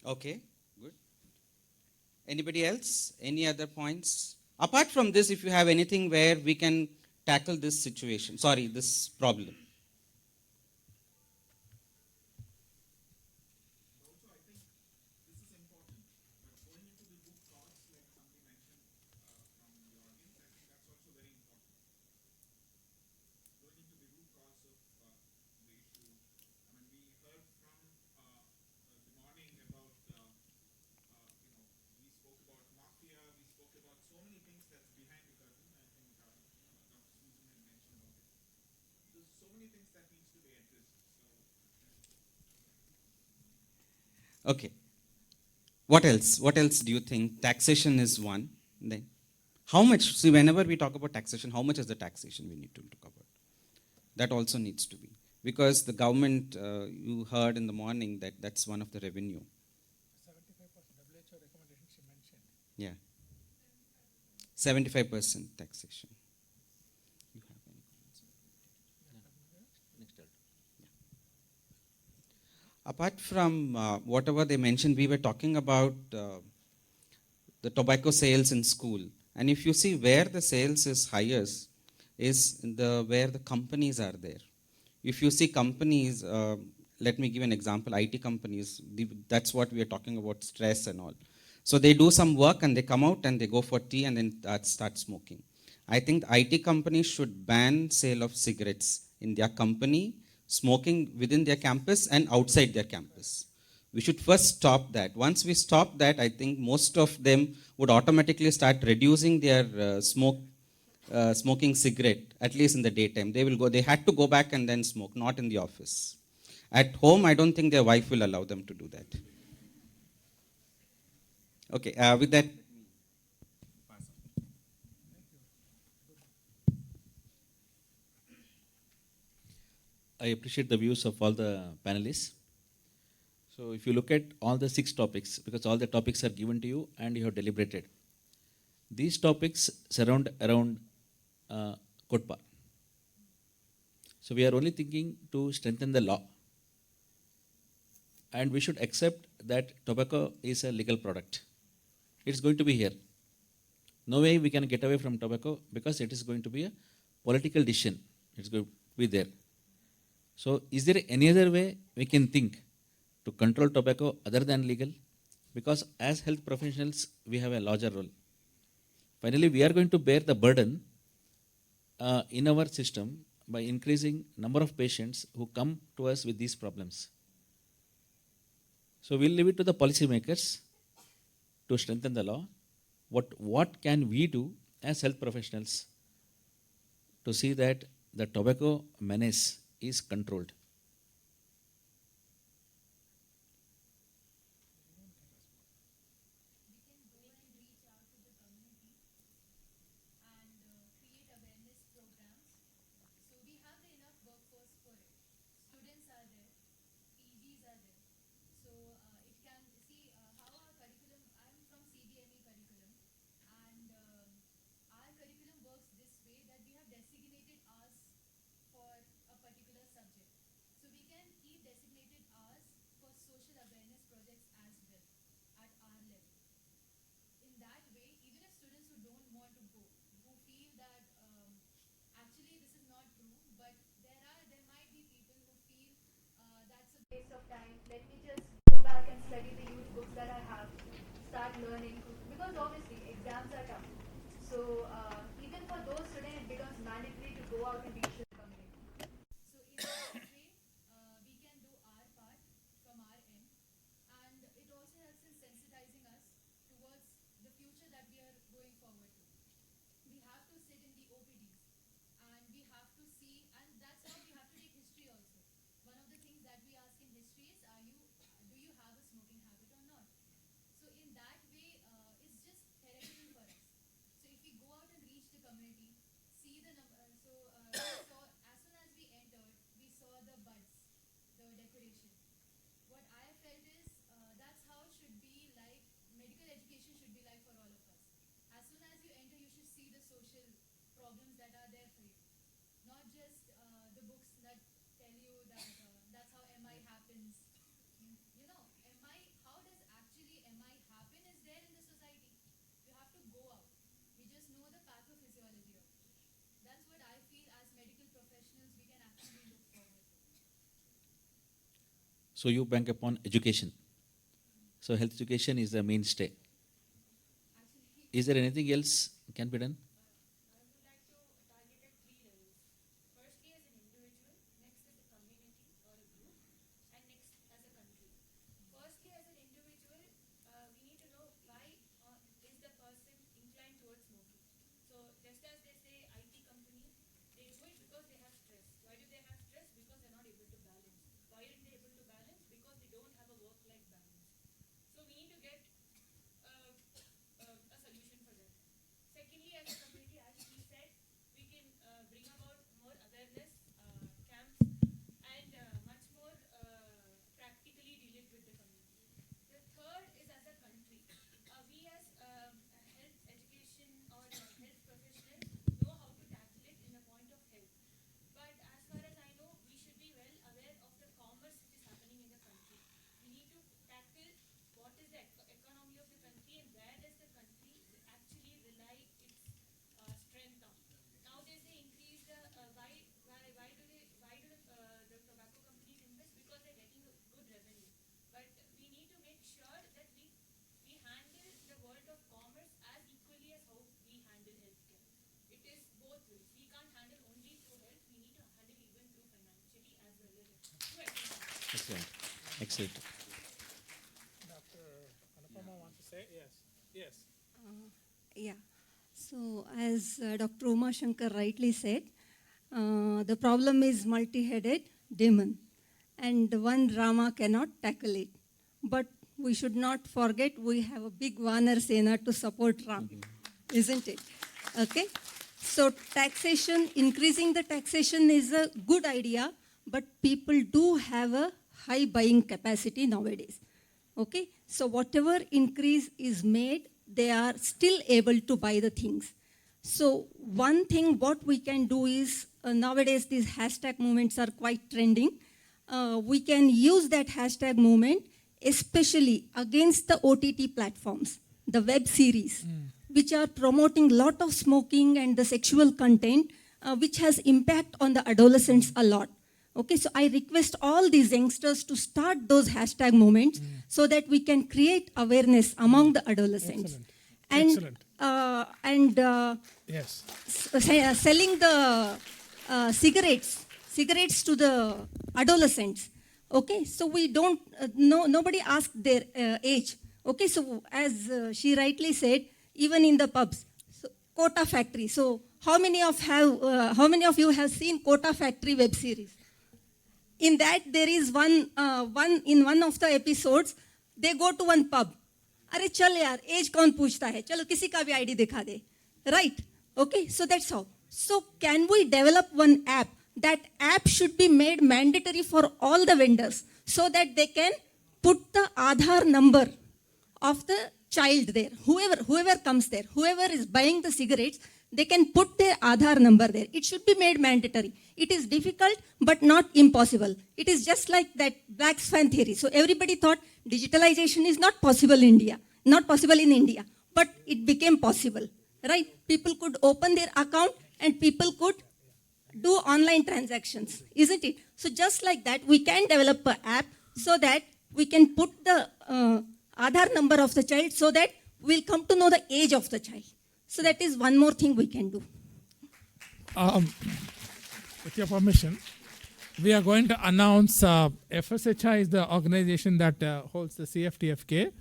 Okay, good. Anybody else? Any other points? Apart from this, if you have anything where we can tackle this situation, this problem. Okay. What else? What else do you think? Taxation is one. Then, how much? See, whenever we talk about taxation, how much is the taxation we need to talk about? That also needs to be. Because the government, you heard in the morning that that's one of the revenue. 75% WHO recommendation she mentioned. Yeah. 75% taxation. You have any comments? Apart from whatever they mentioned, we were talking about the tobacco sales in school. And if you see where the sales is highest, is where the companies are there. If you see companies, let me give an example, IT companies, that's what we are talking about, stress and all. So they do some work and they come out and they go for tea and then start smoking. I think IT companies should ban sale of cigarettes in their company, smoking within their campus and outside their campus. We should first stop that. Once we stop that, I think most of them would automatically start reducing their smoking cigarette, at least in the daytime. They had to go back and then smoke, not in the office. At home, I don't think their wife will allow them to do that. Okay, with that. I appreciate the views of all the panelists. So if you look at all the 6 topics, because all the topics are given to you and you have deliberated, these topics surround around Kotpa. So we are only thinking to strengthen the law. And we should accept that tobacco is a legal product. It's going to be here. No way we can get away from tobacco because it is going to be a political decision. It's going to be there. So is there any other way we can think to control tobacco other than legal? Because as health professionals, we have a larger role. Finally, we are going to bear the burden in our system by increasing number of patients who come to us with these problems. So we'll leave it to the policymakers to strengthen the law. What can we do as health professionals to see that the tobacco menace is controlled? Waste of time. Let me just go back and study the youth books that I have, start learning, because obviously exams are tough. So even for those students, it becomes mandatory to go out and reach the community. So in that way, we can do our part from our end, and it also helps in sensitizing us towards the future that we are going forward to. We have to sit in the OPDs, and we have to see, and that's how we have to take history also. One of the things that we ask in history is, do you have a smoking habit or not? So in that way, it's just theoretical for us. So if we go out and reach the community, see the number, we saw, as soon as we entered, we saw the buds, the decoration. What I felt is, that's how should be like, medical education should be like for all of us. As soon as you enter, you should see the social problems that are there for you. Not just the books that tell you that that's how MI happens. You know, MI, how does actually MI happen is there in the society. You have to go out. We just know the pathophysiology of it. That's what I feel as medical professionals we can actually look forward to. So you bank upon education. So health education is the mainstay. Is there anything else can be done? Excellent. Excellent. Dr. Anupama wants to say? Yes. Yes. Yeah. So, as Dr. Uma Shankar rightly said, the problem is multi-headed demon, and one Rama cannot tackle it. But we should not forget we have a big Vanar Sena to support Ram, isn't it? Okay. So, taxation, increasing the taxation is a good idea, but people do have a high buying capacity nowadays. Okay. So, whatever increase is made, they are still able to buy the things. So one thing what we can do is, nowadays these hashtag movements are quite trending. We can use that hashtag movement especially against the OTT platforms, the web series, which are promoting lot of smoking and the sexual content, which has impact on the adolescents a lot. Okay, so I request all these youngsters to start those hashtag movements so that we can create awareness among the adolescents. Excellent. And Excellent. and Yes. selling the cigarettes to the adolescents. Okay, so we don't, nobody asked their age. Okay, so as she rightly said, even in the pubs, so, Kota Factory. So how many of you have seen Kota Factory web series? In that there is one of the episodes, they go to one pub. अरे चल यार, as कौन पूछता है, चलो किसी का भी आईडी दिखा दे, right? Okay, so that's how. So can we develop one app? That app should be made mandatory for all the vendors so that they can put the Aadhaar number of the child there. Whoever comes there, whoever is buying the cigarettes, they can put their Aadhaar number there. It should be made mandatory. It is difficult but not impossible. It is just like that black swan theory. So everybody thought digitalization is not possible in India, but it became possible, right? People could open their account and people could do online transactions, isn't it? So just like that, we can develop an app so that we can put the Aadhaar number of the child so that we'll come to know the age of the child. So that is one more thing we can do. With your permission, we are going to announce FSHI is the organization that holds the CFTFK.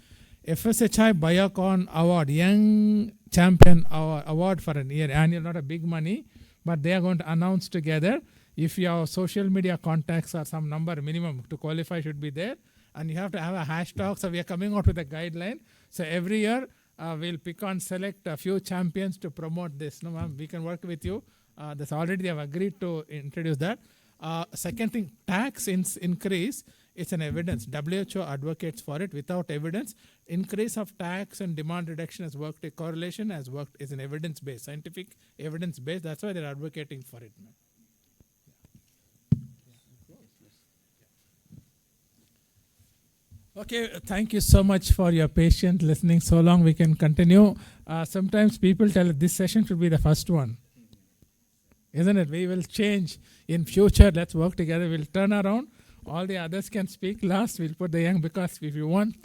FSHI Biocon Award, Young Champion Award for an year, annual, not a big money, but they are going to announce together. If your social media contacts or some number minimum to qualify should be there, and you have to have a hashtag. So we are coming out with a guideline. So every year we'll pick on select a few champions to promote this. No, ma'am, we can work with you. That's already they have agreed to introduce that. Second thing, tax increase. It's an evidence. WHO advocates for it. Without evidence, increase of tax and demand reduction has worked. A correlation has worked. Is an evidence-based, scientific evidence-based. That's why they're advocating for it. Okay, thank you so much for your patient listening so long. We can continue. Sometimes people tell this session should be the first one. Isn't it? We will change in future. Let's work together. We'll turn around. All the others can speak last. We'll put the young, because if you want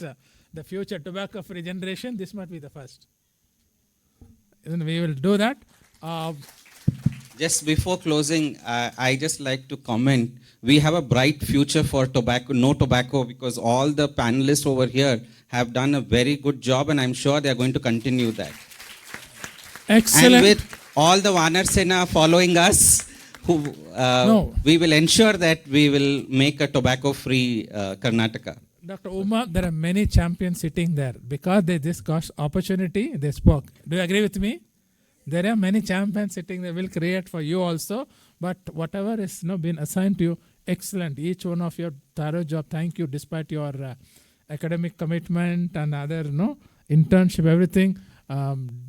the future tobacco-free generation, this might be the first. Isn't it? We will do that. Just before closing, I just like to comment. We have a bright future for tobacco, no tobacco, because all the panelists over here have done a very good job, and I'm sure they're going to continue that. Excellent. And with all the Vanar Sena following us, we will ensure that we will make a tobacco-free Karnataka. Dr. Uma, there are many champions sitting there. Because they just got opportunity, they spoke. Do you agree with me? There are many champions sitting there. Will create for you also. But whatever is been assigned to you, excellent. Each one of your thorough job. Thank you, despite your academic commitment and other internship, everything.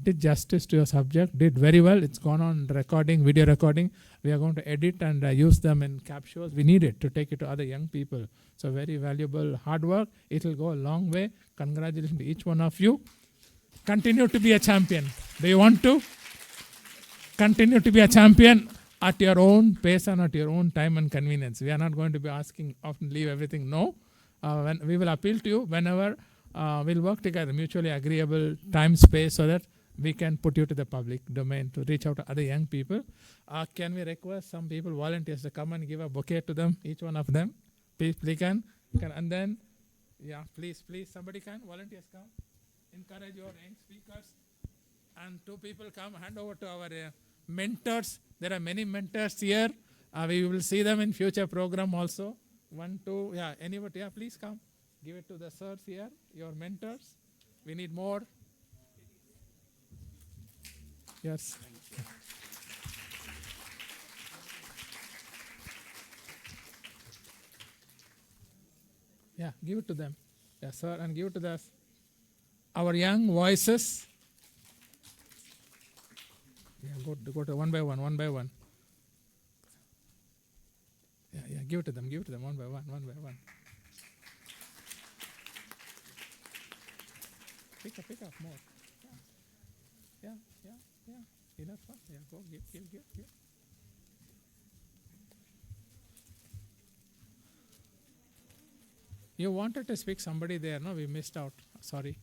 Did justice to your subject. Did very well. It's gone on recording, video recording. We are going to edit and use them in capsules. We need it to take it to other young people. So very valuable hard work. It will go a long way. Congratulations to each one of you. Continue to be a champion. Do you want to? Continue to be a champion at your own pace and at your own time and convenience. We are not going to be asking, often leave everything. No. When we will appeal to you whenever we'll work together, mutually agreeable time, space, so that we can put you to the public domain to reach out to other young people. Can we request some people, volunteers, to come and give a bouquet to them, each one of them? Please, can. And then, please, somebody can, volunteers come. Encourage your young speakers. And two people come, hand over to our mentors. There are many mentors here. We will see them in future program also. 1, 2, anybody, please come. Give it to the sirs here, your mentors. We need more. Yes. Give it to them. Yes, sir, and give it to our young voices. Go to one by one. Give it to them one by one. Pick up more. Yeah. Enough. Go, give. You wanted to speak somebody there, no? We missed out. Sorry.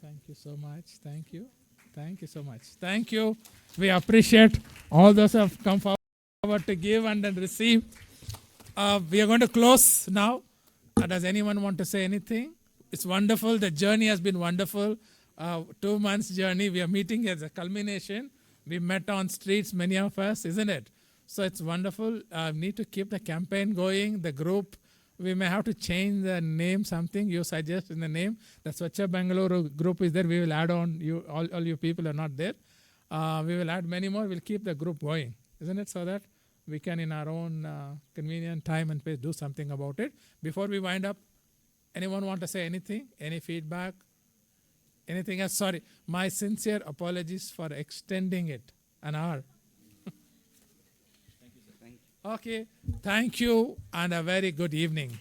Thank you so much. Thank you. Thank you so much. Thank you. We appreciate all those who have come forward to give and then receive. We are going to close now. Does anyone want to say anything? It's wonderful. The journey has been wonderful. 2 months journey. We are meeting as a culmination. We met on streets, many of us, isn't it? So it's wonderful. Need to keep the campaign going. The group, we may have to change the name, something you suggest in the name. The Swachha Bangalore group is there. We will add on, you all you people are not there. We will add many more. We'll keep the group going, isn't it? So that we can, in our own convenient time and place, do something about it. Before we wind up, anyone want to say anything? Any feedback? Anything else? Sorry, my sincere apologies for extending it an hour. Thank you, sir. Thank you. Okay, thank you and a very good evening.